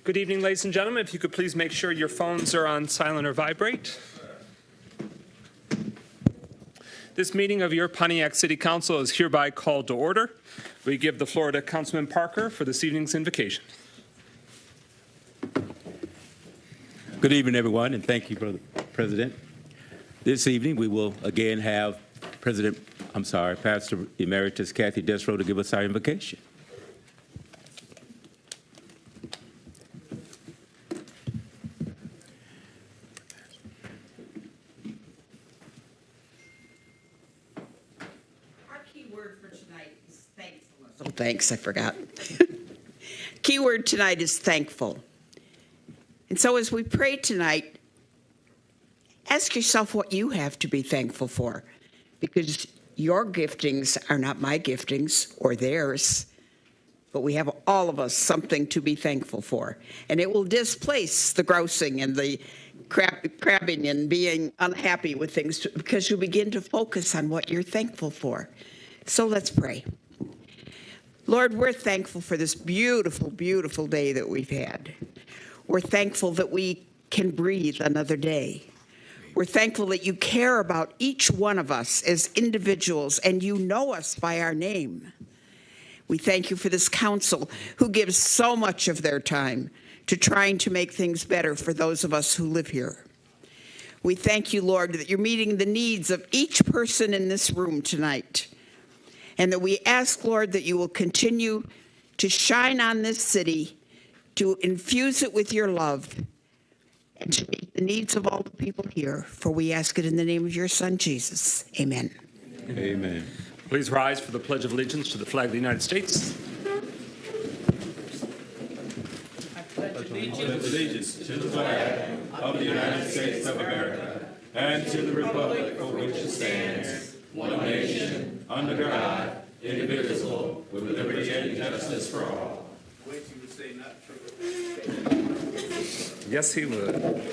Good evening, ladies and gentlemen. If you could please make sure your phones are on silent or vibrate. This meeting of your Pontiac City Council is hereby called to order. We give the floor to Councilman Parker for this evening's invocation. Good evening, everyone, and thank you, Brother President. This evening, we will again have Pastor Emeritus Kathy Desrow to give us our invocation. Oh, thanks, I forgot. Keyword tonight is thankful. And so as we pray tonight, ask yourself what you have to be thankful for, because your giftings are not my giftings or theirs, but we have all of us something to be thankful for. And it will displace the grousing and the crabbing and being unhappy with things, because you begin to focus on what you're thankful for. So let's pray. Lord, we're thankful for this beautiful, beautiful day that we've had. We're thankful that we can breathe another day. We're thankful that you care about each one of us as individuals, and you know us by our name. We thank you for this council who gives so much of their time to trying to make things better for those of us who live here. We thank you, Lord, that you're meeting the needs of each person in this room tonight. And that we ask, Lord, that you will continue to shine on this city, to infuse it with your love, and to meet the needs of all the people here. For we ask it in the name of your Son, Jesus. Amen. Amen. Please rise for the Pledge of Allegiance to the flag of the United States. I pledge allegiance to the flag of the United States of America and to the republic for which it stands, one nation, under God, indivisible, with liberty and justice for all. Wait till you say not true. Yes, he would.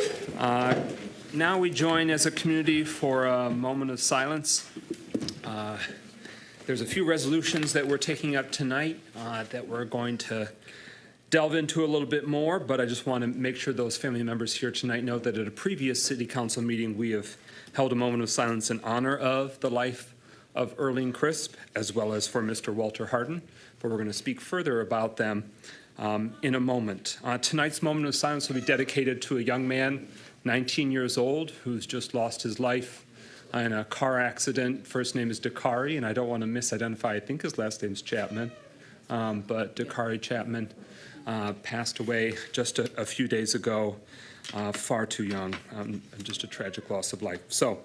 Now we join as a community for a moment of silence. There's a few resolutions that we're taking up tonight that we're going to delve into a little bit more, but I just want to make sure those family members here tonight know that at a previous city council meeting, we have held a moment of silence in honor of the life of Erling Crisp, as well as for Mr. Walter Harden, but we're going to speak further about them in a moment. Tonight's moment of silence will be dedicated to a young man, 19 years old, who's just lost his life in a car accident. First name is Dakari, and I don't want to misidentify. I think his last name's Chapman, but Dakari Chapman passed away just a few days ago, far too young, just a tragic loss of life. So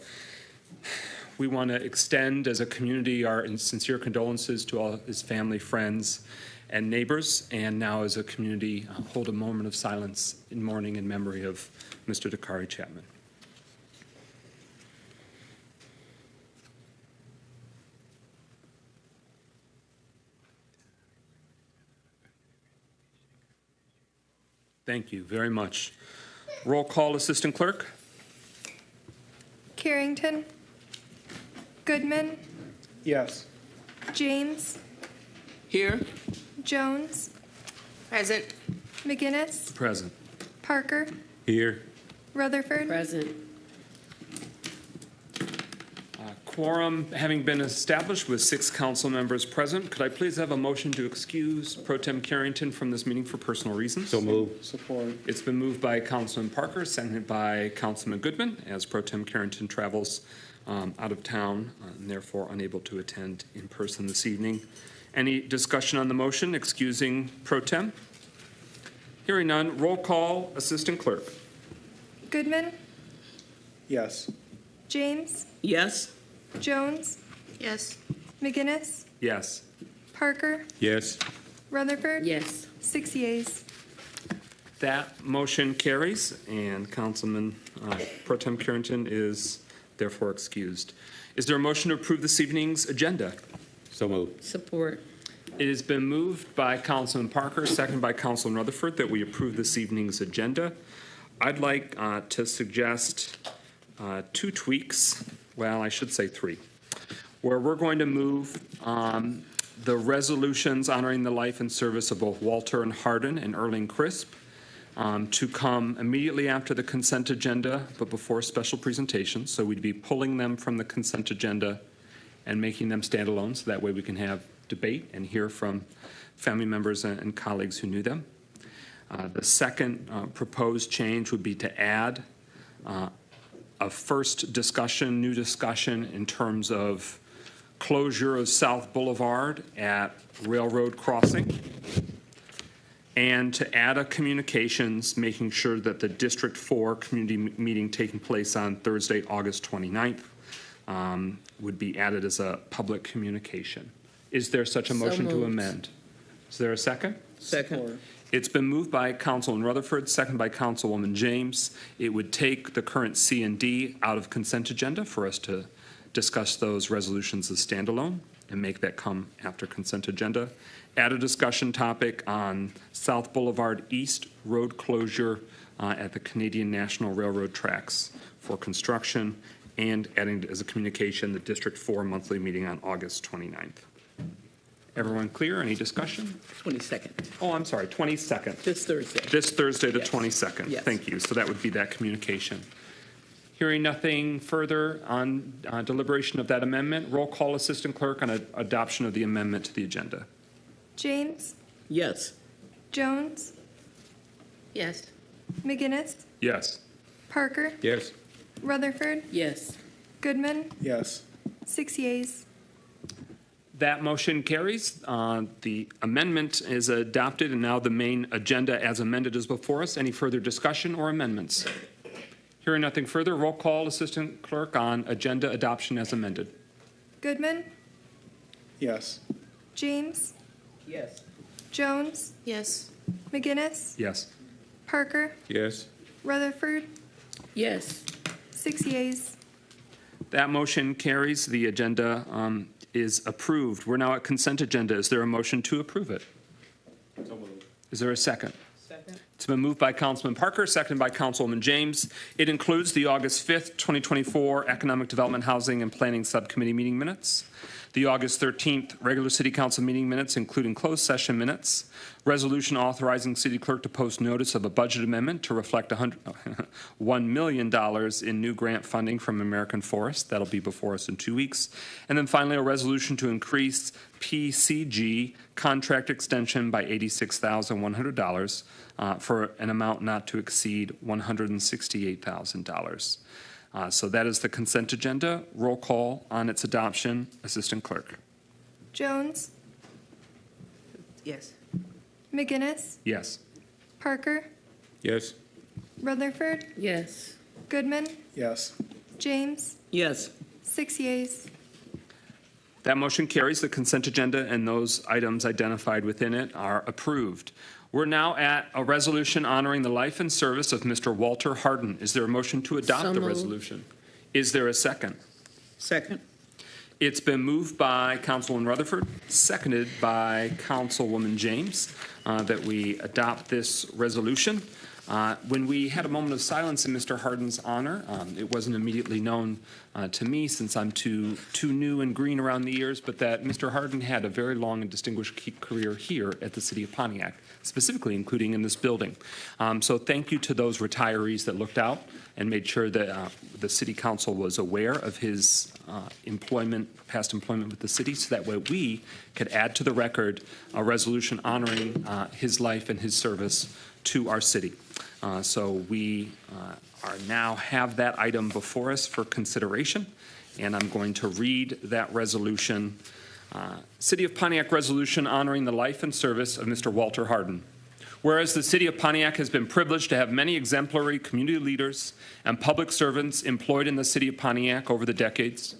we want to extend as a community our sincere condolences to all his family, friends, and neighbors, and now as a community hold a moment of silence in mourning in memory of Mr. Dakari Chapman. Thank you very much. Roll call, Assistant Clerk. Carrington. Goodman. Yes. James. Here. Jones. Present. McGinnis. Present. Parker. Here. Rutherford. Present. Quorum having been established with 6 council members present, could I please have a motion to excuse Pro Tem Carrington from this meeting for personal reasons? So moved. Support. It's been moved by Councilman Parker, seconded by Councilman Goodman, as Pro Tem Carrington travels out of town and therefore unable to attend in person this evening. Any discussion on the motion excusing Pro Tem? Hearing none, roll call, Assistant Clerk. Goodman. Yes. James. Yes. Jones. Yes. McGinnis. Yes. Parker. Yes. Rutherford. Yes. 6 yeas. That motion carries, and Councilman Pro Tem Carrington is therefore excused. Is there a motion to approve this evening's agenda? So moved. Support. It has been moved by Councilman Parker, seconded by Councilman Rutherford, that we approve this evening's agenda. I'd like to suggest 2 tweaks. Well, I should say 3, where we're going to move the resolutions honoring the life and service of both Walter and Harden and Erling Crisp to come immediately after the consent agenda, but before special presentations. So we'd be pulling them from the consent agenda and making them standalone, so that way we can have debate and hear from family members and colleagues who knew them. The second proposed change would be to add a first discussion, new discussion in terms of closure of South Boulevard at Railroad Crossing, and to add a communications, making sure that the District 4 community meeting taking place on Thursday, August 29th, would be added as a public communication. Is there such a motion to amend? Is there a second? Second. It's been moved by Councilman Rutherford, second by Councilwoman James. It would take the current C and D out of consent agenda for us to discuss those resolutions as standalone and make that come after consent agenda. Add a discussion topic on South Boulevard East road closure at the Canadian National Railroad tracks for construction, and adding as a communication the District 4 monthly meeting on August 29th. Everyone clear? Any discussion? 22nd. Oh, I'm sorry, 22nd. This Thursday. This Thursday, the Yes. 22nd. Yes. Thank you. So that would be that communication. Hearing nothing further on deliberation of that amendment, roll call, Assistant Clerk, on adoption of the amendment to the agenda. James, Yes. Jones, Yes. McGinnis, Yes. Parker, Yes. Rutherford, Yes. Goodman, Yes. 6 yeas. That motion carries. The amendment is adopted, and now the main agenda as amended is before us. Any further discussion or amendments? Hearing nothing further, roll call, Assistant Clerk, on agenda adoption as amended. Goodman, Yes. James, Yes. Jones, Yes. McGinnis, Yes. Parker, Yes. Rutherford, Yes. 6 yeas. That motion carries. The agenda is approved. We're now at consent agenda. Is there a motion to approve it? Is there a second? Second. It's been moved by Councilman Parker, seconded by Councilwoman James. It includes the August 5th, 2024 Economic Development, Housing, and Planning Subcommittee meeting minutes, the August 13th regular City Council meeting minutes, including closed session minutes, resolution authorizing City Clerk to post notice of a budget amendment to reflect $1 million in new grant funding from American Forest. That'll be before us in 2 weeks. And then finally, a resolution to increase PCG contract extension by $86,100 for an amount not to exceed $168,000. So that is the consent agenda. Roll call on its adoption. Assistant Clerk. Jones, Yes. McGinnis, Yes. Parker, Yes. Rutherford, Yes. Goodman, Yes. James, Yes. 6 yeas. That motion carries. The consent agenda and those items identified within it are approved. We're now at a resolution honoring the life and service of Mr. Walter Harden. Is there a motion to adopt So the moved. resolution? Is there a second? Second. It's been moved by Councilman Rutherford, seconded by Councilwoman James, that we adopt this resolution. When we had a moment of silence in Mr. Harden's honor, it wasn't immediately known to me, since I'm too new and green around the ears, but that Mr. Harden had a very long and distinguished career here at the City of Pontiac, specifically including in this building. So thank you to those retirees that looked out and made sure that the City Council was aware of his past employment with the city, so that way we could add to the record a resolution honoring his life and his service to our city. So we are now have that item before us for consideration, and I'm going to read that resolution. City of Pontiac resolution honoring the life and service of Mr. Walter Harden. Whereas the City of Pontiac has been privileged to have many exemplary community leaders and public servants employed in the City of Pontiac over the decades,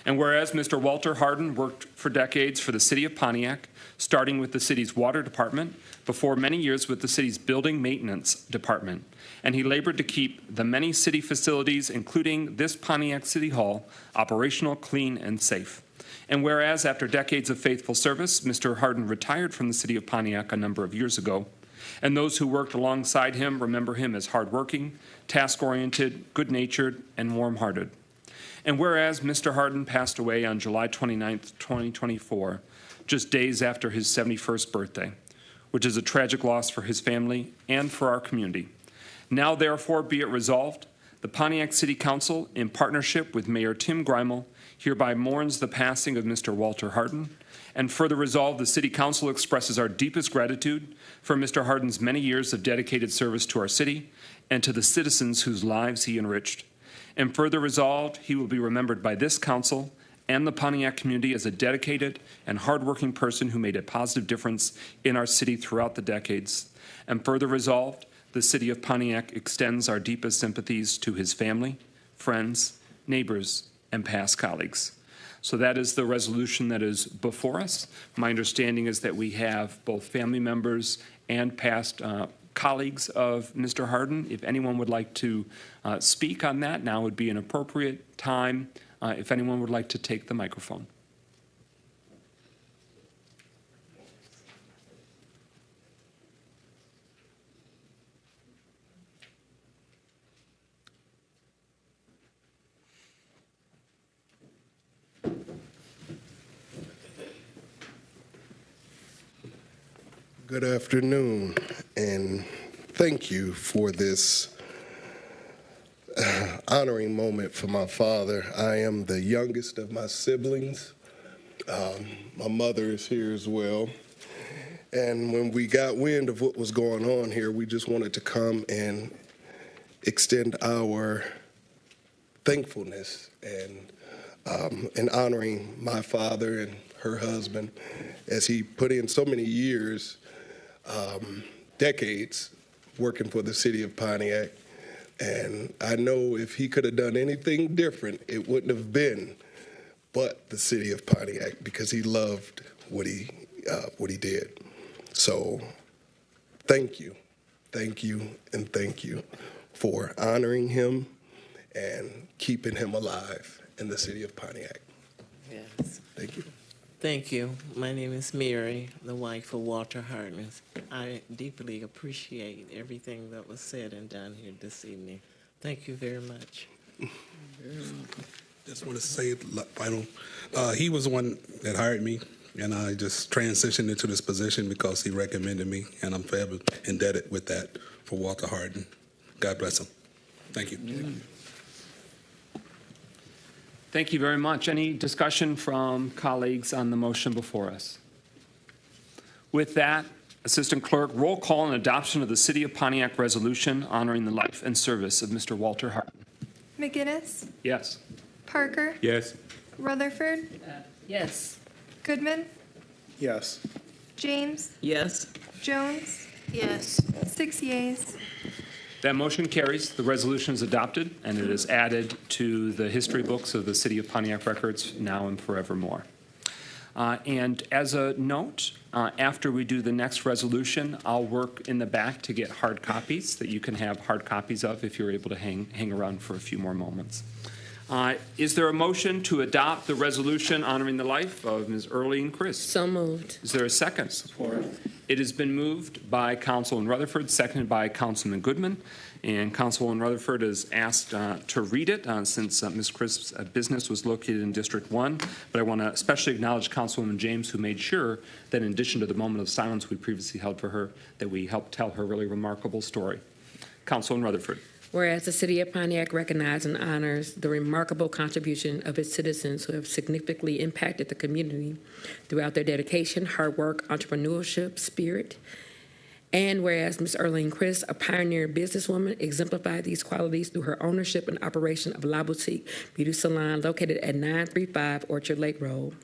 and whereas Mr. Walter Harden worked for decades for the City of Pontiac, starting with the city's water department, before many years with the city's building maintenance department, and he labored to keep the many city facilities, including this Pontiac City Hall, operational, clean, and safe. And whereas after decades of faithful service, Mr. Harden retired from the City of Pontiac a number of years ago, and those who worked alongside him remember him as hardworking, task-oriented, good-natured, and warm-hearted. And whereas Mr. Harden passed away on July 29th, 2024, just days after his 71st birthday, which is a tragic loss for his family and for our community. Now, therefore, be it resolved, the Pontiac City Council, in partnership with Mayor Tim Greimel, hereby mourns the passing of Mr. Walter Harden, and further resolved, the City Council expresses our deepest gratitude for Mr. Harden's many years of dedicated service to our city and to the citizens whose lives he enriched. And further resolved, he will be remembered by this council and the Pontiac community as a dedicated and hardworking person who made a positive difference in our city throughout the decades. And further resolved, the City of Pontiac extends our deepest sympathies to his family, friends, neighbors, and past colleagues. So that is the resolution that is before us. My understanding is that we have both family members and past colleagues of Mr. Harden. If anyone would like to speak on that, now would be an appropriate time. If anyone would like to take the microphone. Good afternoon, and thank you for this honoring moment for my father. I am the youngest of my siblings. My mother is here as well. And when we got wind of what was going on here, we just wanted to come and extend our thankfulness and honoring my father and her husband as he put in so many years, decades, working for the city of Pontiac. And I know if he could have done anything different, it wouldn't have been but the city of Pontiac, because he loved what he did. So thank you, and thank you for honoring him and keeping him alive in the city of Pontiac. Yes. Thank you. Thank you. My name is Mary, the wife of Walter Harden. I deeply appreciate everything that was said and done here this evening. Thank you very much. Just want to say final. He was the one that hired me, and I just transitioned into this position because he recommended me, and I'm forever indebted with that for Walter Harden. God bless him. Thank you. Thank you very much. Any discussion from colleagues on the motion before us? With that, Assistant Clerk, roll call and adoption of the City of Pontiac resolution honoring the life and service of Mr. Walter Harden. McGinnis, Yes. Parker, Yes. Rutherford, Yes. Goodman, Yes. James, Yes. Jones, Yes. 6 yeas. That motion carries. The resolution is adopted, and it is added to the history books of the City of Pontiac records now and forevermore. And as a note, after we do the next resolution, I'll work in the back to get hard copies that you can have hard copies of if you're able to hang around for a few more moments. Is there a motion to adopt the resolution honoring the life of Ms. Erling Crisp? So moved. Is there a second? Support. It has been moved by Councilman Rutherford, seconded by Councilman Goodman, and Councilwoman Rutherford is asked to read it since Ms. Crisp's business was located in District 1. But I want to especially acknowledge Councilwoman James, who made sure that in addition to the moment of silence we previously held for her, that we helped tell her really remarkable story. Councilwoman Rutherford. Whereas the City of Pontiac recognizes and honors the remarkable contribution of its citizens who have significantly impacted the community throughout their dedication, hard work, entrepreneurship, spirit. And whereas Ms. Erling Crisp, a pioneer businesswoman, exemplified these qualities through her ownership and operation of La Boutique Beauty Salon located at 935 Orchard Lake Road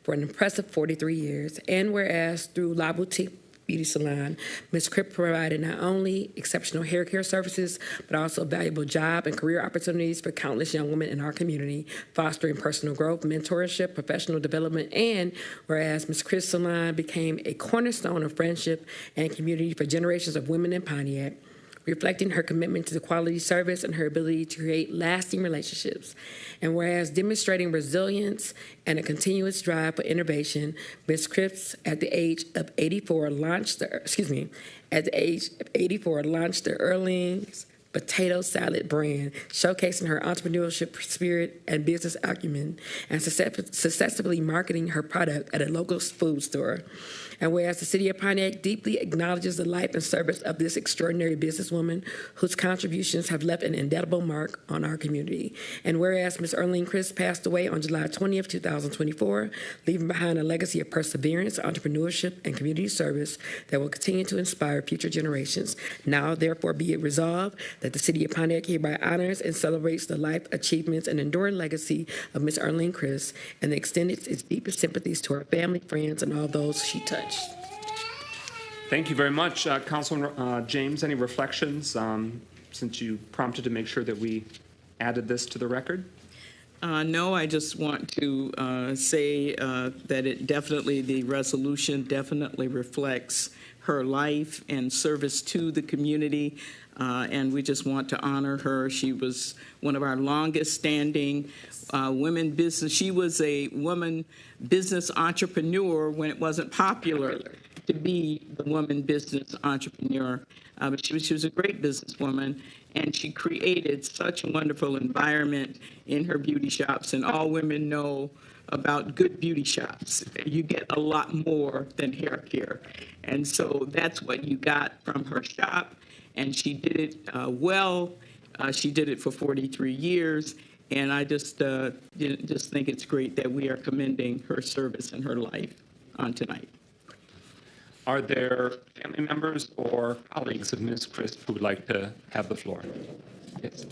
for an impressive 43 years. And whereas through La Boutique Beauty Salon, Ms. Crisp provided not only exceptional hair care services, but also valuable job and career opportunities for countless young women in our community, fostering personal growth, mentorship, professional development, and whereas Ms. Crisp Salon became a cornerstone of friendship and community for generations of women in Pontiac, reflecting her commitment to the quality service and her ability to create lasting relationships. And whereas demonstrating resilience and a continuous drive for innovation, Ms. Crisp, at the age of 84, launched the Erling potato salad brand, showcasing her entrepreneurship spirit and business acumen, and successfully marketing her product at a local food store. And whereas the City of Pontiac deeply acknowledges the life and service of this extraordinary businesswoman whose contributions have left an indelible mark on our community. And whereas Ms. Erling Crisp passed away on July 20th, 2024, leaving behind a legacy of perseverance, entrepreneurship, and community service that will continue to inspire future generations. Now, therefore, be it resolved that the City of Pontiac hereby honors and celebrates the life, achievements, and enduring legacy of Ms. Erling Crisp and extends its deepest sympathies to her family, friends, and all those she touched. Thank you very much. Councilman James, any reflections since you prompted to make sure that we added this to the record? No, I just want to say that the resolution definitely reflects her life and service to the community, and we just want to honor her. She was one of our longest standing women business. She was a woman business entrepreneur when it wasn't popular to be the woman business entrepreneur. But she was a great businesswoman, and she created such a wonderful environment in her beauty shops, and all women know about good beauty shops. You get a lot more than hair care. And so that's what you got from her shop, and she did it well. She did it for 43 years, and I just think it's great that we are commending her service and her life on tonight. Are there family members or colleagues of Ms. Crisp who would like to have the floor? Yes.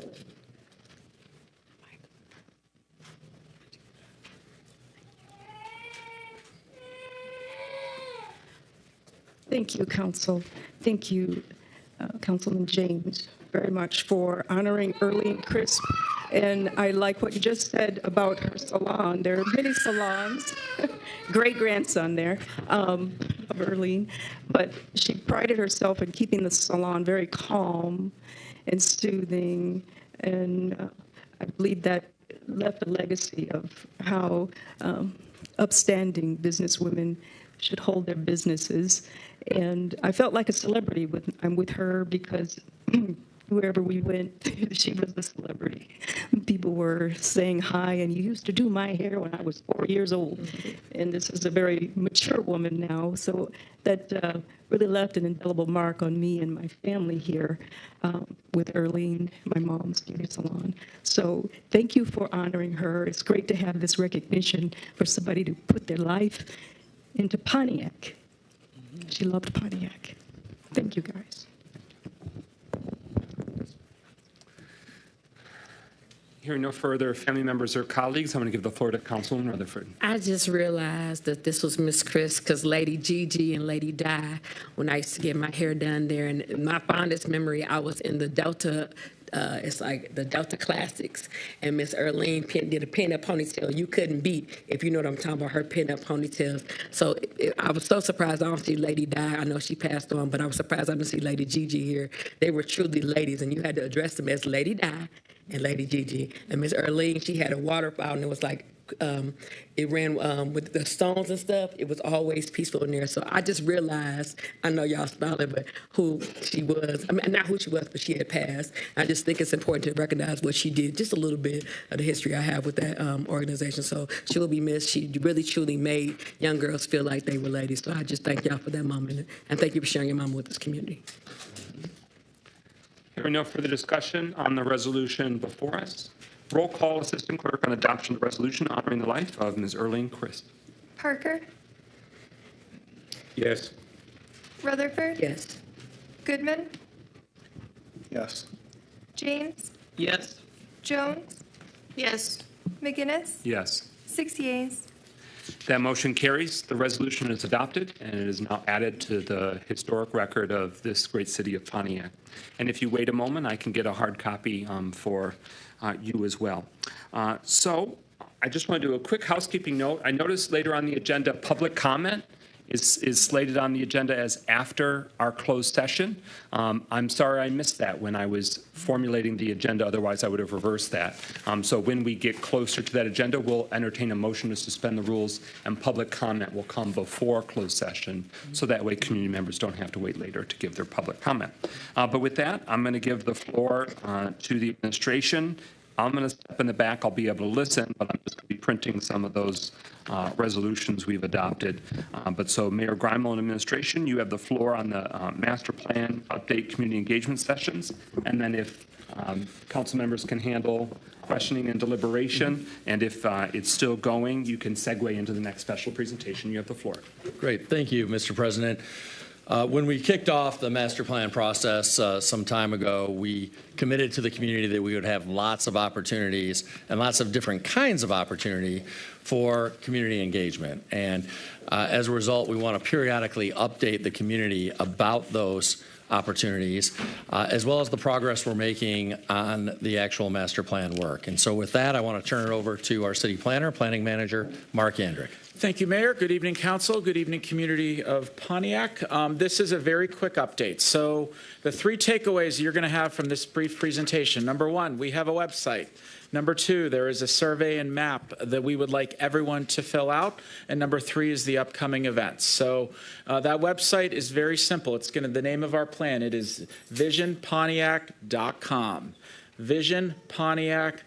Thank you, Council. Thank you, Councilman James, very much for honoring Erling Crisp. And I like what you just said about her salon. There are many salons, great-grandson there of Erling, but she prided herself in keeping the salon very calm and soothing, and I believe that left a legacy of how upstanding businesswomen should hold their businesses. And I felt like a celebrity with her because wherever we went, she was the celebrity. People were saying hi, and you used to do my hair when I was 4 years old. And this is a very mature woman now, so that really left an indelible mark on me and my family here with Erling, my mom's beauty salon. So thank you for honoring her. It's great to have this recognition for somebody to put their life into Pontiac. She loved Pontiac. Thank you, guys. Hearing no further family members or colleagues, I'm going to give the floor to Councilwoman Rutherford. I just realized that this was Miss Crisp because Lady Gigi and Lady Di, when I used to get my hair done there, and my fondest memory, I was in the Delta, it's like the Delta Classics, and Miss Erling did a pin-up ponytail you couldn't beat, if you know what I'm talking about, her pin-up ponytails. So I was so surprised I don't see Lady Di. I know she passed on, but I was surprised I didn't see Lady Gigi here. They were truly ladies, and you had to address them as Lady Di and Lady Gigi. And Miss Erling, she had a water fountain. It was like, it ran with the stones and stuff. It was always peaceful in there. So I just realized, I know y'all smiling, but who she was. I mean, not who she was, but she had passed. I just think it's important to recognize what she did, just a little bit of the history I have with that organization. So she will be missed. She really, truly made young girls feel like they were ladies. So I just thank y'all for that moment. And thank you for sharing your mama with this community. Hearing no further discussion on the resolution before us, roll call, Assistant Clerk, on adoption of the resolution honoring the life of Ms. Erling Crisp. Parker, Yes. Rutherford, Yes. Goodman, Yes. James, Yes. Jones, Yes. McGinnis, Yes. 6 yeas. That motion carries. The resolution is adopted, and it is now added to the historic record of this great city of Pontiac. And if you wait a moment, I can get a hard copy for you as well. So I just want to do a quick housekeeping note. I noticed later on the agenda, public comment is slated on the agenda as after our closed session. I'm sorry I missed that when I was formulating the agenda, otherwise I would have reversed that. So when we get closer to that agenda, we'll entertain a motion to suspend the rules, and public comment will come before closed session, so that way community members don't have to wait later to give their public comment. But with that, I'm going to give the floor to the administration. I'm going to step in the back. I'll be able to listen, but I'm just going to be printing some of those resolutions we've adopted. But so Mayor Grimel and administration, you have the floor on the master plan update community engagement sessions. And then if council members can handle questioning and deliberation, and if it's still going, you can segue into the next special presentation. You have the floor. Great. Thank you, Mr. President. When we kicked off the master plan process some time ago, we committed to the community that we would have lots of opportunities and lots of different kinds of opportunity for community engagement. And as a result, we want to periodically update the community about those opportunities, as well as the progress we're making on the actual master plan work. And so with that, I want to turn it over to our city planner, planning manager, Mark Yandrick. Thank you, Mayor. Good evening, Council. Good evening, community of Pontiac. This is a very quick update. So the 3 takeaways you're going to have from this brief presentation. Number 1, we have a website. Number 2, there is a survey and map that we would like everyone to fill out. And number 3 is the upcoming events. So that website is very simple. It's going to, the name of our plan, it is visionpontiac.com. Visionpontiac.com.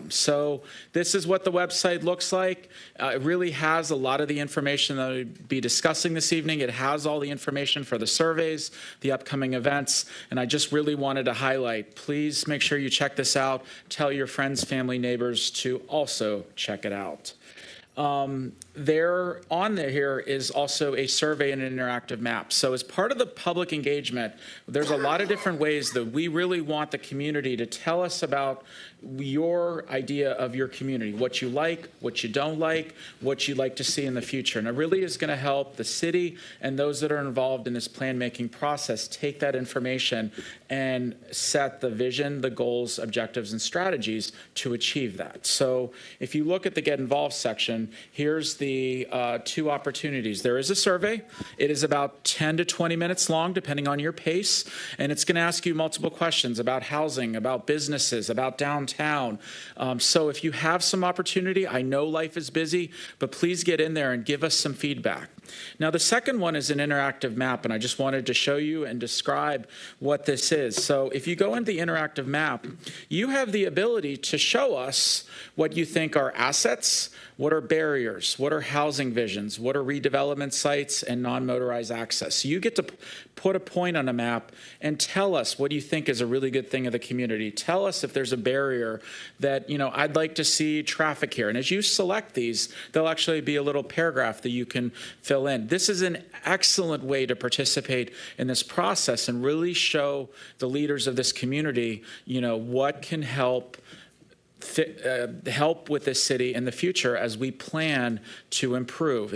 So this is what the website looks like. It really has a lot of the information that we'll be discussing this evening. It has all the information for the surveys, the upcoming events, and I just really wanted to highlight, please make sure you check this out. Tell your friends, family, neighbors to also check it out. There on there here is also a survey and an interactive map. So as part of the public engagement, there's a lot of different ways that we really want the community to tell us about your idea of your community, what you like, what you don't like, what you'd like to see in the future. And it really is going to help the city and those that are involved in this plan making process take that information and set the vision, the goals, objectives, and strategies to achieve that. So if you look at the Get Involved section, here's the 2 opportunities. There is a survey. It is about 10 to 20 minutes long, depending on your pace, and it's going to ask you multiple questions about housing, about businesses, about downtown. So if you have some opportunity, I know life is busy, but please get in there and give us some feedback. Now, the second one is an interactive map, and I just wanted to show you and describe what this is. So if you go into the interactive map, you have the ability to show us what you think are assets, what are barriers, what are housing visions, what are redevelopment sites, and non-motorized access. So you get to put a point on a map and tell us what you think is a really good thing of the community. Tell us if there's a barrier that, you know, I'd like to see traffic here. And as you select these, there'll actually be a little paragraph that you can fill in. This is an excellent way to participate in this process and really show the leaders of this community, you know, what can help with this city in the future as we plan to improve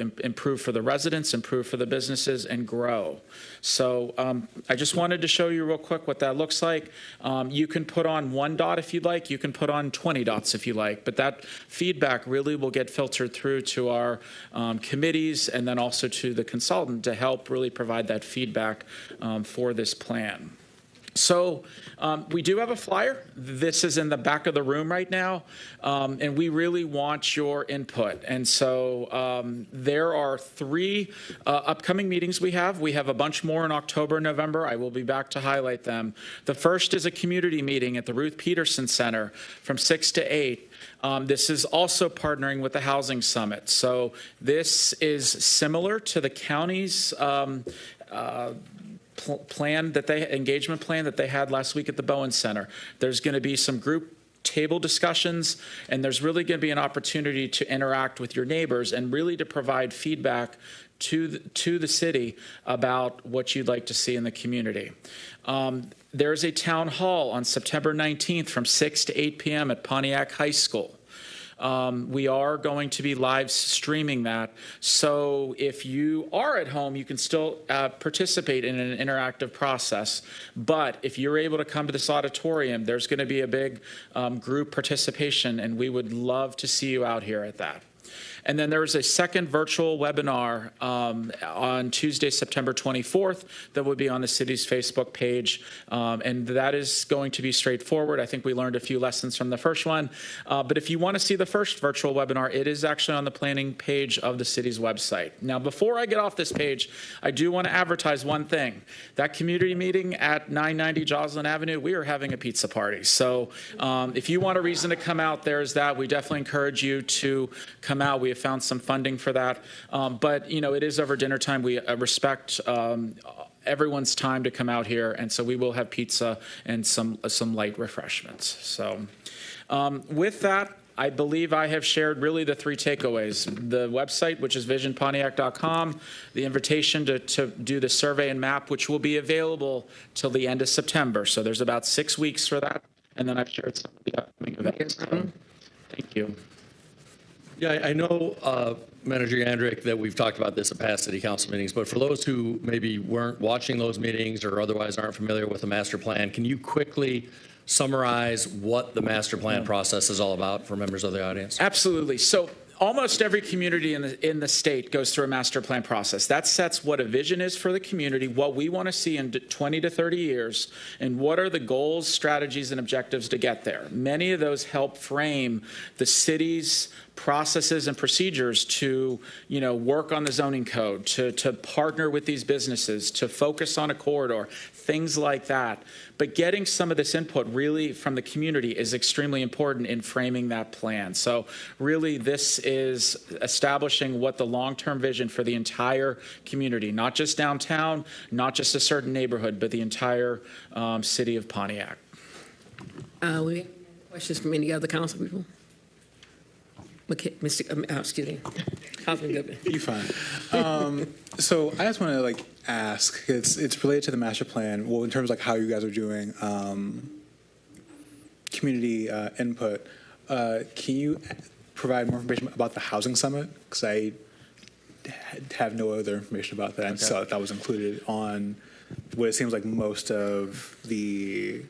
for the residents, improve for the businesses, and grow. So I just wanted to show you real quick what that looks like. You can put on 1 dot if you'd like. You can put on 20 dots if you like. But that feedback really will get filtered through to our committees and then also to the consultant to help really provide that feedback for this plan. So we do have a flyer. This is in the back of the room right now, and we really want your input. And so there are 3 upcoming meetings we have. We have a bunch more in October and November. I will be back to highlight them. The first is a community meeting at the Ruth Peterson Center from 6 to 8. This is also partnering with the Housing Summit. So this is similar to the county's engagement plan that they had last week at the Bowen Center. There's going to be some group table discussions, and there's really going to be an opportunity to interact with your neighbors and really to provide feedback to the city about what you'd like to see in the community. There's a town hall on September 19th from 6 to 8 p.m. at Pontiac High School. We are going to be live streaming that. So if you are at home, you can still participate in an interactive process. But if you're able to come to this auditorium, there's going to be a big group participation, and we would love to see you out here at that. And then there is a second virtual webinar on Tuesday, September 24th, that will be on the city's Facebook page. And that is going to be straightforward. I think we learned a few lessons from the first one. But if you want to see the first virtual webinar, it is actually on the planning page of the city's website. Now, before I get off this page, I do want to advertise one thing. That community meeting at 990 Joslyn Avenue, we are having a pizza party. So if you want a reason to come out, there's that. We definitely encourage you to come out. We have found some funding for that. But, you know, it is over dinner time. We respect everyone's time to come out here. And so we will have pizza and some light refreshments. So with that, I believe I have shared really the three takeaways. The website, which is visionpontiac.com, the invitation to do the survey and map, which will be available till the end of September. So there's about 6 weeks for that. And then I've shared some of the upcoming events. So, thank you. Yeah, I know, Manager Yandrick, that we've talked about this at past city council meetings, but for those who maybe weren't watching those meetings or otherwise aren't familiar with the master plan, can you quickly summarize what the master plan process is all about for members of the audience? Absolutely. So almost every community in the state goes through a master plan process. That sets what a vision is for the community, what we want to see in 20 to 30 years, and what are the goals, strategies, and objectives to get there. Many of those help frame the city's processes and procedures to, you know, work on the zoning code, to partner with these businesses, to focus on a corridor, things like that. But getting some of this input really from the community is extremely important in framing that plan. So really this is establishing what the long-term vision for the entire community, not just downtown, not just a certain neighborhood, but the entire city of Pontiac. We have questions from any other council people? Excuse me, Councilman Goodman. You're fine. So I just want to ask, it's related to the master plan. Well, in terms of how you guys are doing community input, can you provide more information about the housing summit? Because I have no other information about that, and so that was included on what it seems like most of the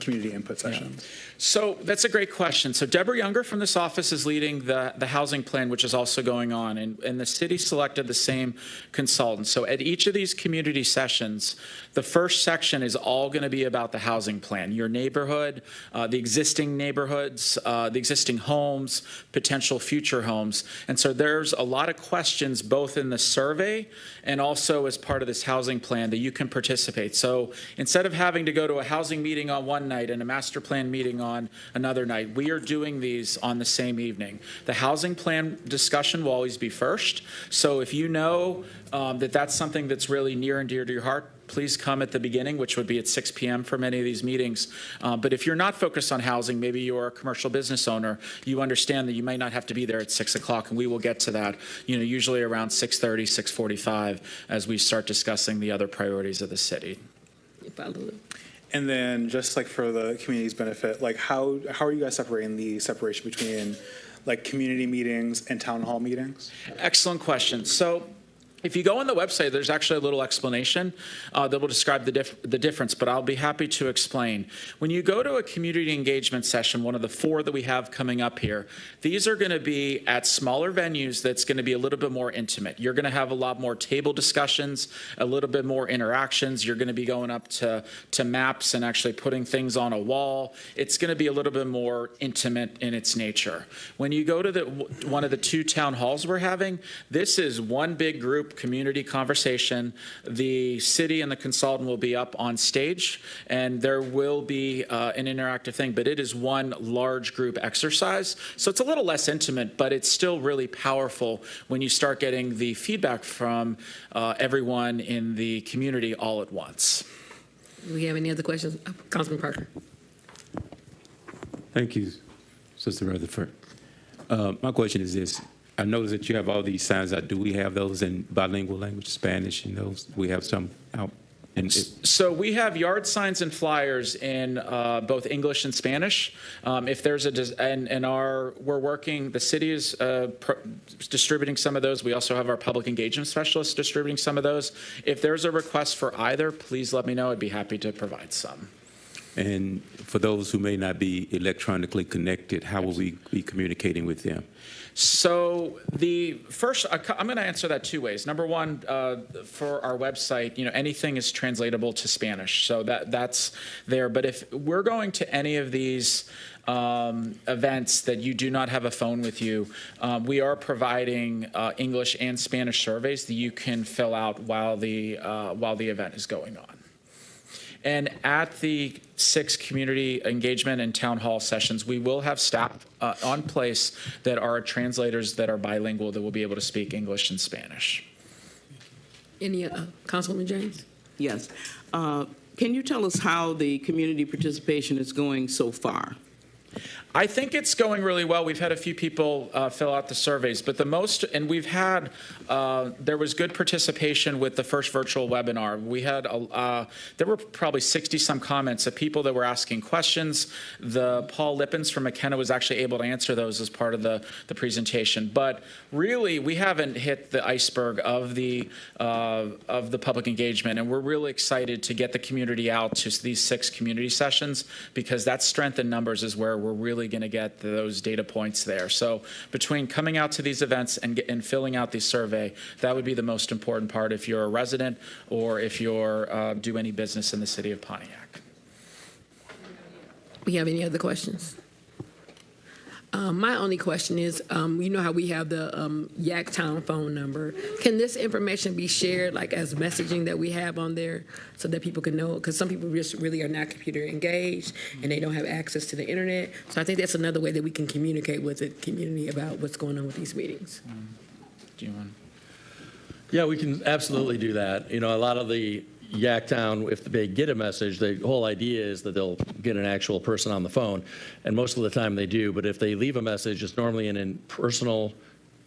community input sessions. So that's a great question. So Deborah Younger from this office is leading the housing plan, which is also going on. And the city selected the same consultant. So at each of these community sessions, the first section is all going to be about the housing plan, your neighborhood, the existing neighborhoods, the existing homes, potential future homes. And so there's a lot of questions both in the survey and also as part of this housing plan that you can participate. So instead of having to go to a housing meeting on one night and a master plan meeting on another night, we are doing these on the same evening. The housing plan discussion will always be first. So if you know that that's something that's really near and dear to your heart, please come at the beginning, which would be at 6 p.m. for many of these meetings. But if you're not focused on housing, maybe you're a commercial business owner, you understand that you might not have to be there at 6 o'clock, and we will get to that, usually around 6:30, 6:45, as we start discussing the other priorities of the city. And then just for the community's benefit, how are you guys separating the separation between community meetings and town hall meetings? Excellent question. So if you go on the website, there's actually a little explanation that will describe the difference, but I'll be happy to explain. When you go to a community engagement session, one of the 4 that we have coming up here, these are going to be at smaller venues that's going to be a little bit more intimate. You're going to have a lot more table discussions, a little bit more interactions. You're going to be going up to maps and actually putting things on a wall. It's going to be a little bit more intimate in its nature. When you go to one of the 2 town halls we're having, this is one big group community conversation. The city and the consultant will be up on stage, and there will be an interactive thing, but it is one large group exercise. So it's a little less intimate, but it's still really powerful when you start getting the feedback from everyone in the community all at once. Do we have any other questions? Councilman Parker. Thank you, Sister Rutherford. My question is this. I noticed that you have all these signs out. Do we have those in bilingual language, Spanish, and those? We have some out. So we have yard signs and flyers in both English and Spanish. If there's we're working, the city is distributing some of those. We also have our public engagement specialists distributing some of those. If there's a request for either, please let me know. I'd be happy to provide some. And for those who may not be electronically connected, how will we be communicating with them? So the first, I'm going to answer that two ways. Number one, for our website, anything is translatable to Spanish, so that's there. But if we're going to any of these events that you do not have a phone with you, we are providing English and Spanish surveys that you can fill out while the event is going on. And at the 6 community engagement and town hall sessions, we will have staff on place that are translators that are bilingual that will be able to speak English and Spanish. Any, Councilwoman James? Yes. Can you tell us how the community participation is going so far? I think it's going really well. We've had a few people fill out the surveys, but and we've had, there was good participation with the first virtual webinar. We had, there were probably 60-some comments of people that were asking questions. Paul Lippens from McKenna was actually able to answer those as part of the presentation. But really, we haven't hit the iceberg of the public engagement, and we're really excited to get the community out to these 6 community sessions, because that strength in numbers is where we're really going to get those data points there. So between coming out to these events and filling out the survey, that would be the most important part if you're a resident or if you're do any business in the city of Pontiac. We have any other questions? My only question is, you know how we have the Yacktown phone number. Can this information be shared like as messaging that we have on there so that people can know? Because some people just really are not computer engaged and they don't have access to the internet. So I think that's another way that we can communicate with the community about what's going on with these meetings. Do you want? Yeah, we can absolutely do that. A lot of the Yacktown, if they get a message, the whole idea is that they'll get an actual person on the phone, and most of the time they do. But if they leave a message, it's normally in a personal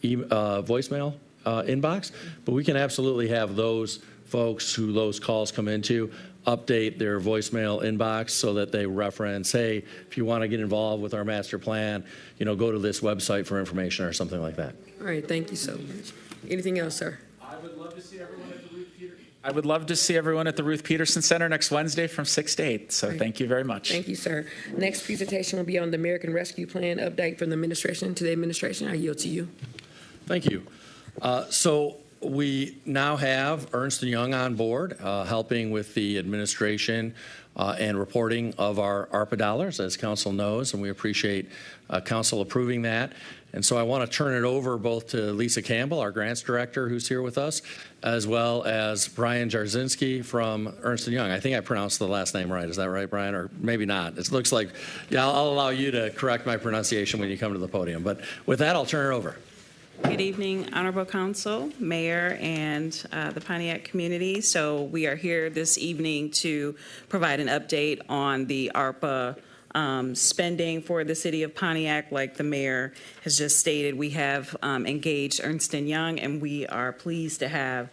voicemail inbox. But we can absolutely have those folks who those calls come into update their voicemail inbox so that they reference, hey, if you want to get involved with our master plan, go to this website for information or something like that. All right, thank you so much. Anything else, sir? I would love to see everyone at the Ruth Peterson Center next Wednesday from 6 to 8. So thank you very much. Thank you, sir. Next presentation will be on the American Rescue Plan update from the administration to the administration. I yield to you. Thank you. So we now have Ernst & Young on board, helping with the administration and reporting of our ARPA dollars, as council knows, and we appreciate council approving that. And so I want to turn it over both to Lisa Campbell, our grants director, who's here with us, as well as Brian Jarzynski from Ernst & Young. I think I pronounced the last name right. Is that right, Brian? Or maybe not. It looks like, yeah, I'll allow you to correct my pronunciation when you come to the podium. But with that, I'll turn it over. Good evening, Honorable Council, Mayor, and the Pontiac community. So we are here this evening to provide an update on the ARPA spending for the city of Pontiac. Like the mayor has just stated, we have engaged Ernst & Young, and we are pleased to have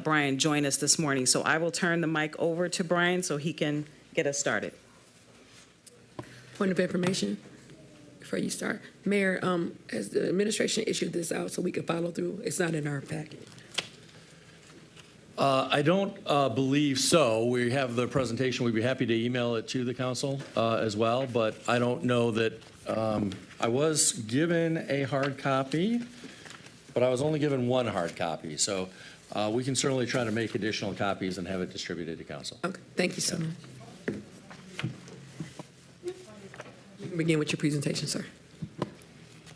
Brian join us this morning. So I will turn the mic over to Brian so he can get us started. Point of information before you start. Mayor, has the administration issued this out so we can follow through? It's not in our packet. I don't believe so. We have the presentation. We'd be happy to email it to the council as well, but I don't know that I was given a hard copy, but I was only given one hard copy. So we can certainly try to make additional copies and have it distributed to council. Okay, thank you so much. You can begin with your presentation, sir.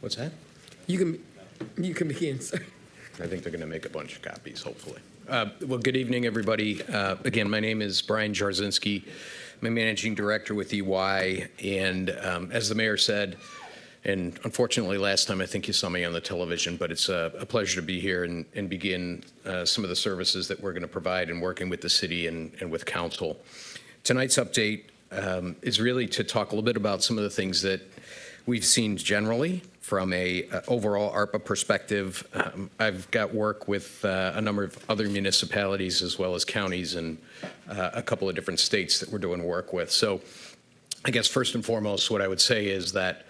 What's that? You can begin, sir. I think they're going to make a bunch of copies, hopefully. Well, good evening, everybody. Again, my name is Brian Jarzynski. I'm a managing director with EY, and as the mayor said, and unfortunately last time I think you saw me on the television, but it's a pleasure to be here and begin some of the services that we're going to provide in working with the city and with council. Tonight's update is really to talk a little bit about some of the things that we've seen generally from a overall ARPA perspective. I've got work with a number of other municipalities as well as counties and a couple of different states that we're doing work with. So I guess first and foremost, what I would say is that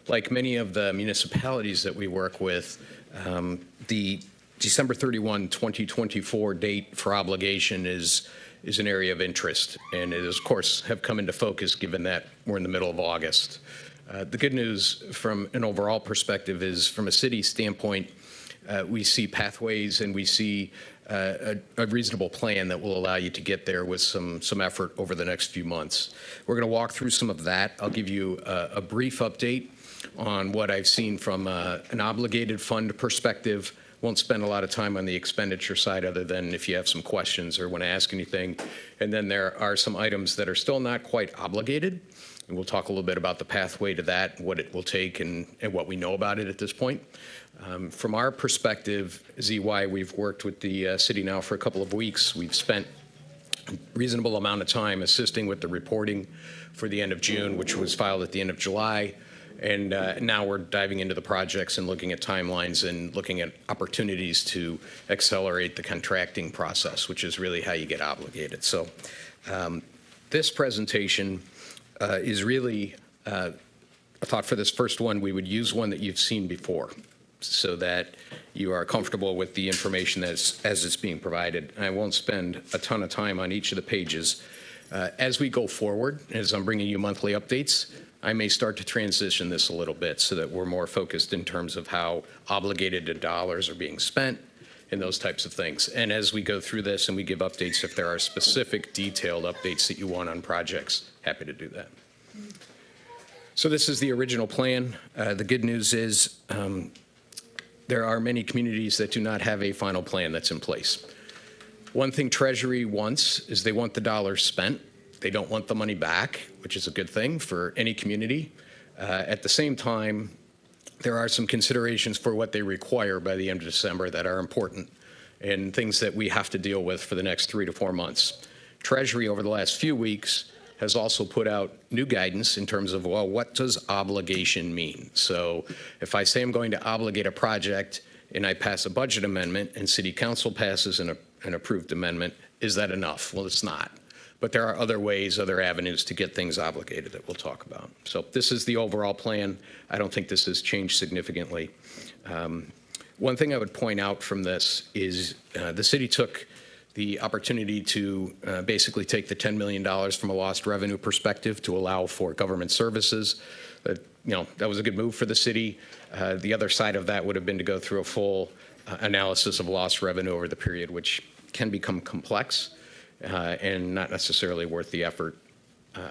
like many of the municipalities that we work with, the December 31, 2024 date for obligation is is an area of interest, and it is, of course, have come into focus given that we're in the middle of August. The good news from an overall perspective is, from a city standpoint, we see pathways and we see a reasonable plan that will allow you to get there with some effort over the next few months. We're going to walk through some of that. I'll give you a brief update on what I've seen from an obligated fund perspective. Won't spend a lot of time on the expenditure side other than if you have some questions or want to ask anything. And then there are some items that are still not quite obligated. And we'll talk a little bit about the pathway to that, what it will take, and what we know about it at this point. From our perspective, ZY, we've worked with the city now for a couple of weeks. We've spent a reasonable amount of time assisting with the reporting for the end of June, which was filed at the end of July. And now we're diving into the projects and looking at timelines and looking at opportunities to accelerate the contracting process, which is really how you get obligated. So this presentation is really, I thought for this first one, we would use one that you've seen before so that you are comfortable with the information as it's being provided. I won't spend a ton of time on each of the pages. As we go forward, as I'm bringing you monthly updates, I may start to transition this a little bit so that we're more focused in terms of how obligated dollars are being spent and those types of things. And as we go through this and we give updates, if there are specific detailed updates that you want on projects, happy to do that. So this is the original plan. The good news is there are many communities that do not have a final plan that's in place. One thing Treasury wants is they want the dollars spent. They don't want the money back, which is a good thing for any community. At the same time, there are some considerations for what they require by the end of December that are important and things that we have to deal with for the next 3 to 4 months. Treasury over the last few weeks has also put out new guidance in terms of, well, what does obligation mean? So if I say I'm going to obligate a project and I pass a budget amendment and City Council passes an approved amendment, is that enough? Well, it's not. But there are other ways, other avenues to get things obligated that we'll talk about. So this is the overall plan. I don't think this has changed significantly. One thing I would point out from this is the city took the opportunity to basically take the $10 million from a lost revenue perspective to allow for government services. That was a good move for the city. The other side of that would have been to go through a full analysis of lost revenue over the period, which can become complex and not necessarily worth the effort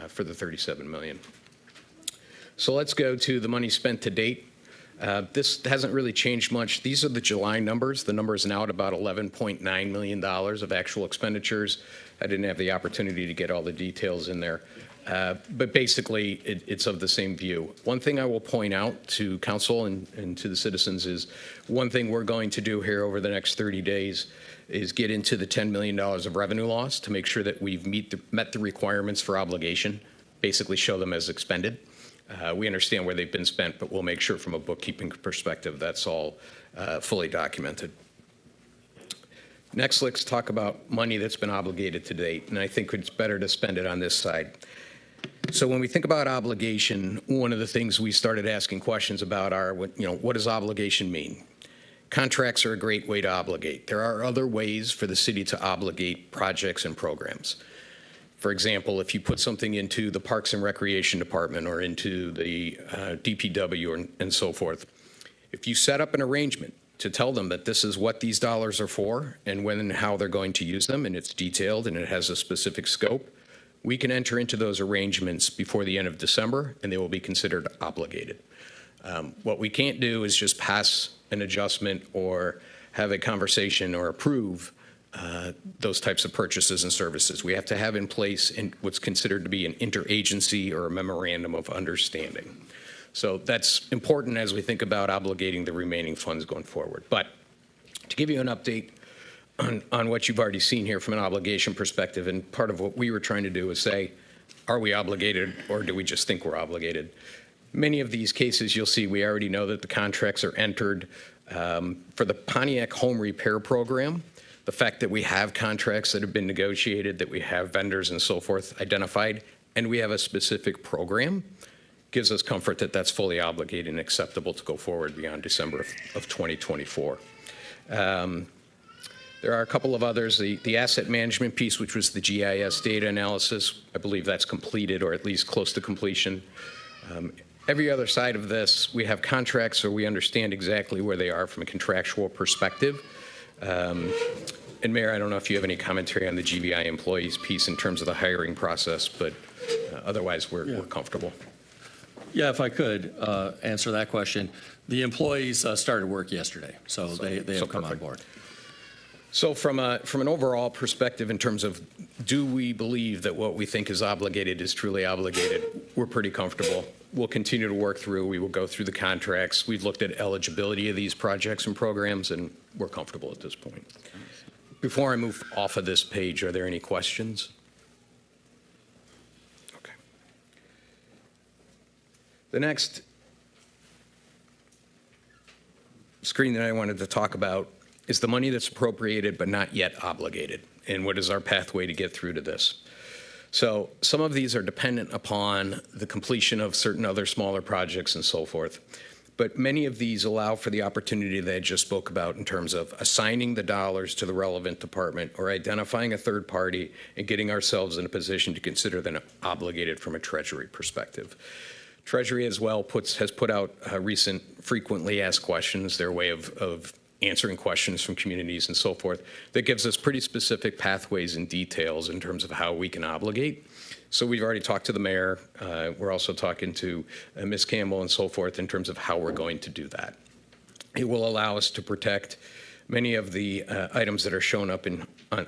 for the $37 million. So let's go to the money spent to date. This hasn't really changed much. These are the July numbers. The number is now at about $11.9 million of actual expenditures. I didn't have the opportunity to get all the details in there. But basically, it's of the same view. One thing I will point out to council and to the citizens is one thing we're going to do here over the next 30 days is get into the $10 million of revenue loss to make sure that we've met the requirements for obligation, basically show them as expended. We understand where they've been spent, but we'll make sure from a bookkeeping perspective that's all fully documented. Next, let's talk about money that's been obligated to date, and I think it's better to spend it on this side. So when we think about obligation, one of the things we started asking questions about are, what does obligation mean? Contracts are a great way to obligate. There are other ways for the city to obligate projects and programs. For example, if you put something into the Parks and Recreation Department or into the DPW and so forth, if you set up an arrangement to tell them that this is what these dollars are for and when and how they're going to use them, and it's detailed and it has a specific scope, we can enter into those arrangements before the end of December and they will be considered obligated. What we can't do is just pass an adjustment or have a conversation or approve those types of purchases and services. We have to have in place what's considered to be an interagency or a memorandum of understanding. So that's important as we think about obligating the remaining funds going forward. But to give you an update on what you've already seen here from an obligation perspective, and part of what we were trying to do is say, are we obligated or do we just think we're obligated? Many of these cases you'll see we already know that the contracts are entered. For the Pontiac home repair program, the fact that we have contracts that have been negotiated, that we have vendors and so forth identified, and we have a specific program, gives us comfort that that's fully obligated and acceptable to go forward beyond December of 2024. There are a couple of others. The asset management piece, which was the GIS data analysis, I believe that's completed or at least close to completion. Every other side of this, we have contracts, so we understand exactly where they are from a contractual perspective. And Mayor, I don't know if you have any commentary on the GVI employees piece in terms of the hiring process, but otherwise we're comfortable. Yeah, if I could answer that question. The employees started work yesterday, so they have come on board. So from an overall perspective in terms of do we believe that what we think is obligated is truly obligated, we're pretty comfortable. We'll continue to work through. We will go through the contracts. We've looked at eligibility of these projects and programs, and we're comfortable at this point. Before I move off of this page, are there any questions? Okay. The next screen that I wanted to talk about is the money that's appropriated but not yet obligated, and what is our pathway to get through to this. So some of these are dependent upon the completion of certain other smaller projects and so forth, but many of these allow for the opportunity that I just spoke about in terms of assigning the dollars to the relevant department or identifying a third party and getting ourselves in a position to consider them obligated from a Treasury perspective. Treasury as well has put out recent frequently asked questions, their way of answering questions from communities and so forth, that gives us pretty specific pathways and details in terms of how we can obligate. So we've already talked to the mayor. We're also talking to Ms. Campbell and so forth in terms of how we're going to do that. It will allow us to protect many of the items that are shown up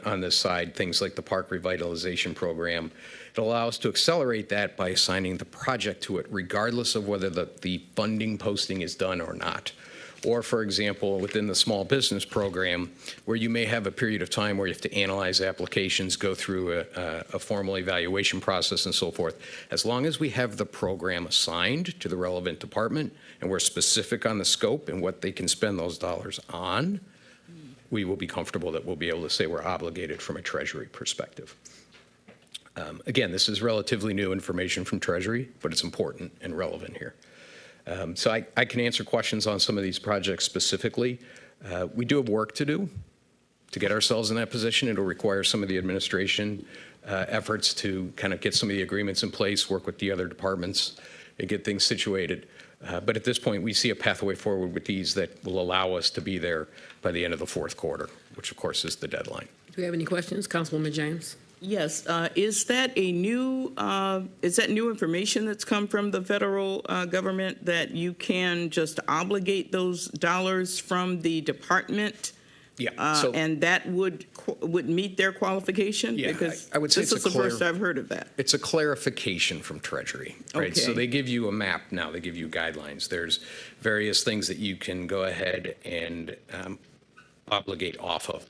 on this side, things like the park revitalization program. It allows us to accelerate that by assigning the project to it, regardless of whether the funding posting is done or not. Or, for example, within the small business program, where you may have a period of time where you have to analyze applications, go through a formal evaluation process and so forth. As long as we have the program assigned to the relevant department and we're specific on the scope and what they can spend those dollars on, we will be comfortable that we'll be able to say we're obligated from a Treasury perspective. Again, this is relatively new information from Treasury, but it's important and relevant here. So I can answer questions on some of these projects specifically. We do have work to do to get ourselves in that position. It'll require some of the administration efforts to kind of get some of the agreements in place, work with the other departments, and get things situated. But at this point, we see a pathway forward with these that will allow us to be there by the end of the fourth quarter, which of course is the deadline. Do we have any questions? Councilwoman James? Yes, is that new information that's come from the federal government that you can just obligate those dollars from the department? Yeah, and that would meet their qualification? Yeah, because I would say this is the first I've heard of that. It's a clarification from Treasury, right? Okay. So they give you a map now, they give you guidelines. There's various things that you can go ahead and obligate off of.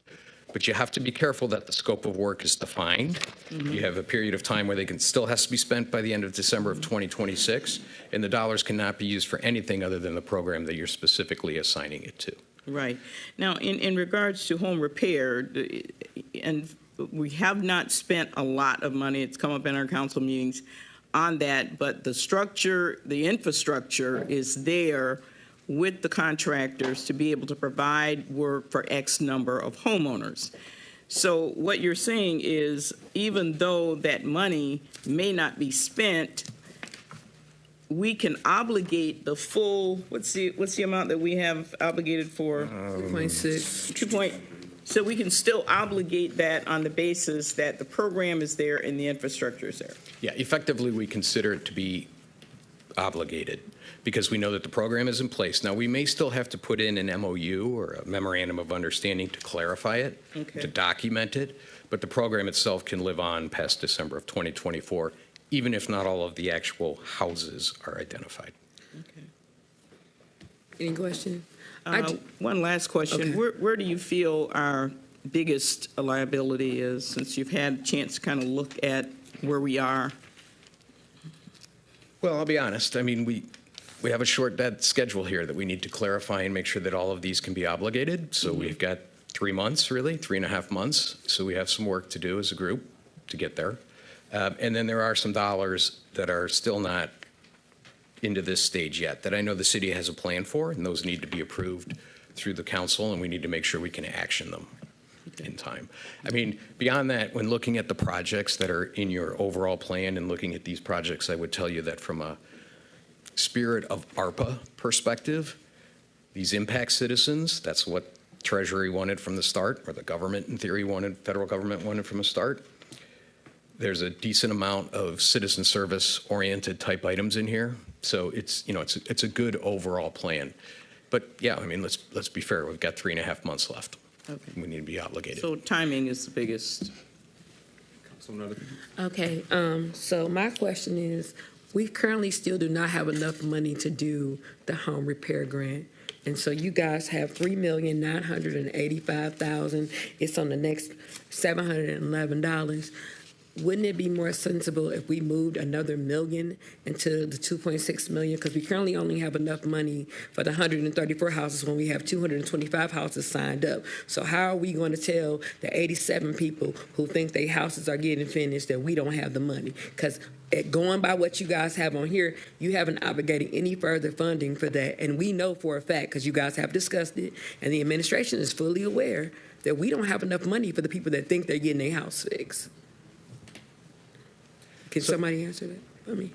But you have to be careful that the scope of work is defined. Mm-hmm. You have a period of time where they can still has to be spent by the end of December of 2026, and the dollars cannot be used for anything other than the program that you're specifically assigning it to. Right. Now, in regards to home repair, and we have not spent a lot of money, it's come up in our council meetings on that, but the structure, the infrastructure is there with the contractors to be able to provide work for X number of homeowners. So what you're saying is, even though that money may not be spent, we can obligate the full, what's the amount that we have obligated for? 2.6. So we can still obligate that on the basis that the program is there and the infrastructure is there. Yeah, effectively we consider it to be obligated because we know that the program is in place. Now, we may still have to put in an MOU or a memorandum of understanding to clarify it, Okay. to document it, but the program itself can live on past December of 2024, even if not all of the actual houses are identified. Okay. Any question? One last question. Okay. Where do you feel our biggest liability is, since you've had a chance to kind of look at where we are? Well, I'll be honest. I mean, we have a short dead schedule here that we need to clarify and make sure that all of these can be obligated. So we've got 3 months, really, 3.5 months. So we have some work to do as a group to get there. And then there are some dollars that are still not into this stage yet that I know the city has a plan for, and those need to be approved through the council, and we need to make sure we can action them. in time. I mean, beyond that, when looking at the projects that are in your overall plan and looking at these projects, I would tell you that from a spirit of ARPA perspective, these impact citizens, that's what Treasury wanted from the start, or the government in theory wanted, federal government wanted from the start. There's a decent amount of citizen service oriented type items in here. So it's, you know, it's a good overall plan. But yeah, I mean, let's be fair. We've got 3.5 months left. Okay. We need to be obligated. So timing is the biggest. Okay, so my question is, we currently still do not have enough money to do the home repair grant. And so you guys have $3,985,000. It's on the next $711. Wouldn't it be more sensible if we moved another million into the 2.6 million? Because we currently only have enough money for the 134 houses when we have 225 houses signed up. So how are we going to tell the 87 people who think their houses are getting finished that we don't have the money? Because going by what you guys have on here, you haven't obligated any further funding for that. And we know for a fact, because you guys have discussed it, and the administration is fully aware that we don't have enough money for the people that think they're getting their house fixed. Can somebody answer that for me?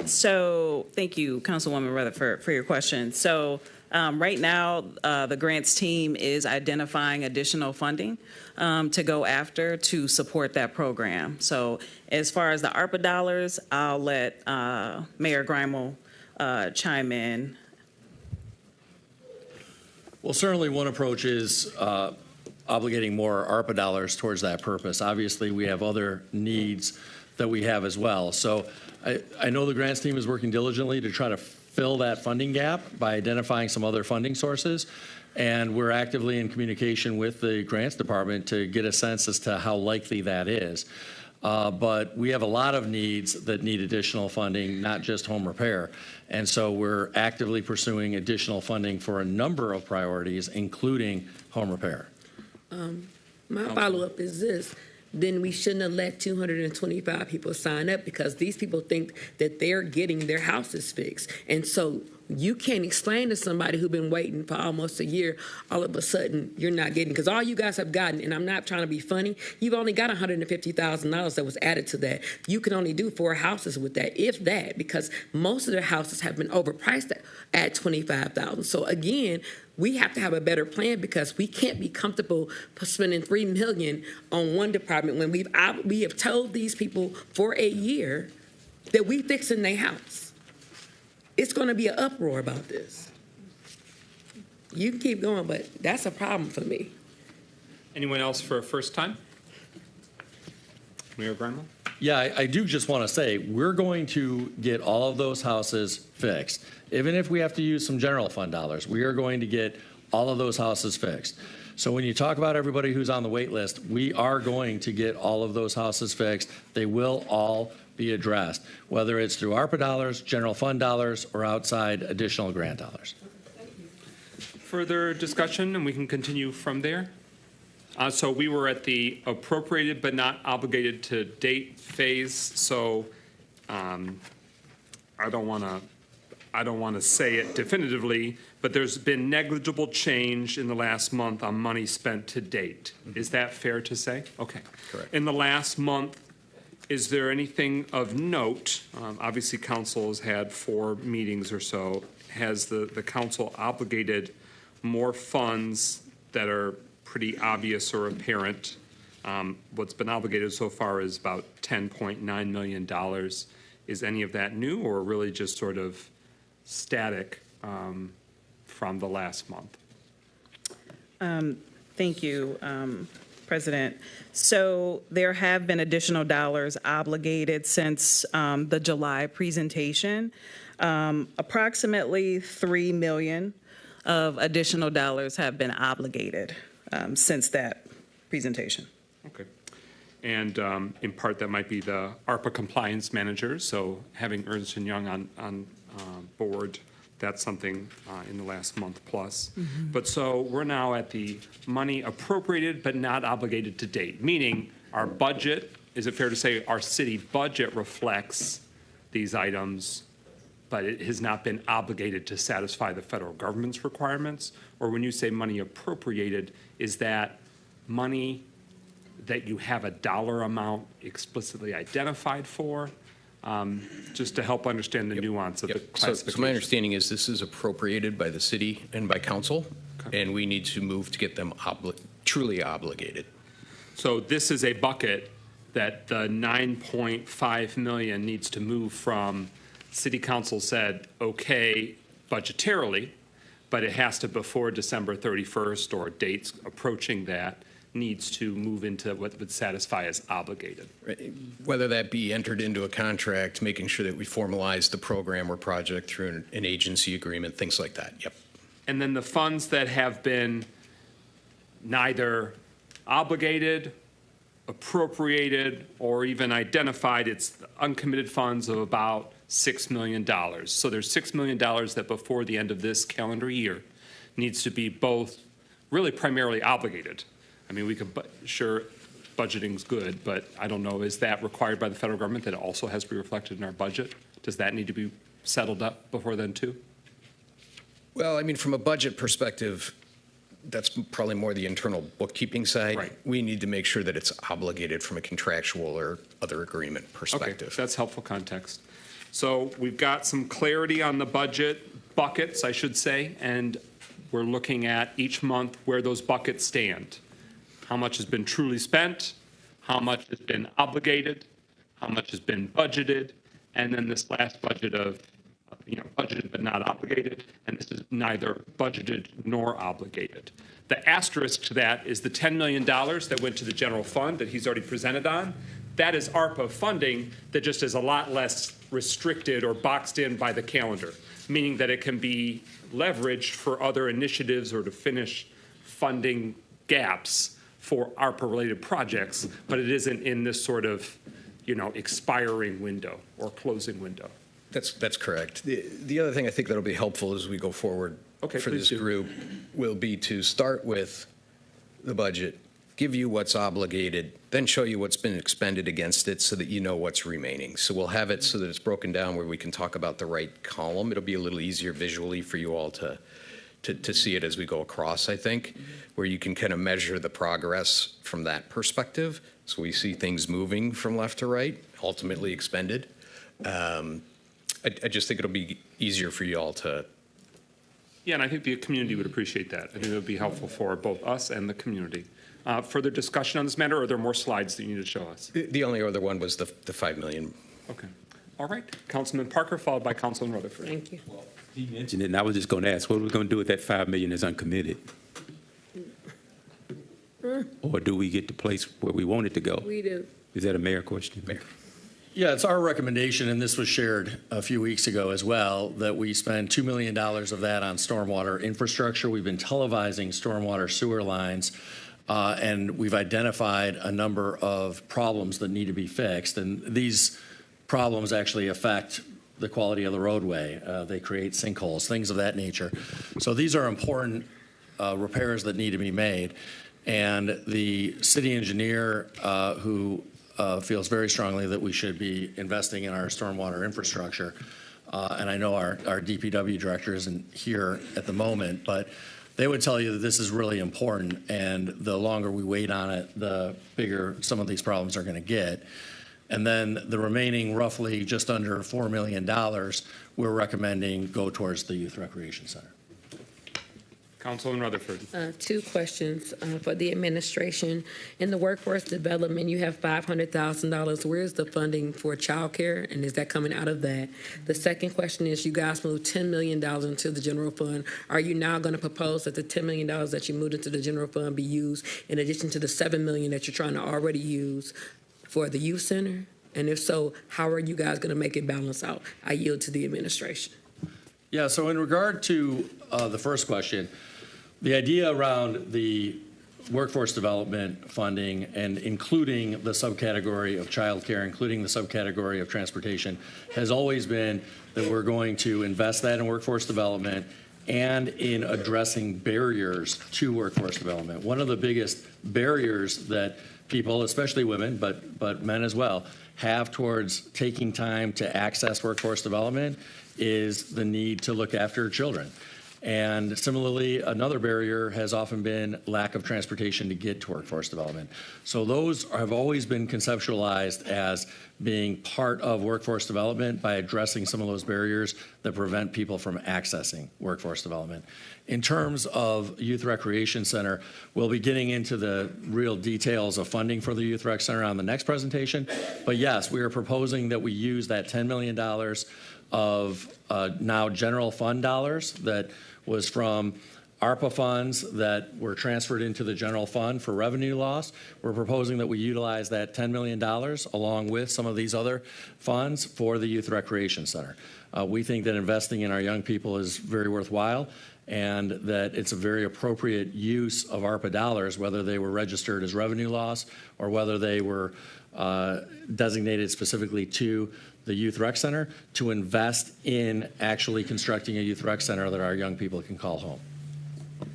So thank you, Councilwoman Rutherford, for your question. So right now, the grants team is identifying additional funding to go after to support that program. So as far as the ARPA dollars, I'll let Mayor Grimel chime in. Well, certainly one approach is obligating more ARPA dollars towards that purpose. Obviously, we have other needs that we have as well. So I know the grants team is working diligently to try to fill that funding gap by identifying some other funding sources. And we're actively in communication with the grants department to get a sense as to how likely that is. But we have a lot of needs that need additional funding, not just home repair. And so we're actively pursuing additional funding for a number of priorities, including home repair. My follow-up is this. Then we shouldn't have let 225 people sign up, because these people think that they're getting their houses fixed. And so you can't explain to somebody who's been waiting for almost a year, all of a sudden you're not getting, because all you guys have gotten, and I'm not trying to be funny, you've only got $150,000 that was added to that. You can only do 4 houses with that, if that, because most of their houses have been overpriced at $25,000. So again, we have to have a better plan, because we can't be comfortable spending $3 million on one department when we have told these people for a year that we fixing their house. It's going to be an uproar about this. You can keep going, but that's a problem for me. Anyone else for a first time? Mayor Grimel? Yeah, I do just want to say, we're going to get all of those houses fixed. Even if we have to use some general fund dollars, we are going to get all of those houses fixed. So when you talk about everybody who's on the wait list, we are going to get all of those houses fixed. They will all be addressed, whether it's through ARPA dollars, general fund dollars, or outside additional grant dollars. Further discussion, and we can continue from there. So we were at the appropriated but not obligated to date phase. So I don't want to say it definitively, but there's been negligible change in the last month on money spent to date. Is that fair to say? Okay. Correct. In the last month, is there anything of note? Obviously, council has had 4 meetings or so. Has the council obligated more funds that are pretty obvious or apparent? What's been obligated so far is about $10.9 million. Is any of that new, or really just sort of static from the last month? Thank you, President. So there have been additional dollars obligated since the July presentation. Approximately $3 million of additional dollars have been obligated since that presentation. Okay. And in part, that might be the ARPA compliance manager. So having Ernst & Young on board, that's something in the last month plus. Mm-hmm. But so we're now at the money appropriated but not obligated to date, meaning our budget, is it fair to say our city budget reflects these items, but it has not been obligated to satisfy the federal government's requirements? Or when you say money appropriated, is that money that you have a dollar amount explicitly identified for? Just to help understand the nuance of the classification. So my understanding is this is appropriated by the city and by council, Okay. and we need to move to get them truly obligated. So this is a bucket that the 9.5 million needs to move from. City council said, okay, budgetarily, but it has to, before December 31st or dates approaching that, needs to move into what would satisfy as obligated. Whether that be entered into a contract, making sure that we formalize the program or project through an agency agreement, things like that. Yep. And then the funds that have been neither obligated, appropriated, or even identified, it's uncommitted funds of about $6 million. So there's $6 million that before the end of this calendar year needs to be both really primarily obligated. I mean, we could, sure, budgeting's good, but I don't know, is that required by the federal government that it also has to be reflected in our budget? Does that need to be settled up before then too? Well, I mean, from a budget perspective, that's probably more the internal bookkeeping side. Right. We need to make sure that it's obligated from a contractual or other agreement perspective. Okay, that's helpful context. So we've got some clarity on the budget buckets, I should say, and we're looking at each month where those buckets stand. How much has been truly spent, how much has been obligated, how much has been budgeted, and then this last budget of, budgeted but not obligated, and this is neither budgeted nor obligated. The asterisk to that is the $10 million that went to the general fund that he's already presented on. That is ARPA funding that just is a lot less restricted or boxed in by the calendar, meaning that it can be leveraged for other initiatives or to finish funding gaps for ARPA-related projects, but it isn't in this sort of, expiring window or closing window. That's correct. The other thing I think that'll be helpful as we go forward for this group will be to start with the budget, give you what's obligated, then show you what's been expended against it so that you know what's remaining. So we'll have it so that it's broken down where we can talk about the right column. It'll be a little easier visually for you all to see it as we go across, I think, where you can kind of measure the progress from that perspective. So we see things moving from left to right, ultimately expended. I just think it'll be easier for you all to. Yeah, and I think the community would appreciate that. I think it would be helpful for both us and the community. Further discussion on this matter, or are there more slides that you need to show us? The only other one was the $5 million. Okay. All right. Councilman Parker, followed by Councilman Rutherford. Thank you. He mentioned it, and I was just going to ask, what are we going to do with that $5 million that's uncommitted? Or do we get the place where we want it to go? We do. Is that a mayor question? Mayor. Yeah, it's our recommendation, and this was shared a few weeks ago as well, that we spend $2 million of that on stormwater infrastructure. We've been televising stormwater sewer lines, and we've identified a number of problems that need to be fixed. And these problems actually affect the quality of the roadway. They create sinkholes, things of that nature. So these are important repairs that need to be made. And the city engineer who feels very strongly that we should be investing in our stormwater infrastructure. And I know our DPW director isn't here at the moment, but they would tell you that this is really important. And the longer we wait on it, the bigger some of these problems are going to get. And then the remaining roughly just under $4 million, we're recommending go towards the Youth Recreation Center. Councilman Rutherford. Two questions for the administration. In the workforce development, you have $500,000. Where's the funding for childcare, and is that coming out of that? The second question is, you guys moved $10 million into the general fund. Are you now going to propose that the $10 million that you moved into the general fund be used in addition to the $7 million that you're trying to already use for the youth center? And if so, how are you guys going to make it balance out? I yield to the administration. Yeah, so in regard to the first question, the idea around the workforce development funding and including the subcategory of childcare, including the subcategory of transportation, has always been that we're going to invest that in workforce development and in addressing barriers to workforce development. One of the biggest barriers that people, especially women, but men as well, have towards taking time to access workforce development is the need to look after children. And similarly, another barrier has often been lack of transportation to get to workforce development. So those have always been conceptualized as being part of workforce development by addressing some of those barriers that prevent people from accessing workforce development. In terms of Youth Recreation Center, we'll be getting into the real details of funding for the Youth Rec Center on the next presentation. But yes, we are proposing that we use that $10 million of now general fund dollars that was from ARPA funds that were transferred into the general fund for revenue loss. We're proposing that we utilize that $10 million along with some of these other funds for the Youth Recreation Center. We think that investing in our young people is very worthwhile and that it's a very appropriate use of ARPA dollars, whether they were registered as revenue loss or whether they were designated specifically to the Youth Rec Center to invest in actually constructing a Youth Rec Center that our young people can call home.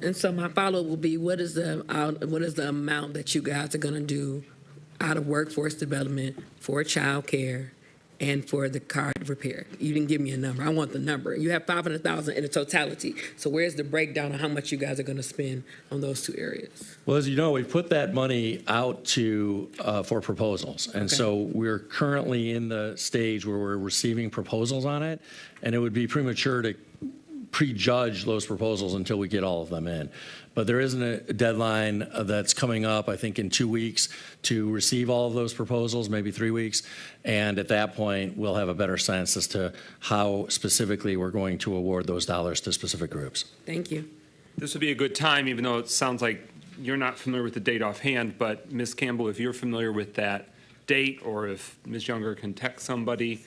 And so my follow-up will be, what is the amount that you guys are going to do out of workforce development for child care and for the car repair? You didn't give me a number. I want the number. You have $500,000 in the totality. So where's the breakdown of how much you guys are going to spend on those two areas? Well, as you know, we put that money out to for proposals. And so we're currently in the stage where we're receiving proposals on it, and it would be premature to prejudge those proposals until we get all of them in. But there isn't a deadline that's coming up, I think, in 2 weeks to receive all of those proposals, maybe 3 weeks. And at that point, we'll have a better sense as to how specifically we're going to award those dollars to specific groups. Thank you. This would be a good time, even though it sounds like you're not familiar with the date offhand, but Ms. Campbell, if you're familiar with that date, or if Ms. Younger can text somebody,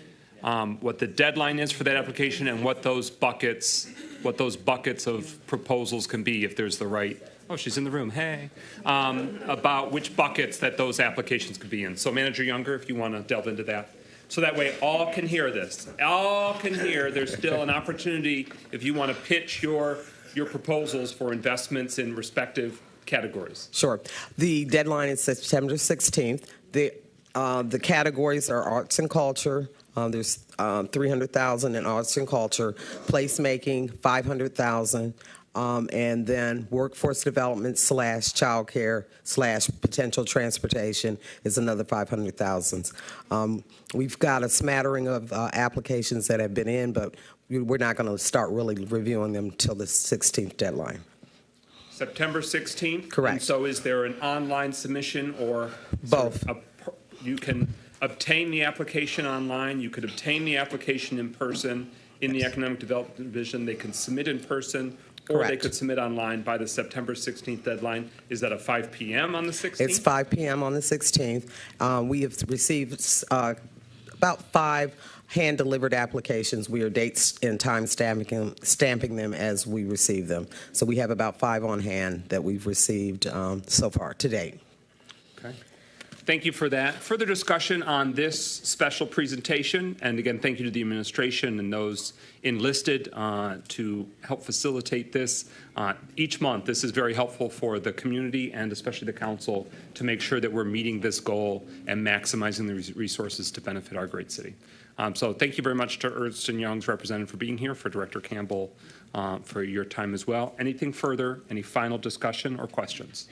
what the deadline is for that application and what those buckets of proposals can be, if there's the right, oh, she's in the room, hey, about which buckets that those applications could be in. So Manager Younger, if you want to delve into that. So that way all can hear this. All can hear. There's still an opportunity if you want to pitch your proposals for investments in respective categories. Sure. The deadline is September 16th. The categories are arts and culture. There's $300,000 in arts and culture, placemaking, $500,000, and then workforce development / childcare / potential transportation is another $500,000. We've got a smattering of applications that have been in, but we're not going to start really reviewing them until the 16th deadline. September 16th? Correct. And so is there an online submission or? Both. You can obtain the application online. You could obtain the application in person in the Economic Development Division. They can submit in person, or they could submit online by the September 16th deadline. Is that a 5 p.m. on the 16th? It's 5 p.m. on the 16th. We have received about 5 hand-delivered applications. We are dates and time stamping them as we receive them. So we have about 5 on hand that we've received so far to date. Okay. Thank you for that. Further discussion on this special presentation, and again, thank you to the administration and those enlisted to help facilitate this. Each month, this is very helpful for the community and especially the council to make sure that we're meeting this goal and maximizing the resources to benefit our great city. So thank you very much to Ernst & Young's representative for being here, for Director Campbell for your time as well. Anything further, any final discussion or questions?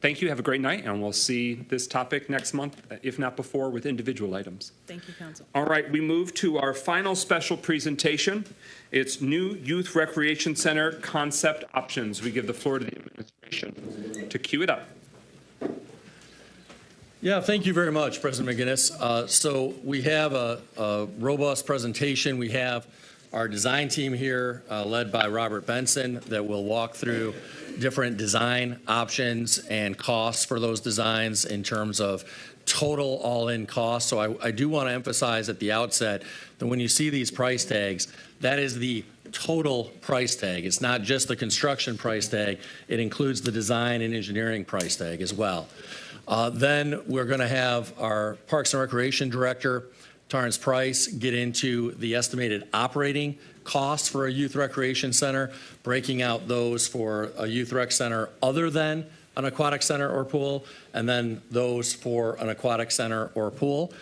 Thank you. Have a great night, and we'll see this topic next month, if not before, with individual items. Thank you, Council. All right, we move to our final special presentation. It's New Youth Recreation Center Concept Options. We give the floor to the administration to cue it up. Yeah, thank you very much, President McGinnis. So we have a robust presentation. We have our design team here, led by Robert Benson, that will walk through different design options and costs for those designs in terms of total all-in costs. So I do want to emphasize at the outset that when you see these price tags, that is the total price tag. It's not just the construction price tag. It includes the design and engineering price tag as well. Then we're going to have our Parks and Recreation Director, Torrance Price, get into the estimated operating costs for a youth recreation center, breaking out those for a youth rec center other than an aquatic center or pool, and then those for an aquatic center or pool.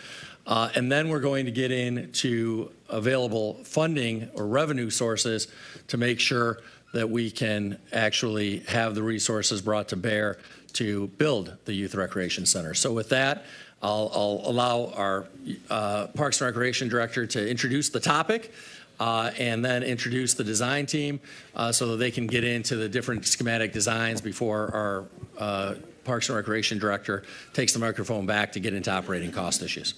And then we're going to get into available funding or revenue sources to make sure that we can actually have the resources brought to bear to build the Youth Recreation Center. So with that, I'll allow our Parks and Recreation Director to introduce the topic and then introduce the design team so that they can get into the different schematic designs before our Parks and Recreation Director takes the microphone back to get into operating cost issues.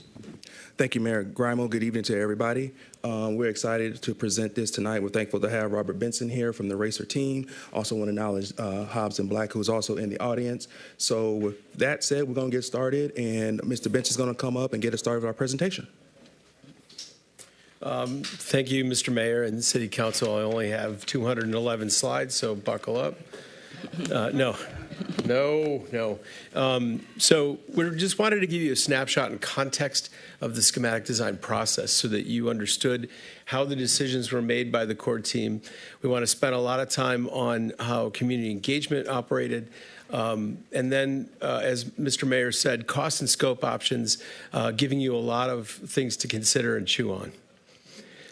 Thank you, Mayor Grimo. Good evening to everybody. We're excited to present this tonight. We're thankful to have Robert Benson here from the Racer team. Also want to acknowledge Hobbs and Black, who's also in the audience. So with that said, we're going to get started, and Mr. Benson's going to come up and get us started with our presentation. Thank you, Mr. Mayor and City Council. I only have 211 slides, so buckle up. No. So we just wanted to give you a snapshot and context of the schematic design process so that you understood how the decisions were made by the core team. We want to spend a lot of time on how community engagement operated. And then, as Mr. Mayor said, cost and scope options, giving you a lot of things to consider and chew on.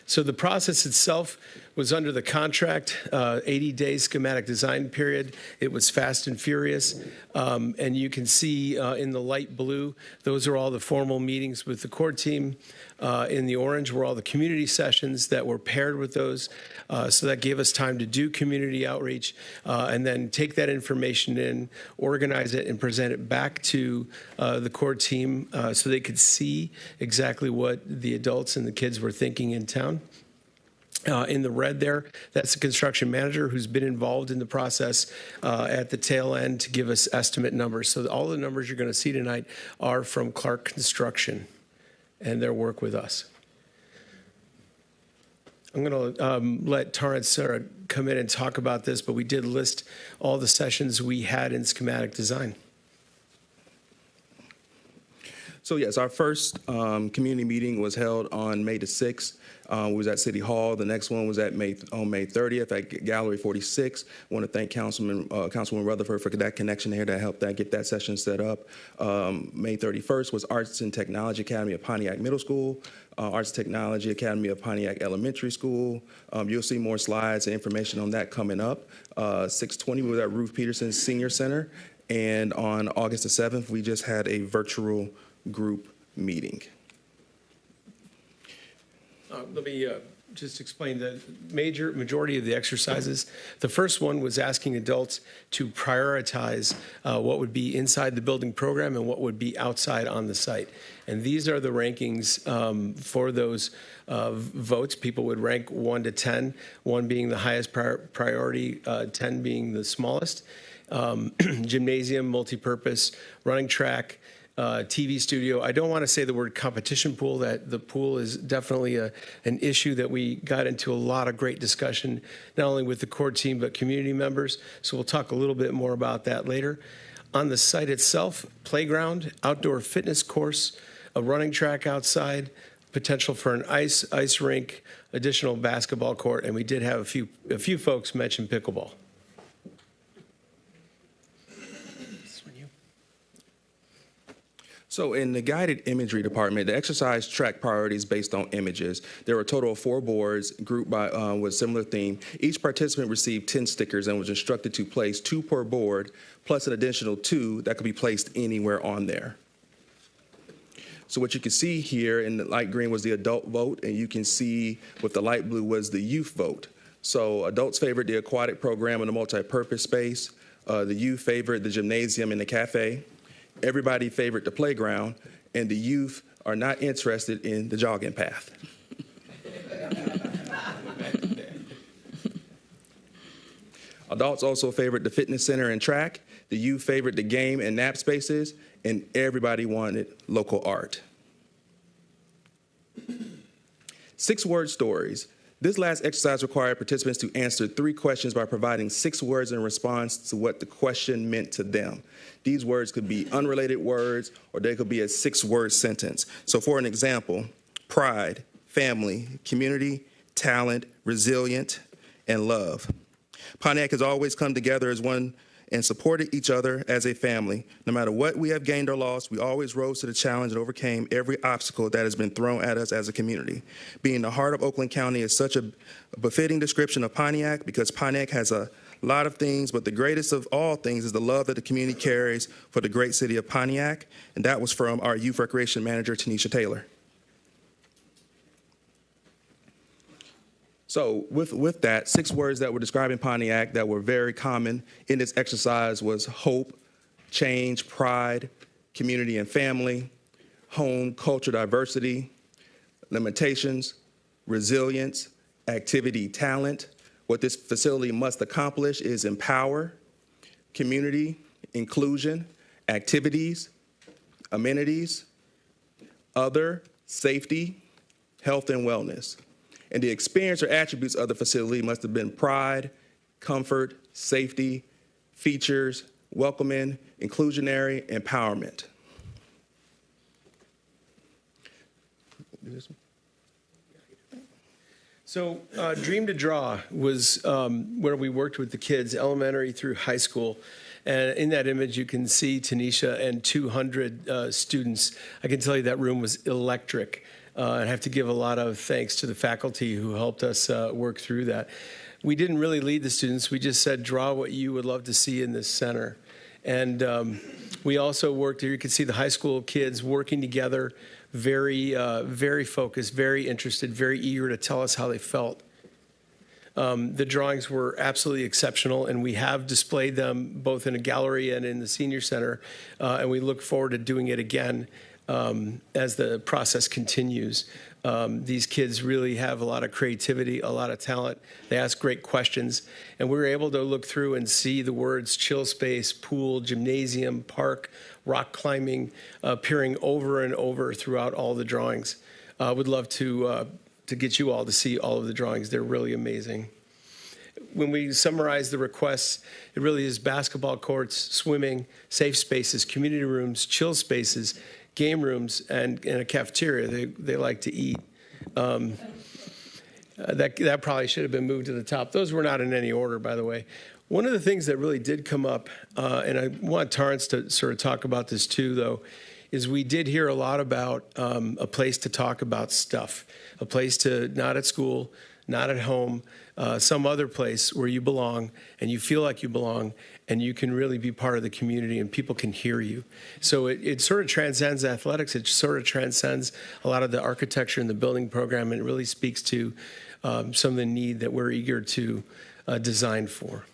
So the process itself was under the contract, 80-day schematic design period. It was fast and furious. And you can see in the light blue, those are all the formal meetings with the core team. In the orange were all the community sessions that were paired with those. So that gave us time to do community outreach and then take that information in, organize it, and present it back to the core team so they could see exactly what the adults and the kids were thinking in town. In the red there, that's the construction manager who's been involved in the process at the tail end to give us estimate numbers. So all the numbers you're going to see tonight are from Clark Construction and their work with us. I'm going to let Torrance come in and talk about this, but we did list all the sessions we had in schematic design. So yes, our first community meeting was held on May the 6th. We was at City Hall. The next one was on May 30th at Gallery 46. I want to thank Councilwoman Rutherford for that connection there that helped get that session set up. May 31st was Arts and Technology Academy of Pontiac Middle School, Arts and Technology Academy of Pontiac Elementary School. You'll see more slides and information on that coming up. 6/20 was at Ruth Peterson Senior Center. And on August the 7th, we just had a virtual group meeting. Let me just explain the majority of the exercises. The first one was asking adults to prioritize what would be inside the building program and what would be outside on the site. And these are the rankings for those votes. People would rank 1 to 10, 1 being the highest priority, 10 being the smallest. Gymnasium, multipurpose, running track, TV studio. I don't want to say the word competition pool. That the pool is definitely an issue that we got into a lot of great discussion, not only with the core team, but community members. So we'll talk a little bit more about that later. On the site itself, playground, outdoor fitness course, a running track outside, potential for an ice rink, additional basketball court, and we did have a few folks mention pickleball. So in the guided imagery department, the exercise track priorities based on images. There were a total of 4 boards grouped by with similar theme. Each participant received 10 stickers and was instructed to place 2 per board, plus an additional 2 that could be placed anywhere on there. So what you can see here in the light green was the adult vote, and you can see with the light blue was the youth vote. So adults favored the aquatic program and the multi-purpose space. The youth favored the gymnasium and the cafe. Everybody favored the playground, and the youth are not interested in the jogging path. Adults also favored the fitness center and track. The youth favored the game and nap spaces, and everybody wanted local art. 6-word stories. This last exercise required participants to answer 3 questions by providing 6 words in response to what the question meant to them. These words could be unrelated words, or they could be a 6-word sentence. So for an example, pride, family, community, talent, resilient, and love. Pontiac has always come together as one and supported each other as a family. No matter what we have gained or lost, we always rose to the challenge and overcame every obstacle that has been thrown at us as a community. Being the heart of Oakland County is such a befitting description of Pontiac because Pontiac has a lot of things, but the greatest of all things is the love that the community carries for the great city of Pontiac, and that was from our Youth Recreation Manager, Tanisha Taylor. So with that, 6 words that were describing Pontiac that were very common in this exercise was hope, change, pride, community and family, home, culture, diversity, limitations, resilience, activity, talent. What this facility must accomplish is empower, community, inclusion, activities, amenities, other, safety, health, and wellness. And the experience or attributes of the facility must have been pride, comfort, safety, features, welcoming, inclusionary, empowerment. So Dream to Draw was where we worked with the kids, elementary through high school. And in that image, you can see Tanisha and 200 students. I can tell you that room was electric. I have to give a lot of thanks to the faculty who helped us work through that. We didn't really lead the students. We just said, draw what you would love to see in this center. And we also worked here. You can see the high school kids working together, very focused, very interested, very eager to tell us how they felt. The drawings were absolutely exceptional, and we have displayed them both in a gallery and in the senior center, and we look forward to doing it again as the process continues. These kids really have a lot of creativity, a lot of talent. They ask great questions, and we were able to look through and see the words chill space, pool, gymnasium, park, rock climbing appearing over and over throughout all the drawings. Would love to get you all to see all of the drawings. They're really amazing. When we summarize the requests, it really is basketball courts, swimming, safe spaces, community rooms, chill spaces, game rooms, and a cafeteria. They like to eat. That probably should have been moved to the top. Those were not in any order, by the way. One of the things that really did come up, and I want Torrance to sort of talk about this too, though, is we did hear a lot about a place to talk about stuff, a place to, not at school, not at home, some other place where you belong and you feel like you belong and you can really be part of the community and people can hear you. So it sort of transcends athletics. It sort of transcends a lot of the architecture and the building program, and it really speaks to some of the need that we're eager to design for.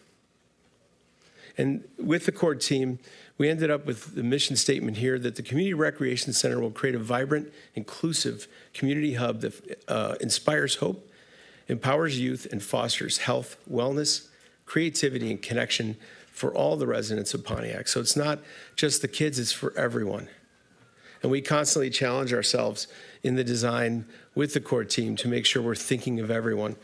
And with the core team, we ended up with the mission statement here that the Community Recreation Center will create a vibrant, inclusive community hub that inspires hope, empowers youth, and fosters health, wellness, creativity, and connection for all the residents of Pontiac. So it's not just the kids, it's for everyone. And we constantly challenge ourselves in the design with the core team to make sure we're thinking of everyone.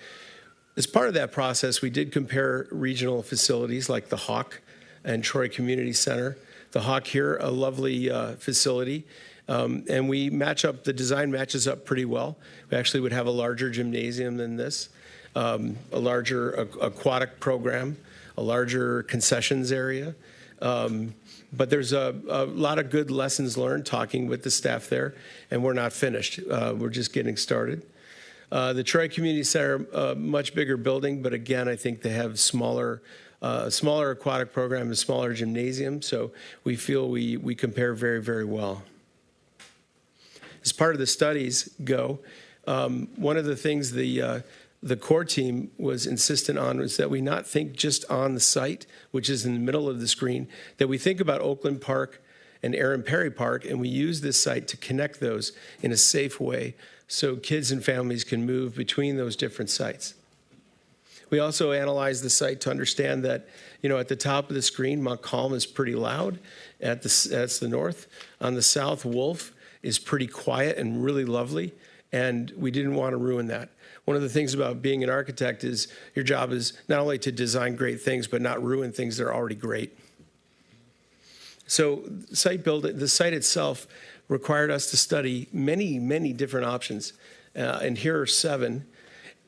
As part of that process, we did compare regional facilities like the Hawk and Troy Community Center. The Hawk here, a lovely facility. And we match up, the design matches up pretty well. We actually would have a larger gymnasium than this, a larger aquatic program, a larger concessions area. But there's a lot of good lessons learned talking with the staff there, and we're not finished. We're just getting started. The Troy Community Center, much bigger building, but again, I think they have smaller aquatic program and smaller gymnasium, so we feel we compare very, very well. As part of the studies one of the things the core team was insistent on was that we not think just on the site, which is in the middle of the screen, that we think about Oakland Park and Aaron Perry Park, and we use this site to connect those in a safe way so kids and families can move between those different sites. We also analyzed the site to understand that, at the top of the screen, Montcalm is pretty loud. That's the north. On the south, Wolf is pretty quiet and really lovely, and we didn't want to ruin that. One of the things about being an architect is your job is not only to design great things, but not ruin things that are already great. So the site itself required us to study many, many different options, and here are 7.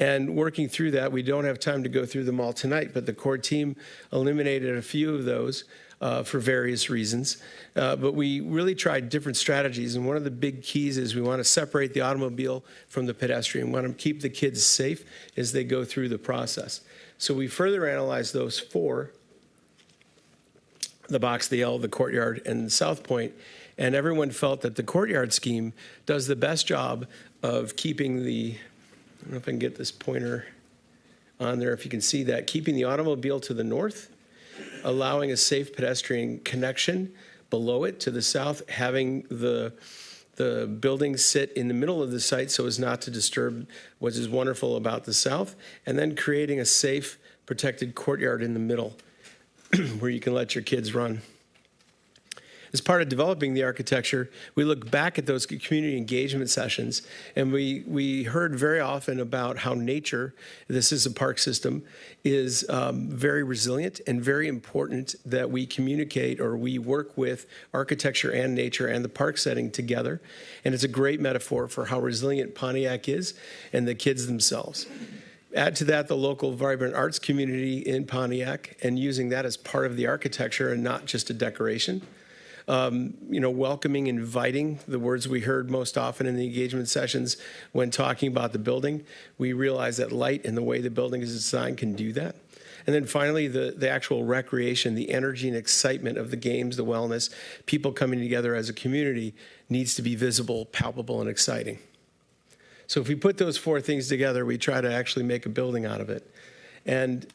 And working through that, we don't have time to go through them all tonight, but the core team eliminated a few of those for various reasons. But we really tried different strategies, and one of the big keys is we want to separate the automobile from the pedestrian. We want to keep the kids safe as they go through the process. So we further analyzed those four: the box, the L, the courtyard, and South Point. And everyone felt that the courtyard scheme does the best job of keeping the, I don't know if I can get this pointer on there, if you can see that, keeping the automobile to the north, allowing a safe pedestrian connection below it to the south, having the building sit in the middle of the site so as not to disturb what is wonderful about the south, and then creating a safe, protected courtyard in the middle where you can let your kids run. As part of developing the architecture, we look back at those community engagement sessions, and we heard very often about how nature, this is a park system, is very resilient and very important that we communicate or we work with architecture and nature and the park setting together. And it's a great metaphor for how resilient Pontiac is and the kids themselves. Add to that the local vibrant arts community in Pontiac and using that as part of the architecture and not just a decoration. Welcoming, inviting, the words we heard most often in the engagement sessions when talking about the building. We realize that light and the way the building is designed can do that. And then finally, the actual recreation, the energy and excitement of the games, the wellness, people coming together as a community needs to be visible, palpable, and exciting. So if we put those four things together, we try to actually make a building out of it. And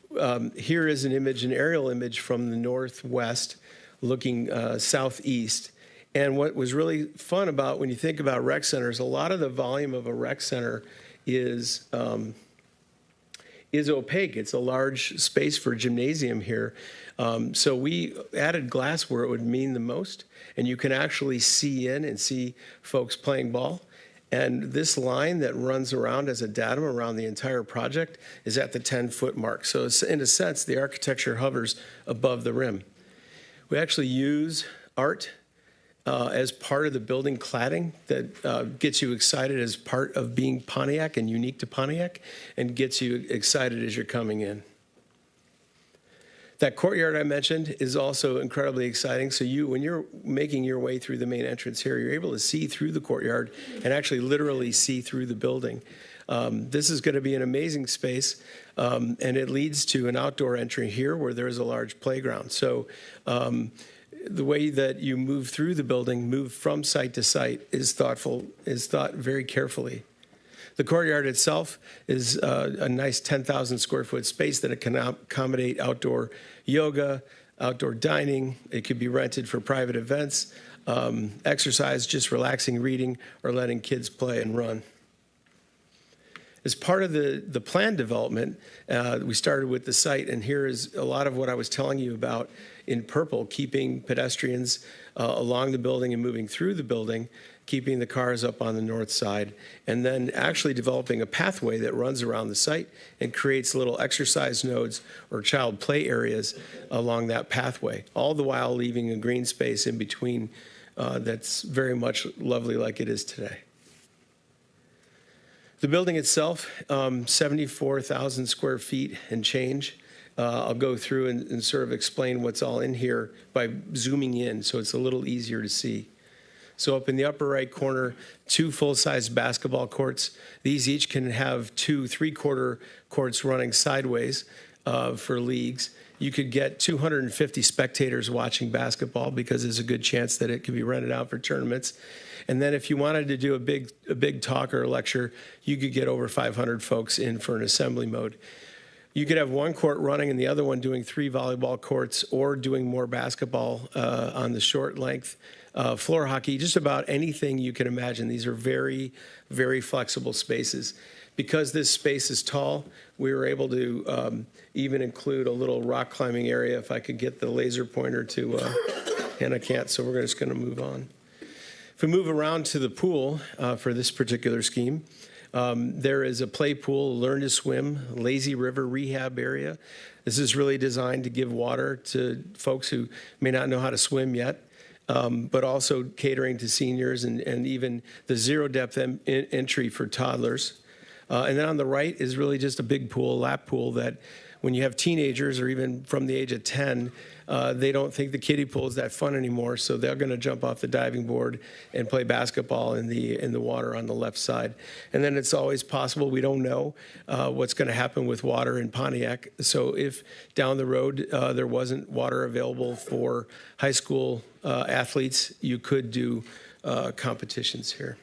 here is an image, an aerial image from the northwest, looking southeast. And what was really fun about when you think about rec centers, a lot of the volume of a rec center is opaque. It's a large space for a gymnasium here. So we added glass where it would mean the most, and you can actually see in and see folks playing ball. And this line that runs around as a datum around the entire project is at the 10-foot mark. So it's, in a sense, the architecture hovers above the rim. We actually use art as part of the building cladding that gets you excited as part of being Pontiac and unique to Pontiac and gets you excited as you're coming in. That courtyard I mentioned is also incredibly exciting. So when you're making your way through the main entrance here, you're able to see through the courtyard and actually literally see through the building. This is going to be an amazing space, and it leads to an outdoor entry here where there's a large playground. So the way that you move through the building, move from site to site, is thought very carefully. The courtyard itself is a nice 10,000 square foot space that it can accommodate outdoor yoga, outdoor dining. It could be rented for private events, exercise, just relaxing, reading, or letting kids play and run. As part of the plan development, we started with the site, and here is a lot of what I was telling you about in purple, keeping pedestrians along the building and moving through the building, keeping the cars up on the north side, and then actually developing a pathway that runs around the site and creates little exercise nodes or child play areas along that pathway, all the while leaving a green space in between that's very much lovely like it is today. The building itself, 74,000 square feet and change. I'll go through and sort of explain what's all in here by zooming in so it's a little easier to see. So up in the upper right corner, 2 full-size basketball courts. These each can have 2 3/4 courts running sideways for leagues. You could get 250 spectators watching basketball because there's a good chance that it could be rented out for tournaments. And then if you wanted to do a big talk or a lecture, you could get over 500 folks in for an assembly mode. You could have 1 court running and the other one doing 3 volleyball courts or doing more basketball on the short length. Floor hockey, just about anything you can imagine. These are very, very flexible spaces. Because this space is tall, we were able to even include a little rock climbing area if I could get the laser pointer to, and I can't, so we're just going to move on. If we move around to the pool for this particular scheme, there is a play pool, learn to swim, lazy river rehab area. This is really designed to give water to folks who may not know how to swim yet. But also catering to seniors and even the zero depth entry for toddlers. And then on the right is really just a big pool, lap pool, that when you have teenagers or even from the age of 10, they don't think the kiddie pool is that fun anymore, so they're going to jump off the diving board and play basketball in the water on the left side. And then it's always possible, we don't know what's going to happen with water in Pontiac. So if down the road there wasn't water available for high school athletes, you could do competitions here.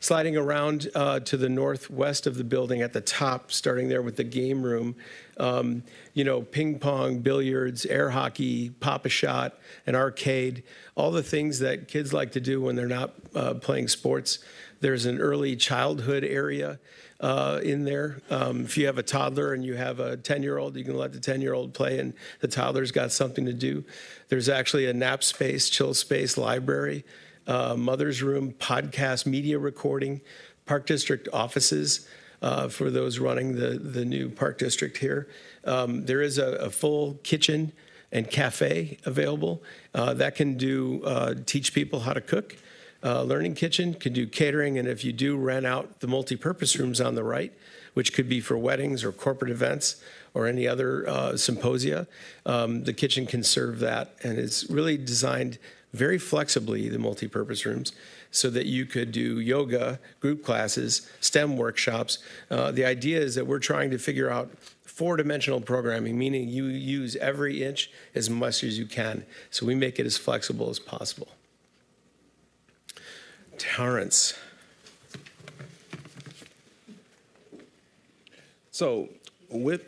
Sliding around to the northwest of the building at the top, starting there with the game room, ping pong, billiards, air hockey, pop-a-shot, an arcade, all the things that kids like to do when they're not playing sports. There's an early childhood area in there. If you have a toddler and you have a 10-year-old, you can let the 10-year-old play and the toddler's got something to do. There's actually a nap space, chill space, library, mother's room, podcast, media recording, Park District offices for those running the new Park District here. There is a full kitchen and cafe available that can teach people how to cook. Learning kitchen can do catering, and if you do rent out the multi-purpose rooms on the right, which could be for weddings or corporate events or any other symposia, the kitchen can serve that, and it's really designed very flexibly, the multi-purpose rooms, so that you could do yoga, group classes, STEM workshops. The idea is that we're trying to figure out four-dimensional programming, meaning you use every inch as much as you can. So we make it as flexible as possible. Terrence. So with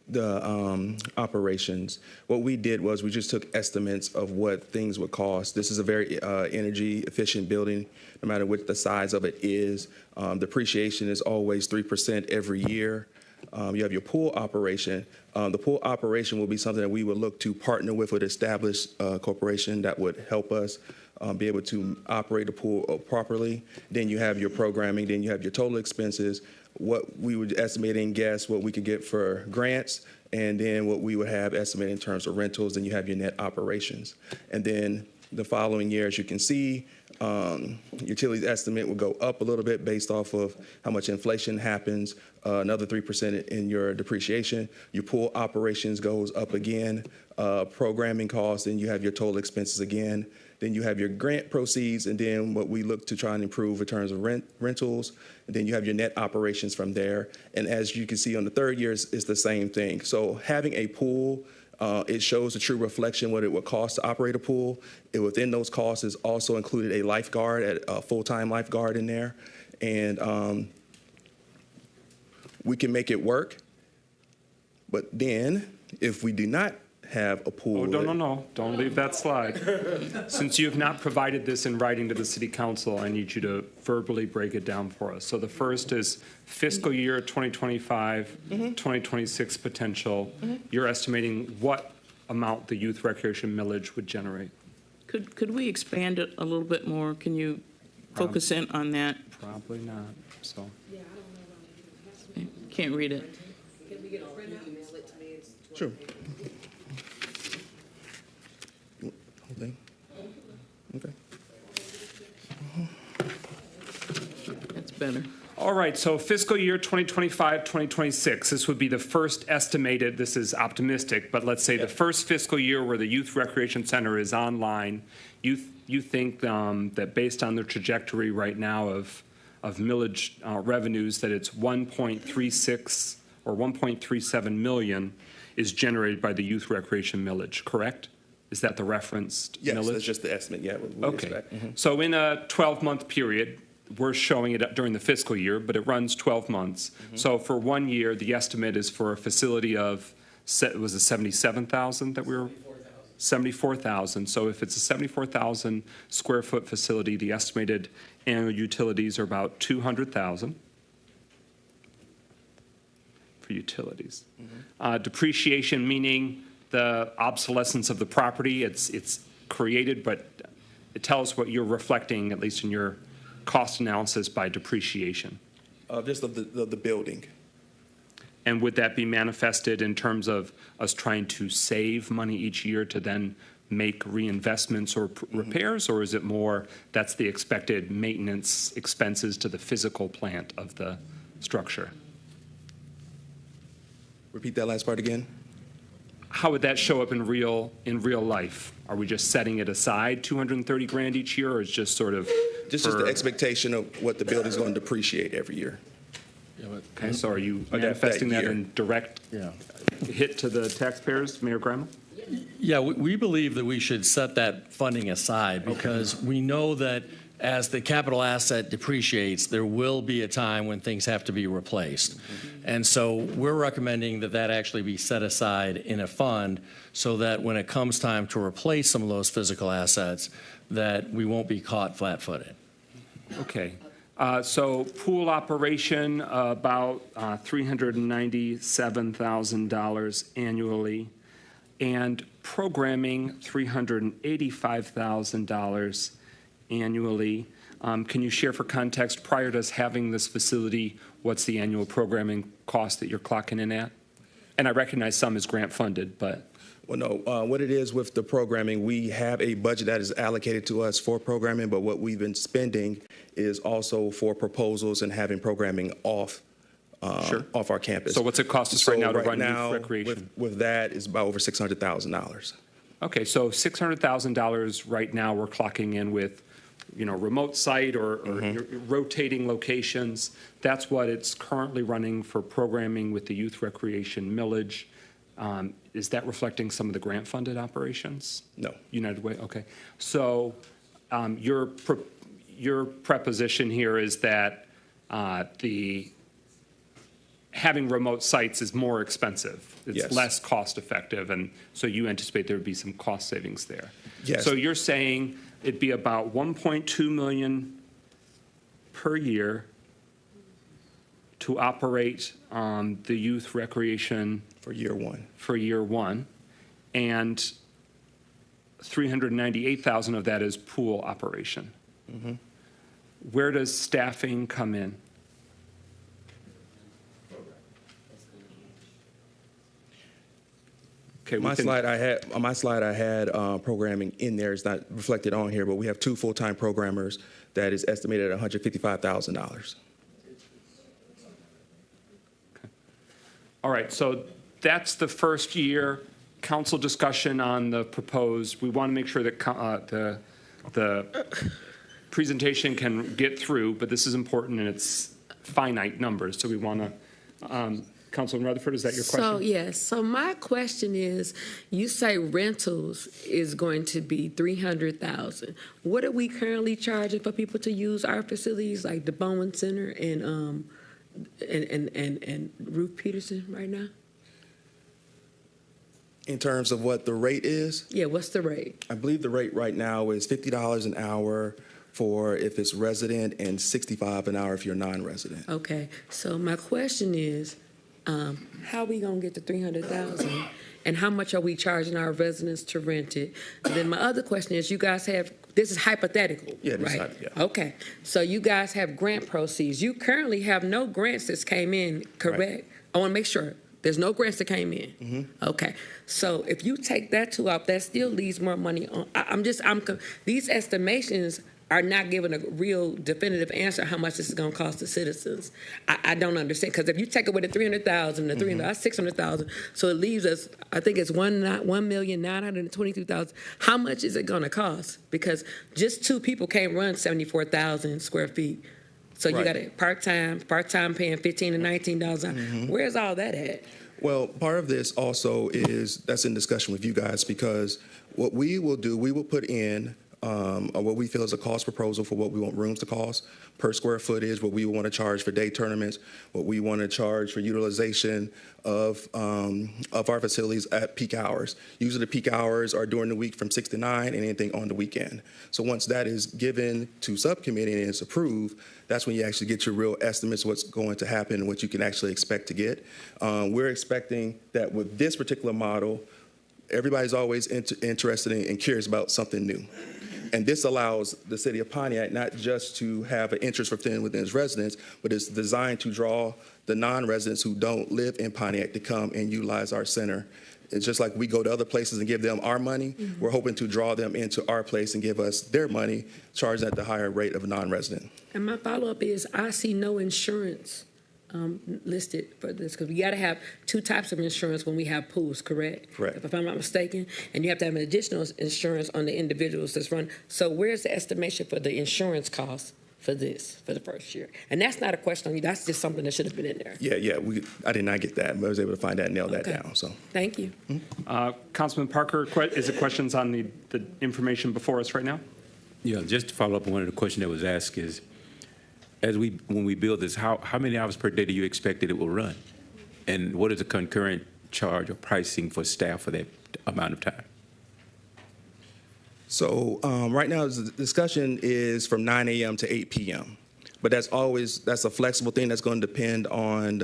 the operations, what we did was we just took estimates of what things would cost. This is a very energy efficient building, no matter what the size of it is. Depreciation is always 3% every year. You have your pool operation. The pool operation will be something that we would look to partner with an established corporation that would help us be able to operate the pool properly. Then you have your programming. Then you have your total expenses, what we would estimate and guess what we could get for grants, and then what we would have estimated in terms of rentals. Then you have your net operations. And then the following year, as you can see, utilities estimate will go up a little bit based off of how much inflation happens, another 3% in your depreciation. Your pool operations goes up again, programming costs, and you have your total expenses again. Then you have your grant proceeds, and then what we look to try and improve in terms of rentals. And then you have your net operations from there. And as you can see on the third year, it's the same thing. So having a pool, it shows the true reflection what it would cost to operate a pool. Within those costs is also included a lifeguard, a full-time lifeguard in there. And we can make it work. But then if we do not have a pool. Oh, no. Don't leave that slide. Since you have not provided this in writing to the city council, I need you to verbally break it down for us. So the first is fiscal year 2025, 2026 potential. You're estimating what amount the youth recreation millage would generate. Could we expand it a little bit more? Can you focus in on that? Probably not, so. Can't read it. Can we get a printout? Email it to me. Sure. Thing. Okay. That's better. All right, so fiscal year 2025, 2026, this would be the first estimated, this is optimistic, but let's say the first fiscal year where the Youth Recreation Center is online. You think that based on the trajectory right now of millage revenues, that it's 1.36 or 1.37 million is generated by the youth recreation millage, correct? Is that the referenced millage? Yes, that's just the estimate, yeah. Okay. So in a 12-month period, we're showing it during the fiscal year, but it runs 12 months. So for 1 year, the estimate is for a facility of, was it 77,000 that we were? 74,000. So if it's a 74,000 square foot facility, the estimated annual utilities are about 200,000 for utilities. Depreciation, meaning the obsolescence of the property, it's created, but it tells what you're reflecting, at least in your cost analysis, by depreciation. Just of the building. And would that be manifested in terms of us trying to save money each year to then make reinvestments or repairs, or is it more that's the expected maintenance expenses to the physical plant of the structure? Repeat that last part again. How would that show up in real life? Are we just setting it aside 230 grand each year, or is just sort of Just the expectation of what the building's going to depreciate every year. Okay, so are you That manifesting that year. in direct hit to the taxpayers, Mayor Graham? Yeah, we believe that we should set that funding aside because we know that as the capital asset depreciates, there will be a time when things have to be replaced. And so we're recommending that that actually be set aside in a fund so that when it comes time to replace some of those physical assets, that we won't be caught flat-footed. Okay. So pool operation, about $397,000 annually, and programming, $385,000 annually. Can you share for context, prior to us having this facility, what's the annual programming cost that you're clocking in at? And I recognize some is grant funded, but. Well, no, what it is with the programming, we have a budget that is allocated to us for programming, but what we've been spending is also for proposals and having programming off our campus. So what's it cost us right now to run youth recreation? With that is about over $600,000. Okay, so $600,000 right now we're clocking in with, remote site or rotating locations. That's what it's currently running for programming with the youth recreation millage. Is that reflecting some of the grant-funded operations? No. United Way, okay. So your preposition here is that having remote sites is more expensive. It's Yes. less cost-effective, and so you anticipate there would be some cost savings there. Yes. So you're saying it'd be about $1.2 million per year to operate the youth recreation for year one. And $398,000 of that is pool operation. Mm-hmm. Where does staffing come in? Okay, My slide I had programming in there. It's not reflected on here, but we have 2 full-time programmers that is estimated at $155,000. All right, so that's the first year council discussion on the proposed. We want to make sure that the presentation can get through, but this is important and it's finite numbers. So we want to, Councilman Rutherford, is that your question? So, yes. So my question is, you say rentals is going to be $300,000. What are we currently charging for people to use our facilities, like the Bowen Center and Ruth Peterson right now? In terms of what the rate is? Yeah, what's the rate? I believe the rate right now is $50 an hour for if it's resident and $65 an hour if you're non-resident. Okay, so my question is, how are we gonna get to $300,000, and how much are we charging our residents to rent it? And then my other question is, you guys have, this is hypothetical, Yeah, this is right? yeah. Okay, so you guys have grant proceeds. You currently have no grants that came in, correct? Right. I want to make sure there's no grants that came in. Mm-hmm. Okay, so if you take that two out, that still leaves more money on. These estimations are not giving a real definitive answer how much this is going to cost the citizens. I don't understand, because if you take away the $300,000, the $300,000, that's $600,000. So it leaves us, I think it's $1,922,000. How much is it going to cost? Because just 2 people can't run 74,000 square feet. So you got it part-time paying $15 to $19 an hour. Mm-hmm. Where's all that at? Well, part of this also is, that's in discussion with you guys, because what we will do, we will put in what we feel is a cost proposal for what we want rooms to cost per square footage, what we want to charge for day tournaments, what we want to charge for utilization of our facilities at peak hours. Usually the peak hours are during the week from 6 to 9 and anything on the weekend. So once that is given to subcommittee and it's approved, that's when you actually get your real estimates of what's going to happen and what you can actually expect to get. We're expecting that with this particular model, everybody's always interested in and curious about something new. And this allows the city of Pontiac not just to have an interest within its residents, but it's designed to draw the non-residents who don't live in Pontiac to come and utilize our center. It's just like we go to other places and give them our money. We're hoping to draw them into our place and give us their money, charged at the higher rate of a non-resident. And my follow-up is, I see no insurance listed for this, because we got to have two types of insurance when we have pools, correct? Correct. If I'm not mistaken, and you have to have an additional insurance on the individuals that's run. So where's the estimation for the insurance cost for this, for the first year? And that's not a question on you, that's just something that should have been in there. Yeah, I did not get that, but I was able to find that and nail that down, so. Thank you. Councilman Parker, is it questions on the information before us right now? Yeah, just to follow up on one of the questions that was asked is, when we build this, how many hours per day do you expect that it will run? And what is the concurrent charge or pricing for staff for that amount of time? So right now, the discussion is from 9 a.m. to 8 p.m. But that's a flexible thing that's going to depend on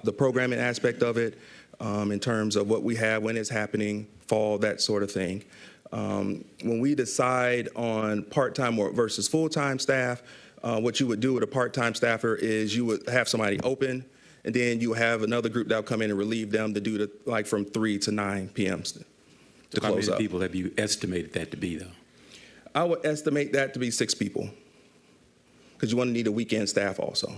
the programming aspect of it, in terms of what we have, when it's happening, fall, that sort of thing. When we decide on part-time versus full-time staff, what you would do with a part-time staffer is you would have somebody open, and then you have another group that will come in and relieve them to do from 3 to 9 p.m. to close up. How many people have you estimated that to be, though? I would estimate that to be 6 people, because you want to need a weekend staff also.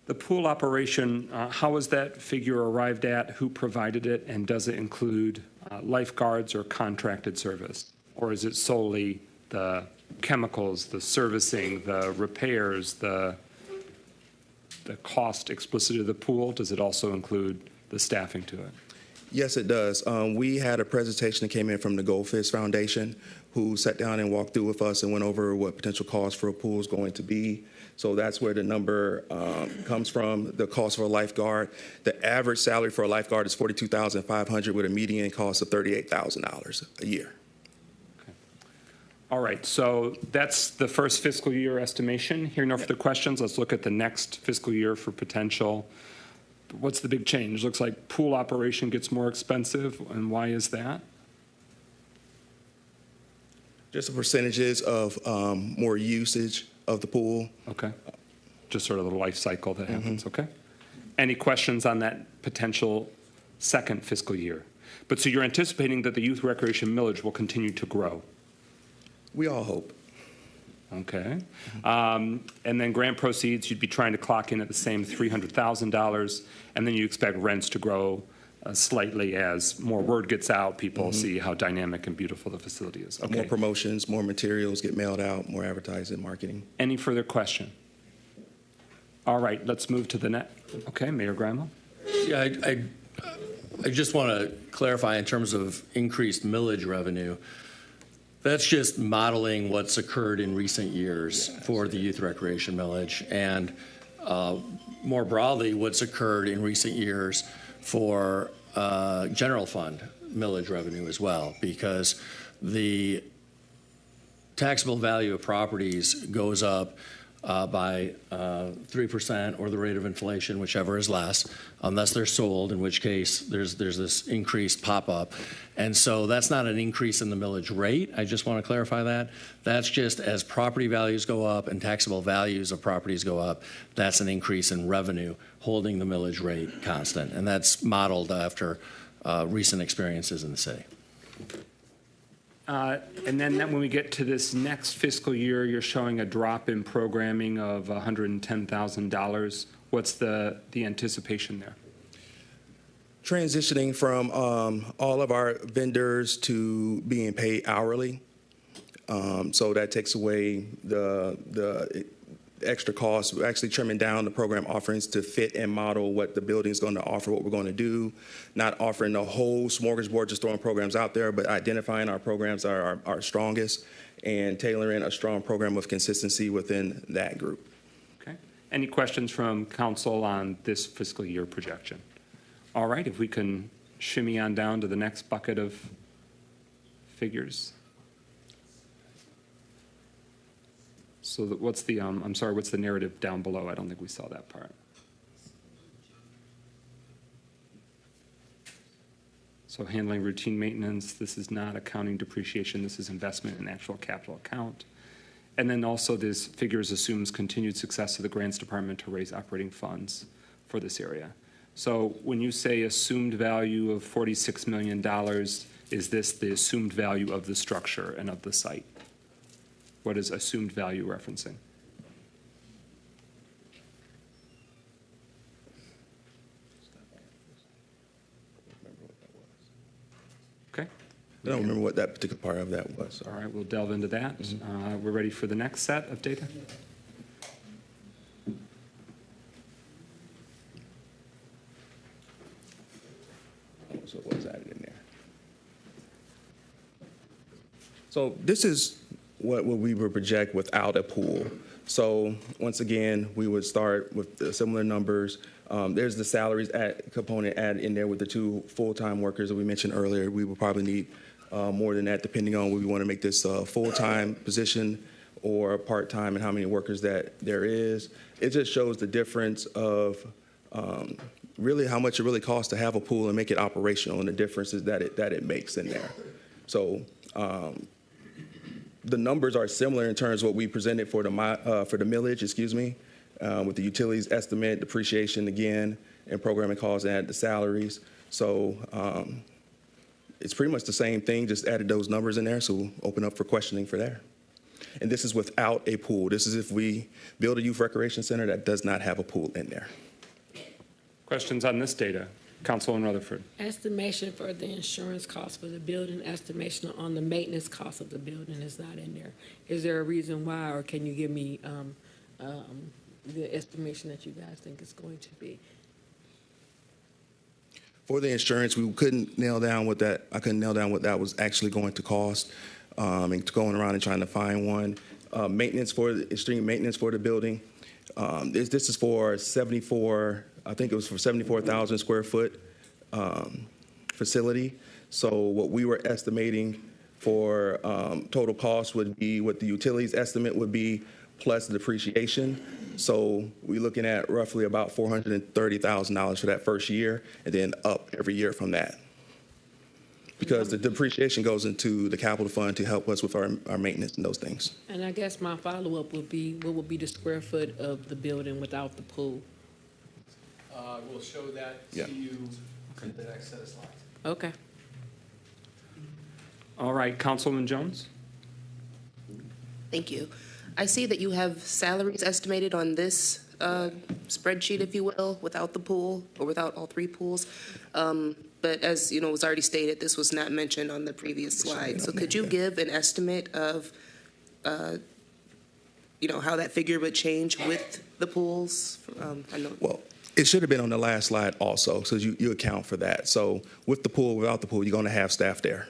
The pool operation, how was that figure arrived at? Who provided it? And does it include lifeguards or contracted service? Or is it solely the chemicals, the servicing, the repairs, the cost explicit of the pool? Does it also include the staffing to it? Yes, it does. We had a presentation that came in from the Goldfish Foundation, who sat down and walked through with us and went over what potential cost for a pool is going to be. So that's where the number comes from, the cost for a lifeguard. The average salary for a lifeguard is $42,500 with a median cost of $38,000 a year. All right, so that's the first fiscal year estimation. Here, no further questions. Let's look at the next fiscal year for potential. What's the big change? Looks like pool operation gets more expensive, and why is that? Just the percentages of more usage of the pool. Okay, just sort of the life cycle that happens, okay? Any questions on that potential second fiscal year? But so you're anticipating that the youth recreation millage will continue to grow? We all hope. Okay. And then grant proceeds, you'd be trying to clock in at the same $300,000, and then you expect rents to grow slightly as more word gets out, people see how dynamic and beautiful the facility is. Okay. More promotions, more materials get mailed out, more advertising, marketing. Any further question? All right, let's move to the next. Okay, Mayor Granville. Yeah, I just want to clarify in terms of increased millage revenue. That's just modeling what's occurred in recent years for the youth recreation millage, and more broadly, what's occurred in recent years for general fund millage revenue as well, because the taxable value of properties goes up by 3% or the rate of inflation, whichever is less, unless they're sold, in which case there's this increased pop-up. And so that's not an increase in the millage rate. I just want to clarify that. That's just as property values go up and taxable values of properties go up, that's an increase in revenue, holding the millage rate constant. And that's modeled after recent experiences in the city. And then when we get to this next fiscal year, you're showing a drop in programming of $110,000. What's the anticipation there? Transitioning from all of our vendors to being paid hourly. So that takes away the extra costs. We're actually trimming down the program offerings to fit and model what the building is going to offer, what we're going to do, not offering the whole smorgasbord, just throwing programs out there, but identifying our programs that are our strongest and tailoring a strong program of consistency within that group. Okay. Any questions from council on this fiscal year projection? All right, if we can shimmy on down to the next bucket of figures. So what's the, I'm sorry, what's the narrative down below? I don't think we saw that part. So So handling routine maintenance, this is not accounting depreciation, this is investment in actual capital account. And then also this figures assumes continued success of the grants department to raise operating funds for this area. So when you say assumed value of $46 million, is this the assumed value of the structure and of the site? What is assumed value referencing? Okay. I don't remember what that particular part of that was. All right, we'll delve into that. We're ready for the next set of data. So it was added in there. So this is what we would project without a pool. So once again, we would start with similar numbers. There's the salaries component added in there with the 2 full-time workers that we mentioned earlier. We will probably need more than that depending on whether we want to make this a full-time position or part-time and how many workers that there is. It just shows the difference of really how much it really costs to have a pool and make it operational and the differences that it makes in there. So the numbers are similar in terms of what we presented for the millage, with the utilities estimate, depreciation again, and programming costs and the salaries. So it's pretty much the same thing, just added those numbers in there, so we'll open up for questioning for there. And this is without a pool. This is if we build a youth recreation center that does not have a pool in there. Questions on this data? Councilwoman Rutherford. Estimation for the insurance cost for the building, estimation on the maintenance cost of the building is not in there. Is there a reason why, or can you give me the estimation that you guys think is going to be? For the insurance, we couldn't nail down what that. I couldn't nail down what that was actually going to cost, and going around and trying to find one. Maintenance for the extreme maintenance for the building. This is for 74. I think it was for 74,000 square foot facility. So what we were estimating for total cost would be what the utilities estimate would be plus the depreciation. So we're looking at roughly about $430,000 for that first year, and then up every year from that. Because the depreciation goes into the capital fund to help us with our maintenance and those things. And I guess my follow-up would be, what would be the square foot of the building without the pool? We'll show that Yeah. to you in the next set of slides. Okay. All right, Councilwoman Jones. Thank you. I see that you have salaries estimated on this spreadsheet, if you will, without the pool or without all 3 pools. But as you know, was already stated, this was not mentioned on the previous slide. So could you give an estimate of, how that figure would change with the pools? I know. Well, it should have been on the last slide also, so you account for that. So with the pool, without the pool, you're going to have staff there.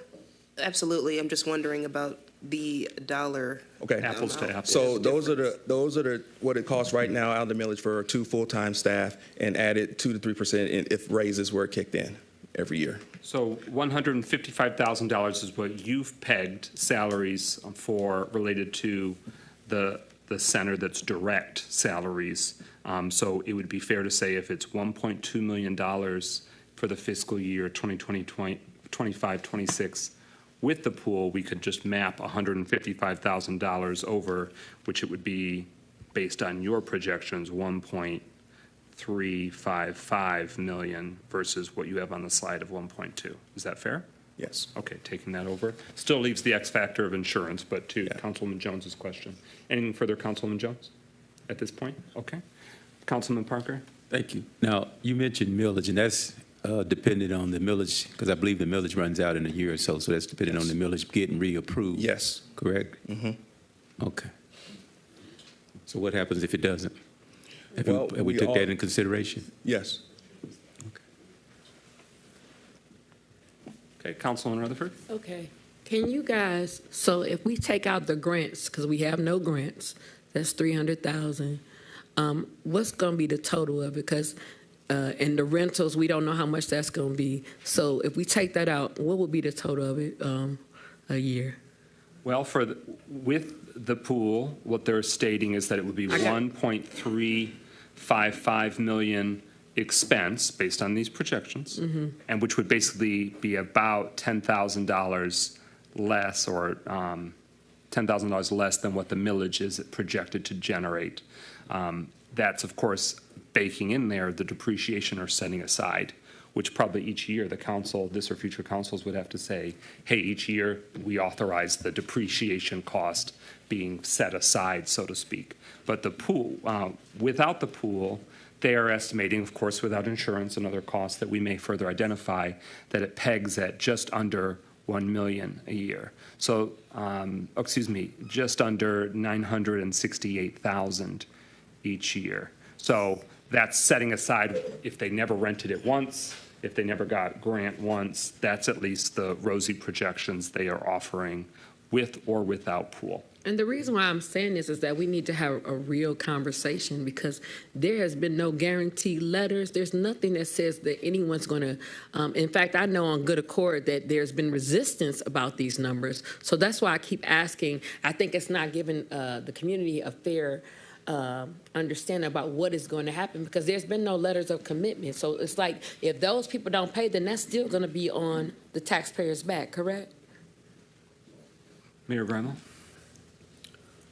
Absolutely. I'm just wondering about the dollar. Okay. Apples to apples. So those are the what it costs right now out of the millage for 2 full-time staff, and added 2 to 3% if raises were kicked in every year. So $155,000 is what you've pegged salaries for related to the center that's direct salaries. So it would be fair to say if it's $1.2 million for the fiscal year 2025-26 with the pool, we could just map $155,000 over, which it would be based on your projections, $1.355 million versus what you have on the slide of 1.2. Is that fair? Yes. Okay, taking that over. Still leaves the X factor of insurance, but to Councilwoman Jones's question. Anything further, Councilwoman Jones, at this point? Okay. Councilman Parker? Thank you. Now, you mentioned millage, and that's dependent on the millage, because I believe the millage runs out in a year or so, so that's dependent on the millage getting reapproved. Yes. Correct? Mm-hmm. Okay. So what happens if it doesn't? If Well, we took that in consideration? Yes. Okay, Councilwoman Rutherford? Okay. Can you guys, so if we take out the grants, because we have no grants, that's $300,000. What's going to be the total of it? Because in the rentals, we don't know how much that's going to be. So if we take that out, what would be the total of it a year? Well, with the pool, what they're stating is that it would be $1.355 million expense based on these projections, and which would basically be about $10,000 less or $10,000 less than what the millage is projected to generate. That's, of course, baking in there the depreciation or setting aside, which probably each year the council, this or future councils would have to say, hey, each year we authorize the depreciation cost being set aside, so to speak. But the pool, without the pool, they are estimating, of course, without insurance and other costs that we may further identify, that it pegs at just under 1 million a year. So, just under 968,000 each year. So that's setting aside if they never rented it once, if they never got grant once, that's at least the rosy projections they are offering with or without pool. And the reason why I'm saying this is that we need to have a real conversation, because there has been no guarantee letters. There's nothing that says that anyone's going to, in fact, I know on good accord that there's been resistance about these numbers. So that's why I keep asking. I think it's not giving the community a fair understanding about what is going to happen, because there's been no letters of commitment. So it's like, if those people don't pay, then that's still going to be on the taxpayers' back, correct? Mayor Grimo?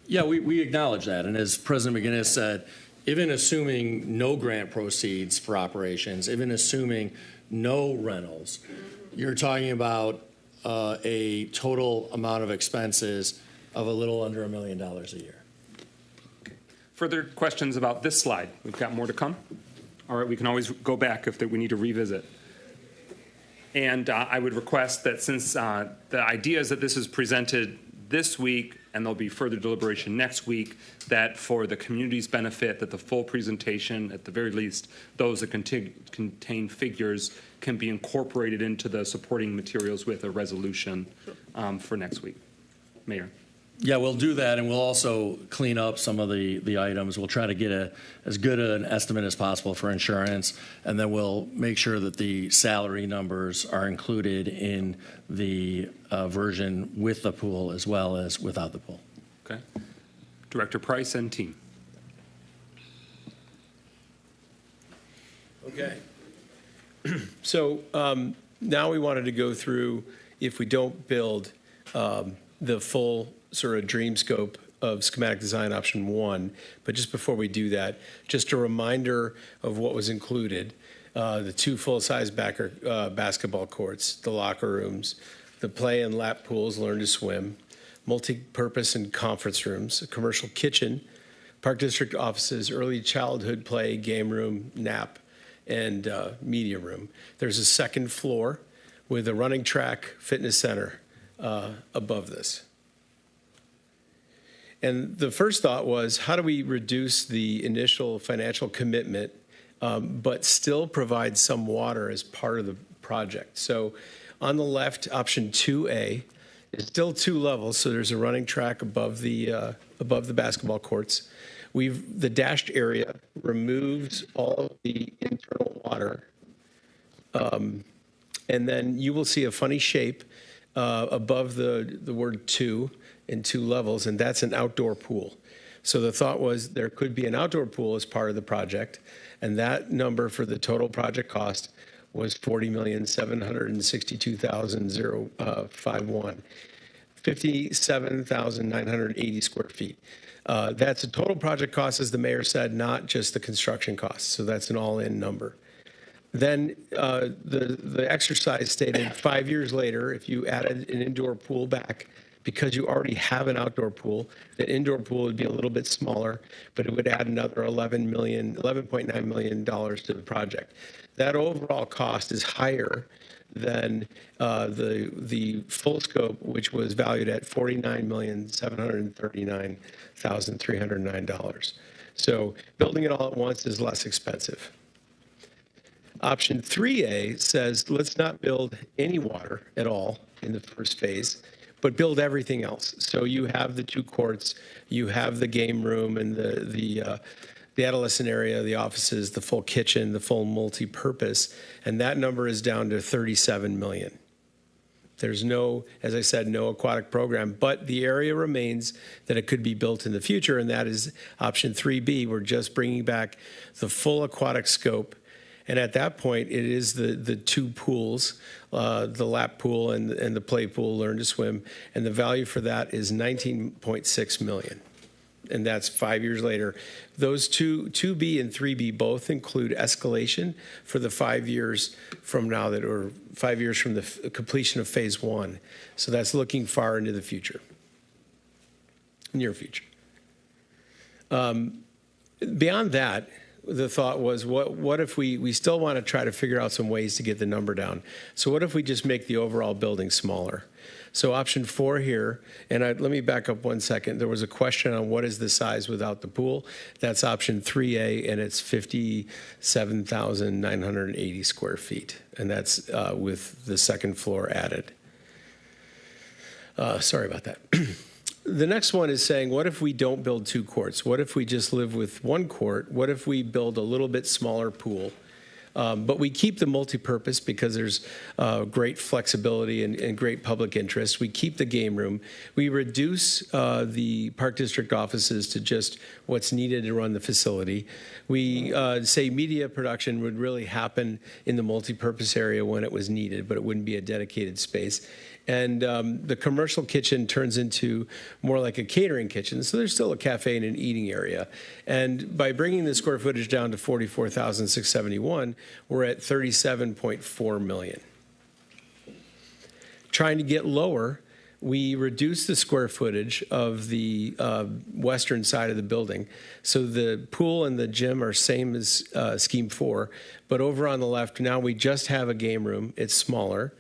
Yeah, we acknowledge that. And as President McGinnis said, even assuming no grant proceeds for operations, even assuming no rentals, you're talking about a total amount of expenses of a little under $1 million a year. Further questions about this slide? We've got more to come. All right, we can always go back if we need to revisit. And I would request that since the idea is that this is presented this week and there'll be further deliberation next week, that for the community's benefit, that the full presentation, at the very least, those that contain figures can be incorporated into the supporting materials with a resolution for next week. Mayor. Yeah, we'll do that, and we'll also clean up some of the items. We'll try to get as good an estimate as possible for insurance, and then we'll make sure that the salary numbers are included in the version with the pool as well as without the pool. Okay. Director Price and team. Okay. So now we wanted to go through, if we don't build the full sort of dream scope of schematic design option 1. But just before we do that, just a reminder of what was included. The 2 full-size basketball courts, the locker rooms, the play and lap pools, learn to swim, multi-purpose and conference rooms, a commercial kitchen, Park District offices, early childhood play, game room, nap, and media room. There's a second floor with a running track, fitness center above this. And the first thought was, how do we reduce the initial financial commitment, but still provide some water as part of the project? So on the left, option 2A is still 2 levels, so there's a running track above the basketball courts. The dashed area removes all of the internal water, and then you will see a funny shape above the word 2 in 2 levels, and that's an outdoor pool. So the thought was there could be an outdoor pool as part of the project, and that number for the total project cost was $40,762,051, 57,980 square feet. That's a total project cost, as the mayor said, not just the construction costs. So that's an all-in number. Then the exercise stated 5 years later, if you added an indoor pool back, because you already have an outdoor pool, the indoor pool would be a little bit smaller, but it would add another $11.9 million to the project. That overall cost is higher than the full scope, which was valued at $49,739,309. So building it all at once is less expensive. Option 3A says, let's not build any water at all in the first phase, but build everything else. So you have the 2 courts, you have the game room and the adolescent area, the offices, the full kitchen, the full multi-purpose, and that number is down to $37 million. There's no, as I said, no aquatic program, but the area remains that it could be built in the future, and that is option 3B. We're just bringing back the full aquatic scope, And at that point, it is the two pools, the lap pool and the play pool, learn to swim. And the value for that is $19.6 million. And that's 5 years later. Those 2B and 3B both include escalation for the 5 years from now, or 5 years from the completion of phase one. So that's looking far into the future, near future. Beyond that, the thought was, what if we still want to try to figure out some ways to get the number down? So what if we just make the overall building smaller? So option 4 here, and let me back up 1 second. There was a question on what is the size without the pool. That's option 3A, and it's 57,980 square feet, and that's with the second floor added. Sorry about that. The next one is saying, what if we don't build 2 courts? What if we just live with 1 court? What if we build a little bit smaller pool? But we keep the multipurpose because there's great flexibility and great public interest. We keep the game room. We reduce the Park District offices to just what's needed to run the facility. We say media production would really happen in the multipurpose area when it was needed, but it wouldn't be a dedicated space. And the commercial kitchen turns into more like a catering kitchen. So there's still a cafe and an eating area. And by bringing the square footage down to 44,671, we're at 37.4 million. Trying to get lower, we reduce the square footage of the western side of the building. So the pool and the gym are same as Scheme 4, but over on the left, now we just have a game room. It's smaller.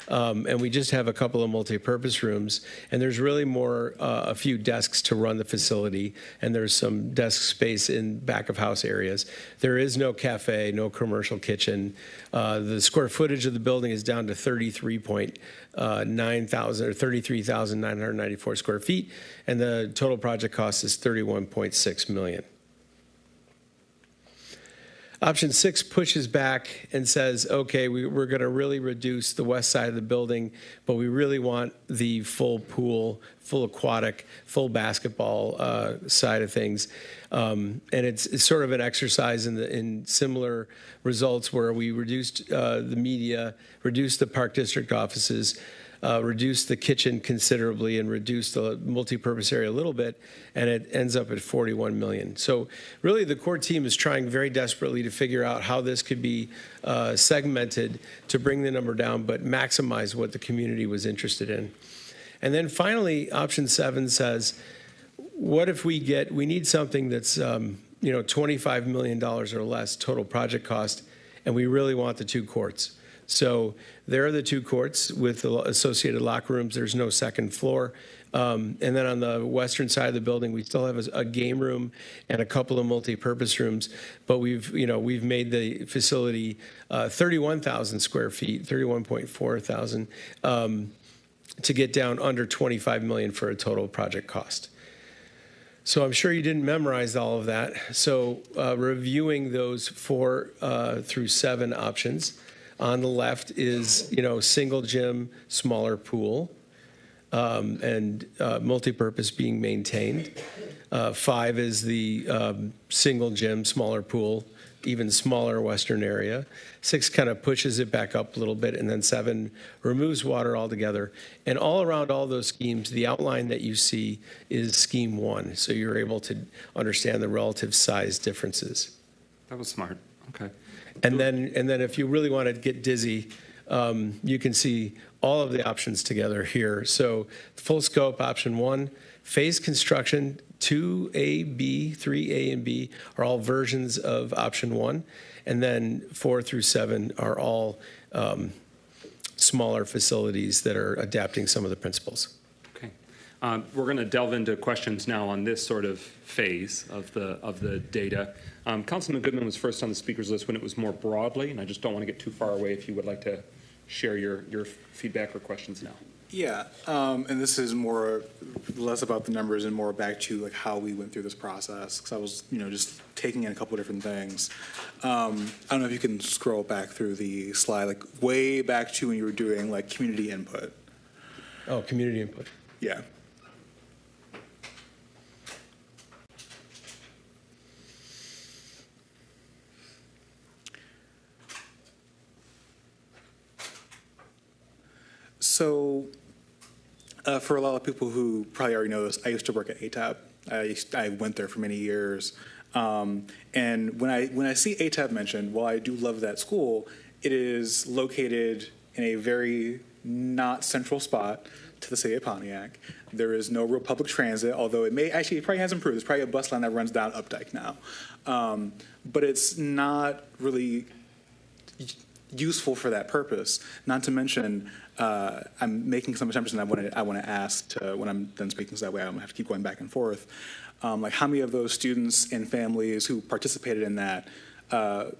And we just have a couple of multi-purpose rooms, and there's really more, a few desks to run the facility, and there's some desk space in back of house areas. There is no cafe, no commercial kitchen. The square footage of the building is down to 33,994 square feet, and the total project cost is $31.6 million. Option 6 pushes back and says, okay, we're going to really reduce the west side of the building, but we really want the full pool, full aquatic, full basketball side of things. And it's sort of an exercise in similar results where we reduced the media, reduced the Park District offices, reduced the kitchen considerably, and reduced the multipurpose area a little bit, and it ends up at 41 million. So really the core team is trying very desperately to figure out how this could be segmented to bring the number down, but maximize what the community was interested in. And then finally, option 7 says, what if we need something that's $25 million or less total project cost, and we really want the 2 courts. So there are the 2 courts with the associated locker rooms. There's no second floor. And then on the western side of the building, we still have a game room and a couple of multi-purpose rooms. But we've made the facility 31,000 square feet, 31.4 thousand, to get down under 25 million for a total project cost. So I'm sure you didn't memorize all of that. So reviewing those 4 through 7 options. On the left is, single gym, smaller pool, and multi-purpose being maintained. 5 is the single gym, smaller pool, even smaller western area. 6 kind of pushes it back up a little bit, and then 7 removes water altogether. And all around all those schemes, the outline that you see is Scheme 1, so you're able to understand the relative size differences. That was smart. Okay. And then if you really want to get dizzy, you can see all of the options together here. So full scope, option 1, phase construction, 2A, B, 3A, and B are all versions of option 1. And then 4 through 7 are all smaller facilities that are adapting some of the principles. Okay. We're going to delve into questions now on this sort of phase of the data. Councilman Goodman was first on the speakers list when it was more broadly, and I just don't want to get too far away if you would like to share your feedback or questions now. Yeah, and this is less about the numbers and more back to like how we went through this process, because I was just taking in a couple of different things. I don't know if you can scroll back through the slide, like way back to when you were doing like community input. Oh, community input. Yeah. So, for a lot of people who probably already know this, I used to work at ATAP. I went there for many years. And when I see ATAP mentioned, while I do love that school, it is located in a very not central spot to the city of Pontiac. There is no real public transit, although it probably has improved. There's probably a bus line that runs down Updike now. But it's not really useful for that purpose. Not to mention, I'm making some assumptions I want to ask when I'm done speaking, so that way I don't have to keep going back and forth. Like how many of those students and families who participated in that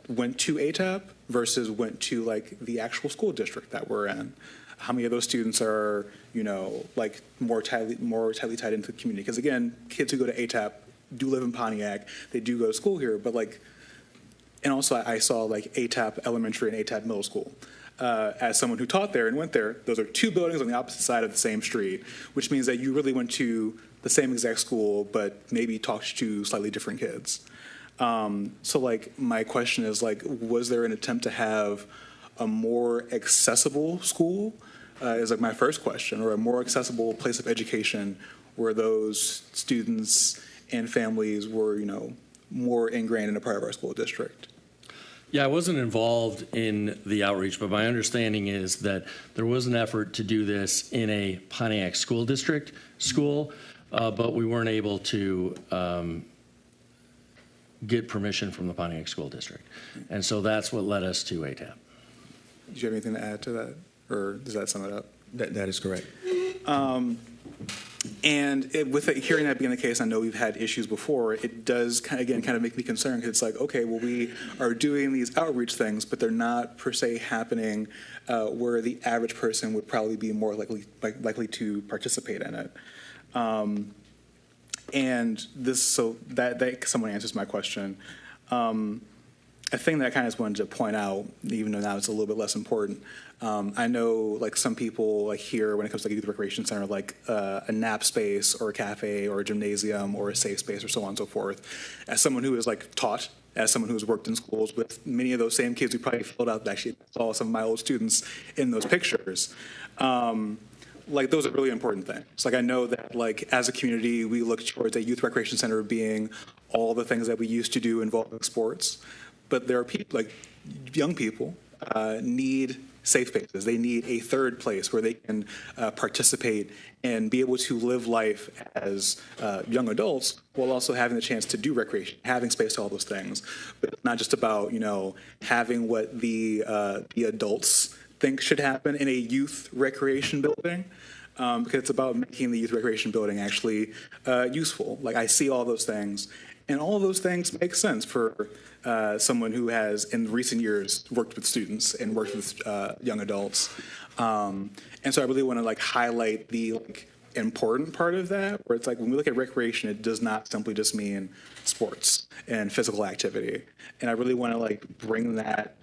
went to ATAP versus went to like the actual school district that we're in? How many of those students are, like more tightly tied into the community? Because again, kids who go to ATAP do live in Pontiac. They do go to school here, but like, and also I saw like ATAP Elementary and ATAP Middle School. As someone who taught there and went there, those are two buildings on the opposite side of the same street, which means that you really went to the same exact school, but maybe talked to slightly different kids. So like my question is like, was there an attempt to have a more accessible school? Is like my first question, or a more accessible place of education where those students and families were, more ingrained in a part of our school district? Yeah, I wasn't involved in the outreach, but my understanding is that there was an effort to do this in a Pontiac school district school, but we weren't able to get permission from the Pontiac school district. And so that's what led us to ATAP. Do you have anything to add to that, or does that sum it up? That is correct. And with hearing that being the case, I know we've had issues before. It does kind of make me concerned, because it's like, okay, well, we are doing these outreach things, but they're not per se happening where the average person would probably be more likely to participate in it. And this, so that someone answers my question. A thing that I kind of just wanted to point out, even though now it's a little bit less important. I know like some people like here, when it comes to like youth recreation center, like a nap space or a cafe or a gymnasium or a safe space or so on and so forth. As someone who is like taught, as someone who has worked in schools with many of those same kids who probably filled out, actually saw some of my old students in those pictures. Like those are really important things. Like I know that like as a community, we look towards a youth recreation center being all the things that we used to do involving sports. But there are people, like young people, need safe spaces. They need a third place where they can participate and be able to live life as young adults while also having the chance to do recreation, having space to all those things. But it's not just about, having what the adults think should happen in a youth recreation building. Because it's about making the youth recreation building actually useful. Like I see all those things, and all of those things make sense for someone who has, in recent years, worked with students and worked with young adults. And so I really want to like highlight the important part of that, where it's like when we look at recreation, it does not simply just mean sports and physical activity. And I really want to like bring that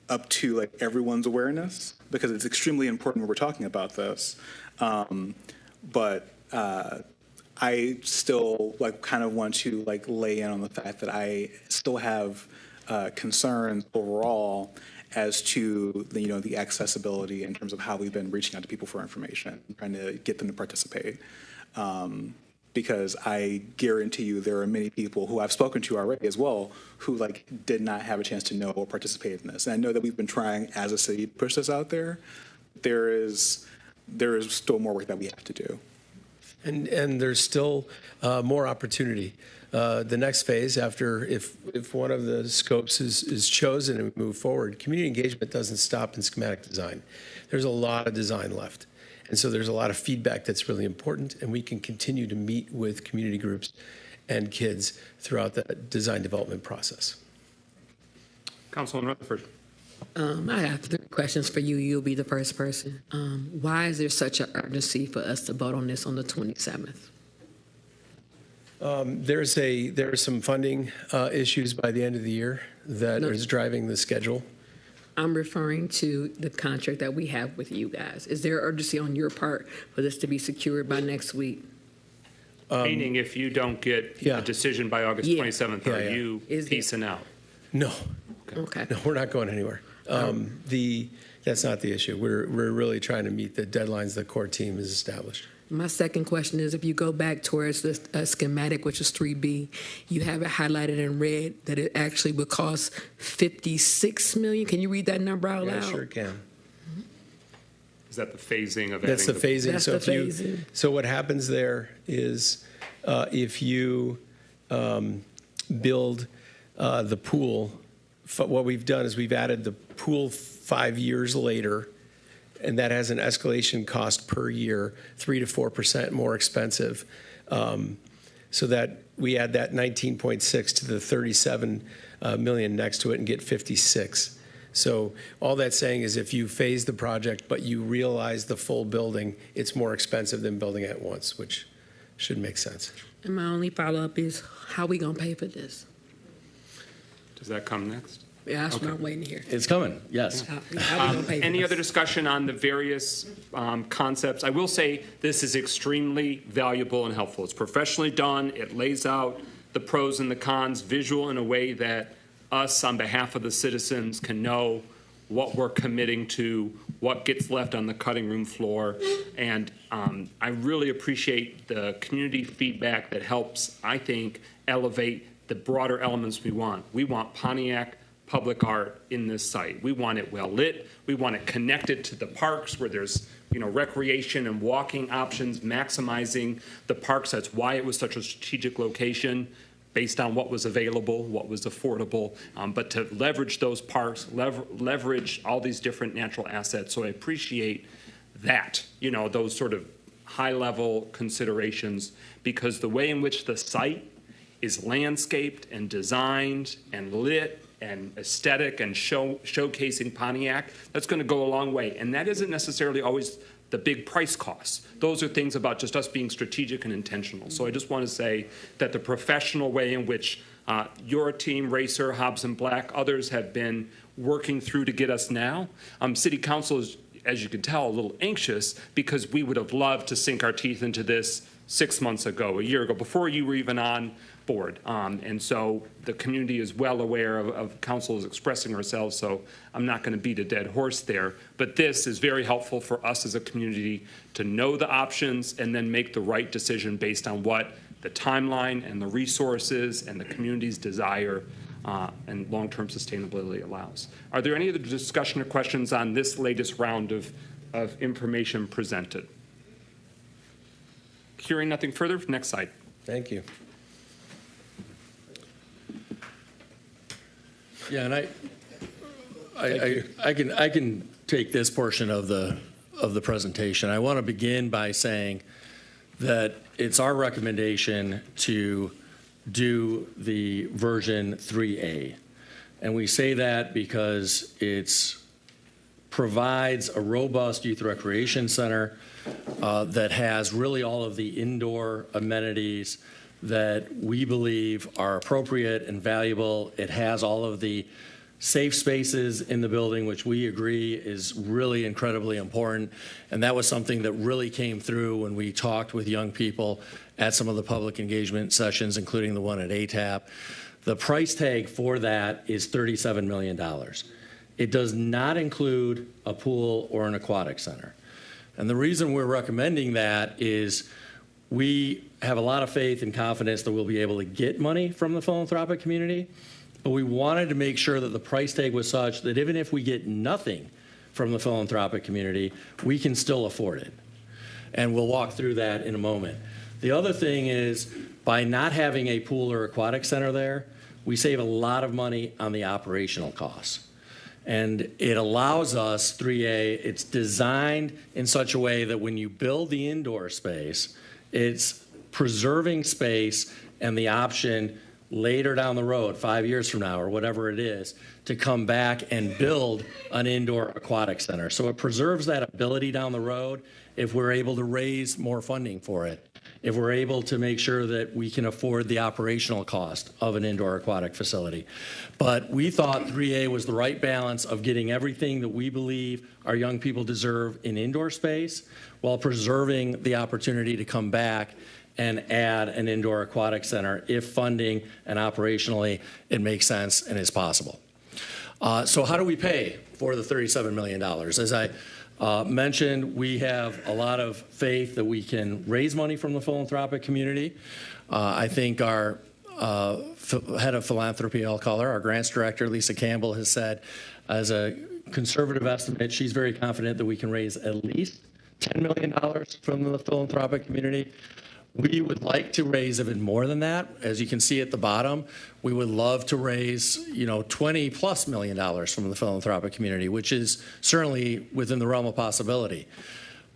up to like everyone's awareness, because it's extremely important when we're talking about this. But I still like kind of want to like lay in on the fact that I still have concerns overall as to the accessibility in terms of how we've been reaching out to people for information, trying to get them to participate. Because I guarantee you there are many people who I've spoken to already as well who like did not have a chance to know or participate in this. And I know that we've been trying as a city to push this out there. There is still more work that we have to do. And there's still more opportunity. The next phase, after if one of the scopes is chosen and we move forward, community engagement doesn't stop in schematic design. There's a lot of design left. And so there's a lot of feedback that's really important, and we can continue to meet with community groups and kids throughout the design development process. Councilman Rutherford. I have 3 questions for you. You'll be the first person. Why is there such an urgency for us to vote on this on the 27th? There are some funding issues by the end of the year that is driving the schedule. I'm referring to the contract that we have with you guys. Is there urgency on your part for this to be secured by next week? Meaning if you don't get a decision by August 27th, are you peacing out? No. Okay. No, we're not going anywhere. The That's not the issue. We're really trying to meet the deadlines the core team has established. My second question is, if you go back towards the schematic, which is 3B, you have it highlighted in red that it actually would cost $56 million. Can you read that number out loud? Yeah, sure can. Is that the phasing of That's the phasing. That's so the if phasing. you, so what happens there is if you build the pool, what we've done is we've added the pool 5 years later, and that has an escalation cost per year, 3 to 4% more expensive. So that we add that 19.6 to the 37 million next to it and get 56. So all that's saying is if you phase the project but you realize the full building, it's more expensive than building at once, which should make sense. And my only follow-up is, how we going to pay for this? Does that come next? Yeah, that's what I'm waiting to hear. It's coming, yes. How we gonna pay for Any this? other discussion on the various concepts? I will say this is extremely valuable and helpful. It's professionally done. It lays out the pros and the cons visual in a way that us, on behalf of the citizens, can know what we're committing to, what gets left on the cutting room floor. And I really appreciate the community feedback that helps, I think, elevate the broader elements we want. We want Pontiac public art in this site. We want it well lit. We want it connected to the parks where there's, recreation and walking options, maximizing the parks. That's why it was such a strategic location, based on what was available, what was affordable, but to leverage those parks, leverage all these different natural assets. So I appreciate that, those sort of high-level considerations, because the way in which the site is landscaped and designed and lit and aesthetic and showcasing Pontiac, that's going to go a long way. And that isn't necessarily always the big price costs. Those are things about just us being strategic and intentional. So I just want to say that the professional way in which your team, Racer, Hobbs and Black, others have been working through to get us now. City Council is, as you can tell, a little anxious because we would have loved to sink our teeth into this 6 months ago, a year ago, before you were even on board. And so the community is well aware of council is expressing ourselves, so I'm not going to beat a dead horse there. But this is very helpful for us as a community to know the options and then make the right decision based on what the timeline and the resources and the community's desire and long-term sustainability allows. Are there any other discussion or questions on this latest round of information presented? Hearing nothing further, next slide. Thank you. Yeah, and I can take this portion of the presentation. I want to begin by saying that it's our recommendation to do the version 3A. And we say that because it provides a robust youth recreation center that has really all of the indoor amenities that we believe are appropriate and valuable. It has all of the safe spaces in the building, which we agree is really incredibly important. And that was something that really came through when we talked with young people at some of the public engagement sessions, including the one at ATAP. The price tag for that is $37 million. It does not include a pool or an aquatic center. And the reason we're recommending that is we have a lot of faith and confidence that we'll be able to get money from the philanthropic community, but we wanted to make sure that the price tag was such that even if we get nothing from the philanthropic community, we can still afford it. And we'll walk through that in a moment. The other thing is, by not having a pool or aquatic center there, we save a lot of money on the operational costs. And it allows us, 3A, it's designed in such a way that when you build the indoor space, it's preserving space and the option later down the road, 5 years from now or whatever it is, to come back and build an indoor aquatic center. So it preserves that ability down the road if we're able to raise more funding for it, if we're able to make sure that we can afford the operational cost of an indoor aquatic facility. But we thought 3A was the right balance of getting everything that we believe our young people deserve in indoor space while preserving the opportunity to come back and add an indoor aquatic center if funding and operationally it makes sense and is possible. So how do we pay for the $37 million? As I mentioned, we have a lot of faith that we can raise money from the philanthropic community. I think our head of philanthropy, I'll call her, our grants director, Lisa Campbell, has said, as a conservative estimate, she's very confident that we can raise at least $10 million from the philanthropic community. We would like to raise even more than that. As you can see at the bottom, we would love to raise, $20+ million from the philanthropic community, which is certainly within the realm of possibility.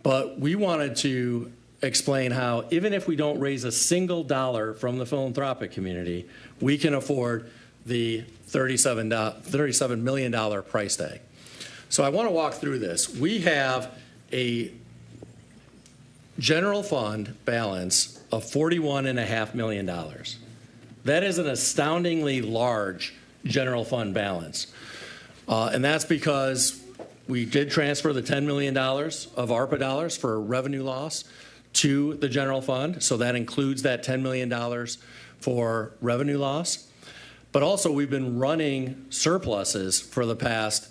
But we wanted to explain how, even if we don't raise a single dollar from the philanthropic community, we can afford the $37 million price tag. So I want to walk through this. We have a general fund balance of $41.5 million. That is an astoundingly large general fund balance. And that's because we did transfer the $10 million of ARPA dollars for revenue loss to the general fund. So that includes that $10 million for revenue loss. But also we've been running surpluses for the past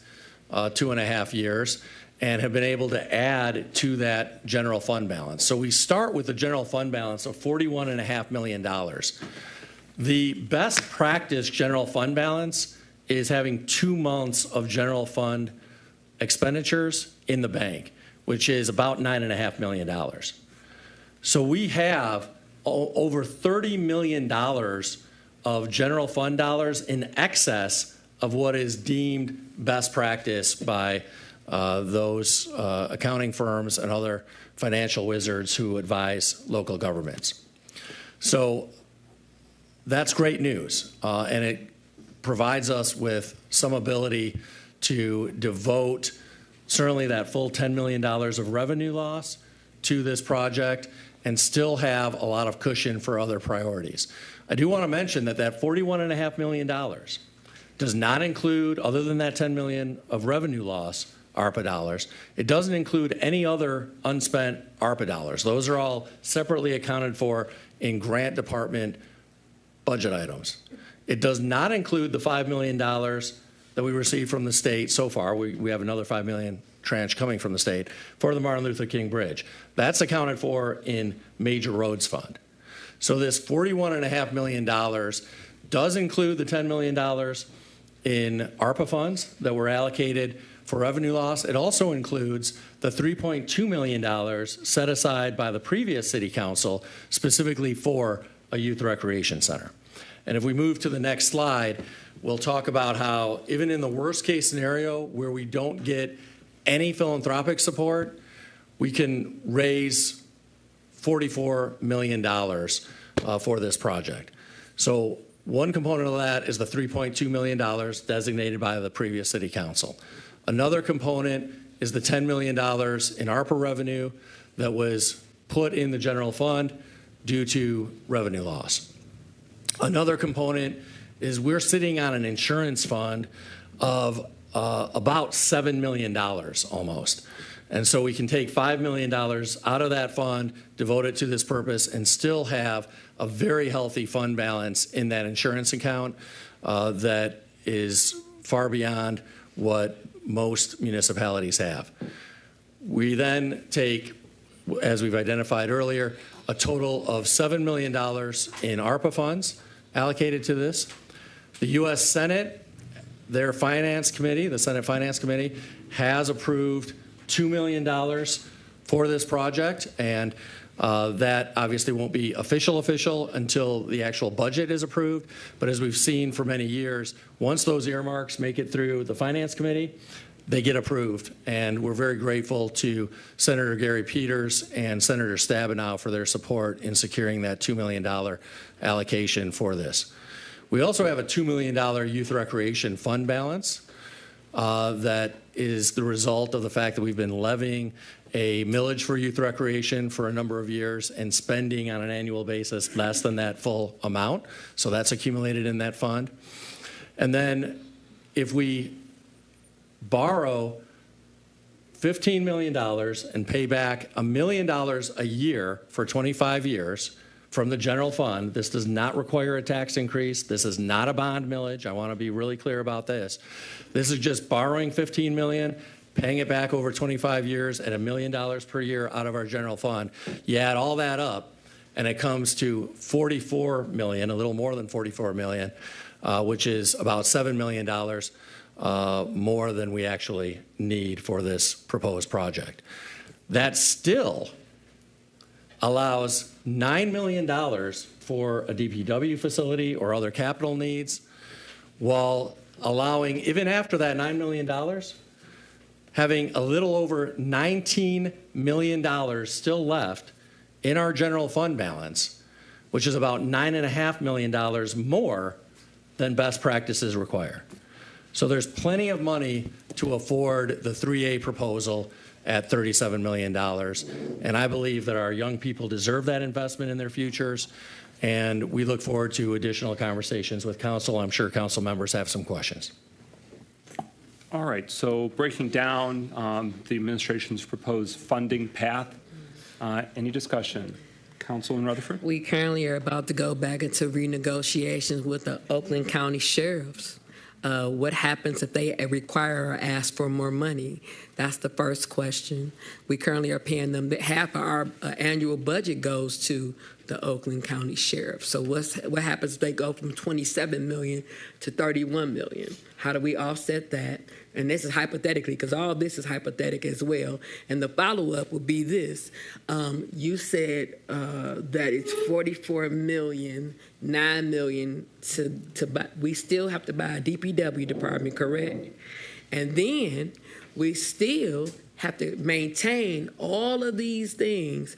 2.5 years and have been able to add to that general fund balance. So we start with a general fund balance of $41.5 million. The best practice general fund balance is having 2 months of general fund expenditures in the bank, which is about $9.5 million. So we have over $30 million of general fund dollars in excess of what is deemed best practice by those accounting firms and other financial wizards who advise local governments. So that's great news, and it provides us with some ability to devote certainly that full $10 million of revenue loss to this project and still have a lot of cushion for other priorities. I do want to mention that that $41.5 million does not include, other than that $10 million of revenue loss, ARPA dollars. It doesn't include any other unspent ARPA dollars. Those are all separately accounted for in grant department budget items. It does not include the $5 million that we received from the state so far. We have another $5 million tranche coming from the state for the Martin Luther King Bridge. That's accounted for in Major Roads Fund. So this $41.5 million does include the $10 million in ARPA funds that were allocated for revenue loss. It also includes the $3.2 million set aside by the previous city council specifically for a youth recreation center. And if we move to the next slide, we'll talk about how even in the worst case scenario where we don't get any philanthropic support, we can raise $44 million for this project. So one component of that is the $3.2 million designated by the previous city council. Another component is the $10 million in ARPA revenue that was put in the general fund due to revenue loss. Another component is we're sitting on an insurance fund of about $7 million almost. And so we can take $5 million out of that fund, devote it to this purpose, and still have a very healthy fund balance in that insurance account that is far beyond what most municipalities have. We then take, as we've identified earlier, a total of $7 million in ARPA funds allocated to this. The U.S. Senate, their finance committee, the Senate Finance Committee, has approved $2 million for this project, and that obviously won't be official until the actual budget is approved. But as we've seen for many years, once those earmarks make it through the Finance Committee, they get approved. And we're very grateful to Senator Gary Peters and Senator Stabenow for their support in securing that $2 million allocation for this. We also have a $2 million youth recreation fund balance that is the result of the fact that we've been levying a millage for youth recreation for a number of years and spending on an annual basis less than that full amount. So that's accumulated in that fund. And then if we borrow $15 million and pay back $1 million a year for 25 years from the general fund. This does not require a tax increase. This is not a bond millage. I want to be really clear about this. This is just borrowing $15 million, paying it back over 25 years at $1 million per year out of our general fund. You add all that up, and it comes to $44 million, a little more than $44 million, which is about $7 million more than we actually need for this proposed project. That still allows $9 million for a DPW facility or other capital needs, while allowing, even after that $9 million, having a little over $19 million still left in our general fund balance, which is about $9.5 million more than best practices require. So there's plenty of money to afford the 3A proposal at $37 million. And I believe that our young people deserve that investment in their futures. And we look forward to additional conversations with council. I'm sure council members have some questions. All right, so breaking down the administration's proposed funding path, any discussion? Councilman Rutherford? We currently are about to go back into renegotiations with the Oakland County Sheriffs. What happens if they require or ask for more money? That's the first question. We currently are paying them. Half of our annual budget goes to the Oakland County Sheriff. So what happens if they go from $27 million to $31 million? How do we offset that? And this is hypothetically, because all this is hypothetical as well. And the follow-up would be this. You said that it's $44 million, $9 million to buy. We still have to buy a DPW department, correct? And then we still have to maintain all of these things,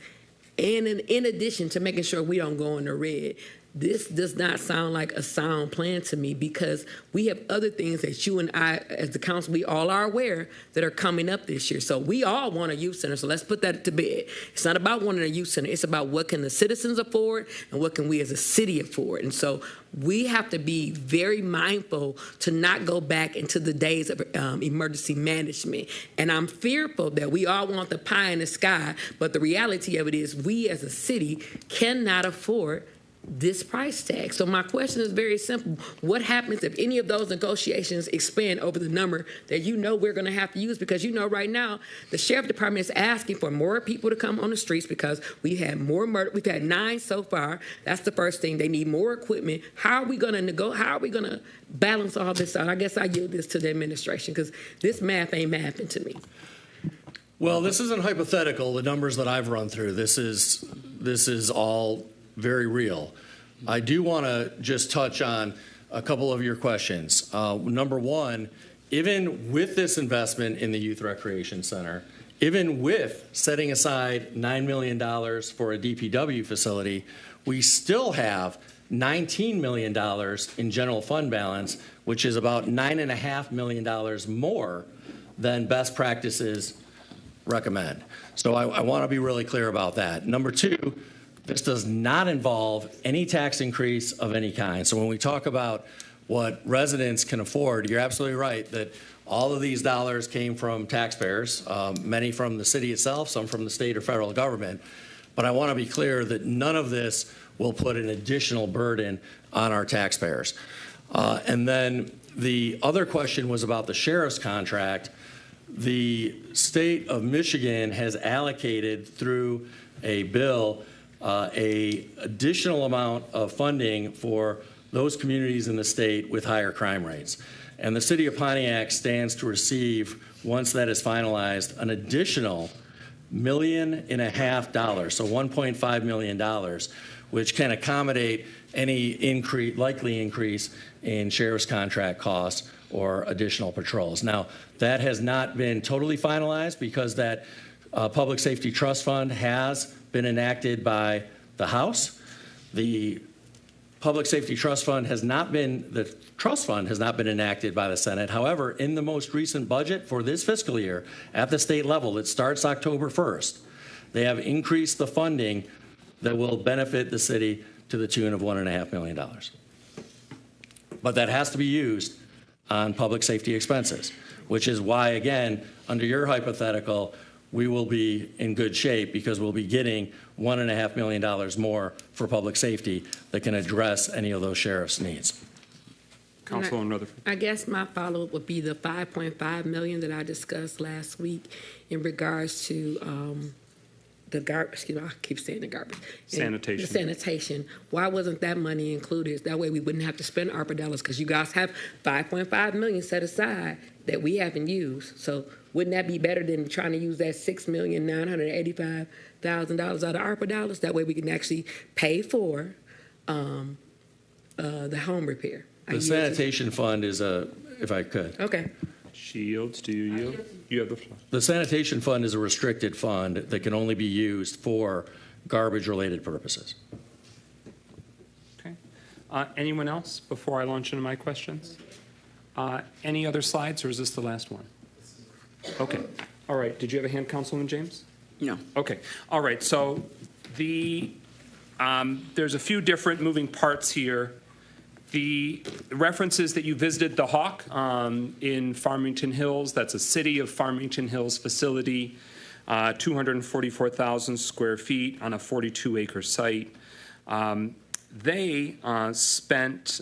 and in addition to making sure we don't go in the red. This does not sound like a sound plan to me, because we have other things that you and I, as the council, we all are aware that are coming up this year. So we all want a youth center, so let's put that to bed. It's not about wanting a youth center. It's about what can the citizens afford and what can we as a city afford. And so we have to be very mindful to not go back into the days of emergency management. And I'm fearful that we all want the pie in the sky, but the reality of it is we as a city cannot afford this price tag. So my question is very simple. What happens if any of those negotiations expand over the number that you know we're going to have to use? Because you know right now the sheriff department is asking for more people to come on the streets because we had more murder. We've had 9 so far. That's the first thing. They need more equipment. How are we going to How are we going to balance all this out? I guess I yield this to the administration, because this math ain't mathing to me. Well, this isn't hypothetical. The numbers that I've run through, this is all very real. I do want to just touch on a couple of your questions. Number one, even with this investment in the Youth Recreation Center, even with setting aside $9 million for a DPW facility, we still have $19 million in general fund balance, which is about $9.5 million more than best practices recommend. So I want to be really clear about that. Number two, this does not involve any tax increase of any kind. So when we talk about what residents can afford, you're absolutely right that all of these dollars came from taxpayers, many from the city itself, some from the state or federal government. But I want to be clear that none of this will put an additional burden on our taxpayers. And then the other question was about the sheriff's contract. The state of Michigan has allocated through a bill a additional amount of funding for those communities in the state with higher crime rates. And the city of Pontiac stands to receive, once that is finalized, an additional $1.5 million, so $1.5 million, which can accommodate any likely increase in sheriff's contract costs or additional patrols. Now, that has not been totally finalized because that Public Safety Trust Fund has been enacted by the House. The Public Safety Trust Fund has not been enacted by the Senate. However, in the most recent budget for this fiscal year at the state level, it starts October 1st, they have increased the funding that will benefit the city to the tune of $1.5 million. But that has to be used on public safety expenses, which is why, again, under your hypothetical, we will be in good shape because we'll be getting $1.5 million more for public safety that can address any of those sheriff's needs. Councilwoman Rutherford. I guess my follow-up would be the $5.5 million that I discussed last week in regards to the garbage. Excuse me, I keep saying the garbage. Sanitation. The sanitation. Why wasn't that money included? That way we wouldn't have to spend ARPA dollars because you guys have $5.5 million set aside that we haven't used. So wouldn't that be better than trying to use that $6,985,000 out of ARPA dollars? That way we can actually pay for the home repair. The sanitation fund is if I could. Okay. She yields. Do you yield? You have the floor. The sanitation fund is a restricted fund that can only be used for garbage-related purposes. Okay. Anyone else before I launch into my questions? Any other slides, or is this the last one? Okay. All right. Did you have a hand, Councilman James? No. Okay. All right. So there's a few different moving parts here. The references that you visited the Hawk in Farmington Hills, that's a City of Farmington Hills facility, 244,000 square feet on a 42-acre site. They spent,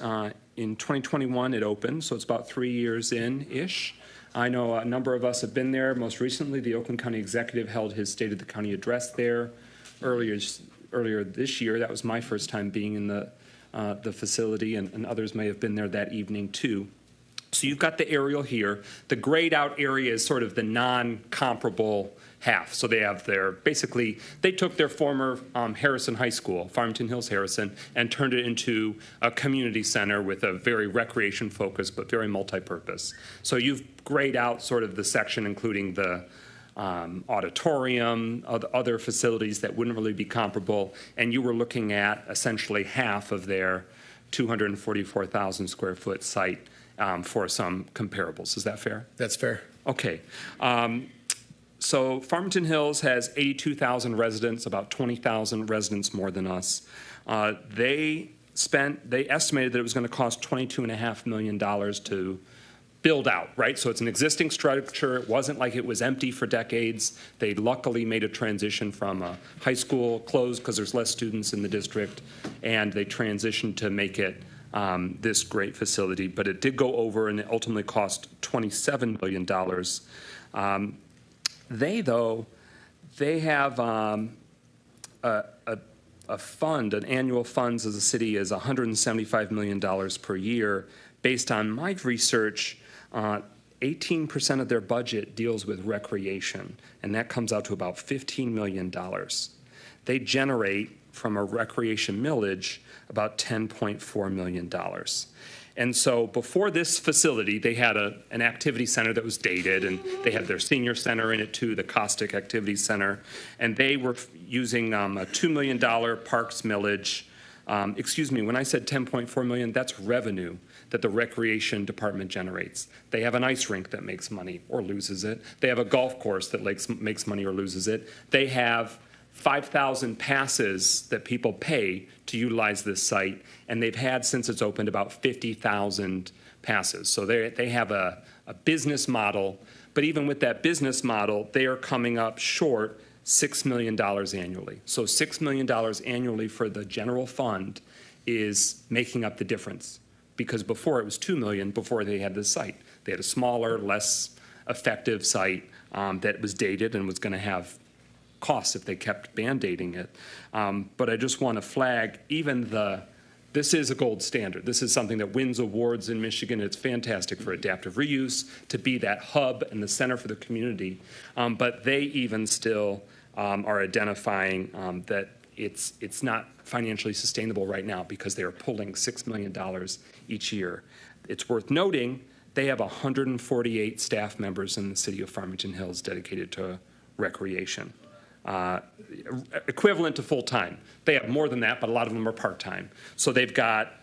in 2021 it opened, so it's about 3 years in-ish. I know a number of us have been there. Most recently, the Oakland County Executive held his State of the County address there earlier this year. That was my first time being in the facility, and others may have been there that evening too. So you've got the aerial here. The grayed out area is sort of the non-comparable half. So they have basically, they took their former Harrison High School, Farmington Hills Harrison, and turned it into a community center with a very recreation focus, but very multi-purpose. So you've grayed out sort of the section including the auditorium, other facilities that wouldn't really be comparable, and you were looking at essentially half of their 244,000 square foot site for some comparables. Is that fair? That's fair. Okay. So Farmington Hills has 82,000 residents, about 20,000 residents more than us. They estimated that it was going to cost $22.5 million to build out, right? So it's an existing structure. It wasn't like it was empty for decades. They luckily made a transition from a high school closed because there's less students in the district, and they transitioned to make it this great facility. But it did go over, and it ultimately cost $27 million. They have a fund, an annual funds as a city is $175 million per year. Based on my research, 18% of their budget deals with recreation, and that comes out to about $15 million. They generate from a recreation millage about $10.4 million. And so before this facility, they had an activity center that was dated, and they had their senior center in it too, the Caustic Activity Center, and they were using a $2 million parks millage. Excuse me, when I said $10.4 million, that's revenue that the recreation department generates. They have an ice rink that makes money or loses it. They have a golf course that makes money or loses it. They have 5,000 passes that people pay to utilize this site, and they've had, since it's opened, about 50,000 passes. So they have a business model, but even with that business model, they are coming up short $6 million annually. So $6 million annually for the general fund is making up the difference, because before it was $2 million before they had this site. They had a smaller, less effective site that was dated and was going to have costs if they kept band-aiding it. But I just want to flag, this is a gold standard. This is something that wins awards in Michigan. It's fantastic for adaptive reuse, to be that hub and the center for the community. But they even still are identifying that it's not financially sustainable right now because they are pulling $6 million each year. It's worth noting they have 148 staff members in the city of Farmington Hills dedicated to recreation, equivalent to full-time. They have more than that, but a lot of them are part-time. So they've got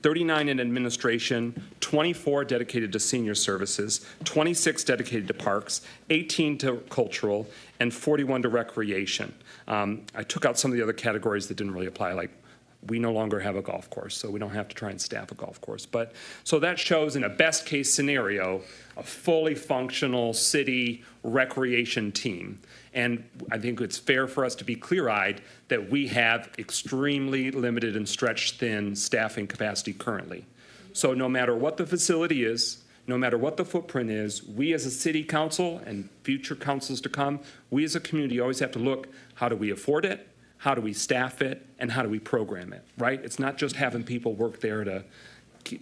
39 in administration, 24 dedicated to senior services, 26 dedicated to parks, 18 to cultural, and 41 to recreation. I took out some of the other categories that didn't really apply, like we no longer have a golf course, so we don't have to try and staff a golf course. But so that shows, in a best case scenario, a fully functional city recreation team. And I think it's fair for us to be clear-eyed that we have extremely limited and stretched thin staffing capacity currently. So no matter what the facility is, no matter what the footprint is, we as a city council and future councils to come, we as a community always have to look, how do we afford it? How do we staff it? And how do we program it, right? It's not just having people work there to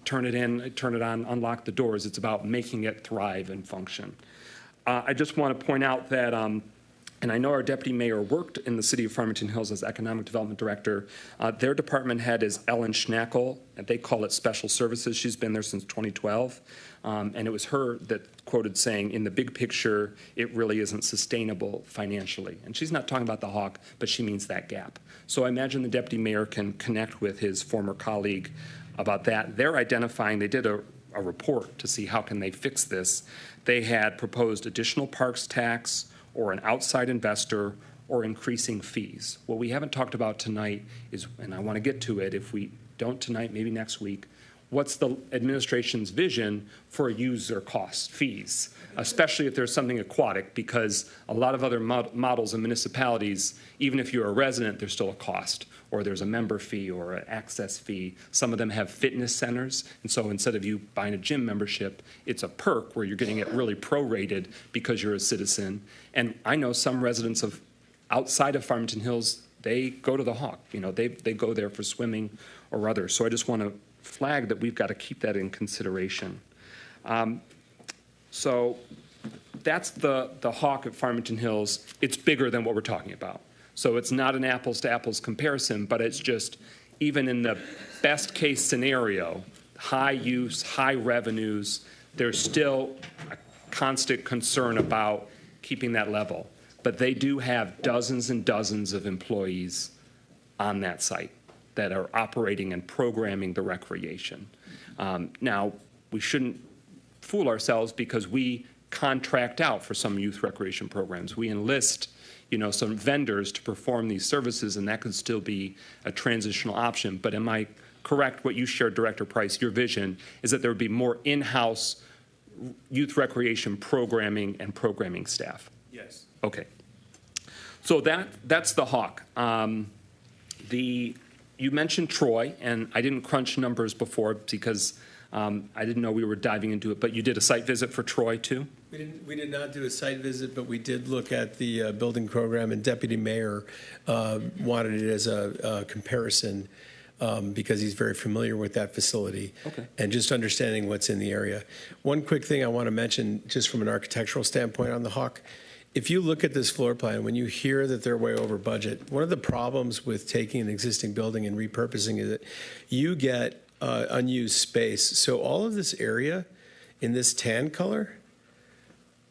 turn it in, turn it on, unlock the doors. It's about making it thrive and function. I just want to point out that, and I know our deputy mayor worked in the city of Farmington Hills as economic development director. Their department head is Ellen Schnackle, and they call it special services. She's been there since 2012. And it was her that quoted saying, in the big picture, it really isn't sustainable financially. And she's not talking about the hawk, but she means that gap. So I imagine the deputy mayor can connect with his former colleague about that. They're identifying, they did a report to see how can they fix this. They had proposed additional parks tax or an outside investor or increasing fees. What we haven't talked about tonight is, and I want to get to it, if we don't tonight, maybe next week, what's the administration's vision for user costs, fees, especially if there's something aquatic, because a lot of other models in municipalities, even if you're a resident, there's still a cost, or there's a member fee or an access fee. Some of them have fitness centers, and so instead of you buying a gym membership, it's a perk where you're getting it really prorated because you're a citizen. And I know some residents of outside of Farmington Hills, they go to the Hawk. You know, they go there for swimming or others. So I just want to flag that we've got to keep that in consideration. So that's the Hawk at Farmington Hills. It's bigger than what we're talking about. So it's not an apples to apples comparison, but it's just, even in the best case scenario, high use, high revenues, there's still a constant concern about keeping that level. But they do have dozens and dozens of employees on that site that are operating and programming the recreation. Now, we shouldn't fool ourselves because we contract out for some youth recreation programs. We enlist, you know, some vendors to perform these services, and that could still be a transitional option. But am I correct, what you shared, Director Price, your vision is that there would be more in-house youth recreation programming and programming staff? Yes. Okay. So that's the Hawk. You mentioned Troy, and I didn't crunch numbers before because I didn't know we were diving into it, but you did a site visit for Troy too? We did not do a site visit, but we did look at the building program, and Deputy Mayor wanted it as a comparison because he's very familiar with that facility. Okay. And just understanding what's in the area. One quick thing I want to mention, just from an architectural standpoint on the Hawk, if you look at this floor plan, when you hear that they're way over budget, one of the problems with taking an existing building and repurposing is that you get unused space. So all of this area in this tan color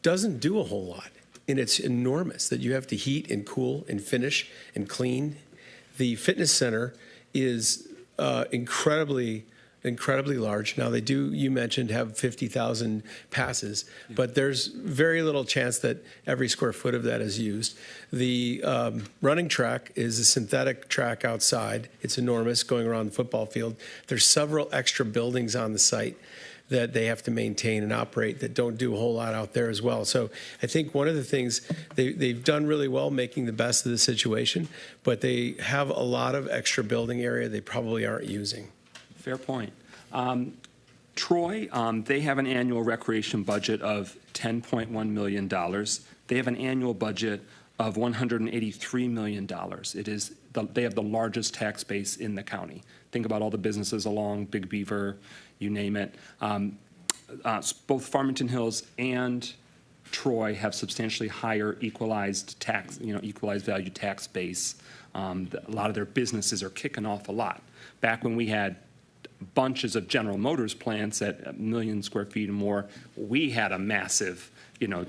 doesn't do a whole lot. And it's enormous that you have to heat and cool and finish and clean. The fitness center is incredibly large. Now, they do, you mentioned, have 50,000 passes, but there's very little chance that every square foot of that is used. The running track is a synthetic track outside. It's enormous, going around the football field. There's several extra buildings on the site that they have to maintain and operate that don't do a whole lot out there as well. So I think one of the things, they've done really well making the best of the situation, but they have a lot of extra building area they probably aren't using. Fair point. Troy, they have an annual recreation budget of $10.1 million. They have an annual budget of $183 million. They have the largest tax base in the county. Think about all the businesses along Big Beaver, you name it. Both Farmington Hills and Troy have substantially higher equalized tax, equalized value tax base. A lot of their businesses are kicking off a lot. Back when we had bunches of General Motors plants at 1 million square feet or more, we had a massive,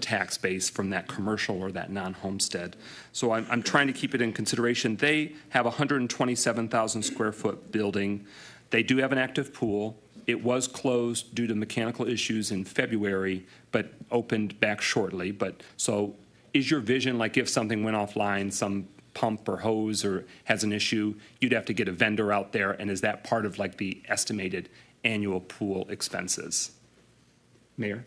tax base from that commercial or that non-homestead. So I'm trying to keep it in consideration. They have a 127,000 square foot building. They do have an active pool. It was closed due to mechanical issues in February, but opened back shortly. So is your vision, like if something went offline, some pump or hose or has an issue, you'd have to get a vendor out there, and is that part of like the estimated annual pool expenses? Mayor?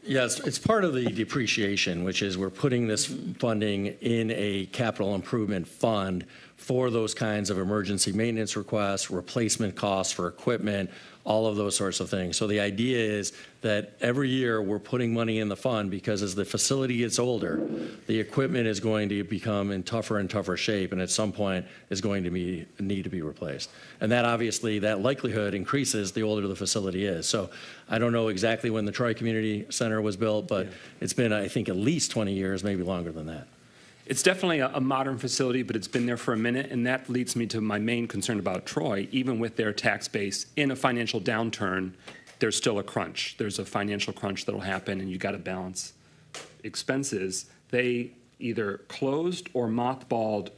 Yes, it's part of the depreciation, which is we're putting this funding in a capital improvement fund for those kinds of emergency maintenance requests, replacement costs for equipment, all of those sorts of things. So the idea is that every year we're putting money in the fund because as the facility gets older, the equipment is going to become in tougher and tougher shape, and at some point is going to need to be replaced. And that obviously, that likelihood increases the older the facility is. So I don't know exactly when the Troy Community Center was built, but it's been, I think, at least 20 years, maybe longer than that. It's definitely a modern facility, but it's been there for a minute, and that leads me to my main concern about Troy. Even with their tax base in a financial downturn, there's still a crunch. There's a financial crunch that'll happen, and you got to balance expenses. They either closed or mothballed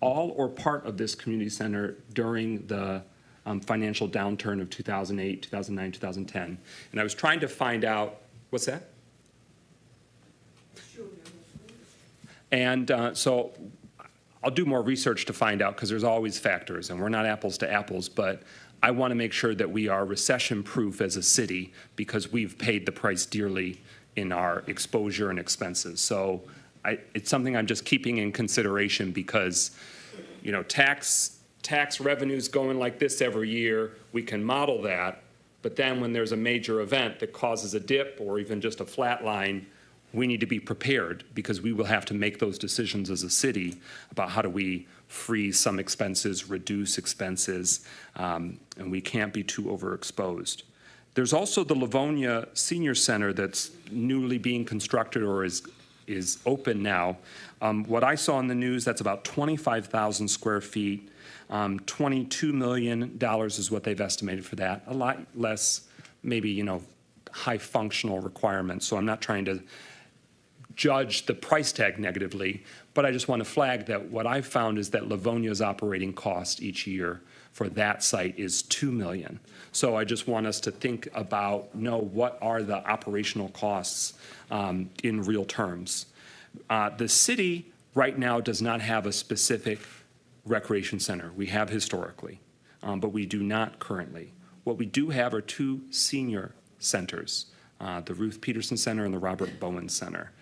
all or part of this community center during the financial downturn of 2008, 2009, 2010. And I was trying to find out, what's that? And so I'll do more research to find out, because there's always factors, and we're not apples to apples, but I want to make sure that we are recession-proof as a city, because we've paid the price dearly in our exposure and expenses. So it's something I'm just keeping in consideration, because, you know, tax revenues going like this every year, we can model that, but then when there's a major event that causes a dip or even just a flat line, we need to be prepared, because we will have to make those decisions as a city about how do we freeze some expenses, reduce expenses, and we can't be too overexposed. There's also the Livonia Senior Center that's newly being constructed or is open now. What I saw in the news, that's about 25,000 square feet. $22 million is what they've estimated for that. A lot less, maybe, you know, high functional requirements. So I'm not trying to judge the price tag negatively, but I just want to flag that what I found is that Livonia's operating cost each year for that site is $2 million. So I just want us to think about, what are the operational costs in real terms. The city right now does not have a specific recreation center. We have historically, but we do not currently. What we do have are two senior centers, the Ruth Peterson Center and the Robert Bowen Center.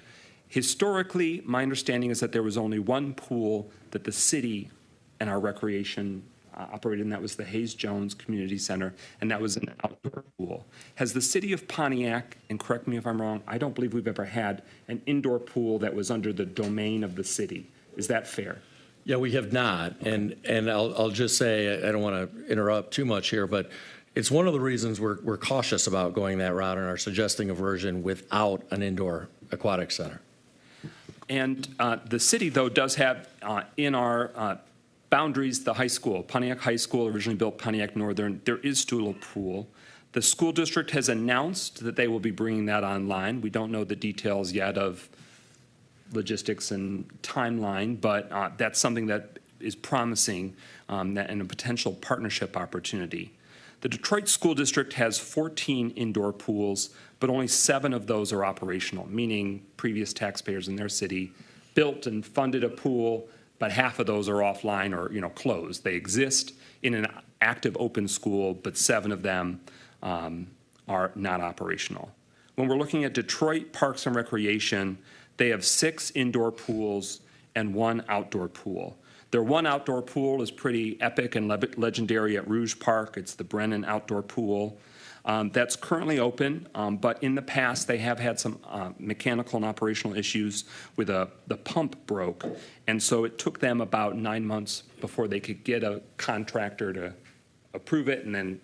Historically, my understanding is that there was only one pool that the city and our recreation operated, and that was the Hayes Jones Community Center, and that was an outdoor pool. Has the city of Pontiac, and correct me if I'm wrong, I don't believe we've ever had an indoor pool that was under the domain of the city. Is that fair? Yeah, we have not, and I'll just say, I don't want to interrupt too much here, but it's one of the reasons we're cautious about going that route and are suggesting a version without an indoor aquatic center. And the city, though, does have in our boundaries the high school. Pontiac High School, originally built Pontiac Northern. There is still a pool. The school district has announced that they will be bringing that online. We don't know the details yet of logistics and timeline, but that's something that is promising and a potential partnership opportunity. The Detroit School District has 14 indoor pools, but only 7 of those are operational, meaning previous taxpayers in their city built and funded a pool, but half of those are offline or closed. They exist in an active open school, but 7 of them are not operational. When we're looking at Detroit Parks and Recreation, they have 6 indoor pools and 1 outdoor pool. Their 1 outdoor pool is pretty epic and legendary at Rouge Park. It's the Brennan Outdoor Pool. That's currently open, but in the past they have had some mechanical and operational issues with the pump broke, and so it took them about 9 months before they could get a contractor to approve it and then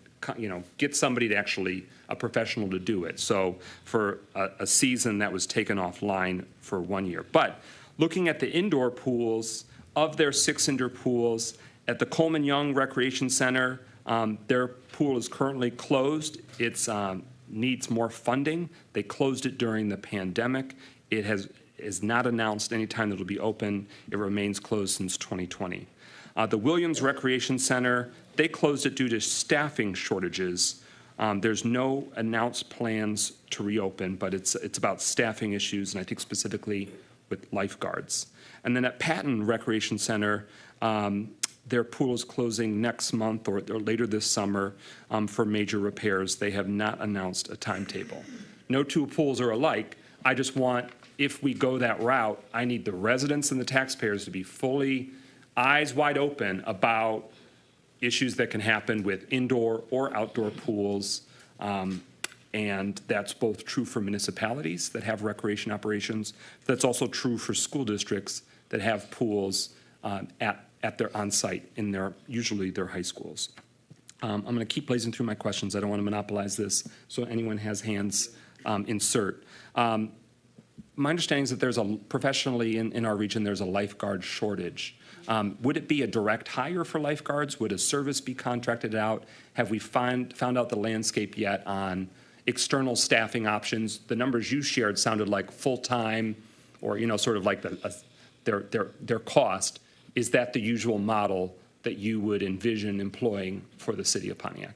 get somebody to actually, a professional to do it. So for a season that was taken offline for 1 year. But looking at the indoor pools, of their 6 indoor pools, at the Coleman Young Recreation Center, their pool is currently closed. It needs more funding. They closed it during the pandemic. It is not announced any time that it'll be open. It remains closed since 2020. The Williams Recreation Center, they closed it due to staffing shortages. There's no announced plans to reopen, but it's about staffing issues, and I think specifically with lifeguards. And then at Patton Recreation Center, their pool is closing next month or later this summer for major repairs. They have not announced a timetable. No two pools are alike. I just want, if we go that route, I need the residents and the taxpayers to be fully eyes wide open about issues that can happen with indoor or outdoor pools. And that's both true for municipalities that have recreation operations. That's also true for school districts that have pools at their on-site in usually their high schools. I'm going to keep blazing through my questions. I don't want to monopolize this, so anyone has hands, insert. My understanding is that there's professionally in our region, there's a lifeguard shortage. Would it be a direct hire for lifeguards? Would a service be contracted out? Have we found out the landscape yet on external staffing options? The numbers you shared sounded like full-time or, sort of like their cost. Is that the usual model that you would envision employing for the city of Pontiac?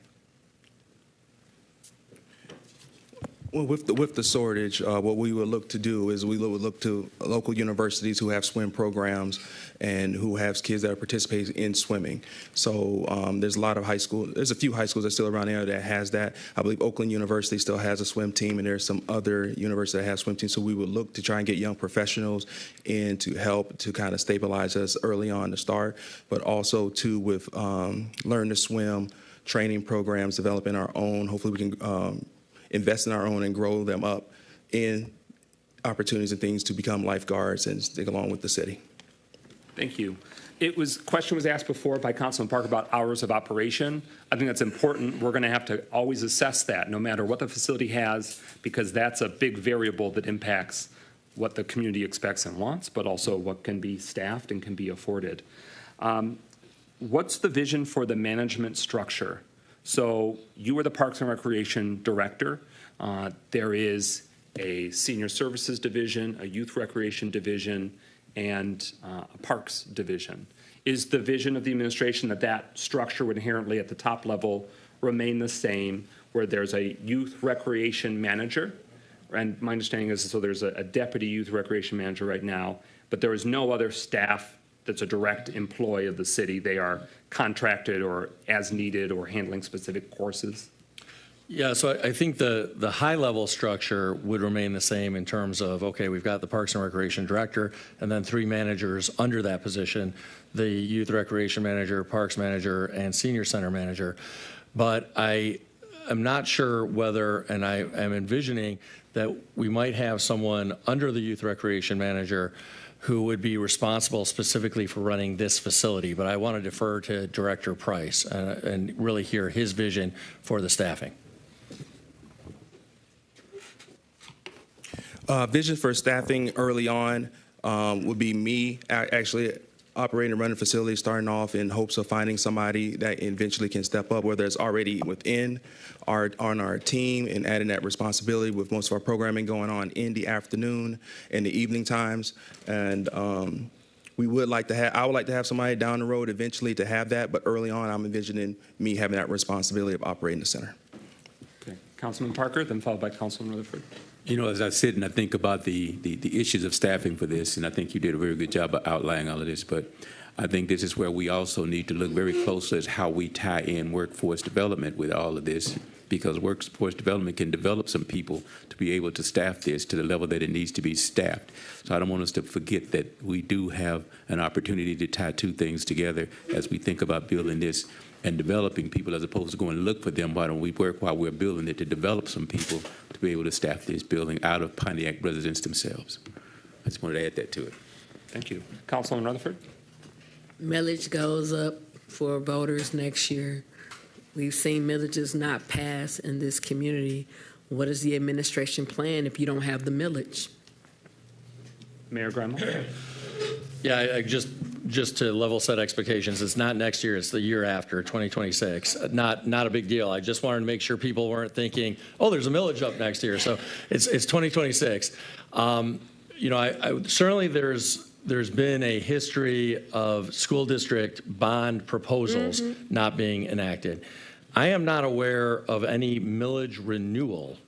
Well, with the shortage, what we would look to do is we would look to local universities who have swim programs and who have kids that are participating in swimming. So there's a lot of there's a few high schools that are still around there that has that. I believe Oakland University still has a swim team, and there's some other universities that have swim teams. So we would look to try and get young professionals in to help to kind of stabilize us early on to start, but also too with learn to swim training programs, developing our own. Hopefully we can invest in our own and grow them up in opportunities and things to become lifeguards and stick along with the city. Thank you. Question was asked before by Councilman Parker about hours of operation. I think that's important. We're going to have to always assess that no matter what the facility has, because that's a big variable that impacts what the community expects and wants, but also what can be staffed and can be afforded. What's the vision for the management structure? So you were the Parks and Recreation Director. There is a Senior Services Division, a Youth Recreation Division, and a Parks Division. Is the vision of the administration that structure would inherently at the top level remain the same, where there's a Youth Recreation Manager? And my understanding is so there's a Deputy Youth Recreation Manager right now, but there is no other staff that's a direct employee of the city. They are contracted or as needed or handling specific courses. Yeah, so I think the high-level structure would remain the same in terms of, okay, we've got the Parks and Recreation Director and then 3 managers under that position, the Youth Recreation Manager, Parks Manager, and Senior Center Manager. But I am not sure whether, and I am envisioning that we might have someone under the Youth Recreation Manager who would be responsible specifically for running this facility. But I want to defer to Director Price and really hear his vision for the staffing. Vision for staffing early on would be me actually operating and running facilities, starting off in hopes of finding somebody that eventually can step up, whether it's already within on our team, and adding that responsibility with most of our programming going on in the afternoon and the evening times. And I would like to have somebody down the road eventually to have that, but early on I'm envisioning me having that responsibility of operating the center. Okay. Councilman Parker, then followed by Councilman Rutherford. As I sit and I think about the issues of staffing for this, and I think you did a very good job of outlining all of this, but I think this is where we also need to look very closely at how we tie in workforce development with all of this, because workforce development can develop some people to be able to staff this to the level that it needs to be staffed. So I don't want us to forget that we do have an opportunity to tie 2 things together as we think about building this and developing people, as opposed to going to look for them. Why don't we work while we're building it to develop some people to be able to staff this building out of Pontiac residents themselves? I just wanted to add that to it. Thank you. Councilman Rutherford? Millage goes up for voters next year. We've seen millages not pass in this community. What is the administration plan if you don't have the millage? Mayor Gremlin? Yeah, just to level set expectations, it's not next year, it's the year after, 2026. Not a big deal. I just wanted to make sure people weren't thinking, oh, there's a millage up next year. So it's 2026. Certainly there's been a history of school district bond proposals not being enacted. I am not aware of any millage renewal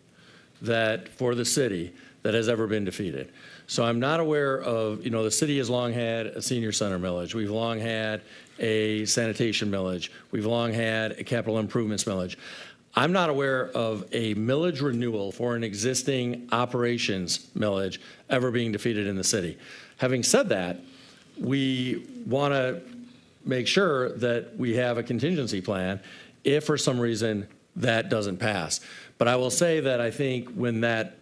for the city that has ever been defeated. So I'm not aware of, the city has long had a senior center millage. We've long had a sanitation millage. We've long had a capital improvements millage. I'm not aware of a millage renewal for an existing operations millage ever being defeated in the city. Having said that, we want to make sure that we have a contingency plan if for some reason that doesn't pass. But I will say that I think when that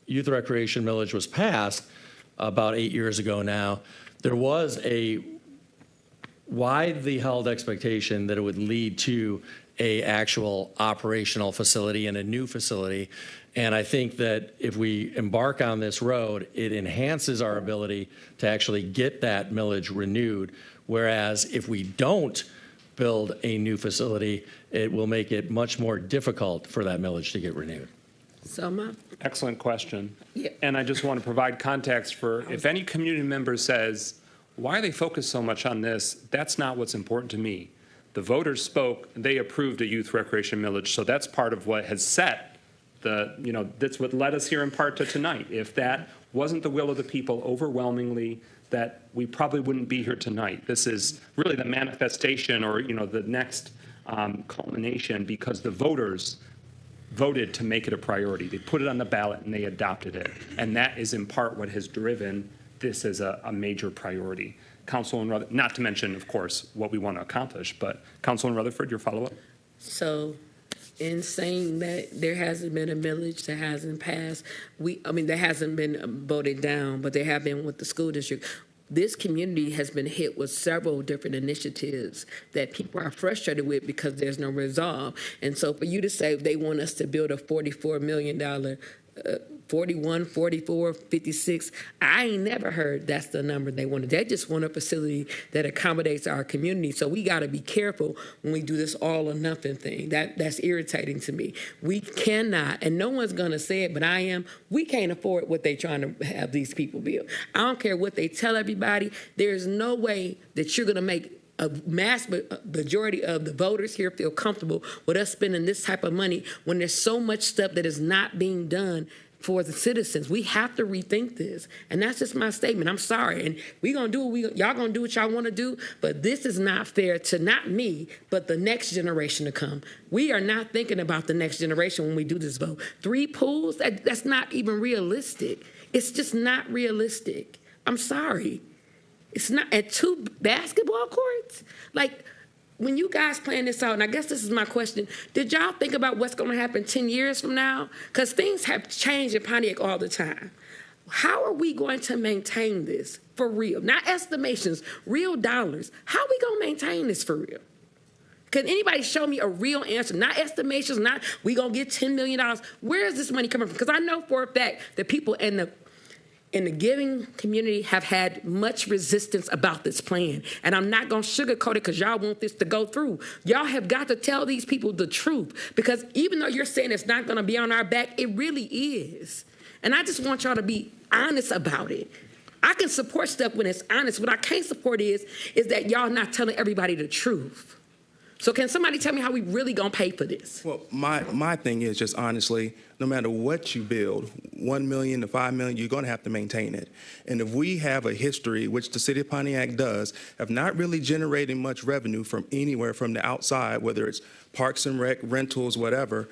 youth recreation millage was passed about 8 years ago now, there was a widely held expectation that it would lead to a actual operational facility and a new facility. And I think that if we embark on this road, it enhances our ability to actually get that millage renewed. Whereas if we don't build a new facility, it will make it much more difficult for that millage to get renewed. Selma? Excellent question. Yeah. And I just want to provide context for if any community member says, why are they focused so much on this? That's not what's important to me. The voters spoke, they approved a youth recreation millage, so that's part of what has set that's what led us here in part to tonight. If that wasn't the will of the people overwhelmingly, that we probably wouldn't be here tonight. This is really the manifestation or, the next culmination because the voters voted to make it a priority. They put it on the ballot and they adopted it. And that is in part what has driven this as a major priority. Councilwoman Rutherford, not to mention, of course, what we want to accomplish, but Councilwoman Rutherford, your follow-up? So in saying that there hasn't been a millage that hasn't passed, there hasn't been voted down, but there have been with the school district. This community has been hit with several different initiatives that people are frustrated with because there's no resolve. And so for you to say they want us to build a $44 million 41, 44, 56. I ain't never heard that's the number they wanted. They just want a facility that accommodates our community. So we got to be careful when we do this all or nothing thing. That's irritating to me. We cannot, and no one's going to say it, but I am, we can't afford what they're trying to have these people build. I don't care what they tell everybody. There's no way that you're going to make a mass majority of the voters here feel comfortable with us spending this type of money when there's so much stuff that is not being done for the citizens. We have to rethink this. And that's just my statement. I'm sorry. And we're going to do y'all going to do what y'all want to do, but this is not fair to not me, but the next generation to come. We are not thinking about the next generation when we do this vote. 3 pools, that's not even realistic. It's just not realistic. I'm sorry. It's not at 2 basketball courts. Like, when you guys plan this out, and I guess this is my question, did y'all think about what's going to happen 10 years from now? Because things have changed in Pontiac all the time. How are we going to maintain this for real? Not estimations, real dollars. How are we going to maintain this for real? Can anybody show me a real answer? Not estimations, not we going to get $10 million. Where is this money coming from? Because I know for a fact that people in the giving community have had much resistance about this plan. And I'm not going to sugarcoat it because y'all want this to go through. Y'all have got to tell these people the truth because even though you're saying it's not going to be on our back, it really is. And I just want y'all to be honest about it. I can support stuff when it's honest. What I can't support is that y'all not telling everybody the truth. So can somebody tell me how we really going to pay for this? Well, my thing is just honestly, no matter what you build, 1 million to 5 million, you're going to have to maintain it. And if we have a history, which the city of Pontiac does, of not really generating much revenue from anywhere from the outside, whether it's parks and rec, rentals, whatever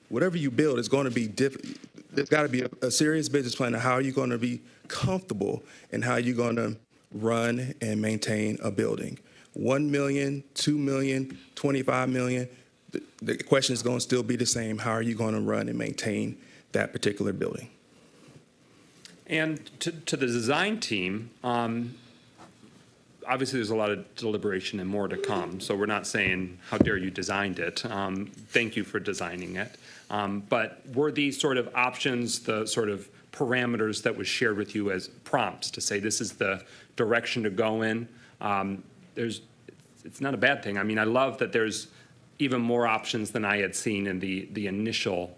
you build is going to be different. There's got to be a serious business plan of how you're going to be comfortable and how you're going to run and maintain a building. 1 million, 2 million, 25 million, the question is going to still be the same. How are you going to run and maintain that particular building? And to the design team, obviously there's a lot of deliberation and more to come. So we're not saying, how dare you designed it. Thank you for designing it. But were these sort of options, the sort of parameters that was shared with you as prompts to say this is the direction to go in? It's not a bad thing. I mean, I love that there's even more options than I had seen in the initial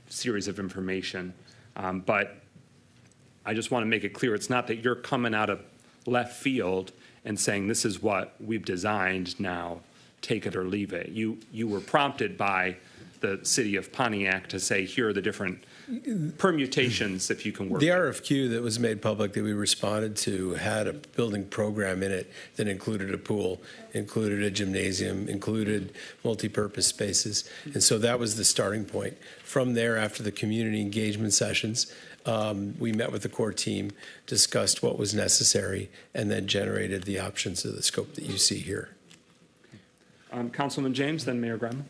series of information. But I just want to make it clear, it's not that you're coming out of left field and saying this is what we've designed now, take it or leave it. You were prompted by the city of Pontiac to say here are the different permutations, if you can work. The RFQ that was made public that we responded to had a building program in it that included a pool, included a gymnasium, included multi-purpose spaces. And so that was the starting point. From there, after the community engagement sessions, we met with the core team, discussed what was necessary, and then generated the options of the scope that you see here. Councilman James, then Mayor Graham.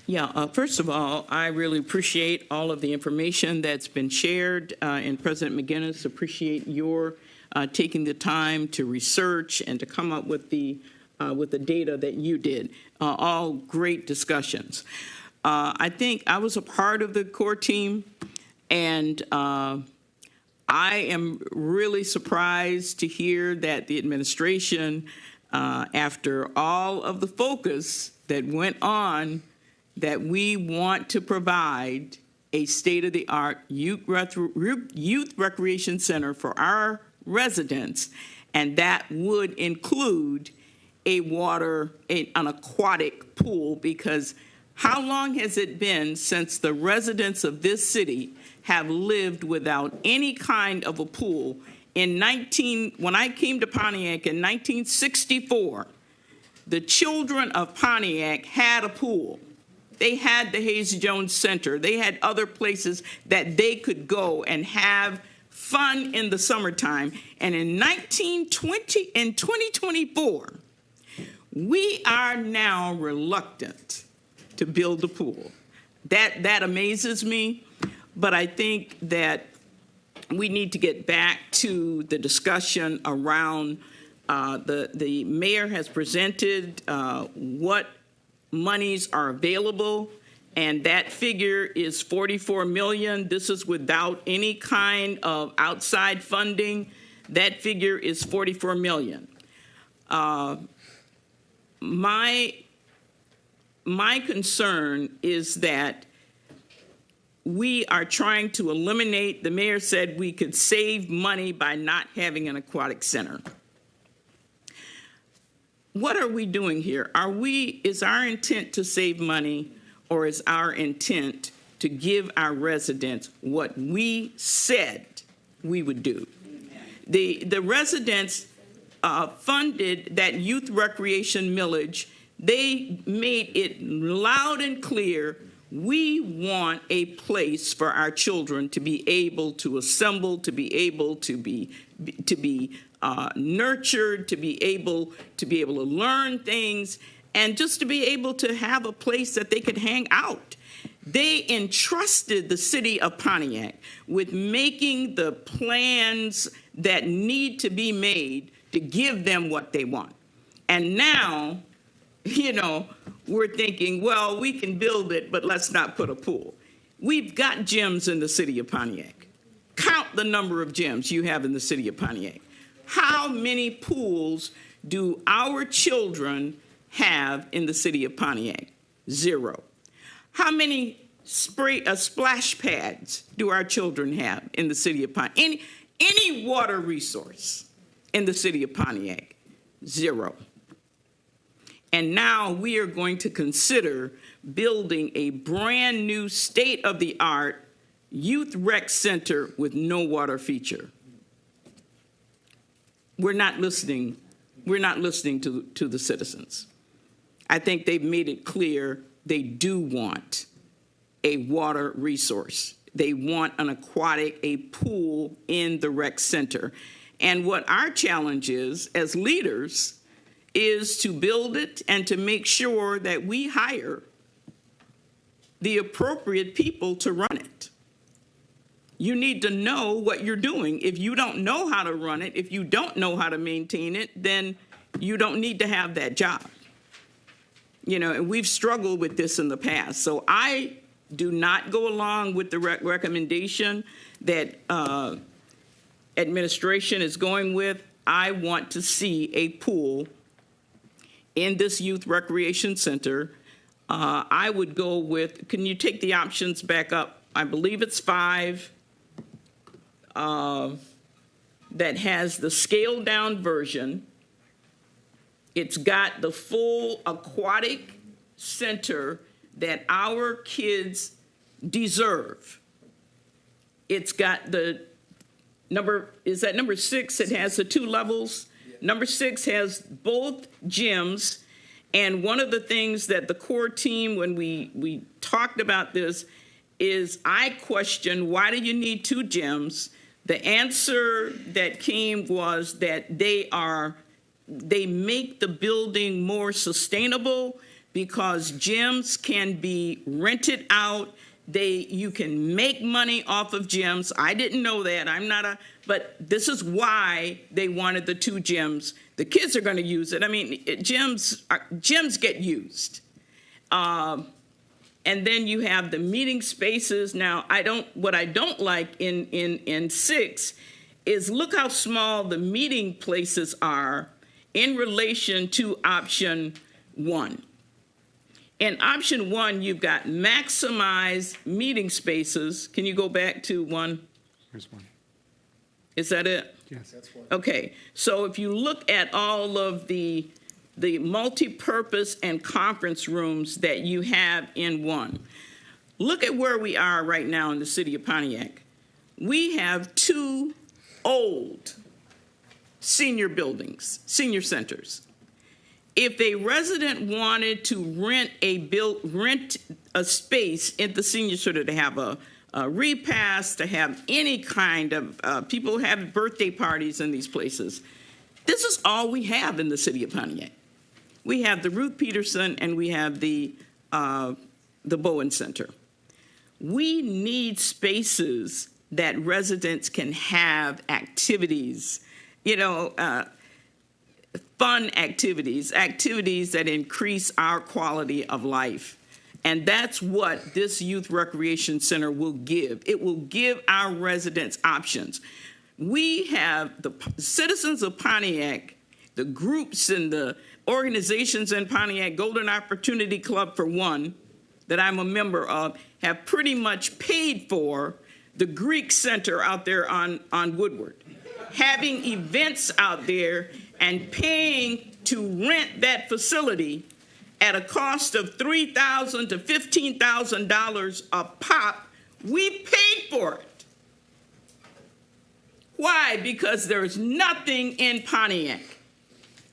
Yeah, first of all, I really appreciate all of the information that's been shared, and President McGinnis, appreciate your taking the time to research and to come up with the data that you did. All great discussions. I think I was a part of the core team, and I am really surprised to hear that the administration, after all of the focus that went on, that we want to provide a state-of-the-art youth recreation center for our residents, and that would include an aquatic pool, because how long has it been since the residents of this city have lived without any kind of a pool? When I came to Pontiac in 1964, the children of Pontiac had a pool. They had the Hayes Jones Center. They had other places that they could go and have fun in the summertime. And in 2024, we are now reluctant to build a pool. That amazes me, but I think that we need to get back to the discussion around the mayor has presented what monies are available, and that figure is $44 million. This is without any kind of outside funding. That figure is $44 million. My concern is that we are trying to eliminate, the mayor said we could save money by not having an aquatic center. What are we doing here? Is our intent to save money, or is our intent to give our residents what we said we would do? The residents funded that youth recreation millage. They made it loud and clear, we want a place for our children to be able to assemble, to be able to be nurtured, to be able to learn things, and just to be able to have a place that they could hang out. They entrusted the city of Pontiac with making the plans that need to be made to give them what they want. And now, we're thinking, well, we can build it, but let's not put a pool. We've got gyms in the city of Pontiac. Count the number of gyms you have in the city of Pontiac. How many pools do our children have in the city of Pontiac? 0. How many splash pads do our children have in the city of Pontiac? Any water resource in the city of Pontiac? 0. And now we are going to consider building a brand new state-of-the-art youth rec center with no water feature. We're not listening. We're not listening to the citizens. I think they've made it clear they do want a water resource. They want a pool in the rec center. And what our challenge is, as leaders, is to build it and to make sure that we hire the appropriate people to run it. You need to know what you're doing. If you don't know how to run it, if you don't know how to maintain it, then you don't need to have that job. And we've struggled with this in the past. So I do not go along with the recommendation that administration is going with. I want to see a pool in this youth recreation center. I would go with, can you take the options back up? I believe it's 5 that has the scaled down version. It's got the full aquatic center that our kids deserve. It's got the number 6? It has the 2 levels. Number 6 has both gyms. And one of the things that the core team, when we talked about this, is I questioned, why do you need 2 gyms? The answer that came was that they make the building more sustainable because gyms can be rented out. You can make money off of gyms. I didn't know that. But this is why they wanted the 2 gyms. The kids are going to use it. I mean, gyms get used. And then you have the meeting spaces. Now, what I don't like in 6 is look how small the meeting places are in relation to option 1. In option 1, you've got maximize meeting spaces. Can you go back to 1? Here's 1. Is that it? Yes. That's 1. Okay. So if you look at all of the multi-purpose and conference rooms that you have in 1, look at where we are right now in the city of Pontiac. We have 2 old senior buildings, senior centers. If a resident wanted to rent a space at the senior center to have a repast, to have any kind of, people have birthday parties in these places, this is all we have in the city of Pontiac. We have the Ruth Peterson and we have the Bowen Center. We need spaces that residents can have activities, fun activities that increase our quality of life. And that's what this youth recreation center will give. It will give our residents options. We have the citizens of Pontiac, the groups and the organizations in Pontiac, Golden Opportunity Club for one, that I'm a member of, have pretty much paid for the Greek Center out there on Woodward, having events out there and paying to rent that facility at a cost of $3,000 to $15,000 a pop. We paid for it. Why? Because there's nothing in Pontiac.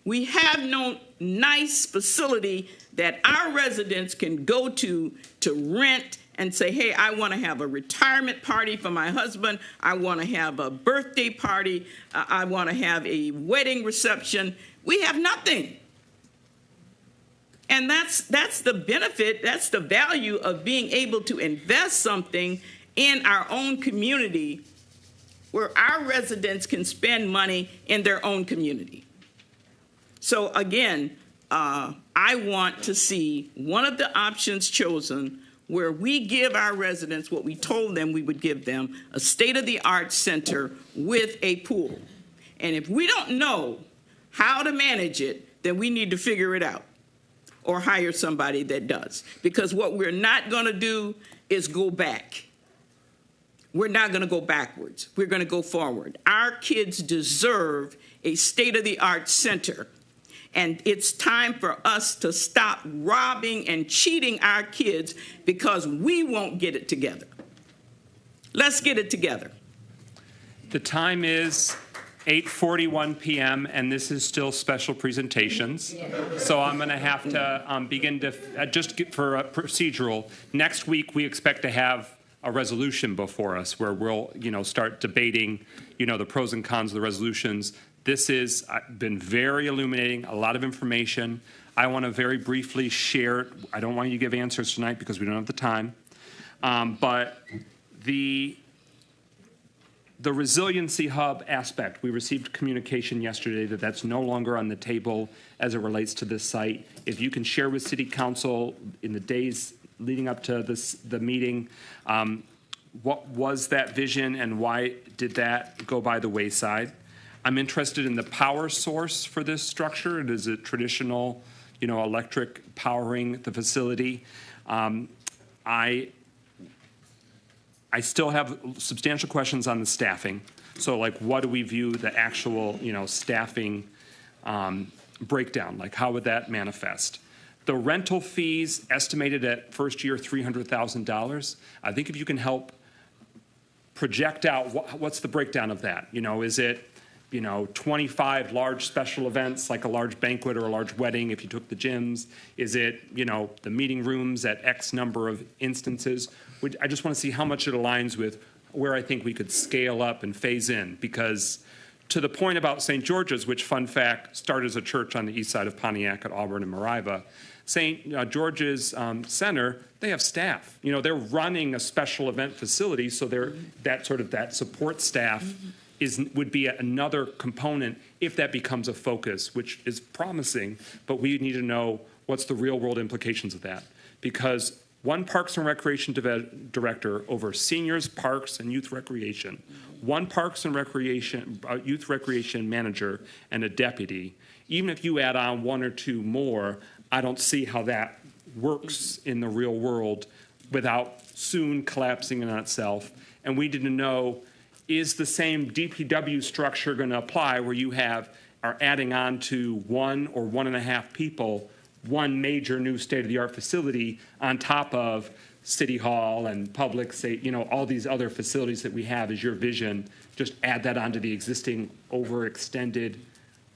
We have no nice facility that our residents can go to rent and say, hey, I want to have a retirement party for my husband. I want to have a birthday party. I want to have a wedding reception. We have nothing. And that's the benefit, that's the value of being able to invest something in our own community where our residents can spend money in their own community. So again, I want to see one of the options chosen where we give our residents what we told them we would give them, a state-of-the-art center with a pool. And if we don't know how to manage it, then we need to figure it out or hire somebody that does. Because what we're not going to do is go back. We're not going to go backwards. We're going to go forward. Our kids deserve a state-of-the-art center. And it's time for us to stop robbing and cheating our kids because we won't get it together. Let's get it together. The time is 8:41 p.m. and this is still special presentations. So I'm going to have to begin to, for procedural, next week we expect to have a resolution before us where we'll, start debating, the pros and cons of the resolutions. This has been very illuminating, a lot of information. I want to very briefly share, I don't want you to give answers tonight because we don't have the time, but the resiliency hub aspect, we received communication yesterday that that's no longer on the table as it relates to this site. If you can share with City Council in the days leading up to the meeting, what was that vision and why did that go by the wayside? I'm interested in the power source for this structure. It is a traditional, electric powering the facility. I still have substantial questions on the staffing. So what do we view the actual, staffing breakdown? How would that manifest? The rental fees estimated at first year $300,000. I think if you can help project out what's the breakdown of that. Is it 25 large special events like a large banquet or a large wedding if you took the gyms? Is it the meeting rooms at X number of instances? I just want to see how much it aligns with where I think we could scale up and phase in, because to the point about St. George's, which, fun fact, started as a church on the east side of Pontiac at Auburn and Mariva, St. George's Center, they have staff. They're running a special event facility, so that support staff would be another component if that becomes a focus, which is promising, but we need to know what's the real world implications of that. Because one Parks and Recreation director over seniors, parks, and youth recreation, one Parks and Recreation, youth recreation manager, and a deputy. Even if you add on one or two more, I don't see how that works in the real world without soon collapsing in on itself. And we didn't know, is the same DPW structure going to apply where you are adding on to 1 or 1.5 people, one major new state-of-the-art facility on top of City Hall and public, all these other facilities that we have. Is your vision just add that onto the existing overextended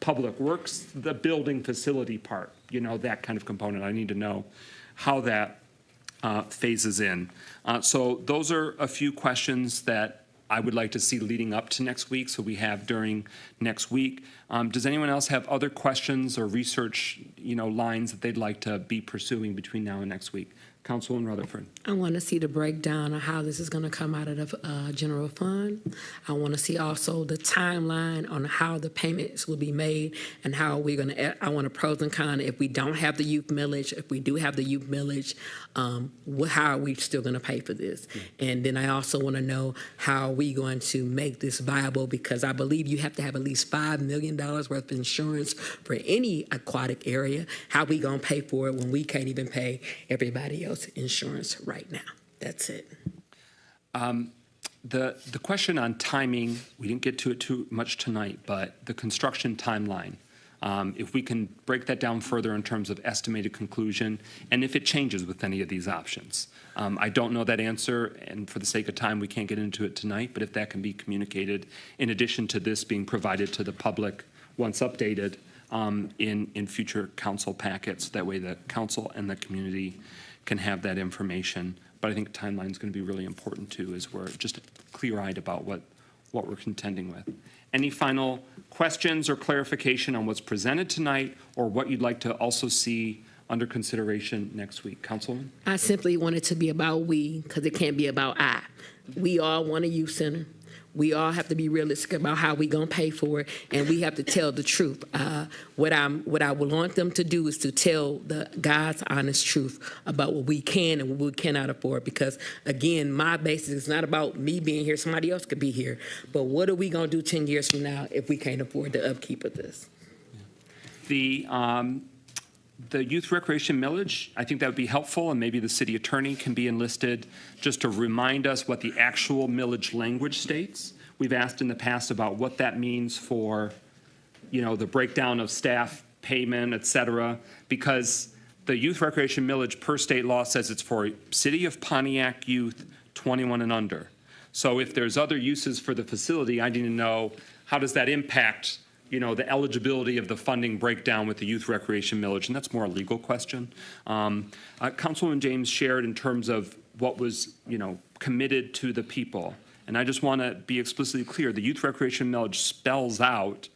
public works, the building facility part, that kind of component? I need to know how that phases in. So those are a few questions that I would like to see leading up to next week, so we have during next week. Does anyone else have other questions or research, lines that they'd like to be pursuing between now and next week? Councilwoman Rutherford. I want to see the breakdown of how this is going to come out of the general fund. I want to see also the timeline on how the payments will be made and how we're going to, I want a pros and cons if we don't have the youth millage, if we do have the youth millage, how are we still going to pay for this? And then I also want to know how we going to make this viable, because I believe you have to have at least $5 million worth of insurance for any aquatic area. How we going to pay for it when we can't even pay everybody else insurance right now? That's it. The question on timing, we didn't get to it too much tonight, but the construction timeline, if we can break that down further in terms of estimated conclusion, and if it changes with any of these options. I don't know that answer, and for the sake of time, we can't get into it tonight, but if that can be communicated in addition to this being provided to the public once updated in future council packets, that way the council and the community can have that information. But I think timeline is going to be really important too, as we're just clear-eyed about what we're contending with. Any final questions or clarification on what's presented tonight, or what you'd like to also see under consideration next week? Councilwoman? I simply want it to be about we, because it can't be about I. We all want a youth center. We all have to be realistic about how we gonna pay for it, and we have to tell the truth. What I would want them to do is to tell the God's honest truth about what we can and what we cannot afford. Because again, my basis is not about me being here; somebody else could be here. But what are we gonna do 10 years from now if we can't afford the upkeep of this? The youth recreation millage, I think that would be helpful, and maybe the city attorney can be enlisted just to remind us what the actual millage language states. We've asked in the past about what that means for, the breakdown of staff payment, et cetera, because the youth recreation millage per state law says it's for City of Pontiac youth 21 and under. So if there's other uses for the facility, I need to know, how does that impact the eligibility of the funding breakdown with the youth recreation millage, and that's more a legal question. Councilwoman James shared in terms of what was, committed to the people. And I just want to be explicitly clear, the youth recreation millage spells out,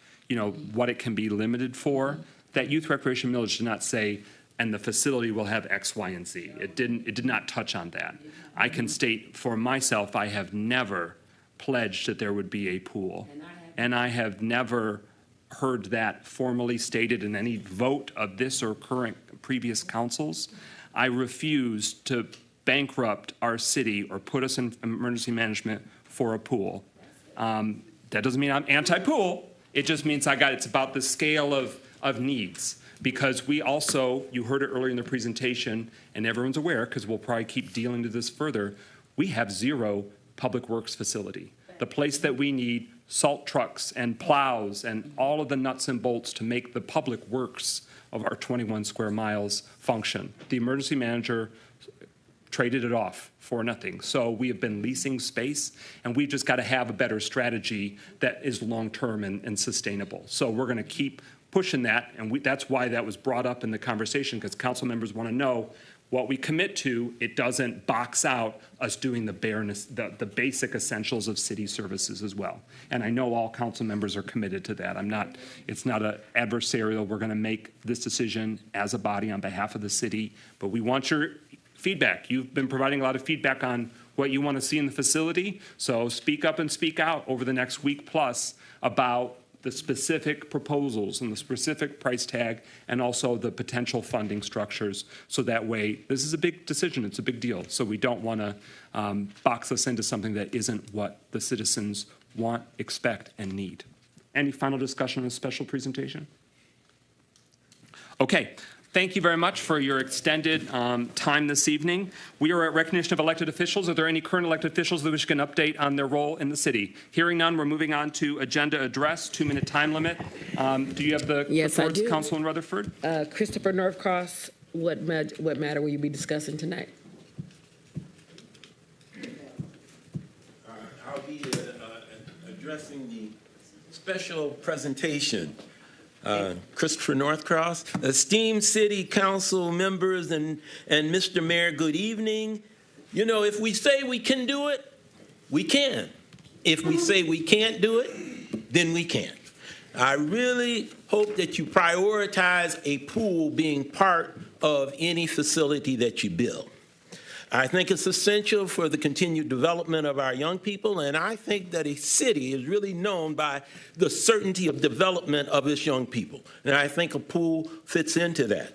what it can be limited for. That youth recreation millage did not say, and the facility will have X, Y, and Z. It did not touch on that. I can state for myself, I have never pledged that there would be a pool. And I have never heard that formally stated in any vote of this or previous councils. I refuse to bankrupt our city or put us in emergency management for a pool. That doesn't mean I'm anti-pool. It just means it's about the scale of needs. Because we also, you heard it earlier in the presentation, and everyone's aware, because we'll probably keep dealing with this further, we have 0 public works facility. The place that we need salt trucks and plows and all of the nuts and bolts to make the public works of our 21 square miles function. The emergency manager traded it off for nothing. So we have been leasing space, and we've just got to have a better strategy that is long-term and sustainable. So we're going to keep pushing that, and that's why that was brought up in the conversation, because council members want to know what we commit to. It doesn't box out us doing the bareness, the basic essentials of city services as well. And I know all council members are committed to that. It's not an adversarial. We're going to make this decision as a body on behalf of the city, but we want your feedback. You've been providing a lot of feedback on what you want to see in the facility, so speak up and speak out over the next week plus about the specific proposals and the specific price tag and also the potential funding structures. So that way, this is a big decision, it's a big deal. So we don't want to box us into something that isn't what the citizens want, expect, and need. Any final discussion on this special presentation? Okay. Thank you very much for your extended time this evening. We are at recognition of elected officials. Are there any current elected officials that wish to get an update on their role in the city? Hearing none, we're moving on to agenda address, 2-minute time limit. Do you have the reports, Councilman Rutherford? Christopher Northcross, what matter will you be discussing tonight? I'll be addressing the special presentation. Christopher Northcross, esteemed city council members and Mr. Mayor, good evening. You know, if we say we can do it, we can. If we say we can't do it, then we can't. I really hope that you prioritize a pool being part of any facility that you build. I think it's essential for the continued development of our young people, and I think that a city is really known by the certainty of development of its young people. And I think a pool fits into that.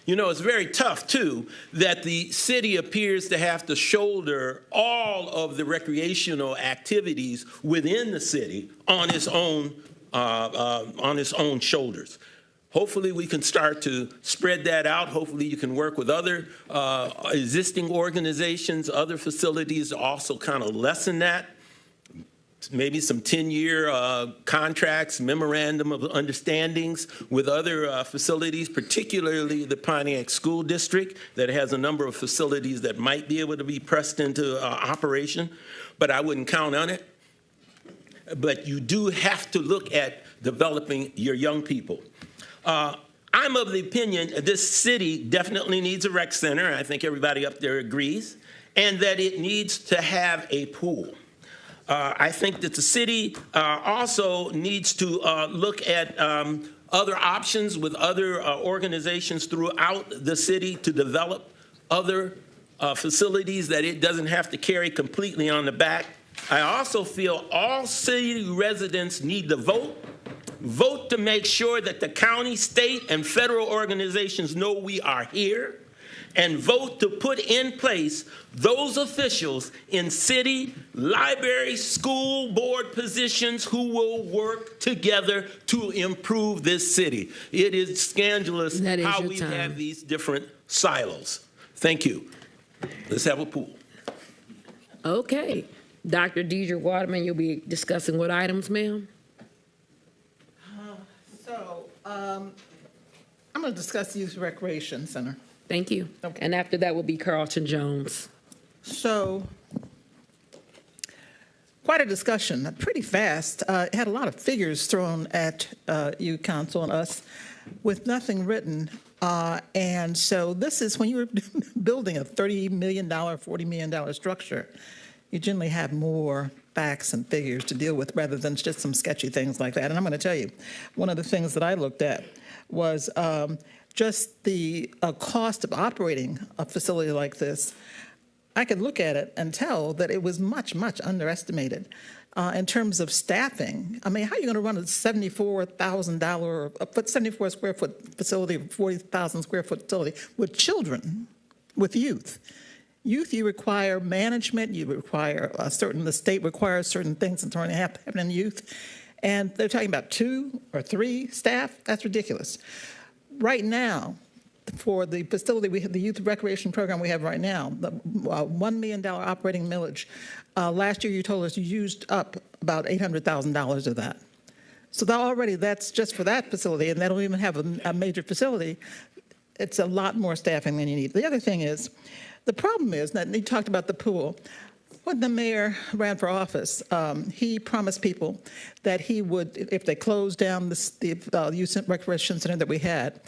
You know, it's very tough, too, that the city appears to have to shoulder all of the recreational activities within the city on its own shoulders. Hopefully we can start to spread that out. Hopefully you can work with other existing organizations, other facilities to also kind of lessen that. Maybe some 10-year contracts, memorandum of understandings with other facilities, particularly the Pontiac School District that has a number of facilities that might be able to be pressed into operation, but I wouldn't count on it. But you do have to look at developing your young people. I'm of the opinion this city definitely needs a rec center. I think everybody up there agrees, and that it needs to have a pool. I think that the city also needs to look at other options with other organizations throughout the city to develop other facilities that it doesn't have to carry completely on the back. I also feel all city residents need to vote. Vote to make sure that the county, state, and federal organizations know we are here, and vote to put in place those officials in city, library, school board positions who will work together to improve this city. It is scandalous how we have these different silos. Thank you. Let's have a pool. Okay. Dr. Deidre Waterman, you'll be discussing what items, ma'am? I'm going to discuss the Youth Recreation Center. Thank you. Okay. And after that will be Carlton Jones. So, quite a discussion, pretty fast. It had a lot of figures thrown at you, council, and us with nothing written. And so this is when you're building a $30 million, $40 million structure, you generally have more facts and figures to deal with rather than just some sketchy things like that. And I'm going to tell you, one of the things that I looked at was just the cost of operating a facility like this. I could look at it and tell that it was much, much underestimated in terms of staffing. I mean, how are you going to run a $74,000, 74 square foot facility, 40,000 square foot facility with children, with youth? Youth, you require management, you require the state requires certain things in terms of happening in youth. And they're talking about 2 or 3 staff. That's ridiculous. Right now, for the facility, we have the youth recreation program we have right now, the $1 million operating millage. Last year, you told us you used up about $800,000 of that. So that's just for that facility, and they don't even have a major facility. It's a lot more staffing than you need. The other thing is, The problem is that you talked about the pool. When the mayor ran for office, he promised people that he would, if they closed down the youth recreation center that we had,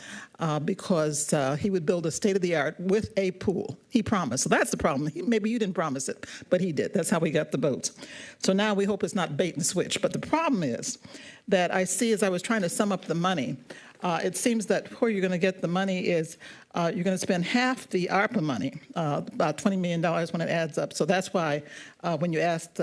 because he would build a state-of-the-art with a pool. He promised. So that's the problem. Maybe you didn't promise it, but he did. That's how we got the votes. So now we hope it's not bait and switch. But the problem is that I see, as I was trying to sum up the money, it seems that where you're going to get the money is you're going to spend half the ARPA money, about $20 million when it adds up. So that's why when you asked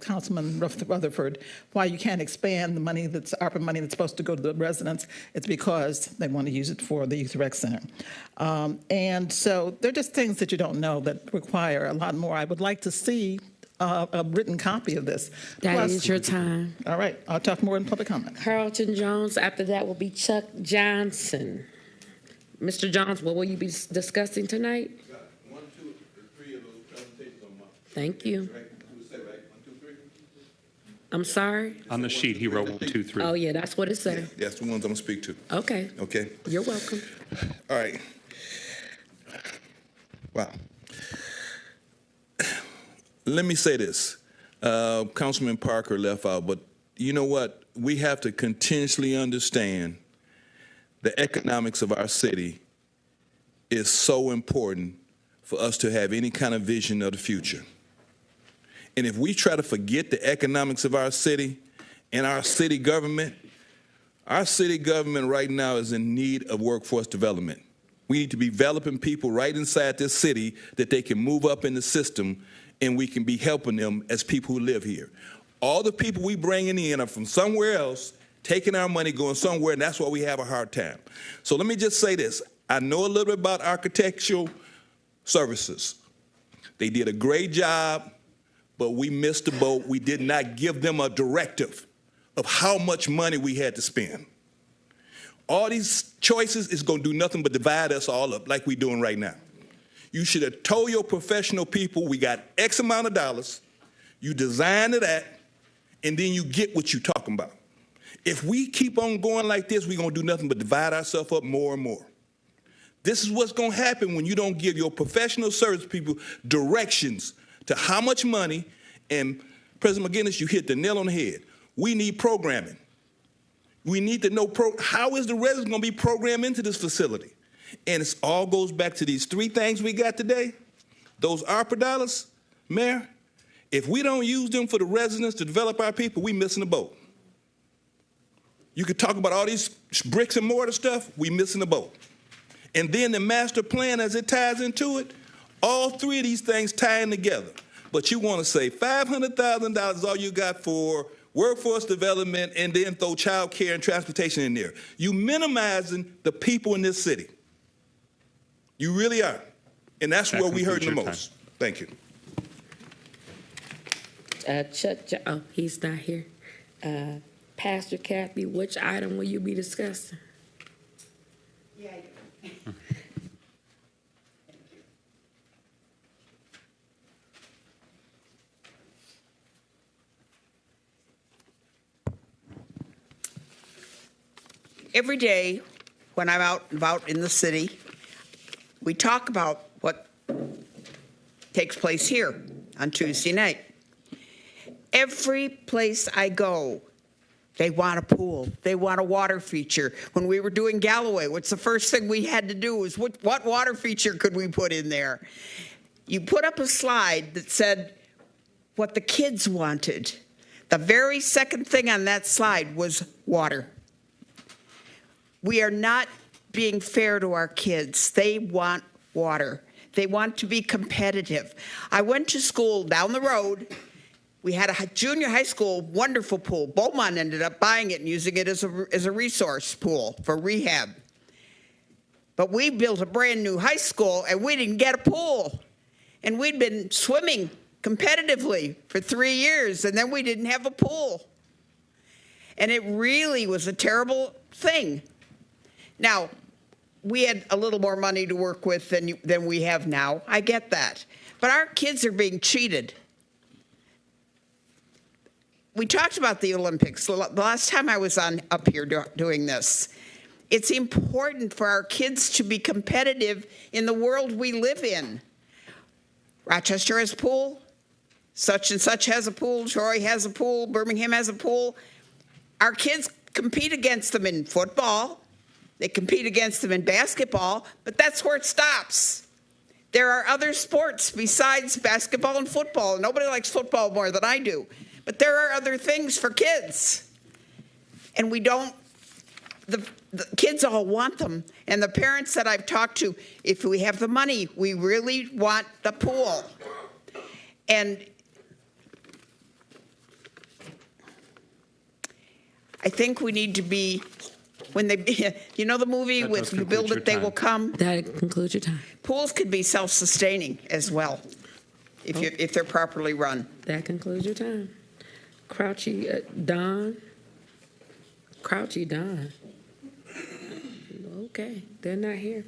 Councilman Rutherford why you can't expand the money that's ARPA money that's supposed to go to the residents, it's because they want to use it for the Youth Rec Center. And so they're just things that you don't know that require a lot more. I would like to see a written copy of this. That is your time. All right. I'll talk more in public comment. Carlton Jones. After that will be Chuck Johnson. Mr. Jones, what will you be discussing tonight? One, two, three of those presentations on my. Thank you. I'm sorry? On the sheet, he wrote 1, 2, 3. Oh, yeah, that's what it said. That's the ones I'm gonna speak to. Okay. Okay. You're welcome. All right. Wow. Let me say this. Councilman Parker left out, but you know what? We have to continuously understand the economics of our city is so important for us to have any kind of vision of the future. And if we try to forget the economics of our city and our city government right now is in need of workforce development. We need to be developing people right inside this city that they can move up in the system and we can be helping them as people who live here. All the people we bringing in are from somewhere else, taking our money, going somewhere, and that's why we have a hard time. So let me just say this. I know a little bit about architectural services. They did a great job, but we missed the boat. We did not give them a directive of how much money we had to spend. All these choices is going to do nothing but divide us all up like we're doing right now. You should have told your professional people we got X amount of dollars, you design that, and then you get what you're talking about. If we keep on going like this, we're going to do nothing but divide ourselves up more and more. This is what's going to happen when you don't give your professional service people directions to how much money, and President McGinnis, you hit the nail on the head. We need programming. We need to know how is the residents going to be programmed into this facility? And it all goes back to these 3 things we got today. Those ARPA dollars, Mayor, if we don't use them for the residents to develop our people, we missing the boat. You could talk about all these bricks and mortar stuff, we missing the boat. And then the master plan as it ties into it, all 3 of these things tying together. But you want to say $500,000 is all you got for workforce development and then throw child care and transportation in there. You minimizing the people in this city. You really are. And that's where we hurt the most. Thank you. Chuck, oh, he's not here. Pastor Kathy, which item will you be discussing? Yeah, every day when I'm out and about in the city, we talk about what takes place here on Tuesday night. Every place I go, they want a pool. They want a water feature. When we were doing Galloway, what's the first thing we had to do was what water feature could we put in there? You put up a slide that said what the kids wanted. The very second thing on that slide was water. We are not being fair to our kids. They want water. They want to be competitive. I went to school down the road. We had a junior high school wonderful pool. Beaumont ended up buying it and using it as a resource pool for rehab. But we built a brand new high school and we didn't get a pool. And we'd been swimming competitively for 3 years and then we didn't have a pool. And it really was a terrible thing. Now, we had a little more money to work with than we have now. I get that. But our kids are being cheated. We talked about the Olympics the last time I was up here doing this. It's important for our kids to be competitive in the world we live in. Rochester has a pool. Such and such has a pool. Troy has a pool. Birmingham has a pool. Our kids compete against them in football. They compete against them in basketball, but that's where it stops. There are other sports besides basketball and football. Nobody likes football more than I do, but there are other things for kids. And we don't, the kids all want them. And the parents that I've talked to, if we have the money, we really want the pool. And I think we need to be, when they, you know the movie with You Build It, They Will Come? That concludes your time. Pools could be self-sustaining as well, if they're properly run. That concludes your time. Crouchy Don. Crouchy Don. Okay, they're not here.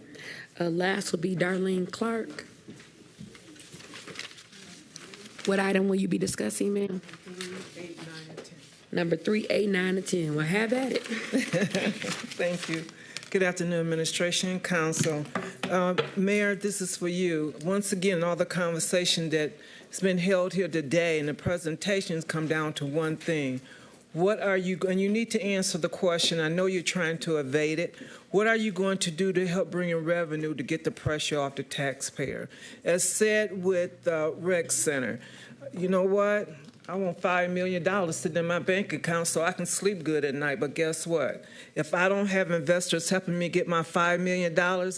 Last will be Darlene Clark. What item will you be discussing, ma'am? 3, 8, 9, and 10. Number 3, 8, 9, and 10. Well, have at it. Thank you. Good afternoon, Administration and Council. Mayor, this is for you. Once again, all the conversation that's been held here today and the presentations come down to one thing. What are you, and you need to answer the question, I know you're trying to evade it, what are you going to do to help bring in revenue to get the pressure off the taxpayer? As said with the rec center, you know what? I want $5 million sitting in my bank account so I can sleep good at night, but guess what? If I don't have investors helping me get my $5 million,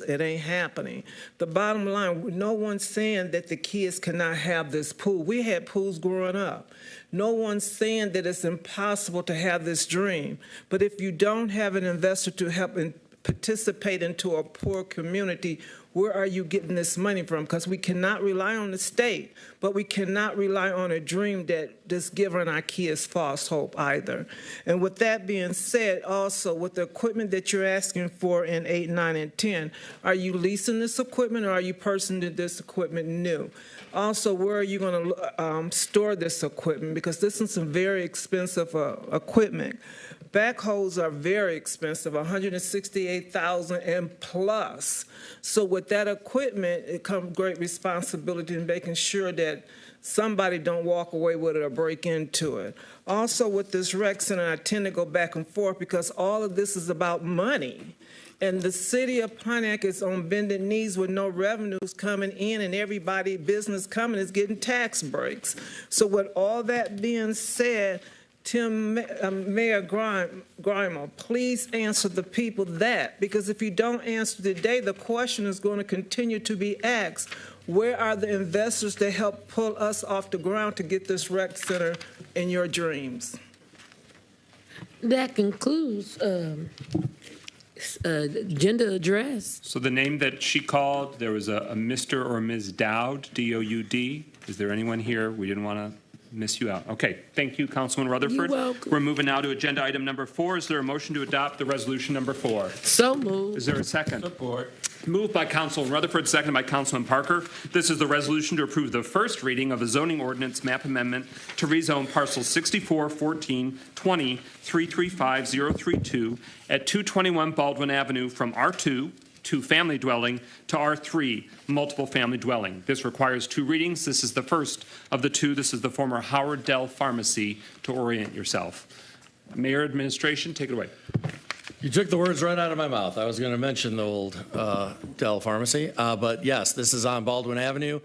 it ain't happening. The bottom line, no one's saying that the kids cannot have this pool. We had pools growing up. No one's saying that it's impossible to have this dream. But if you don't have an investor to help and participate into a poor community, where are you getting this money from? Because we cannot rely on the state, but we cannot rely on a dream that's giving our kids false hope either. And with that being said, also with the equipment that you're asking for in 8, 9, and 10, are you leasing this equipment or are you purchasing this equipment new? Also, where are you going to store this equipment? Because this is some very expensive equipment. Backhoes are very expensive, $168,000 and plus. So with that equipment, it comes great responsibility in making sure that somebody don't walk away with it or break into it. Also with this rec center, I tend to go back and forth because all of this is about money. And the city of Pontiac is on bended knees with no revenues coming in, and everybody, business coming, is getting tax breaks. So with all that being said, Mayor Grimer, please answer the people that, because if you don't answer today, the question is going to continue to be asked. Where are the investors that help pull us off the ground to get this rec center in your dreams? That concludes agenda address. So the name that she called, there was a Mr. or Ms. Dowd, D-O-U-D. Is there anyone here? We didn't want to miss you out. Okay, thank you, Councilman Rutherford. You're welcome. We're moving now to agenda item number 4. Is there a motion to adopt the resolution number 4? So moved. Is there a second? Support. Moved by Councilman Rutherford, seconded by Councilman Parker. This is the resolution to approve the first reading of a zoning ordinance map amendment to rezone parcels 64, 14, 20, 335032 at 221 Baldwin Avenue from R2, two-family dwelling, to R3, multiple family dwelling. This requires 2 readings. This is the first of the 2. This is the former Howard Dell Pharmacy, to orient yourself. Mayor, administration, take it away. You took the words right out of my mouth. I was going to mention the old Dell Pharmacy, but yes, this is on Baldwin Avenue.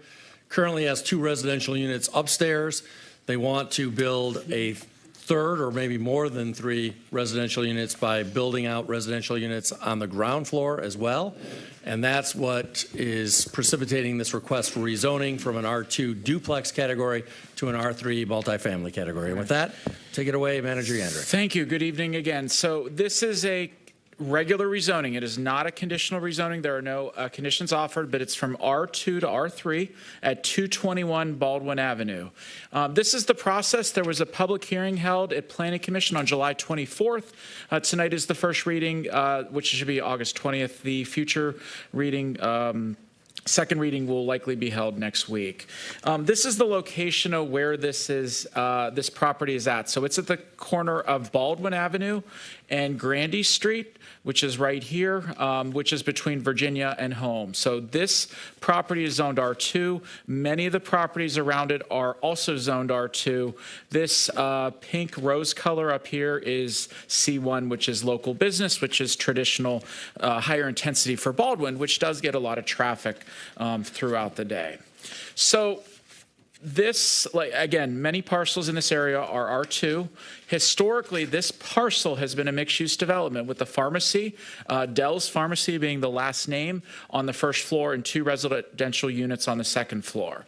Currently has 2 residential units upstairs. They want to build a third or maybe more than 3 residential units by building out residential units on the ground floor as well. And that's what is precipitating this request for rezoning from an R2 duplex category to an R3 multifamily category. And with that, take it away, Manager Yandrick. Thank you. Good evening again. So this is a regular rezoning. It is not a conditional rezoning. There are no conditions offered, but it's from R2 to R3 at 221 Baldwin Avenue. This is the process. There was a public hearing held at Planning Commission on July 24th. Tonight is the first reading, which should be August 20th. The future reading, second reading will likely be held next week. This is the location of where this property is at. So it's at the corner of Baldwin Avenue and Grandy Street, which is right here, which is between Virginia and Home. So this property is zoned R2. Many of the properties around it are also zoned R2. This pink rose color up here is C1, which is local business, which is traditional higher intensity for Baldwin, which does get a lot of traffic throughout the day. So this, again, many parcels in this area are R2. Historically, this parcel has been a mixed-use development with the pharmacy, Dell's Pharmacy being the last name, on the first floor and 2 residential units on the second floor.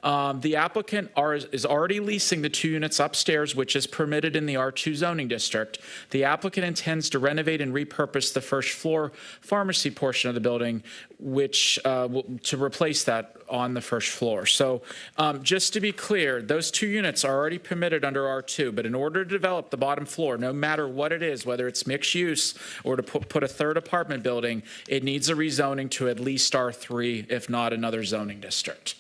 The applicant is already leasing the 2 units upstairs, which is permitted in the R2 zoning district. The applicant intends to renovate and repurpose the first floor pharmacy portion of the building, which to replace that on the first floor. So just to be clear, those 2 units are already permitted under R2, but in order to develop the bottom floor, no matter what it is, whether it's mixed use or to put a 3rd apartment building, it needs a rezoning to at least R3, if not another zoning district.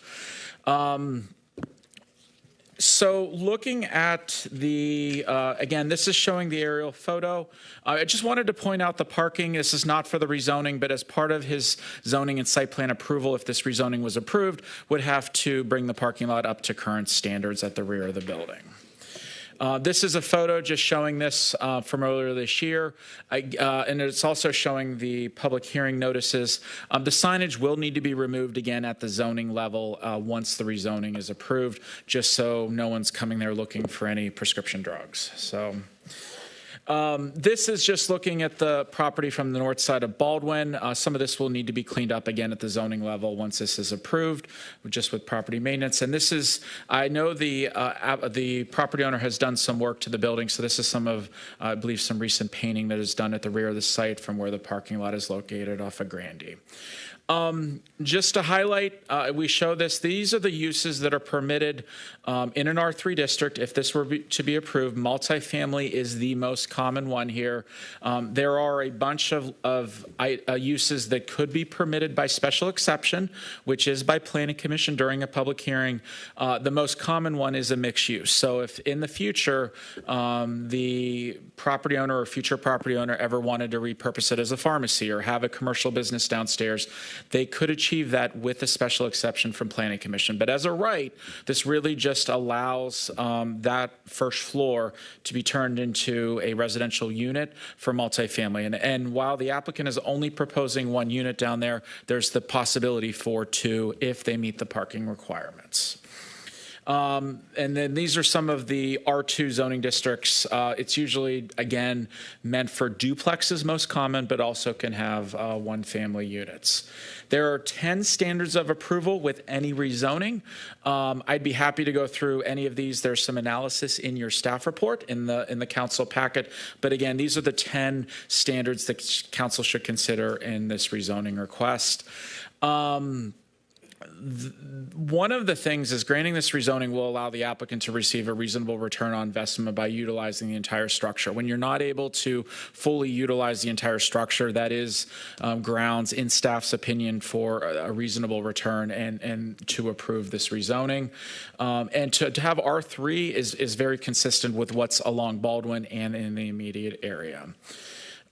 So looking at the, again, this is showing the aerial photo. I just wanted to point out the parking. This is not for the rezoning, but as part of his zoning and site plan approval, if this rezoning was approved, would have to bring the parking lot up to current standards at the rear of the building. This is a photo just showing this from earlier this year, and it's also showing the public hearing notices. The signage will need to be removed again at the zoning level once the rezoning is approved, just so no one's coming there looking for any prescription drugs. So. This is just looking at the property from the north side of Baldwin. Some of this will need to be cleaned up again at the zoning level once this is approved, just with property maintenance. And this is, I know the property owner has done some work to the building, so this is some of, I believe, some recent painting that is done at the rear of the site from where the parking lot is located off of Grandy. Just to highlight, we show this. These are the uses that are permitted in an R3 district. If this were to be approved, multifamily is the most common one here. There are a bunch of uses that could be permitted by special exception, which is by planning commission during a public hearing. The most common one is a mixed use. So if in the future the property owner or future property owner ever wanted to repurpose it as a pharmacy or have a commercial business downstairs, they could achieve that with a special exception from Planning Commission. But as a right, this really just allows that first floor to be turned into a residential unit for multifamily. And while the applicant is only proposing 1 unit down there, there's the possibility for 2 if they meet the parking requirements. And then these are some of the R2 zoning districts. It's usually, again, meant for duplexes, most common, but also can have 1-family units. There are 10 standards of approval with any rezoning. I'd be happy to go through any of these. There's some analysis in your staff report in the council packet. But again, these are the 10 standards that council should consider in this rezoning request. One of the things is granting this rezoning will allow the applicant to receive a reasonable return on investment by utilizing the entire structure. When you're not able to fully utilize the entire structure, that is grounds in staff's opinion for a reasonable return and to approve this rezoning. And to have R3 is very consistent with what's along Baldwin and in the immediate area.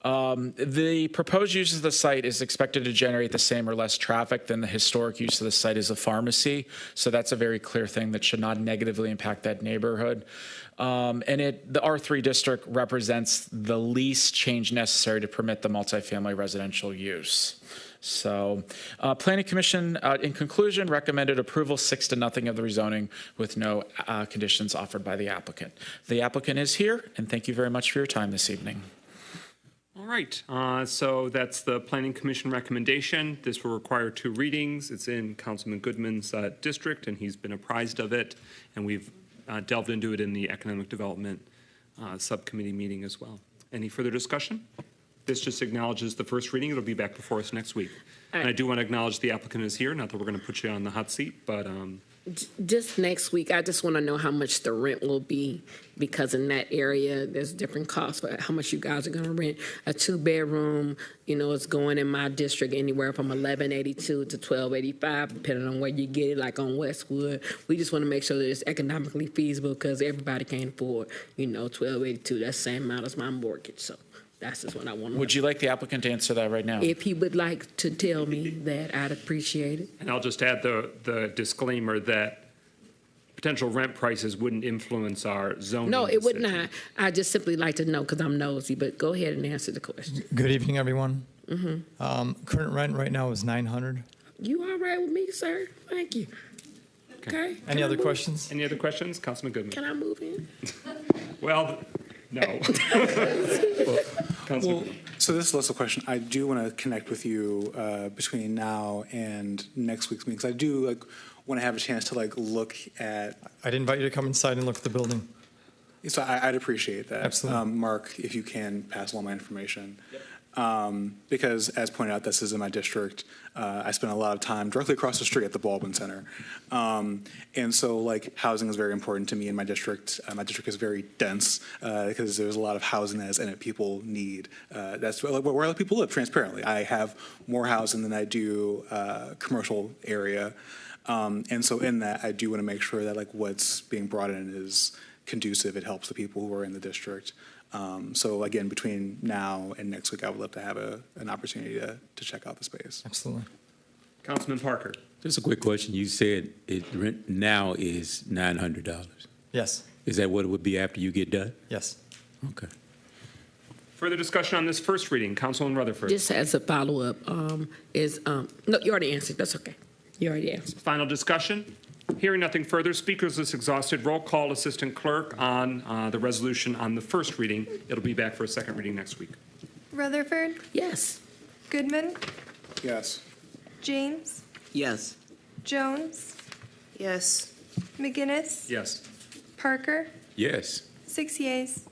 The proposed use of the site is expected to generate the same or less traffic than the historic use of the site as a pharmacy. So that's a very clear thing that should not negatively impact that neighborhood. And the R3 district represents the least change necessary to permit the multifamily residential use. So Planning Commission, in conclusion, recommended approval 6-0 of the rezoning with no conditions offered by the applicant. The applicant is here, and thank you very much for your time this evening. All right, so that's the Planning Commission recommendation. This will require 2 readings. It's in Councilman Goodman's district, and he's been apprised of it, and we've delved into it in the Economic Development Subcommittee meeting as well. Any further discussion? This just acknowledges the first reading. It'll be back before us next week. And I do want to acknowledge the applicant is here. Not that we're going to put you on the hot seat, but just next week, I just want to know how much the rent will be, because in that area, there's different costs for how much you guys are going to rent. A 2-bedroom, it's going in my district anywhere from $11.82 to $12.85, depending on where you get it, like on Westwood. We just want to make sure that it's economically feasible, because everybody can't afford, $12.82. That's the same amount as my mortgage. So That's just what I want to know. Would you like the applicant to answer that right now? If he would like to tell me that, I'd appreciate it. And I'll just add the disclaimer that potential rent prices wouldn't influence our zoning. No, it would decision. not. I just simply like to know because I'm nosy, but go ahead and answer the question. Good evening, everyone. Mm-hmm. Current rent right now is $900. You all right with me, sir? Thank you. Okay. Any other questions? Any other questions? Councilman Goodman. Can I move in? Well, no. Well, so this is also a question. I do want to connect with you between now and next week's meeting, because I do want to have a chance to look at. I'd invite you to come inside and look at the building. So I'd appreciate that. Absolutely. Mark, if you can pass along my information. Because as pointed out, this is in my district. I spend a lot of time directly across the street at the Baldwin Center. And so housing is very important to me in my district. My district is very dense because there's a lot of housing that is in it people need. That's where other people live, transparently. I have more housing than I do commercial area. And so in that, I do want to make sure that what's being brought in is conducive. It helps the people who are in the district. So again, between now and next week, I would love to have an opportunity to check out the space. Absolutely. Councilman Parker. Just a quick question. You said rent now is $900. Yes. Is that what it would be after you get done? Yes. Okay. Further discussion on this first reading. Councilman Rutherford. Just as a follow-up, no, you already answered. That's okay. You already answered. Final discussion. Hearing nothing further, speakers list exhausted. Roll call, Assistant Clerk, on the resolution on the first reading. It'll be back for a second reading next week. Rutherford, Yes. Goodman, Yes. James, Yes. Jones, Yes. McGinnis, Yes. Parker, Yes. 6 yeas.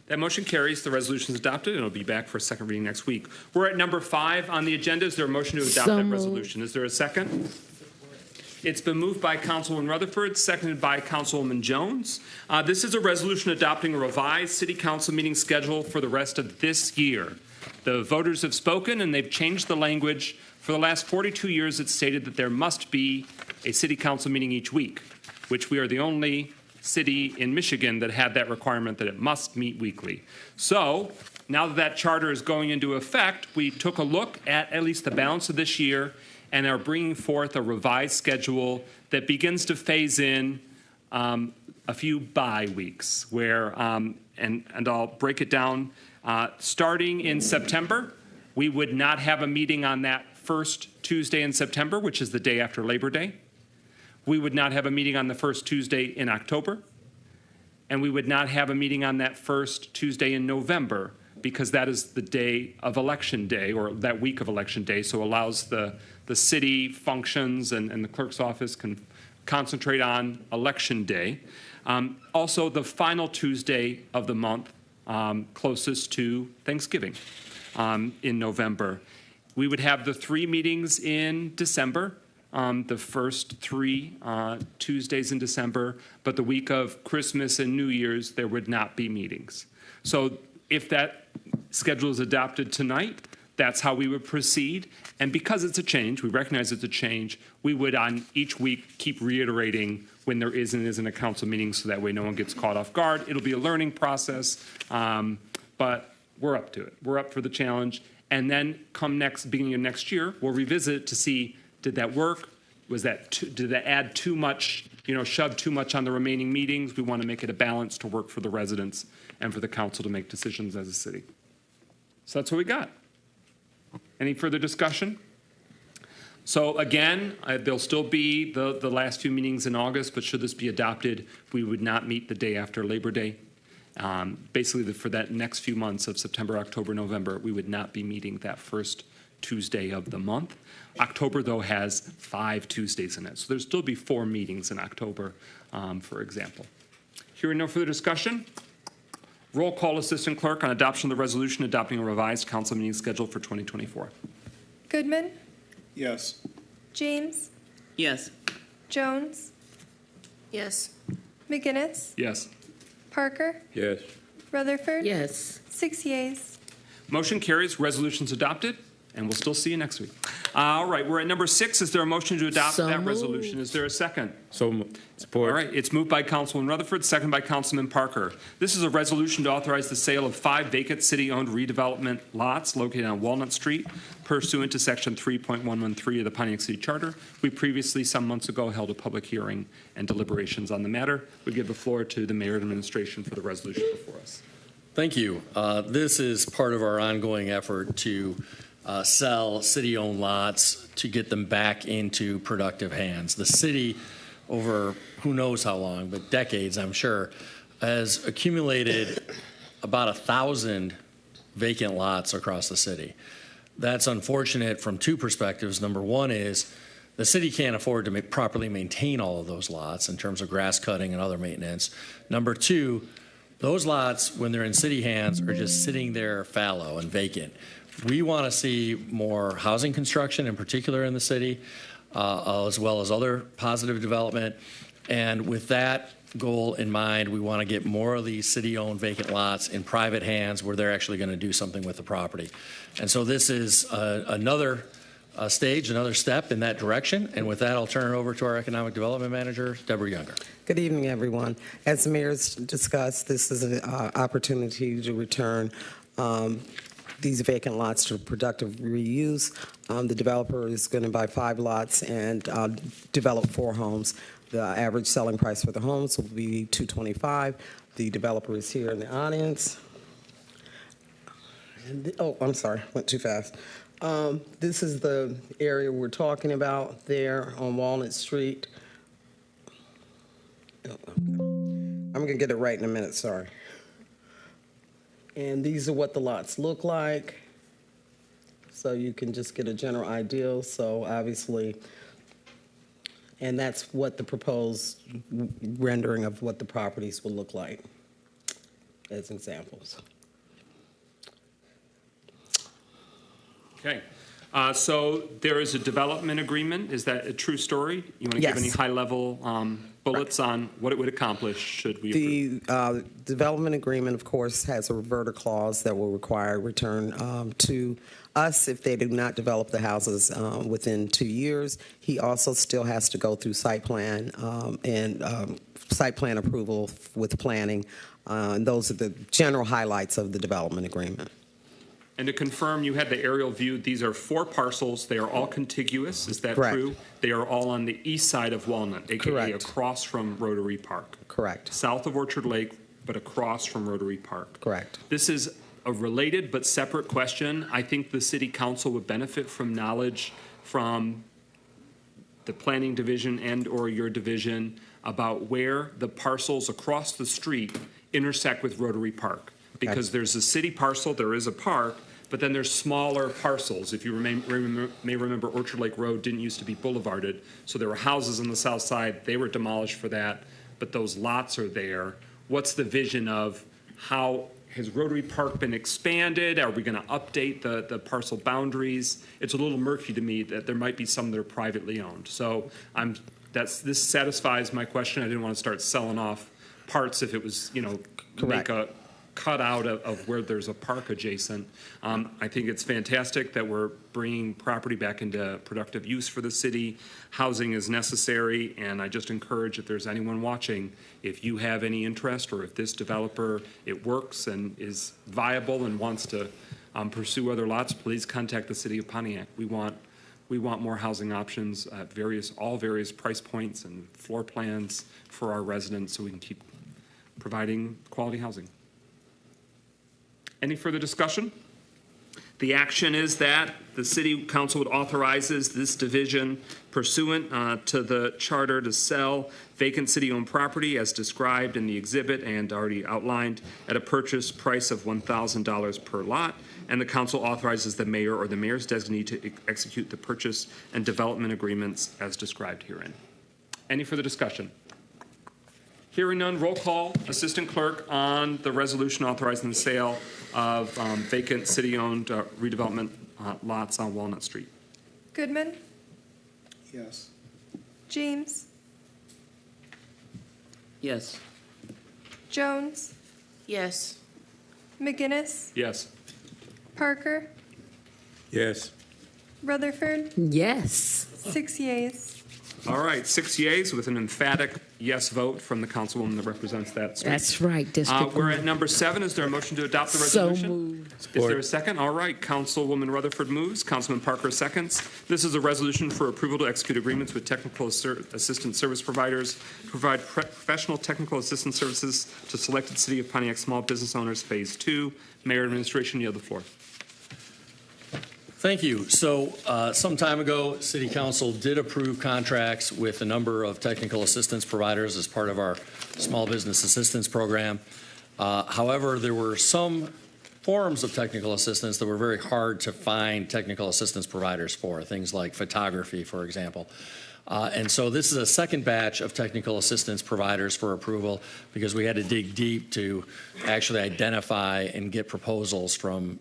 That motion carries. The resolution is adopted, and it'll be back for a second reading next week. We're at number 5 on the agenda. Is there a motion to adopt So that moved. resolution? Is there a second? It's been moved by Councilwoman Rutherford, seconded by Councilwoman Jones. This is a resolution adopting a revised city council meeting schedule for the rest of this year. The voters have spoken, and they've changed the language. For the last 42 years, it's stated that there must be a city council meeting each week, which we are the only city in Michigan that had that requirement that it must meet weekly. So now that that charter is going into effect, we took a look at least the balance of this year and are bringing forth a revised schedule that begins to phase in a few bye weeks where, and I'll break it down, starting in September, we would not have a meeting on that first Tuesday in September, which is the day after Labor Day. We would not have a meeting on the first Tuesday in October, and we would not have a meeting on that first Tuesday in November because that is the day of Election Day, or that week of Election Day, so allows the city functions and the clerk's office can concentrate on Election Day. Also, the final Tuesday of the month closest to Thanksgiving in November. We would have the 3 meetings in December, the first 3 Tuesdays in December, but the week of Christmas and New Year's, there would not be meetings. So if that schedule is adopted tonight, that's how we would proceed. And because it's a change, we recognize it's a change, we would on each week keep reiterating when there is and isn't a council meeting so that way no one gets caught off guard. It'll be a learning process, but we're up to it. We're up for the challenge. And then come beginning of next year, we'll revisit it to see, did that work? Did that add too much, shove too much on the remaining meetings? We want to make it a balance to work for the residents and for the council to make decisions as a city. So that's what we got. Any further discussion? So again, there'll still be the last few meetings in August, but should this be adopted, we would not meet the day after Labor Day. Basically, for that next few months of September, October, November, we would not be meeting that first Tuesday of the month. October, though, has 5 Tuesdays in it. So there'll still be 4 meetings in October, for example. Hearing no further discussion, roll call, Assistant Clerk, on adoption of the resolution adopting a revised council meeting schedule for 2024. Goodman, Yes. James, Yes. Jones, Yes. McGinnis, Yes. Parker, Yes. Rutherford, Yes. 6 yeas. Motion carries, resolution's adopted, and we'll still see you next week. All right, we're at number 6. Is there a motion to adopt So that moved. resolution? Is there a second? Support. All right, it's moved by Councilman Rutherford, second by Councilman Parker. This is a resolution to authorize the sale of 5 vacant city-owned redevelopment lots located on Walnut Street pursuant to Section 3.113 of the Pontiac City Charter. We previously, some months ago, held a public hearing and deliberations on the matter. We give the floor to the mayor and administration for the resolution before us. Thank you. This is part of our ongoing effort to sell city-owned lots to get them back into productive hands. The city, over who knows how long, but decades, I'm sure, has accumulated about 1,000 vacant lots across the city. That's unfortunate from 2 perspectives. Number one is the city can't afford to properly maintain all of those lots in terms of grass cutting and other maintenance. Number 2, those lots, when they're in city hands, are just sitting there fallow and vacant. We want to see more housing construction, in particular in the city, as well as other positive development. And with that goal in mind, we want to get more of these city-owned vacant lots in private hands where they're actually going to do something with the property. And so this is another stage, another step in that direction. And with that, I'll turn it over to our Economic Development Manager, Deborah Younger. Good evening, everyone. As the mayor's discussed, this is an opportunity to return these vacant lots to productive reuse. The developer is going to buy 5 lots and develop 4 homes. The average selling price for the homes will be $225,000. The developer is here in the audience. Oh, I'm sorry, went too fast. This is the area we're talking about there on Walnut Street. I'm going to get it right in a minute, sorry. And these are what the lots look like. So you can just get a general idea. So obviously, and that's what the proposed rendering of what the properties will look like as examples. Okay. So there is a development agreement. Is that a true story? You want to give any high-level bullets on what it would accomplish should we approve? The development agreement, of course, has a reverter clause that will require return to us if they do not develop the houses within 2 years. He also still has to go through site plan and site plan approval with planning. And those are the general highlights of the development agreement. And to confirm, you had the aerial view. These are 4 parcels. They are all contiguous. Is that Correct. true? They are all on the east side of Walnut, a.k.a. Correct. across from Rotary Park. Correct. South of Orchard Lake, but across from Rotary Park. Correct. This is a related but separate question. I think the city council would benefit from knowledge from the planning division and/or your division about where the parcels across the street intersect with Rotary Park. Because there's a city parcel, there is a park, but then there's smaller parcels. If you may remember, Orchard Lake Road didn't used to be boulevarded, so there were houses on the south side. They were demolished for that, but those lots are there. What's the vision of how has Rotary Park been expanded? Are we going to update the parcel boundaries? It's a little murky to me that there might be some that are privately owned. So this satisfies my question. I didn't want to start selling off parts if it was, make a cutout of where there's a park adjacent. I think it's fantastic that we're bringing property back into productive use for the city. Housing is necessary, and I just encourage if there's anyone watching, if you have any interest or if this developer, it works and is viable and wants to pursue other lots, please contact the city of Pontiac. We want more housing options at all various price points and floor plans for our residents so we can keep providing quality housing. Any further discussion? The action is that the city council authorizes this division pursuant to the charter to sell vacant city-owned property as described in the exhibit and already outlined at a purchase price of $1,000 per lot. And the council authorizes the mayor or the mayor's designee to execute the purchase and development agreements as described herein. Any further discussion? Hearing none, roll call. Assistant Clerk on the resolution authorizing the sale of vacant city-owned redevelopment lots on Walnut Street. Goodman, Yes. James, Yes. Jones, Yes. McGinnis, Yes. Parker, Yes. Rutherford, Yes. 6 yeas. All right, 6 yeas with an emphatic yes vote from the councilwoman that represents that street. That's right, District We're 1. at number 7. Is there a motion to adopt the So resolution? moved. Is there a second? All right, Councilwoman Rutherford moves, Councilman Parker seconds. This is a resolution for approval to execute agreements with technical assistance service providers to provide professional technical assistance services to selected City of Pontiac small business owners, Phase 2. Mayor Administration, you have the floor. Thank you. So some time ago, City Council did approve contracts with a number of technical assistance providers as part of our small business assistance program. However, there were some forms of technical assistance that were very hard to find technical assistance providers for, things like photography, for example. And so this is a second batch of technical assistance providers for approval because we had to dig deep to actually identify and get proposals from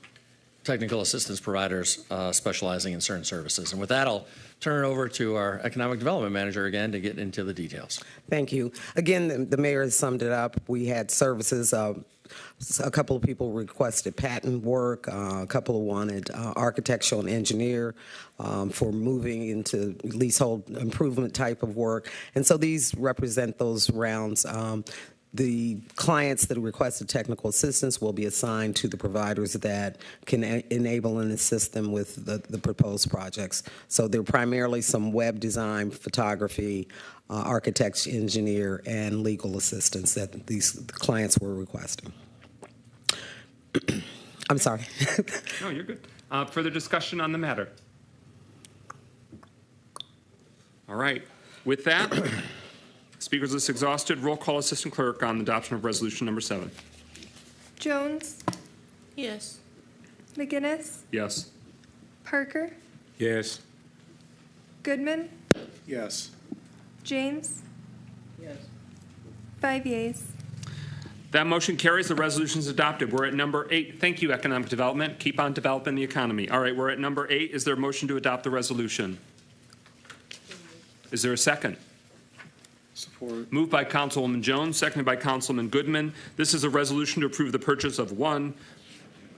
technical assistance providers specializing in certain services. And with that, I'll turn it over to our Economic Development Manager again to get into the details. Thank you. Again, the mayor has summed it up. We had services. A couple of people requested patent work. A couple of wanted architectural and engineer for moving into leasehold improvement type of work. And so these represent those rounds. The clients that requested technical assistance will be assigned to the providers that can enable and assist them with the proposed projects. So they're primarily some web design, photography, architects, engineer, and legal assistance that these clients were requesting. I'm sorry. No, you're good. Further discussion on the matter? All right. With that, speakers list exhausted. Roll call, Assistant Clerk, on the adoption of resolution number 7. Jones, Yes. McGinnis, Yes. Parker, Yes. Goodman, Yes. James, Yes. 5 yeas. That motion carries. The resolution is adopted. We're at number 8. Thank you, Economic Development. Keep on developing the economy. All right, we're at number 8. Is there a motion to adopt the resolution? Is there a second? Support. Moved by Councilwoman Jones, seconded by Councilman Goodman. This is a resolution to approve the purchase of one,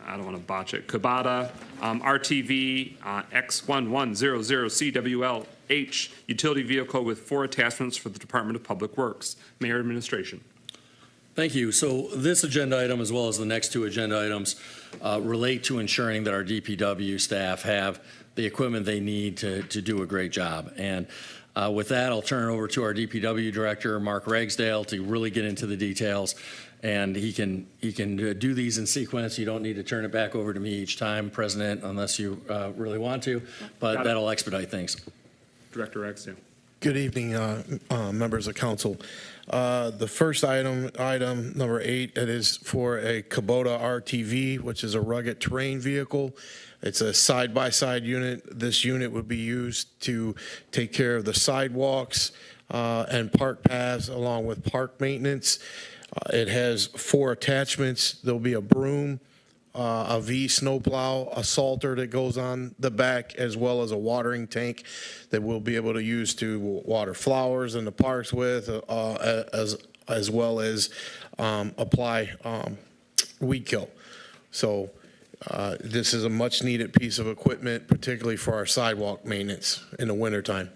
I don't want to botch it, Kubota RTV X1100CWLH utility vehicle with 4 attachments for the Department of Public Works. Mayor Administration. Thank you. So this agenda item, as well as the next 2 agenda items, relate to ensuring that our DPW staff have the equipment they need to do a great job. And with that, I'll turn it over to our DPW Director, Mark Ragsdale, to really get into the details. And he can do these in sequence. You don't need to turn it back over to me each time, President, unless you really want to. But that'll expedite things. Director Ragsdale. Good evening, members of council. The first item number 8, it is for a Kubota RTV, which is a rugged terrain vehicle. It's a side-by-side unit. This unit would be used to take care of the sidewalks and park paths along with park maintenance. It has 4 attachments. There'll be a broom, a V snowplow, a salter that goes on the back, as well as a watering tank that we'll be able to use to water flowers in the parks with, as well as apply weed kill. So this is a much needed piece of equipment, particularly for our sidewalk maintenance in the wintertime.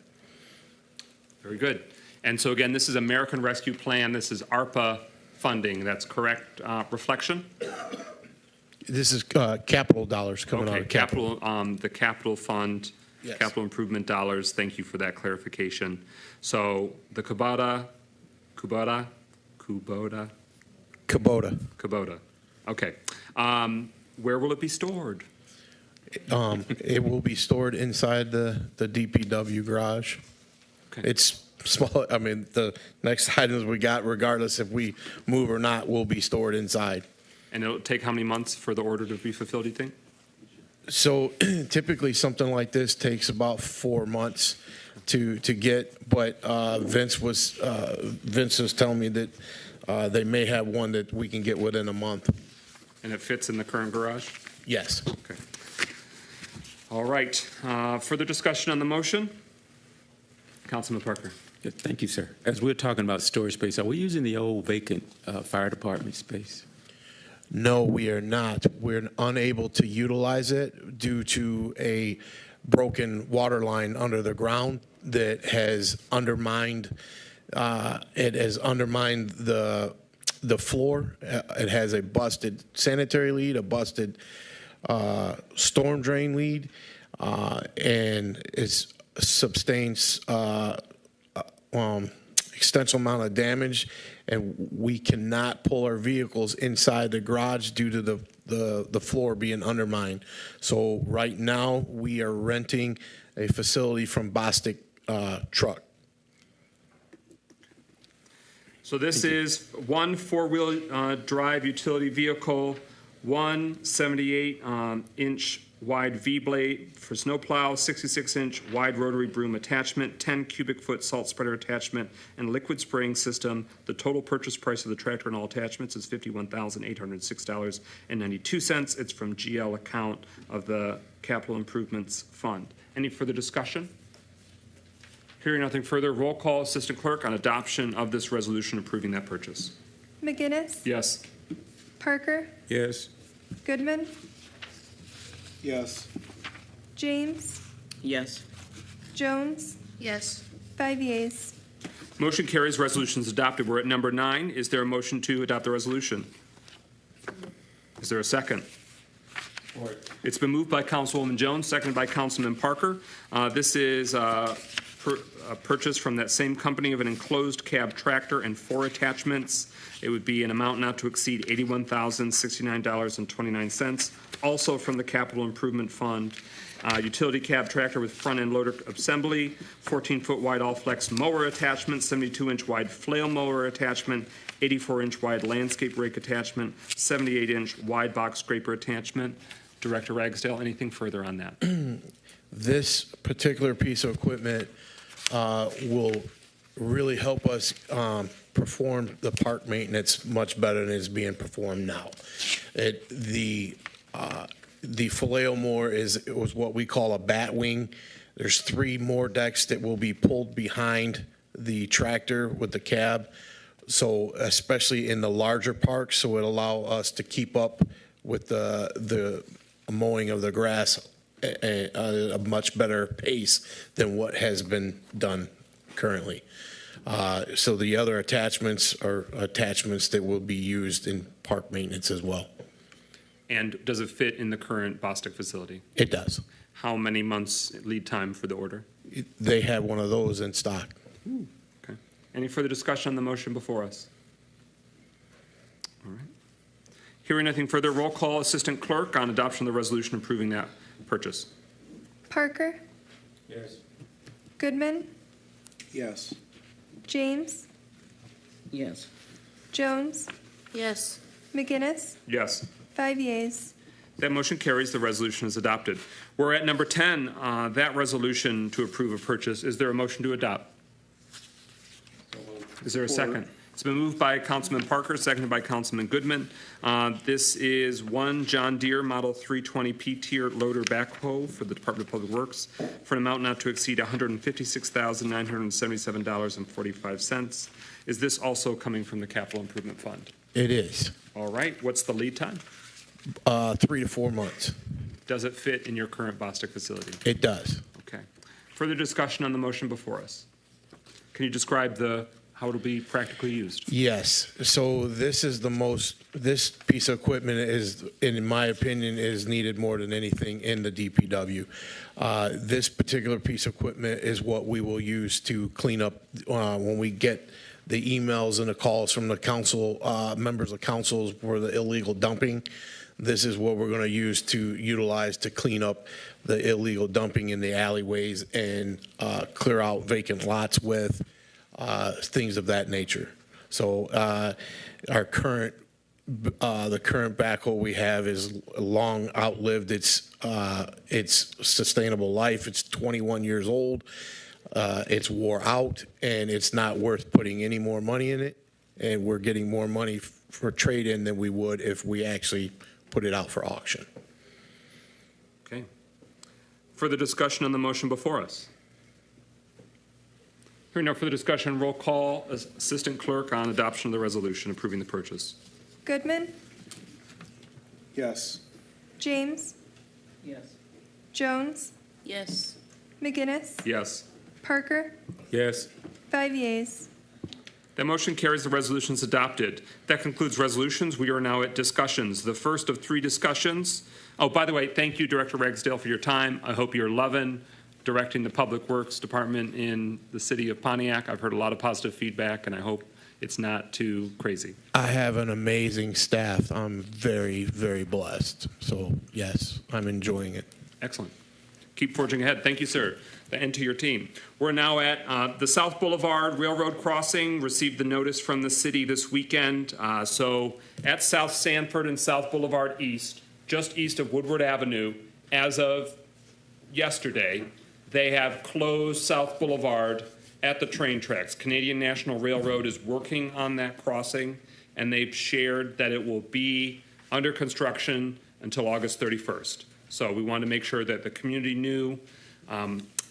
Very good. And so again, this is American Rescue Plan. This is ARPA funding. That's correct reflection? This is capital dollars coming out of capital. The capital fund, Yes. capital improvement dollars. Thank you for that clarification. So the Kubota. Okay. Where will it be stored? It will be stored inside the DPW garage. Okay. It's small. I mean, the next items we got, regardless if we move or not, will be stored inside. And it'll take how many months for the order to be fulfilled, do you think? So typically something like this takes about 4 months to get, but Vince was telling me that they may have one that we can get within a month. And it fits in the current garage? Yes. Okay. All right. Further discussion on the motion? Councilman Parker. Yeah, thank you, sir. As we're talking about storage space, are we using the old vacant fire department space? No, we are not. We're unable to utilize it due to a broken water line under the ground that has undermined, the floor. It has a busted sanitary lead, a busted storm drain lead, and it's sustained extensive amount of damage, and we cannot pull our vehicles inside the garage due to the floor being undermined. So right now, we are renting a facility from Bostic Truck. So this is one four-wheel drive utility vehicle, one 78-inch wide V-blade for snowplow, 66-inch wide rotary broom attachment, 10 cubic foot salt spreader attachment, and liquid spraying system. The total purchase price of the tractor and all attachments is $51,806.92. It's from GL account of the Capital Improvements Fund. Any further discussion? Hearing nothing further, roll call, Assistant Clerk, on adoption of this resolution approving that purchase. McGinnis, Yes. Parker, Yes. Goodman, Yes. James, Yes. Jones, Yes. 5 yeas. Motion carries, resolution is adopted. We're at number 9. Is there a motion to adopt the resolution? Is there a second? It's been moved by Councilwoman Jones, seconded by Councilman Parker. This is a purchase from that same company of an enclosed cab tractor and 4 attachments. It would be an amount not to exceed $81,069.29. Also from the Capital Improvement Fund. Utility cab tractor with front-end loader assembly, 14-foot wide all-flex mower attachment, 72-inch wide flail mower attachment, 84-inch wide landscape rake attachment, 78-inch wide box scraper attachment. Director Ragsdale, anything further on that? This particular piece of equipment will really help us perform the park maintenance much better than is being performed now. The flail mower was what we call a bat wing. There's 3 more decks that will be pulled behind the tractor with the cab. So especially in the larger parks, so it'll allow us to keep up with the mowing of the grass at a much better pace than what has been done currently. So the other attachments are attachments that will be used in park maintenance as well. And does it fit in the current Bostic facility? It does. How many months lead time for the order? They have one of those in stock. Okay. Any further discussion on the motion before us? All right. Hearing nothing further, roll call, Assistant Clerk, on adoption of the resolution approving that purchase. Parker, Yes. Goodman, Yes. James, Yes. Jones, Yes. McGinnis, Yes. 5 yeas. That motion carries. The resolution is adopted. We're at number 10, that resolution to approve a purchase. Is there a motion to adopt? Is there a second? It's been moved by Councilman Parker, seconded by Councilman Goodman. This is one John Deere Model 320 P-tier loader backhoe for the Department of Public Works for an amount not to exceed $156,977.45. Is this also coming from the Capital Improvement Fund? It is. All right. What's the lead time? 3 to 4 months. Does it fit in your current Bostic facility? It does. Okay. Further discussion on the motion before us. Can you describe how it'll be practically used? Yes. So this piece of equipment is, in my opinion, is needed more than anything in the DPW. This particular piece of equipment is what we will use to clean up when we get the emails and the calls from the council, members of councils for the illegal dumping. This is what we're going to utilize to clean up the illegal dumping in the alleyways and clear out vacant lots with things of that nature. So the current backhoe we have is long outlived its sustainable life. It's 21 years old. It's wore out, and it's not worth putting any more money in it. And we're getting more money for trade-in than we would if we actually put it out for auction. Okay. Further discussion on the motion before us? Hearing no further discussion, roll call, Assistant Clerk, on adoption of the resolution approving the purchase. Goodman, Yes. James, Yes. Jones, Yes. McGinnis, Yes. Parker, Yes. 5 yeas. That motion carries. The resolution is adopted. That concludes resolutions. We are now at discussions. The first of 3 discussions. Oh, by the way, thank you, Director Ragsdale, for your time. I hope you're loving directing the Public Works Department in the city of Pontiac. I've heard a lot of positive feedback, and I hope it's not too crazy. I have an amazing staff. I'm very, very blessed. So, yes, I'm enjoying it. Excellent. Keep forging ahead. Thank you, sir. And to your team. We're now at the South Boulevard Railroad Crossing. Received the notice from the city this weekend. So at South Sanford and South Boulevard East, just east of Woodward Avenue, as of yesterday, they have closed South Boulevard at the train tracks. Canadian National Railroad is working on that crossing, and they've shared that it will be under construction until August 31st. So we wanted to make sure that the community knew.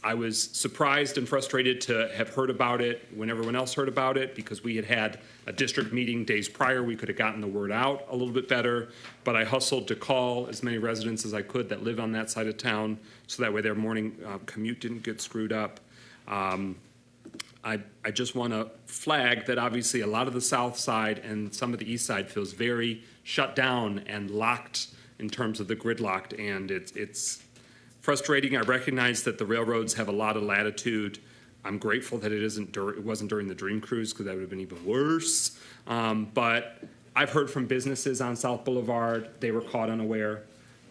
I was surprised and frustrated to have heard about it when everyone else heard about it, because we had a district meeting days prior. We could have gotten the word out a little bit better, but I hustled to call as many residents as I could that live on that side of town, so that way their morning commute didn't get screwed up. I just want to flag that obviously a lot of the south side and some of the east side feels very shut down and locked in terms of the gridlocked, and it's frustrating. I recognize that the railroads have a lot of latitude. I'm grateful that it wasn't during the Dream Cruise, because that would have been even worse. But I've heard from businesses on South Boulevard, they were caught unaware.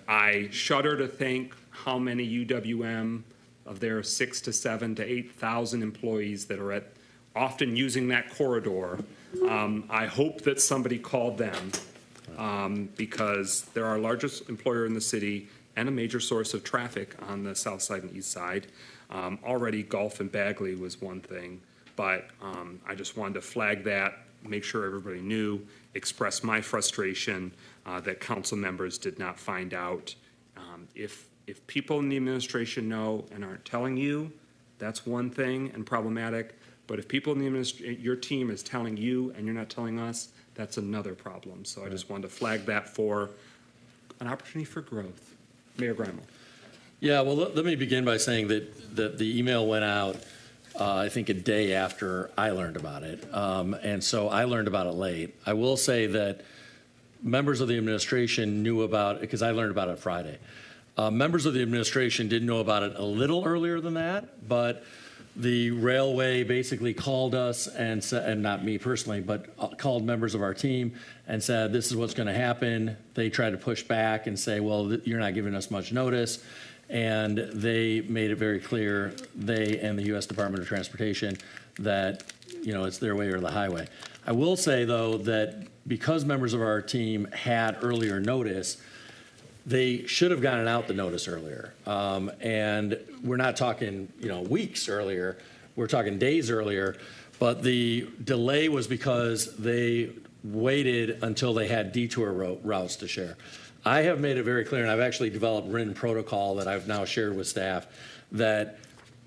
I shudder to think how many UWM of their 6,000 to 7,000 to 8,000 employees that are often using that corridor. I hope that somebody called them, because they're our largest employer in the city and a major source of traffic on the south side and east side. Already Gulf and Bagley was one thing, but I just wanted to flag that, make sure everybody knew, express my frustration that council members did not find out. If people in the administration know and aren't telling you, that's one thing and problematic. But if people in the your team is telling you and you're not telling us, that's another problem. So I just wanted to flag that for an opportunity for growth. Mayor Grimal. Yeah, well, let me begin by saying that the email went out, I think, a day after I learned about it. And so I learned about it late. I will say that members of the administration knew about it, because I learned about it Friday. Members of the administration did know about it a little earlier than that, but the railway basically called us and said, and not me personally, but called members of our team and said, this is what's going to happen. They tried to push back and say, well, you're not giving us much notice. And they made it very clear, they and the U.S. Department of Transportation, that, you know, it's their way or the highway. I will say, though, that because members of our team had earlier notice, they should have gotten out the notice earlier. And we're not talking, you know, weeks earlier, we're talking days earlier, but the delay was because they waited until they had detour routes to share. I have made it very clear, and I've actually developed written protocol that I've now shared with staff, that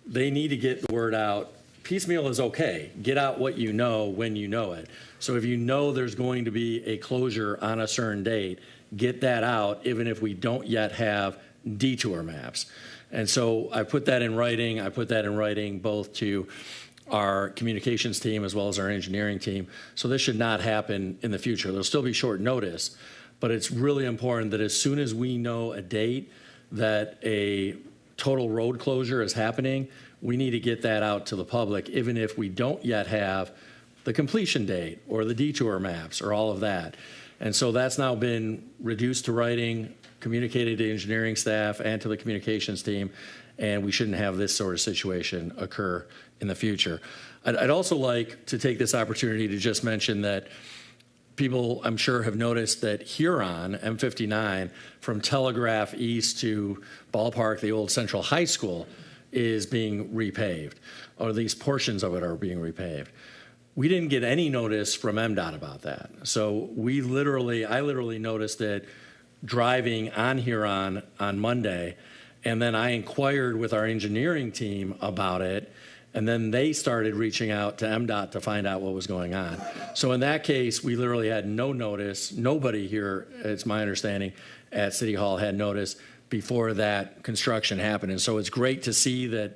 they need to get the word out. Piecemeal is okay. Get out what you know when you know it. So if you know there's going to be a closure on a certain date, get that out, even if we don't yet have detour maps. And so I put that in writing. I put that in writing both to our communications team as well as our engineering team. So this should not happen in the future. There'll still be short notice, but it's really important that as soon as we know a date that a total road closure is happening, we need to get that out to the public, even if we don't yet have the completion date or the detour maps or all of that. And so that's now been reduced to writing, communicated to engineering staff and to the communications team, and we shouldn't have this sort of situation occur in the future. I'd also like to take this opportunity to just mention that people, I'm sure, have noticed that Huron, M59, from Telegraph East to Ballpark, the old Central High School, is being repaved, or at least portions of it are being repaved. We didn't get any notice from MDOT about that. So I literally noticed it driving on Huron on Monday, and then I inquired with our engineering team about it, and then they started reaching out to MDOT to find out what was going on. So in that case, we literally had no notice. Nobody here, it's my understanding, at City Hall had notice. before that construction happened. And so it's great to see that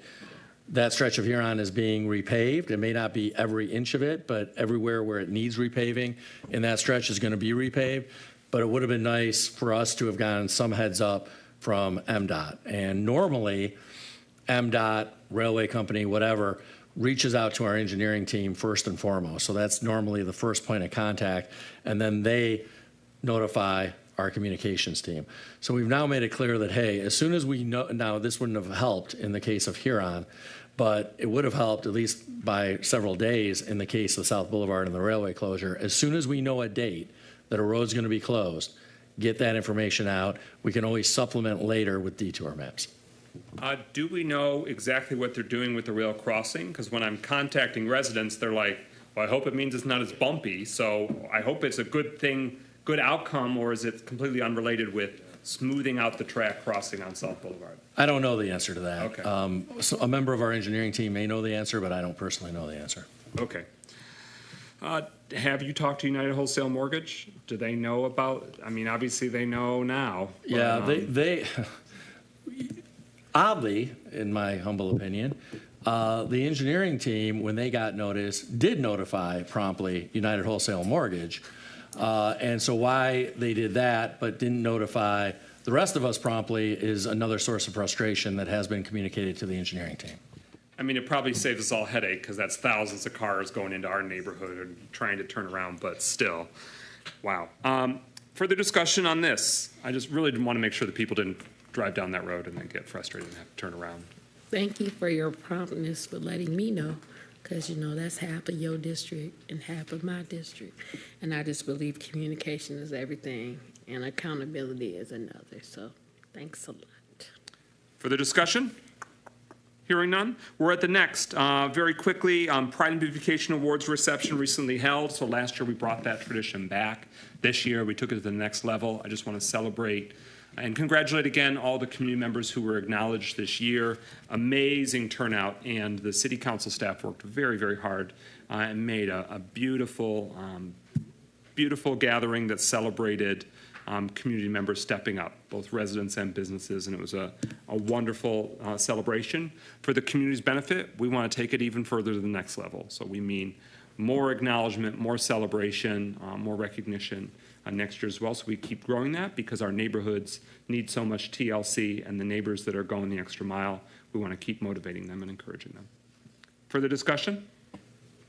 that stretch of Huron is being repaved. It may not be every inch of it, but everywhere where it needs repaving in that stretch is going to be repaved. But it would have been nice for us to have gotten some heads up from MDOT. And normally, MDOT, railway company, whatever, reaches out to our engineering team first and foremost. So that's normally the first point of contact. And then they notify our communications team. So we've now made it clear that, hey, as soon as we know, now this wouldn't have helped in the case of Huron, but it would have helped at least by several days in the case of South Boulevard and the railway closure. As soon as we know a date that a road's going to be closed, get that information out. We can always supplement later with detour maps. Do we know exactly what they're doing with the rail crossing? Because when I'm contacting residents, they're like, well, I hope it means it's not as bumpy, so I hope it's a good thing, good outcome, or is it completely unrelated with smoothing out the track crossing on South Boulevard? I don't know the answer to that. Okay. So a member of our engineering team may know the answer, but I don't personally know the answer. Okay. Have you talked to United Wholesale Mortgage? Do they know about, I mean, obviously they know now. But, yeah, they oddly, in my humble opinion, the engineering team, when they got notice, did notify promptly United Wholesale Mortgage. And so why they did that but didn't notify the rest of us promptly is another source of frustration that has been communicated to the engineering team. I mean, it probably saves us all headache because that's thousands of cars going into our neighborhood and trying to turn around, but still, wow. Further discussion on this? I just really didn't want to make sure that people didn't drive down that road and then get frustrated and have to turn around. Thank you for your promptness for letting me know, because, you know, that's half of your district and half of my district. And I just believe communication is everything and accountability is another. So thanks a lot. Further discussion? Hearing none. We're at the next. Very quickly, Pride and Beautification Awards reception recently held. So last year we brought that tradition back. This year we took it to the next level. I just want to celebrate and congratulate again all the community members who were acknowledged this year. Amazing turnout, and the city council staff worked very, very hard and made a beautiful, beautiful gathering that celebrated community members stepping up, both residents and businesses, and it was a wonderful celebration. For the community's benefit, we want to take it even further to the next level. So we mean more acknowledgement, more celebration, more recognition next year as well. So we keep growing that because our neighborhoods need so much TLC, and the neighbors that are going the extra mile, we want to keep motivating them and encouraging them. Further discussion?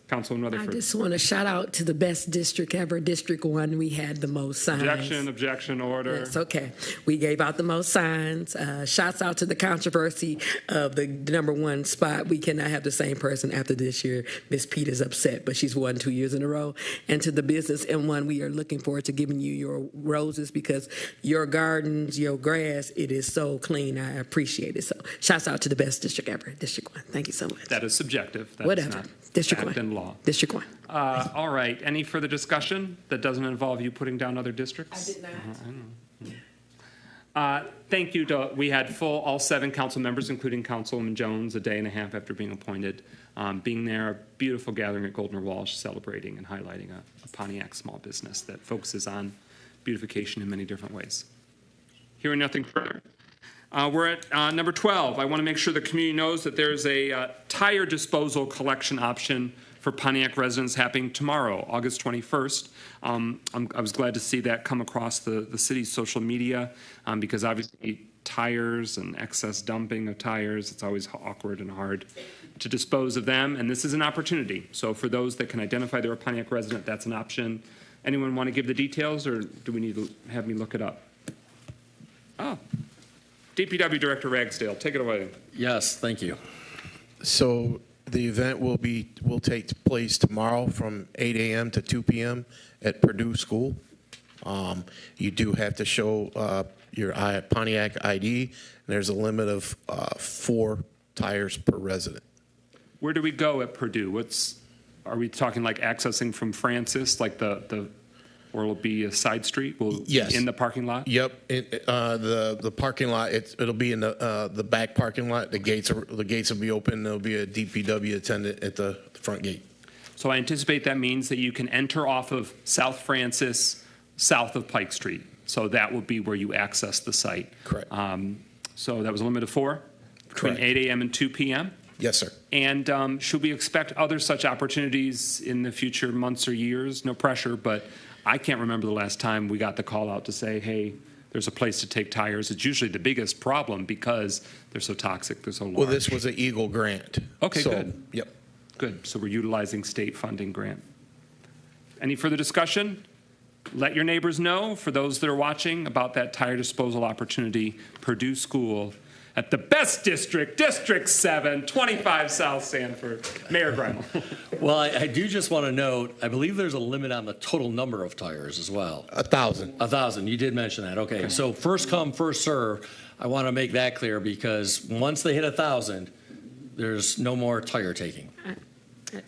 Councilman Rutherford. I just want to shout out to the best district ever, District 1. We had the most signs. Objection, order. That's okay. We gave out the most signs. Shouts out to the controversy of the number one spot. We cannot have the same person after this year. Miss Peters upset, but she's won 2 years in a row. And to the business M1, we are looking forward to giving you your roses because your gardens, your grass, it is so clean. I appreciate it. So shouts out to the best district ever, District 1. Thank you so much. That is subjective. That Whatever. Is not District fact 1. and law. District 1. All right. Any further discussion that doesn't involve you putting down other districts? I did not. Thank you. We had all 7 council members, including Councilwoman Jones, a day and a half after being appointed, being there. A beautiful gathering at Goldner Walsh, celebrating and highlighting a Pontiac small business that focuses on beautification in many different ways. Hearing nothing further. We're at number 12. I want to make sure the community knows that there's a tire disposal collection option for Pontiac residents happening tomorrow, August 21st. I was glad to see that come across the city's social media because obviously tires and excess dumping of tires, it's always awkward and hard to dispose of them, and this is an opportunity. So for those that can identify they're a Pontiac resident, that's an option. Anyone want to give the details, or do we need to have me look it up? Oh. DPW Director Ragsdale, take it away. Yes, thank you. So the event will take place tomorrow from 8 a.m. to 2 p.m. at Purdue School. You do have to show your Pontiac ID, and there's a limit of 4 tires per resident. Where do we go at Purdue? Are we talking like accessing from Francis, like or will it be a side street? Yes. In the parking lot? Yep. The parking lot, it'll be in the back parking lot. The gates will be open. There'll be a DPW attendant at the front gate. So I anticipate that means that you can enter off of South Francis, south of Pike Street. So that will be where you access the site. Correct. So that was a limit of 4? Between Correct. 8 a.m. and 2 p.m.? Yes, sir. And should we expect other such opportunities in the future months or years? No pressure, but I can't remember the last time we got the call out to say, hey, there's a place to take tires. It's usually the biggest problem because they're so toxic, they're so large. Well, this was an Eagle grant. Okay, So, good. Yep. Good. So we're utilizing state funding grant. Any further discussion? Let your neighbors know, for those that are watching, about that tire disposal opportunity, Purdue School, at the best district, District 7, 25 South Sanford. Mayor Gremel. Well, I do just want to note, I believe there's a limit on the total number of tires as well. 1,000. 1,000, you did mention that, okay. So first come, first serve, I want to make that clear because once they hit 1,000, there's no more tire taking.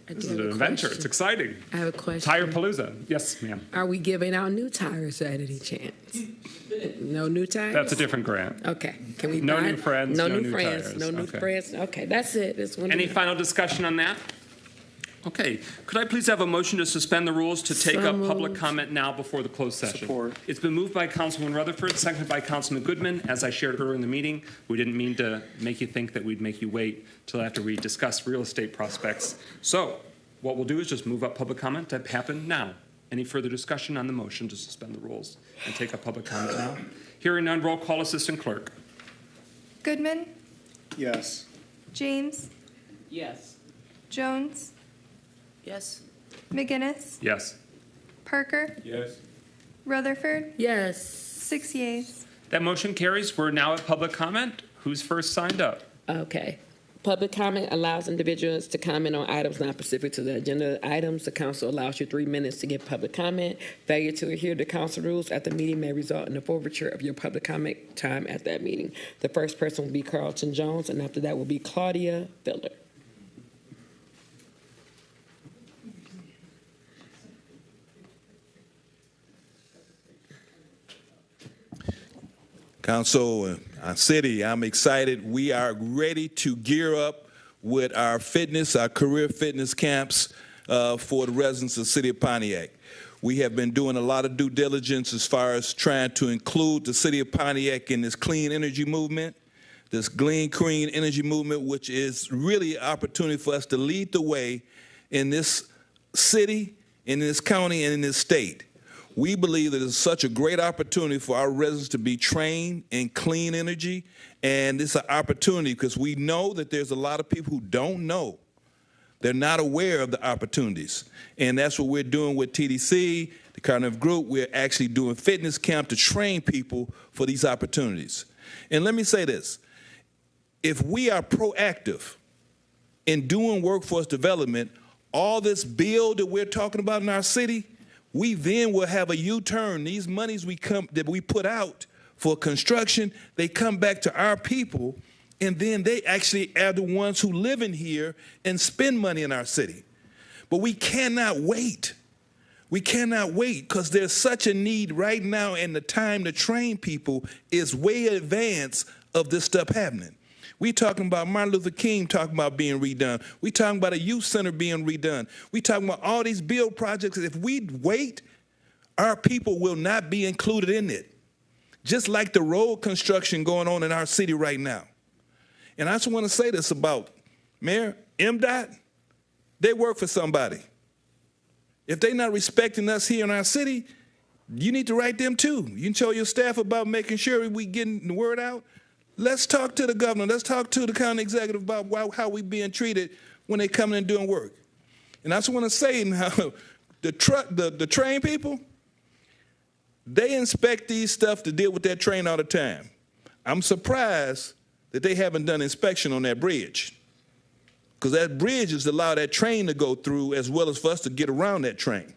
This is an adventure. It's exciting. I have a question. Tire Palooza. Yes, ma'am. Are we giving out new tires at any chance? No new tires? That's a different grant. Okay. Can we No buy- new friends, No no new new friends. tires. No new Okay. friends. Okay, that's it. That's one. Any final discussion on that? Okay. Could I please have a motion to suspend the rules to take So up public moved. comment now before the closed session? Support. It's been moved by Councilman Rutherford, seconded by Councilman Goodman. As I shared earlier in the meeting, we didn't mean to make you think that we'd make you wait till after we discuss real estate prospects. So what we'll do is just move up public comment to happen now. Any further discussion on the motion to suspend the rules and take up public comment now? Hearing none, roll call, Assistant Clerk. Goodman, Yes. James, Yes. Jones, Yes. McGinnis, Yes. Parker, Yes. Rutherford, Yes. 6 yeas. That motion carries. We're now at public comment. Who's first signed up? Okay. Public comment allows individuals to comment on items not specific to the agenda items. The council allows you 3 minutes to give public comment. Failure to adhere to council rules at the meeting may result in the forfeiture of your public comment time at that meeting. The first person will be Carlton Jones, and after that will be Claudia Fielder. Council, our city, I'm excited. We are ready to gear up with our fitness, our career fitness camps for the residents of the city of Pontiac. We have been doing a lot of due diligence as far as trying to include the city of Pontiac in this clean energy movement, this clean energy movement, which is really an opportunity for us to lead the way in this city, in this county, and in this state. We believe that it's such a great opportunity for our residents to be trained in clean energy, and it's an opportunity because we know that there's a lot of people who don't know. They're not aware of the opportunities, and that's what we're doing with TDC, the Carnival Group. We're actually doing fitness camp to train people for these opportunities. And let me say this. If we are proactive in doing workforce development, all this build that we're talking about in our city, we then will have a U-turn. These monies that we put out for construction, they come back to our people, and then they actually are the ones who live in here and spend money in our city. But we cannot wait. We cannot wait because there's such a need right now, and the time to train people is way in advance of this stuff happening. We talking about Martin Luther King talking about being redone. We talking about a youth center being redone. We talking about all these build projects. If we wait, our people will not be included in it. Just like the road construction going on in our city right now. And I just want to say this about Mayor MDOT. They work for somebody. If they're not respecting us here in our city, you need to write them too. You can tell your staff about making sure we getting the word out. Let's talk to the governor. Let's talk to the county executive about how we being treated when they come in and doing work. And I just want to say now, the train people, they inspect these stuff to deal with that train all the time. I'm surprised that they haven't done inspection on that bridge, because that bridge is to allow that train to go through as well as for us to get around that train.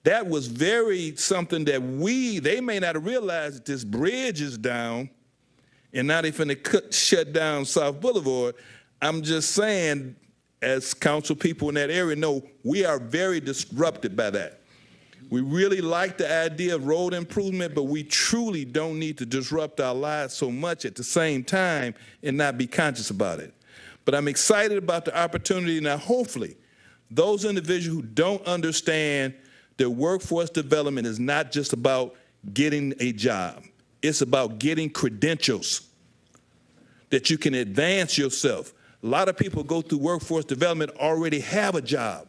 That was very something that they may not have realized that this bridge is down. And now they're finna shut down South Boulevard. I'm just saying, as council people in that area know, we are very disrupted by that. We really like the idea of road improvement, but we truly don't need to disrupt our lives so much at the same time and not be conscious about it. But I'm excited about the opportunity. Now, hopefully, those individuals who don't understand that workforce development is not just about getting a job. It's about getting credentials that you can advance yourself. A lot of people go through workforce development already have a job,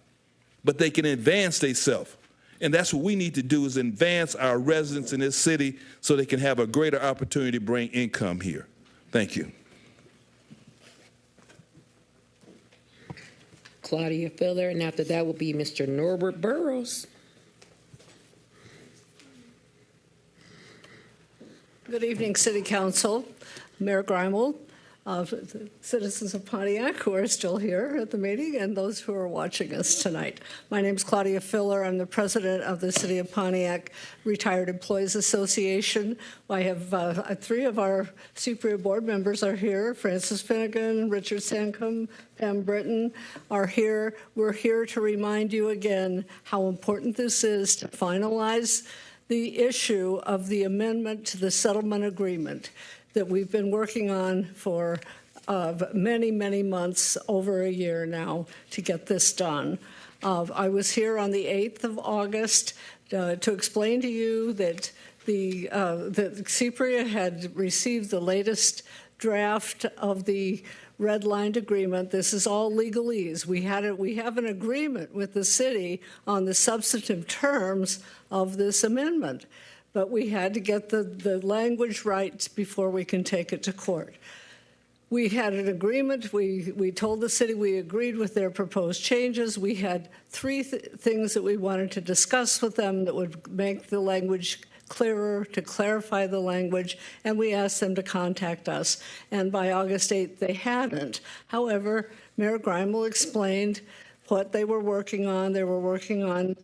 but they can advance themselves. And that's what we need to do, is advance our residents in this city so they can have a greater opportunity to bring income here. Thank you. Claudia Filler, and after that will be Mr. Norbert Burrows. Good evening, City Council, Mayor Grimel, the citizens of Pontiac who are still here at the meeting, and those who are watching us tonight. My name is Claudia Filler. I'm the president of the City of Pontiac Retired Employees Association. I have 3 of our CPRIA board members are here. Francis Finnegan, Richard Sancom, Pam Britton are here. We're here to remind you again how important this is to finalize the issue of the amendment to the settlement agreement that we've been working on for many, many months, over a year now, to get this done. I was here on the 8th of August to explain to you that that CPRIA had received the latest draft of the red-lined agreement. This is all legalese. We have an agreement with the city on the substantive terms of this amendment, but we had to get the language right before we can take it to court. We had an agreement. We told the city we agreed with their proposed changes. We had 3 things that we wanted to discuss with them that would make the language clearer, to clarify the language, and we asked them to contact us. And by August 8th, they hadn't. However, Mayor Grimel explained what they were working on. They were working on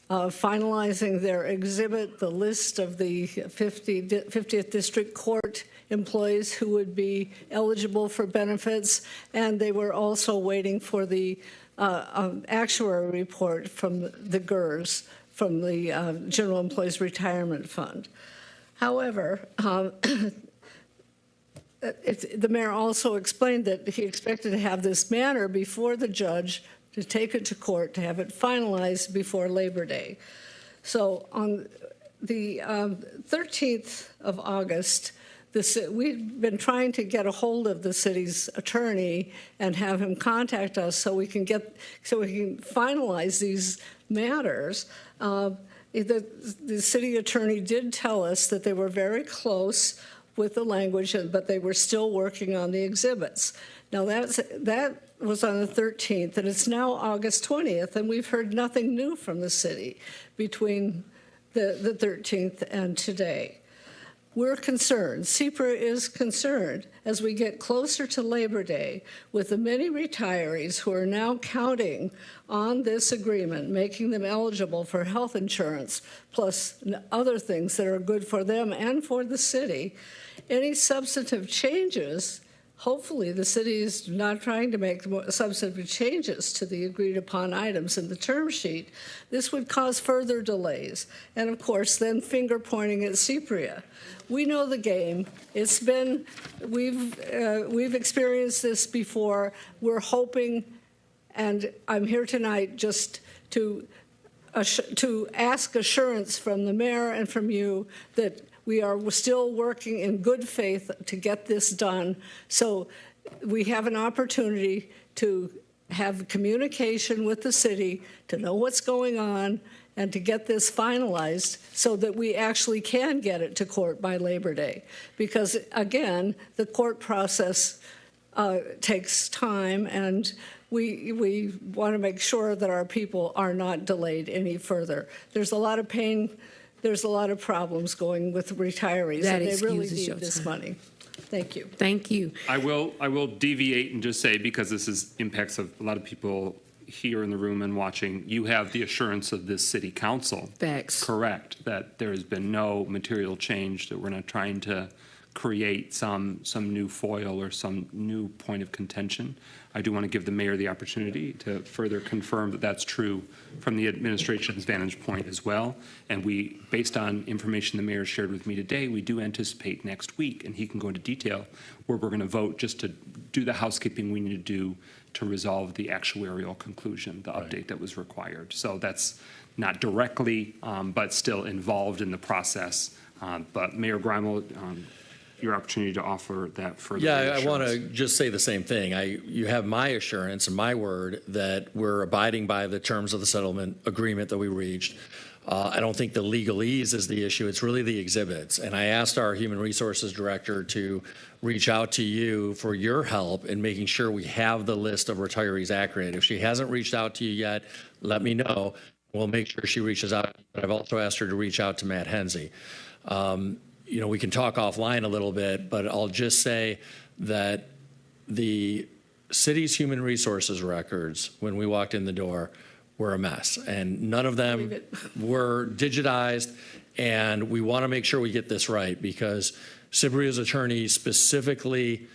finalizing their exhibit, the list of the 50th District Court employees who would be eligible for benefits, and they were also waiting for the actuary report from the GERS, from the General Employees Retirement Fund. However, the mayor also explained that he expected to have this matter before the judge, to take it to court, to have it finalized before Labor Day. So on the 13th of August, we've been trying to get a hold of the city's attorney and have him contact us so we can finalize these matters. The city attorney did tell us that they were very close with the language, but they were still working on the exhibits. Now that was on the 13th, and it's now August 20th, and we've heard nothing new from the city between the 13th and today. We're concerned, CPRA is concerned, as we get closer to Labor Day with the many retirees who are now counting on this agreement, making them eligible for health insurance, plus other things that are good for them and for the city. Any substantive changes, hopefully the city is not trying to make substantive changes to the agreed upon items in the term sheet. This would cause further delays. And of course, then finger pointing at CPRIA. We know the game. It's been, we've experienced this before. We're hoping, and I'm here tonight just to ask assurance from the mayor and from you that we are still working in good faith to get this done. So we have an opportunity to have communication with the city, to know what's going on, and to get this finalized so that we actually can get it to court by Labor Day. Because, again, the court process takes time, and we want to make sure that our people are not delayed any further. There's a lot of pain. There's a lot of problems going with retirees, and they really need this money. Thank you. Thank you. I will deviate and just say, because this impacts a lot of people here in the room and watching, you have the assurance of this city council. Facts. Correct, that there has been no material change, that we're not trying to create some new foil or some new point of contention. I do want to give the mayor the opportunity to further confirm that that's true from the administration's vantage point as well. And we, based on information the mayor shared with me today, we do anticipate next week, and he can go into detail, where we're going to vote just to do the housekeeping we need to do to resolve the actuarial conclusion, the update that was required. So that's not directly, but still involved in the process But Mayor Grimal, your opportunity to offer that further. Yeah, I want to reassurance. just say the same thing. You have my assurance and my word that we're abiding by the terms of the settlement agreement that we reached. I don't think the legalese is the issue. It's really the exhibits. And I asked our Human Resources Director to reach out to you for your help in making sure we have the list of retirees accurate. If she hasn't reached out to you yet, let me know. We'll make sure she reaches out. But I've also asked her to reach out to Matt Hensey. We can talk offline a little bit, but I'll just say that the city's human resources records, when we walked in the door, were a mess, and none of them were digitized, and we want to make sure we get this right because Cypria's attorney specifically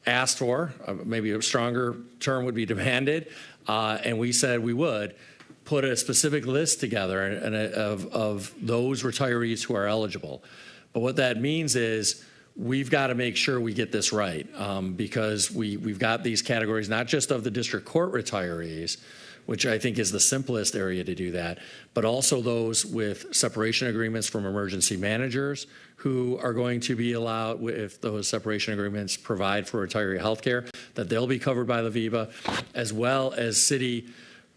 asked for, maybe a stronger term would be demanded, and we said we would put a specific list together of those retirees who are eligible. But what that means is we've got to make sure we get this right because we've got these categories, not just of the district court retirees, which I think is the simplest area to do that, but also those with separation agreements from emergency managers who are going to be allowed, if those separation agreements provide for retiree health care, that they'll be covered by the VEBA, as well as city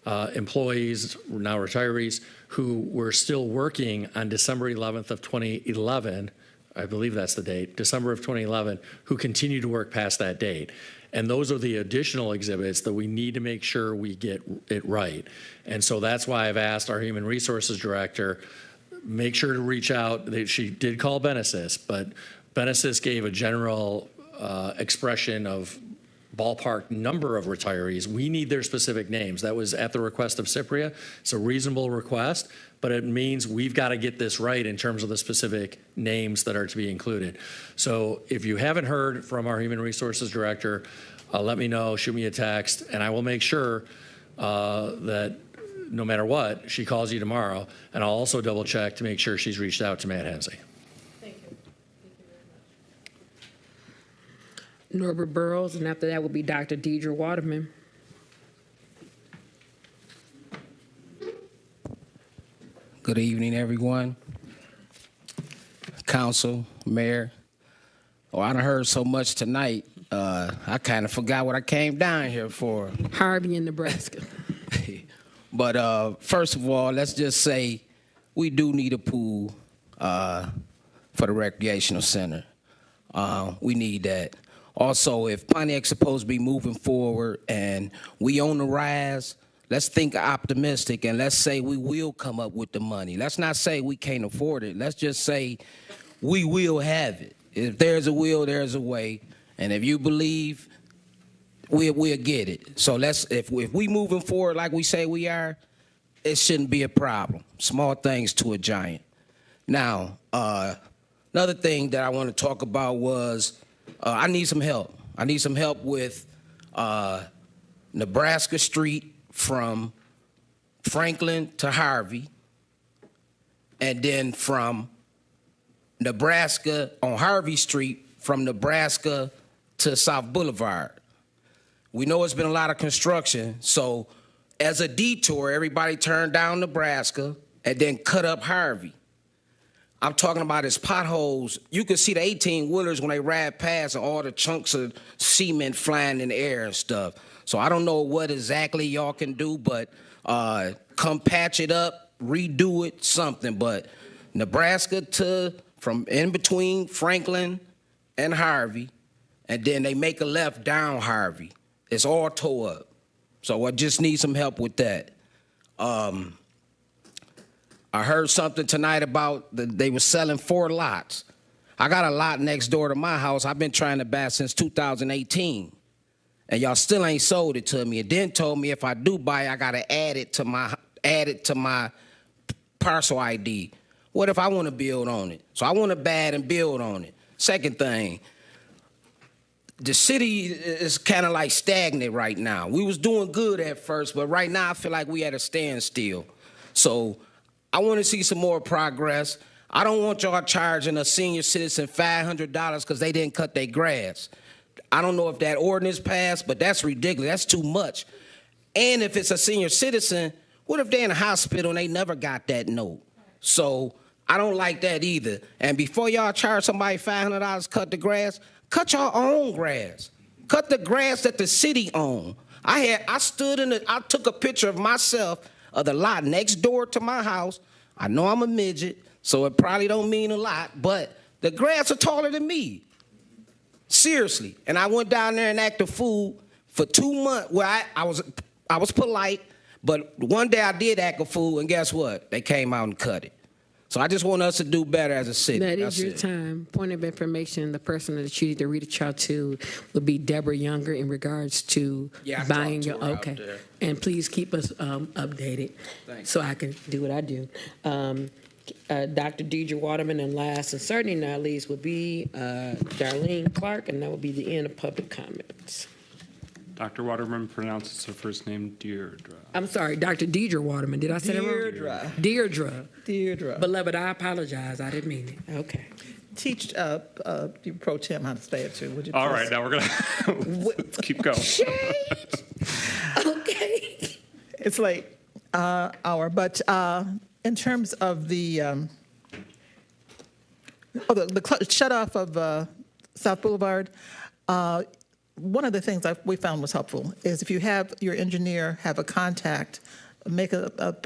employees, now retirees, who were still working on December 11th of 2011, I believe that's the date, December of 2011, who continue to work past that date. And those are the additional exhibits that we need to make sure we get it right. And so that's why I've asked our Human Resources Director, make sure to reach out. She did call Benesis, but Benesis gave a general expression of ballpark number of retirees. We need their specific names. That was at the request of Cypria. It's a reasonable request, but it means we've got to get this right in terms of the specific names that are to be included. So if you haven't heard from our Human Resources Director, let me know, shoot me a text, and I will make sure that no matter what, she calls you tomorrow, and I'll also double check to make sure she's reached out to Matt Hensey. Norbert Burrows, and after that will be Dr. Deidre Waterman. Good evening, everyone. Council, Mayor. Oh, I done heard so much tonight. I kind of forgot what I came down here for. Harvey in Nebraska. But first of all, let's just say we do need a pool for the recreational center. We need that. Also, if Pontiac's supposed to be moving forward and we on the rise, let's think optimistic and let's say we will come up with the money. Let's not say we can't afford it. Let's just say we will have it. If there's a will, there's a way. And if you believe, we'll get it. So if we moving forward like we say we are, it shouldn't be a problem. Small things to a giant. Now, another thing that I want to talk about was I need some help. I need some help with Nebraska Street from Franklin to Harvey, and then from Nebraska on Harvey Street from Nebraska to South Boulevard. We know it's been a lot of construction, so as a detour, everybody turned down Nebraska and then cut up Harvey. I'm talking about his potholes. You can see the 18-wheelers when they ride past and all the chunks of cement flying in the air and stuff. So I don't know what exactly y'all can do, but come patch it up, redo it, something. But Nebraska from in between Franklin and Harvey, and then they make a left down Harvey. It's all tore up. So I just need some help with that. I heard something tonight about they were selling 4 lots. I got a lot next door to my house I've been trying to buy since 2018. And y'all still ain't sold it to me. And then told me if I do buy it, I gotta add it to my parcel ID. What if I want to build on it? So I want to buy it and build on it. Second thing, the city is kind of like stagnant right now. We was doing good at first, but right now I feel like we at a standstill. So I want to see some more progress. I don't want y'all charging a senior citizen $500 because they didn't cut their grass. I don't know if that ordinance passed, but that's ridiculous. That's too much. And if it's a senior citizen, what if they're in a hospital and they never got that note? So I don't like that either. And before y'all charge somebody $500 to cut the grass, cut your own grass. Cut the grass that the city own. I took a picture of myself of the lot next door to my house. I know I'm a midget, so it probably don't mean a lot, but the grass are taller than me. Seriously. And I went down there and acted a fool for 2 months. Well, I was polite, but one day I did act a fool, and guess what? They came out and cut it. So I just want us to do better as a city. That That's is your it. time. Point of information, the person that you need to reach out to would be Deborah Younger in regards to Yeah, I buying talked to your, her out okay. there. And please keep us updated Thanks. so I can do what I do. Dr. Deidre Waterman, and last and certainly not least would be Darlene Clark, and that would be the end of public comments. Dr. Waterman pronounces her first name Deirdre. I'm sorry, Dr. Deidre Waterman. Did I say that wrong? Deirdre. Deirdre. Beloved, I apologize. I didn't mean it. Okay. Teach you pro tem how to say it too, would you? All please? right, now we're gonna let's keep going. Okay. It's late hour, but in terms of the shut off of South Boulevard, one of the things we found was helpful is if you have your engineer have a contact, make a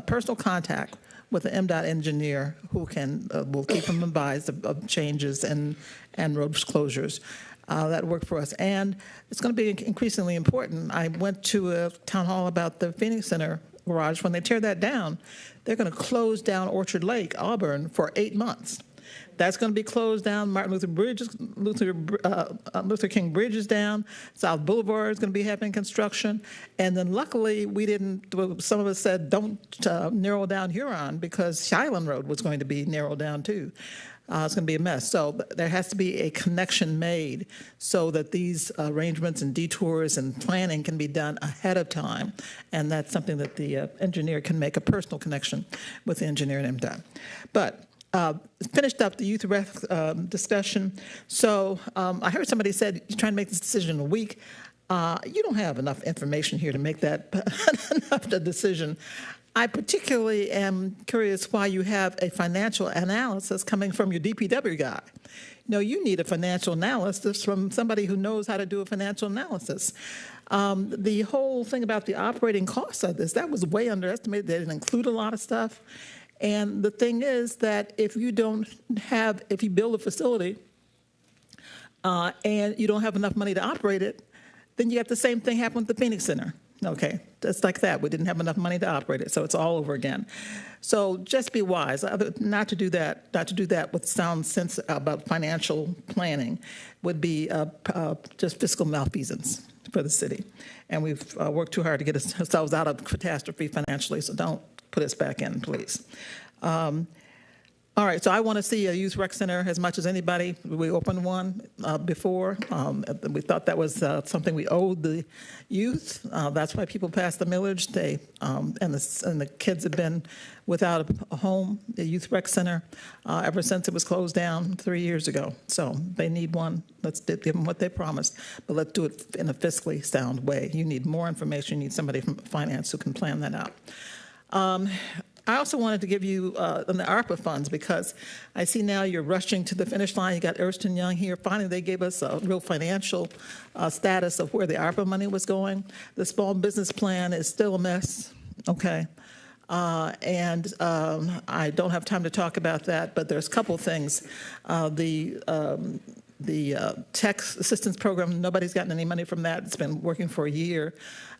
personal contact with the MDOT engineer who will keep them advised of changes and road closures. That worked for us. And it's going to be increasingly important. I went to a town hall about the Phoenix Center garage. When they tear that down, they're going to close down Orchard Lake, Auburn, for 8 months. That's going to be closed down. Martin Luther King Bridge is down. South Boulevard is going to be having construction. And then luckily we didn't, some of us said don't narrow down Huron because Shiloh Road was going to be narrowed down too. It's going to be a mess. So there has to be a connection made so that these arrangements and detours and planning can be done ahead of time. And that's something that the engineer can make a personal connection with the engineer and MDOT. But finished up the youth rec discussion. So I heard somebody said you're trying to make this decision in a week. You don't have enough information here to make that enough a decision. I particularly am curious why you have a financial analysis coming from your DPW guy. No, you need a financial analysis from somebody who knows how to do a financial analysis. The whole thing about the operating costs of this, that was way underestimated. They didn't include a lot of stuff. And the thing is that if you build a facility and you don't have enough money to operate it, then you have the same thing happen with the Phoenix Center. Okay, just like that. We didn't have enough money to operate it, so it's all over again. So just be wise, not to do that with sound sense about financial planning would be just fiscal malfeasance for the city. And we've worked too hard to get ourselves out of catastrophe financially, so don't put us back in, please. All right, so I want to see a youth rec center as much as anybody. We opened one before. We thought that was something we owed the youth. That's why people passed the millage. And the kids have been without a home, the youth rec center, ever since it was closed down 3 years ago. So they need one. Let's give them what they promised, but let's do it in a fiscally sound way. You need more information. You need somebody from finance who can plan that out. I also wanted to give you on the ARPA funds because I see now you're rushing to the finish line. You got Ernst & Young here. Finally, they gave us a real financial status of where the ARPA money was going. The small business plan is still a mess, okay? And I don't have time to talk about that, but there's a couple things. The tech assistance program, nobody's gotten any money from that. It's been working for a year.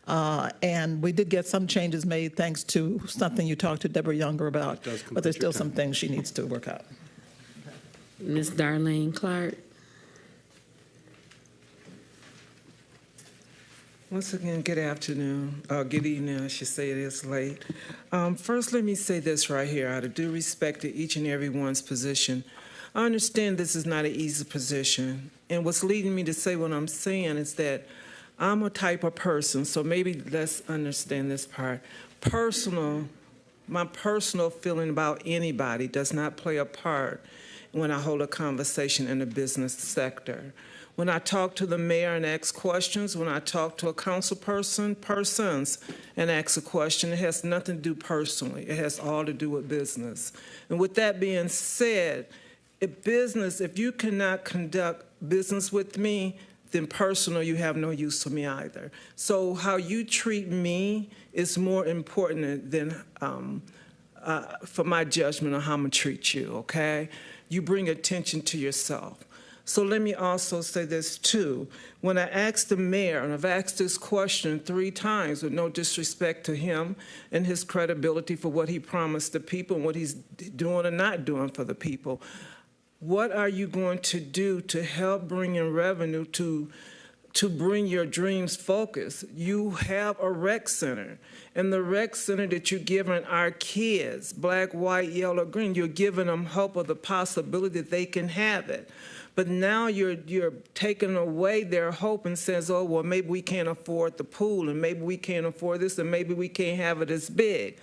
And we did get some changes made thanks to something you talked to Deborah Younger about, but there's still some things she needs to work out. Ms. Darlene Clark. Once again, good afternoon, good evening, I should say. It is late. First, let me say this right here. Out of due respect to each and everyone's position, I understand this is not an easy position. And what's leading me to say what I'm saying is that I'm a type of person, so maybe let's understand this part. My personal feeling about anybody does not play a part when I hold a conversation in the business sector. When I talk to the mayor and ask questions, when I talk to a council persons and ask a question, it has nothing to do personally. It has all to do with business. And with that being said, if you cannot conduct business with me, then personal, you have no use for me either. So how you treat me is more important than for my judgment on how I'm gonna treat you, okay? You bring attention to yourself. So let me also say this too. When I asked the mayor, and I've asked this question 3 times with no disrespect to him and his credibility for what he promised the people and what he's doing or not doing for the people, what are you going to do to help bring in revenue to bring your dreams focus? You have a rec center, and the rec center that you're giving our kids, black, white, yellow, green, you're giving them hope of the possibility that they can have it. But now you're taking away their hope and says, oh, well, maybe we can't afford the pool, and maybe we can't afford this, and maybe we can't have it as big.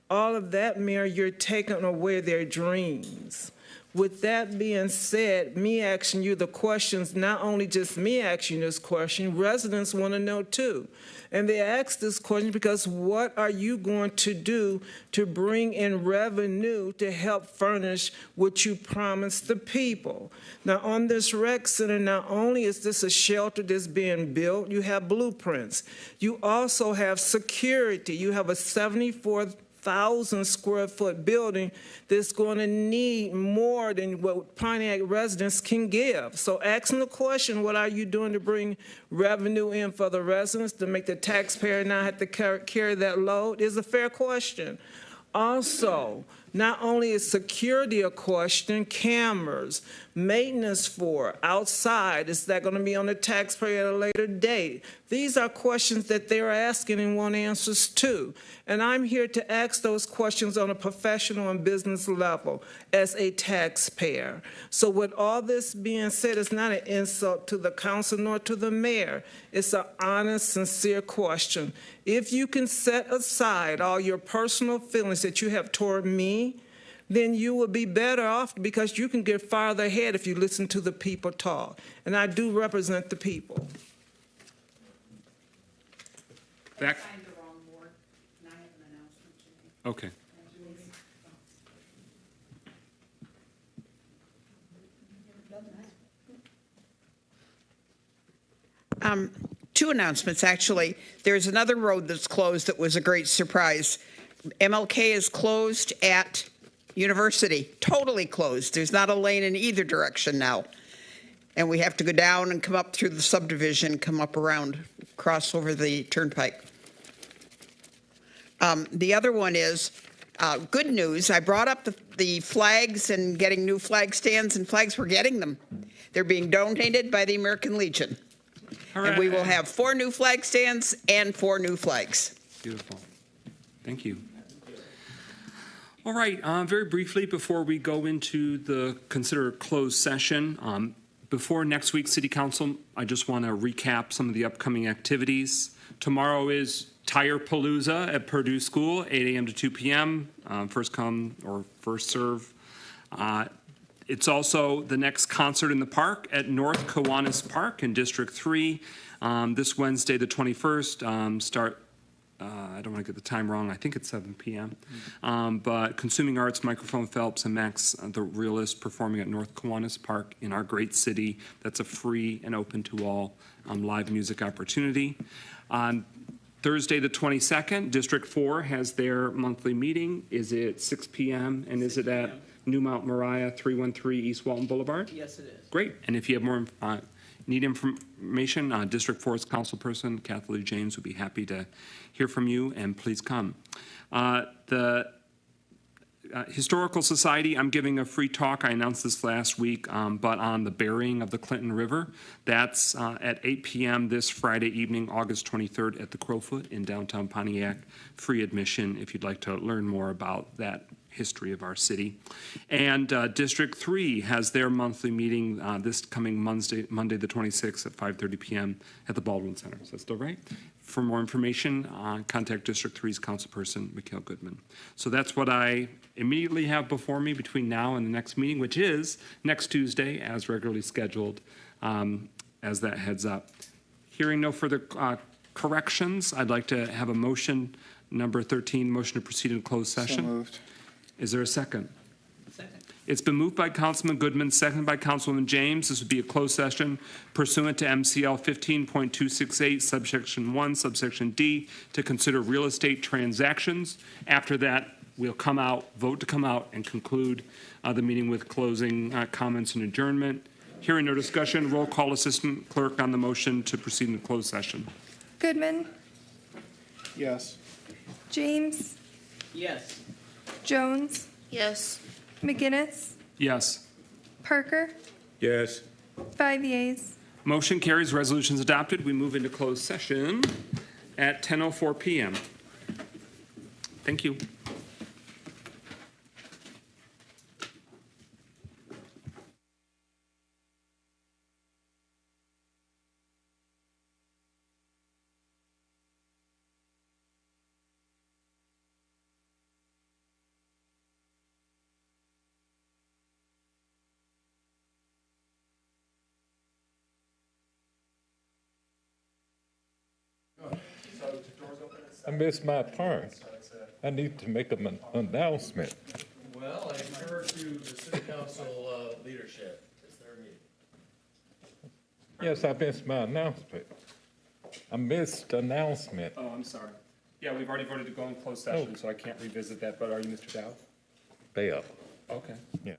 All of that, Mayor, you're taking away their dreams. With that being said, me asking you the questions, not only just me asking you this question, residents want to know too. And they ask this question because what are you going to do to bring in revenue to help furnish what you promised the people? Now, on this rec center, not only is this a shelter that's being built, you have blueprints. You also have security. You have a 74,000 square foot building that's going to need more than what Pontiac residents can give. So asking the question, what are you doing to bring revenue in for the residents to make the taxpayer not have to carry that load, is a fair question. Also, not only is security a question, cameras, maintenance for outside, is that going to be on the taxpayer at a later date? These are questions that they're asking and want answers to. And I'm here to ask those questions on a professional and business level as a taxpayer. So with all this being said, it's not an insult to the council nor to the mayor. It's an honest, sincere question. If you can set aside all your personal feelings that you have toward me, then you will be better off because you can get farther ahead if you listen to the people talk. And I do represent the people. Back. Okay. Two announcements, actually. There's another road that's closed that was a great surprise. MLK is closed at University, totally closed. There's not a lane in either direction now. And we have to go down and come up through the subdivision, come up around, cross over the turnpike. The other one is good news. I brought up the flags and getting new flag stands and flags. We're getting them. They're being donated by the American Legion. And we will have 4 new flag stands and 4 new flags. Beautiful. Thank you. All right, very briefly before we go into the consider closed session, before next week's City Council, I just want to recap some of the upcoming activities. Tomorrow is Tire Palooza at Purdue School, 8 a.m. to 2 p.m., first come or first serve. It's also the next concert in the park at North Kiwanis Park in District 3 this Wednesday, the 21st, start, I don't want to get the time wrong, I think it's 7 p.m. But Consuming Arts, Microphone Phelps, and Max the Realist performing at North Kiwanis Park in our great city. That's a free and open to all live music opportunity. On Thursday, the 22nd, District 4 has their monthly meeting. Is it 6 p.m. and is it at New Mount Moriah, 313 East Walton Boulevard? Yes, it is. Great. And if you have more need information, District 4's councilperson, Kathleen James, would be happy to hear from you, and please come. The Historical Society, I'm giving a free talk. I announced this last week, but on the burying of the Clinton River. That's at 8 p.m. this Friday evening, August 23rd at the Crowfoot in downtown Pontiac. Free admission if you'd like to learn more about that history of our city. And District 3 has their monthly meeting this coming Monday the 26th at 5:30 p.m. at the Baldwin Center. Is that still right? For more information, contact District 3's councilperson, Mikhail Goodman. So that's what I immediately have before me between now and the next meeting, which is next Tuesday, as regularly scheduled. as that heads up. Hearing no further corrections, I'd like to have a motion, number 13, motion to proceed in closed session. So moved. Is there a second? It's been moved by Councilman Goodman, seconded by Councilwoman James. This would be a closed session pursuant to MCL 15.268, subsection 1, subsection D, to consider real estate transactions. After that, we'll come out, vote to come out, and conclude the meeting with closing comments and adjournment. Hearing no discussion, roll call, Assistant Clerk, on the motion to proceed in closed session. Goodman, Yes. James, Yes. Jones, Yes. McGinnis, Yes. Parker, Yes. 5 yeas. Motion carries, resolutions adopted. We move into closed session at 10:04 p.m. Thank you. I missed my turn. I need to make an announcement. Well, I defer to the city council leadership. It's their meeting. Yes, I missed my announcement. I missed the announcement. Oh, I'm sorry. Yeah, we've already voted to go in closed session, so I can't revisit that, but are you Mr. Dow? Bell. Okay. Yeah.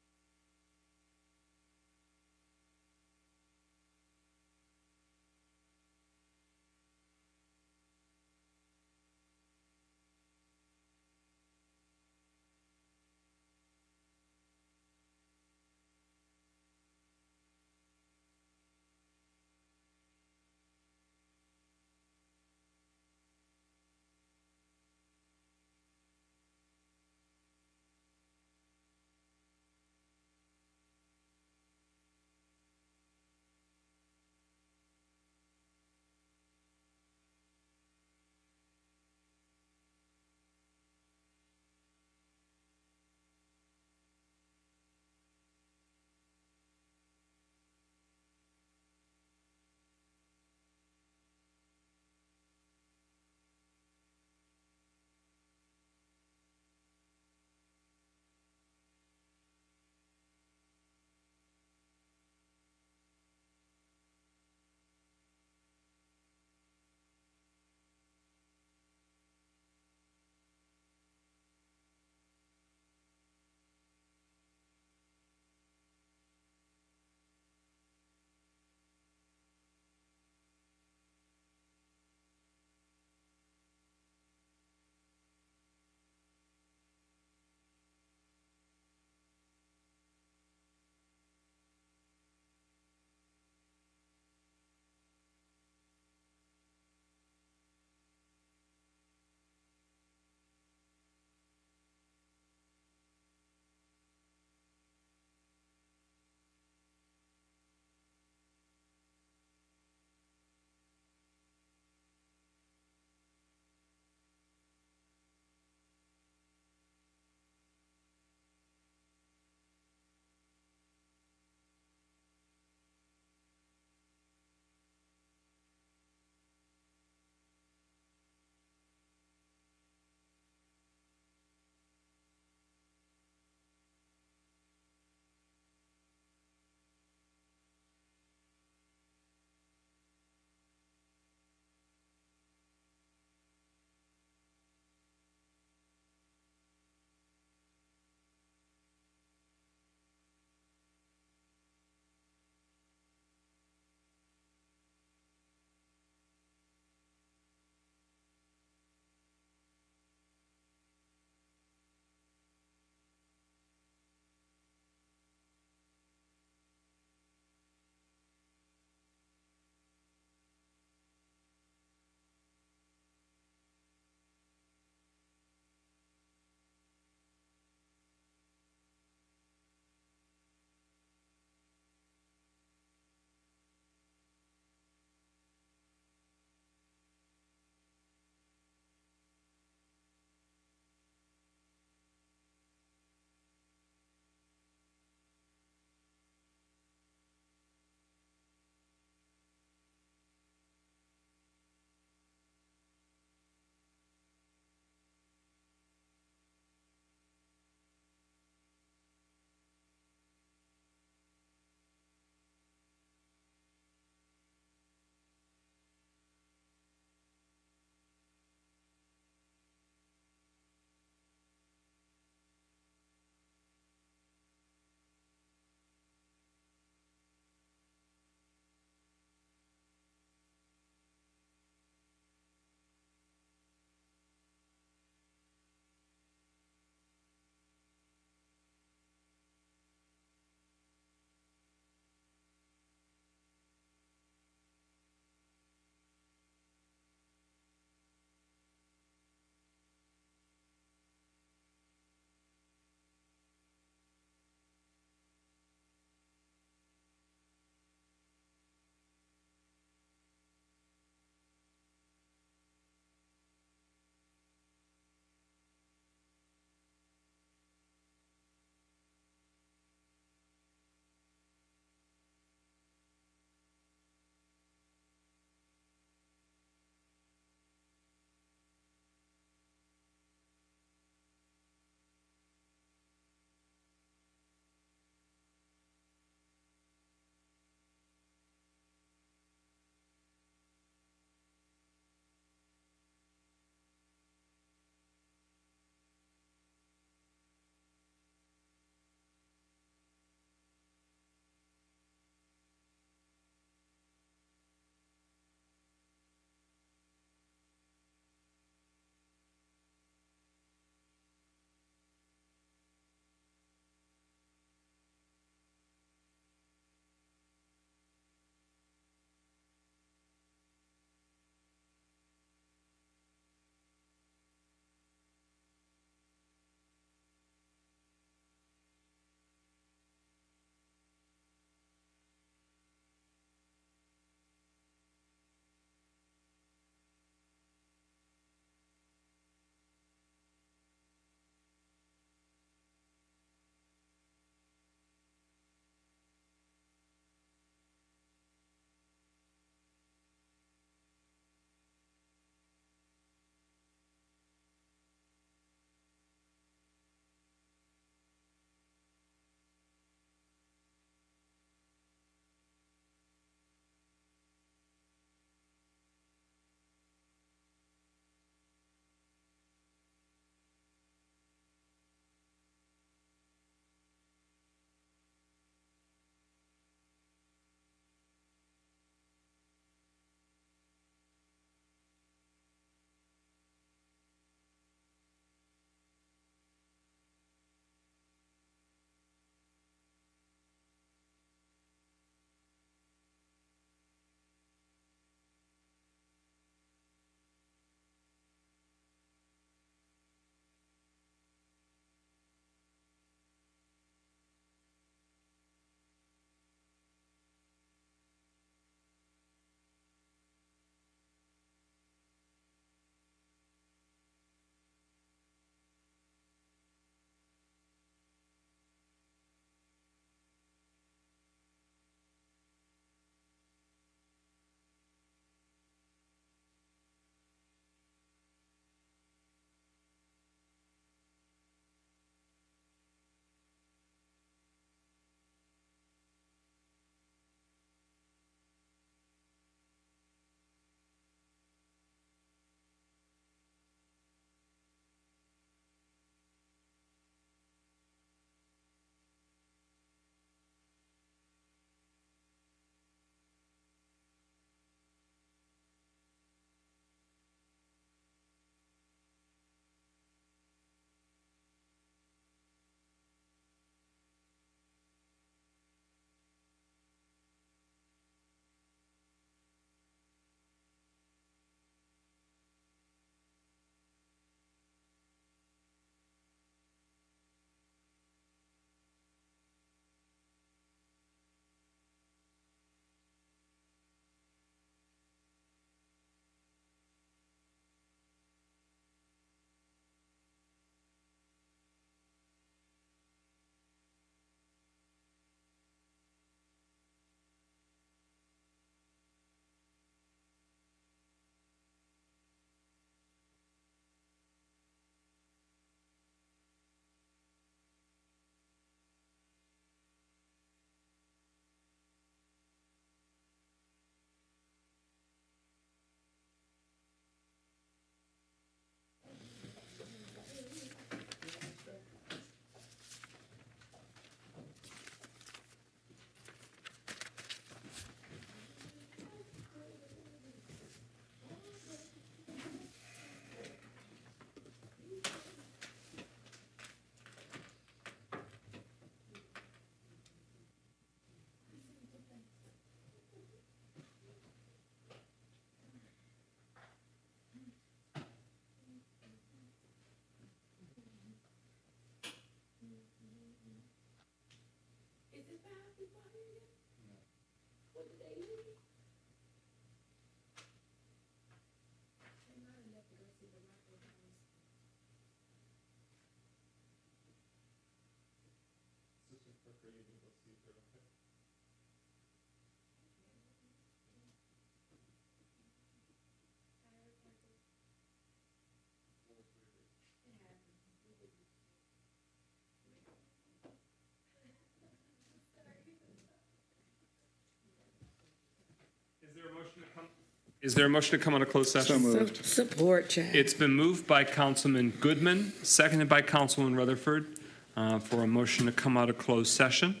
Is there a motion to come out of closed session? Support, Chad. It's been moved by Councilman Goodman, seconded by Councilman Rutherford, for a motion to come out of closed session.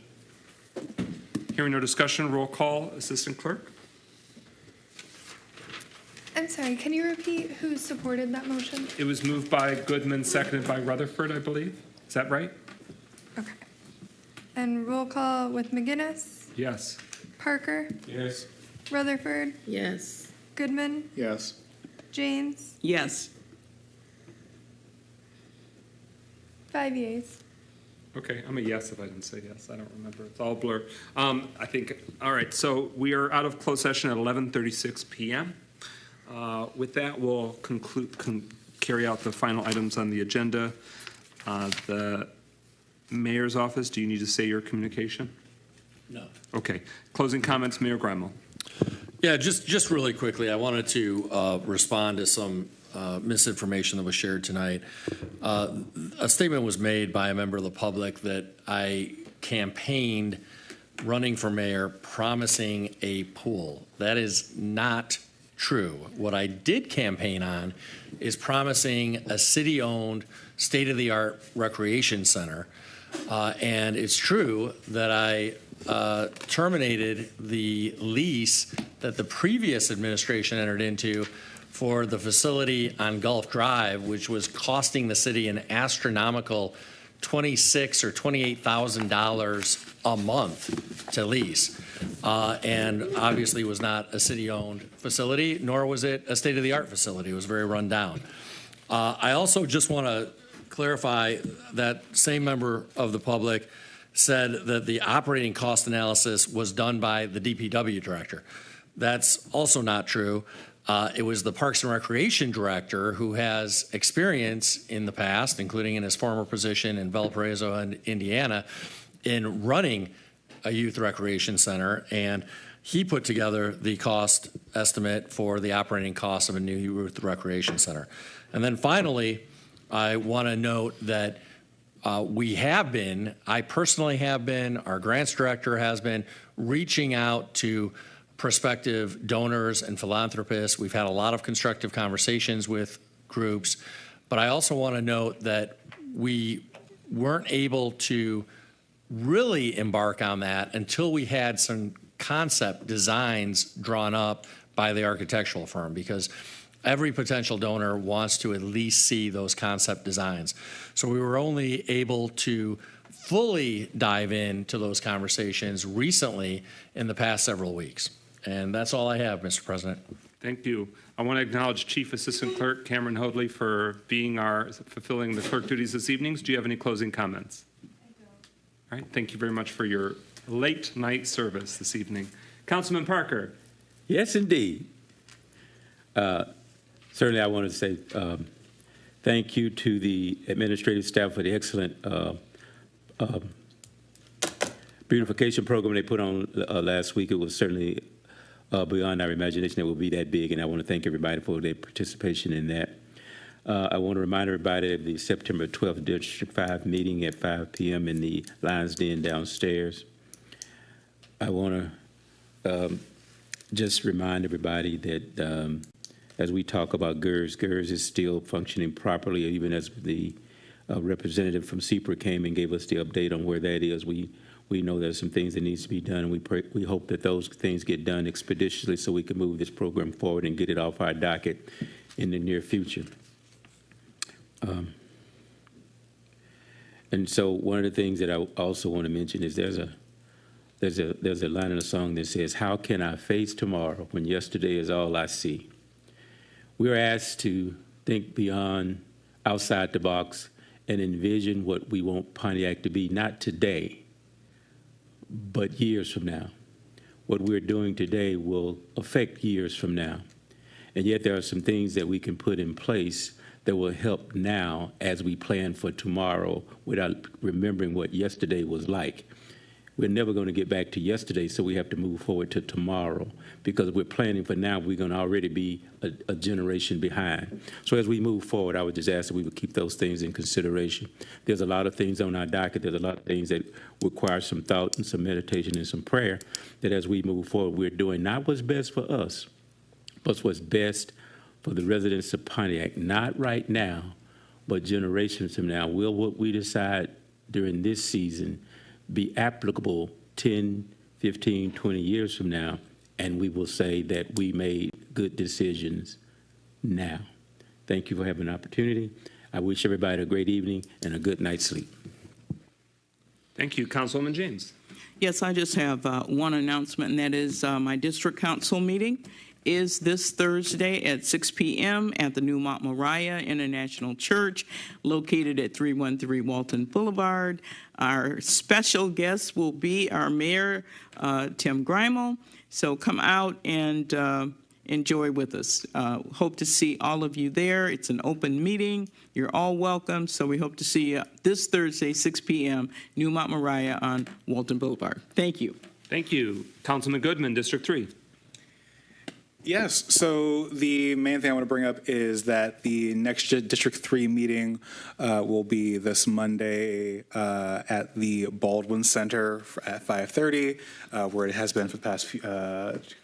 Hearing no discussion, roll call, Assistant Clerk. I'm sorry, can you repeat who supported that motion? It was moved by Goodman, seconded by Rutherford, I believe. Is that right? Okay. And roll call with McGinnis, Yes. Parker, Yes. Rutherford, Yes. Goodman, Yes. James, Yes. 5 yeas. Okay, I'm a yes if I didn't say yes. I don't remember. It's all blur. I think, all right, so we are out of closed session at 11:36 p.m. With that, we'll carry out the final items on the agenda. The mayor's office, do you need to say your communication? No. Okay. Closing comments, Mayor Grimo. Yeah, just really quickly, I wanted to respond to some misinformation that was shared tonight. A statement was made by a member of the public that I campaigned running for mayor promising a pool. That is not true. What I did campaign on is promising a city-owned, state-of-the-art recreation center. And it's true that I terminated the lease that the previous administration entered into for the facility on Gulf Drive, which was costing the city an astronomical $26,000 or $28,000 a month to lease, and obviously was not a city-owned facility, nor was it a state-of-the-art facility. It was very run down. I also just want to clarify that same member of the public said that the operating cost analysis was done by the DPW director. That's also not true. It was the Parks and Recreation director who has experience in the past, including in his former position in Valparaiso and Indiana, in running a youth recreation center, and he put together the cost estimate for the operating cost of a new youth recreation center. And then finally, I want to note that I personally have been, our grants director has been, reaching out to prospective donors and philanthropists. We've had a lot of constructive conversations with groups, but I also want to note that we weren't able to really embark on that until we had some concept designs drawn up by the architectural firm, because every potential donor wants to at least see those concept designs. So we were only able to fully dive into those conversations recently in the past several weeks. And that's all I have, Mr. President. Thank you. I want to acknowledge Chief Assistant Clerk Cameron Hoadley for fulfilling the clerk duties this evening. Do you have any closing comments? I don't. All right. Thank you very much for your late night service this evening. Councilman Parker. Yes, indeed. Certainly, I want to say thank you to the administrative staff for the excellent beautification program they put on last week. It was certainly beyond our imagination it will be that big, and I want to thank everybody for their participation in that. I want to remind everybody of the September 12th District 5 meeting at 5 p.m. in the Lions Den downstairs. I want to just remind everybody that as we talk about GERS is still functioning properly, even as the representative from CPRA came and gave us the update on where that is. We know there's some things that needs to be done, and we hope that those things get done expeditiously so we can move this program forward and get it off our docket in the near future. And so one of the things that I also want to mention is there's a line in a song that says, "How can I face tomorrow when yesterday is all I see?" We're asked to think beyond, outside the box, and envision what we want Pontiac to be, not today, but years from now. what we're doing today will affect years from now. And yet there are some things that we can put in place that will help now as we plan for tomorrow without remembering what yesterday was like. We're never going to get back to yesterday, so we have to move forward to tomorrow. Because we're planning for now, we're going to already be a generation behind. So as we move forward, I would just ask that we would keep those things in consideration. There's a lot of things on our docket. There's a lot of things that require some thought and some meditation and some prayer that as we move forward, we're doing not what's best for us, but what's best for the residents of Pontiac, not right now, but generations from now. Will what we decide during this season be applicable 10, 15, 20 years from now, and we will say that we made good decisions now. Thank you for having an opportunity. I wish everybody a great evening and a good night's sleep. Thank you. Councilwoman James. Yes, I just have one announcement, and that is my district council meeting is this Thursday at 6 p.m. at the New Mount Moriah International Church, located at 313 Walton Boulevard. Our special guest will be our mayor, Tim Grimel. So come out and enjoy with us. Hope to see all of you there. It's an open meeting. You're all welcome. So we hope to see you this Thursday, 6 p.m., New Mount Moriah on Walton Boulevard. Thank you. Thank you. Councilman Goodman, District 3. Yes, so the main thing I want to bring up is that the next District 3 meeting will be this Monday at the Baldwin Center at 5:30, where it has been for the past few,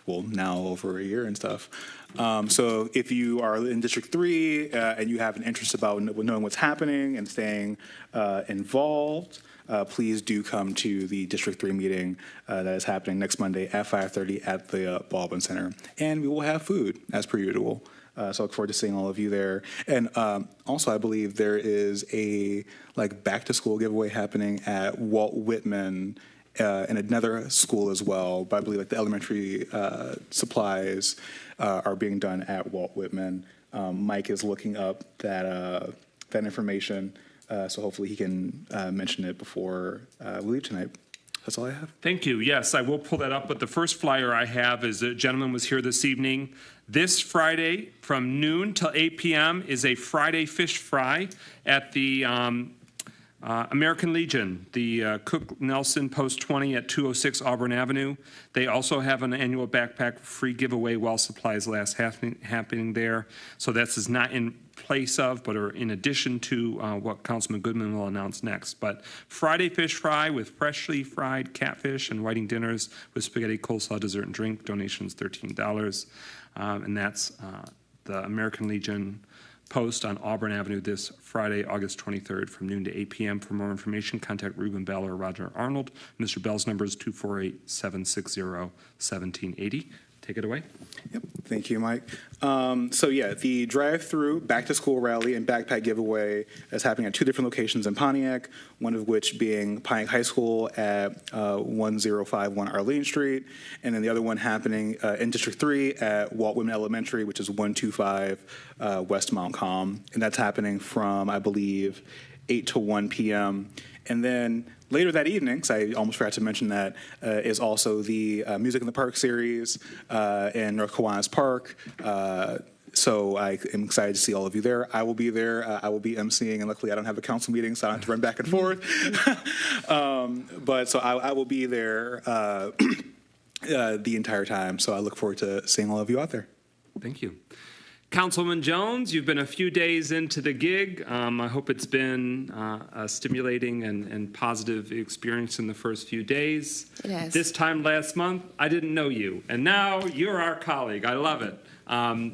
now over a year and stuff. So if you are in District 3 and you have an interest about knowing what's happening and staying involved, please do come to the District 3 meeting that is happening next Monday at 5:30 at the Baldwin Center. And we will have food, as per usual. So I look forward to seeing all of you there. And also, I believe there is a back-to-school giveaway happening at Walt Whitman and another school as well. But I believe the elementary supplies are being done at Walt Whitman. Mike is looking up that information. So hopefully he can mention it before we leave tonight. That's all I have. Thank you. Yes, I will pull that up. But the first flyer I have is a gentleman was here this evening. This Friday from noon till 8 p.m. is a Friday fish fry at the American Legion, the Cook Nelson Post 20 at 206 Auburn Avenue. They also have an annual backpack free giveaway while supplies last happening there. So this is not in place of, but are in addition to what Councilman Goodman will announce next. But Friday fish fry with freshly fried catfish and whiting dinners with spaghetti, coleslaw, dessert, and drink. Donations $13. And that's the American Legion Post on Auburn Avenue this Friday, August 23rd from noon to 8 p.m. For more information, contact Ruben Bell or Roger Arnold. Mr. Bell's number is 248-760-1780. Take it away. Yep. Thank you, Mike. So yeah, the drive-through back-to-school rally and backpack giveaway is happening at two different locations in Pontiac, one of which being Pontiac High School at 1051 Arlene Street, and then the other one happening in District 3 at Walt Whitman Elementary, which is 125 West Mount Com. And that's happening from, I believe, 8 to 1 p.m. And then later that evening, because I almost forgot to mention that, is also the Music in the Park series in North Kiwanis Park. So I am excited to see all of you there. I will be there. I will be emceeing, and luckily I don't have a council meeting, so I don't have to run back and forth. But so I will be there the entire time. So I look forward to seeing all of you out there. Thank you. Councilman Jones, you've been a few days into the gig. I hope it's been a stimulating and positive experience in the first few days. It has. This time last month, I didn't know you, and now you're our colleague. I love it.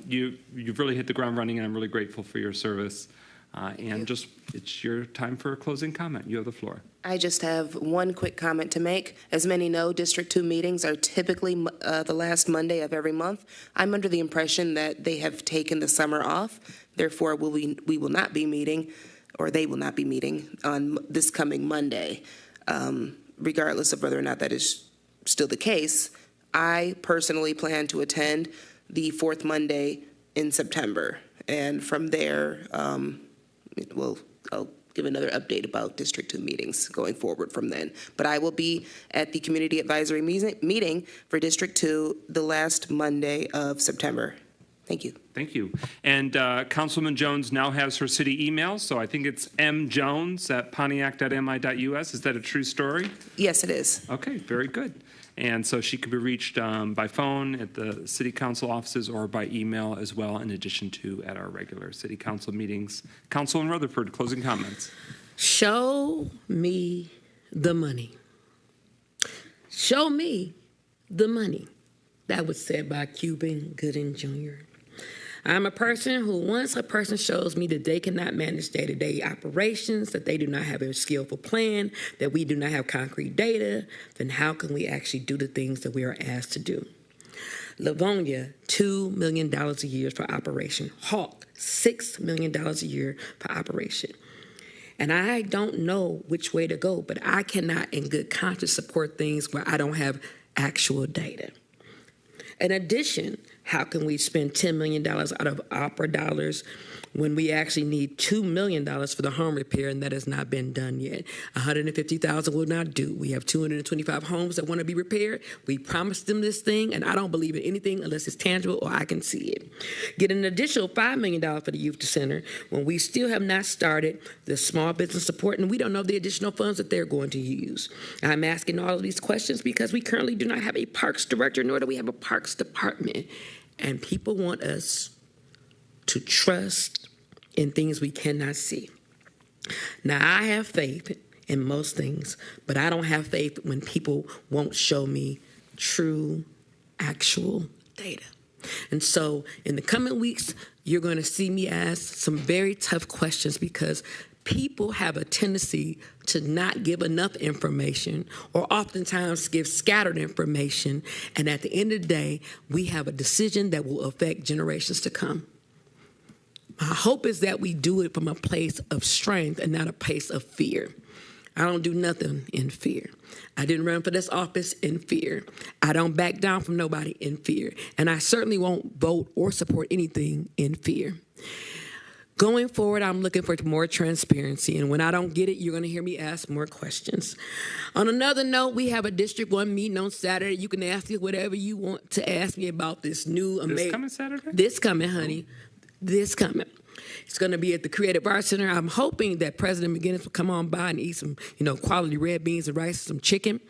You've really hit the ground running, and I'm really grateful for your service. And just, it's your time for a closing comment. You have the floor. I just have one quick comment to make. As many know, District 2 meetings are typically the last Monday of every month. I'm under the impression that they have taken the summer off. Therefore, we will not be meeting, or they will not be meeting on this coming Monday. Regardless of whether or not that is still the case, I personally plan to attend the fourth Monday in September. And from there, I'll give another update about District 2 meetings going forward from then. But I will be at the Community Advisory meeting for District 2 the last Monday of September. Thank you. Thank you. And Councilwoman Jones now has her city email, so I think it's mjones@pontiac.mi.us. Is that a true story? Yes, it is. Okay, very good. And so she could be reached by phone at the city council offices or by email as well, in addition to at our regular city council meetings. Councilman Rutherford, closing comments. Show me the money. Show me the money. That was said by Cuban Gooding Jr. I'm a person who, once a person shows me that they cannot manage day-to-day operations, that they do not have a skillful plan, that we do not have concrete data, then how can we actually do the things that we are asked to do? Livonia, $2 million a year for operation. Hawk, $6 million a year for operation. And I don't know which way to go, but I cannot in good conscience support things where I don't have actual data. In addition, how can we spend $10 million out of ARPA dollars when we actually need $2 million for the home repair, and that has not been done yet? $150,000 will not do. We have 225 homes that want to be repaired. We promised them this thing, and I don't believe in anything unless it's tangible or I can see it. Get an additional $5 million for the youth center when we still have not started the small business support, and we don't know the additional funds that they're going to use. I'm asking all of these questions because we currently do not have a parks director, nor do we have a parks department, and people want us to trust in things we cannot see. Now, I have faith in most things, but I don't have faith when people won't show me true, actual data. And so in the coming weeks, you're going to see me ask some very tough questions because people have a tendency to not give enough information or oftentimes give scattered information. And at the end of the day, we have a decision that will affect generations to come. My hope is that we do it from a place of strength and not a place of fear. I don't do nothing in fear. I didn't run for this office in fear. I don't back down from nobody in fear. And I certainly won't vote or support anything in fear. Going forward, I'm looking for more transparency, and when I don't get it, you're going to hear me ask more questions. On another note, we have a District 1 meeting on Saturday. You can ask me whatever you want to ask me about this new amazing... This coming Saturday? This coming, honey. This coming. It's going to be at the Creative Arts Center. I'm hoping that President McGinnis will come on by and eat some, quality red beans and rice, some chicken.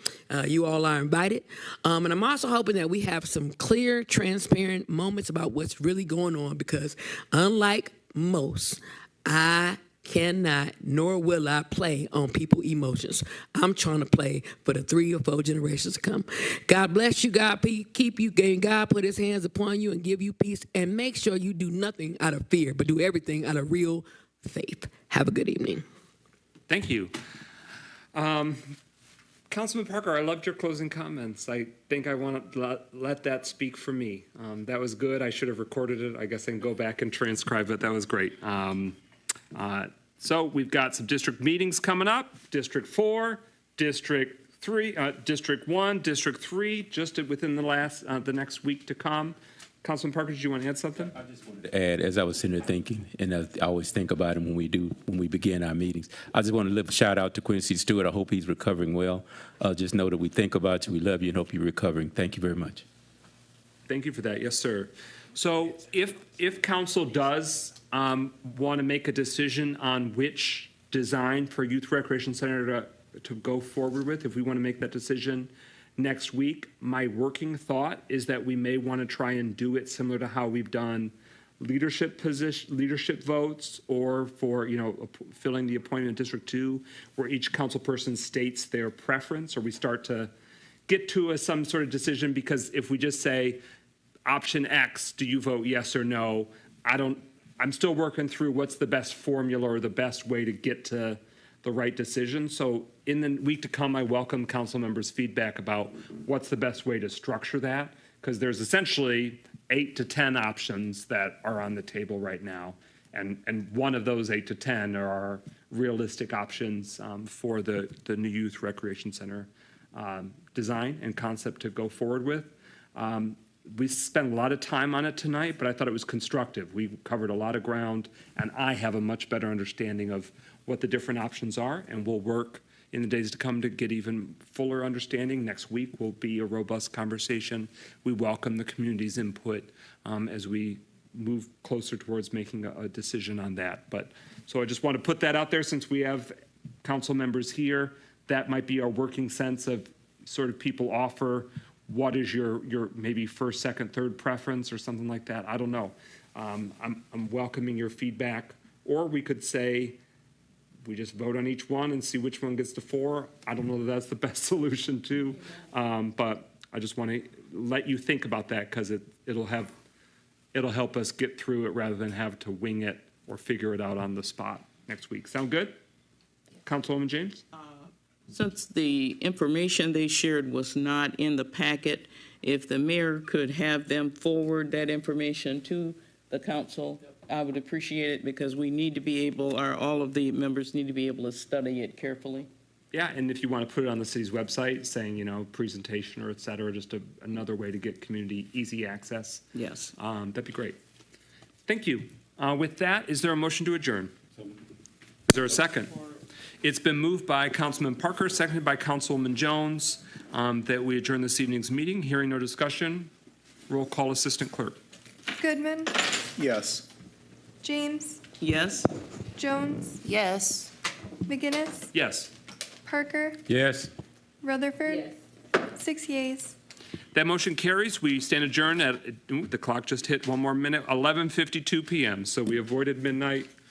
You all are invited. And I'm also hoping that we have some clear, transparent moments about what's really going on because unlike most, I cannot nor will I play on people's emotions. I'm trying to play for the 3 or 4 generations to come. God bless you. God keep you. God put his hands upon you and give you peace. And make sure you do nothing out of fear, but do everything out of real faith. Have a good evening. Thank you. Councilman Parker, I loved your closing comments. I think I want to let that speak for me. That was good. I should have recorded it. I guess I can go back and transcribe it. That was great. So we've got some district meetings coming up. District 4, District 3, District 1, District 3, just within the next week to come. Councilman Parker, did you want to add something? I just wanted to add, as I was sitting there thinking, and I always think about it when we begin our meetings. I just want to give a shout out to Quincy Stewart. I hope he's recovering well. Just know that we think about you, we love you, and hope you're recovering. Thank you very much. Thank you for that. Yes, sir. So if council does want to make a decision on which design for Youth Recreation Center to go forward with, if we want to make that decision next week, my working thought is that we may want to try and do it similar to how we've done leadership votes, or for filling the appointment in District 2, where each council person states their preference, or we start to get to some sort of decision. Because if we just say option X, do you vote yes or no? I'm still working through what's the best formula or the best way to get to the right decision. So in the week to come, I welcome council members' feedback about what's the best way to structure that, because there's essentially 8 to 10 options that are on the table right now. And one of those 8 to 10 are realistic options for the new Youth Recreation Center design and concept to go forward with. we spent a lot of time on it tonight, but I thought it was constructive. We covered a lot of ground, and I have a much better understanding of what the different options are, and we'll work in the days to come to get even fuller understanding. Next week will be a robust conversation. We welcome the community's input as we move closer towards making a decision on that. But so I just want to put that out there since we have council members here. That might be our working sense of sort of people offer what is your maybe first, second, third preference or something like that. I don't know. I'm welcoming your feedback. Or we could say we just vote on each one and see which one gets to 4. I don't know that that's the best solution too. But I just want to let you think about that because it'll help us get through it rather than have to wing it or figure it out on the spot next week. Sound good? Councilwoman James? Since the information they shared was not in the packet, if the mayor could have them forward that information to the council, I would appreciate it because we need to be able, all of the members need to be able to study it carefully. Yeah, and if you want to put it on the city's website saying, presentation or et cetera, just another way to get community easy access. Yes. That'd be great. Thank you. With that, is there a motion to adjourn? Is there a second? It's been moved by Councilman Parker, seconded by Councilwoman Jones, that we adjourn this evening's meeting. Hearing no discussion, roll call, Assistant Clerk. Goodman, Yes. James, Yes? Jones, Yes. McGinnis, Yes. Parker, Yes. Rutherford. 6 yeas. That motion carries. We stand adjourned at, the clock just hit one more minute, 11:52 p.m. So we avoided midnight.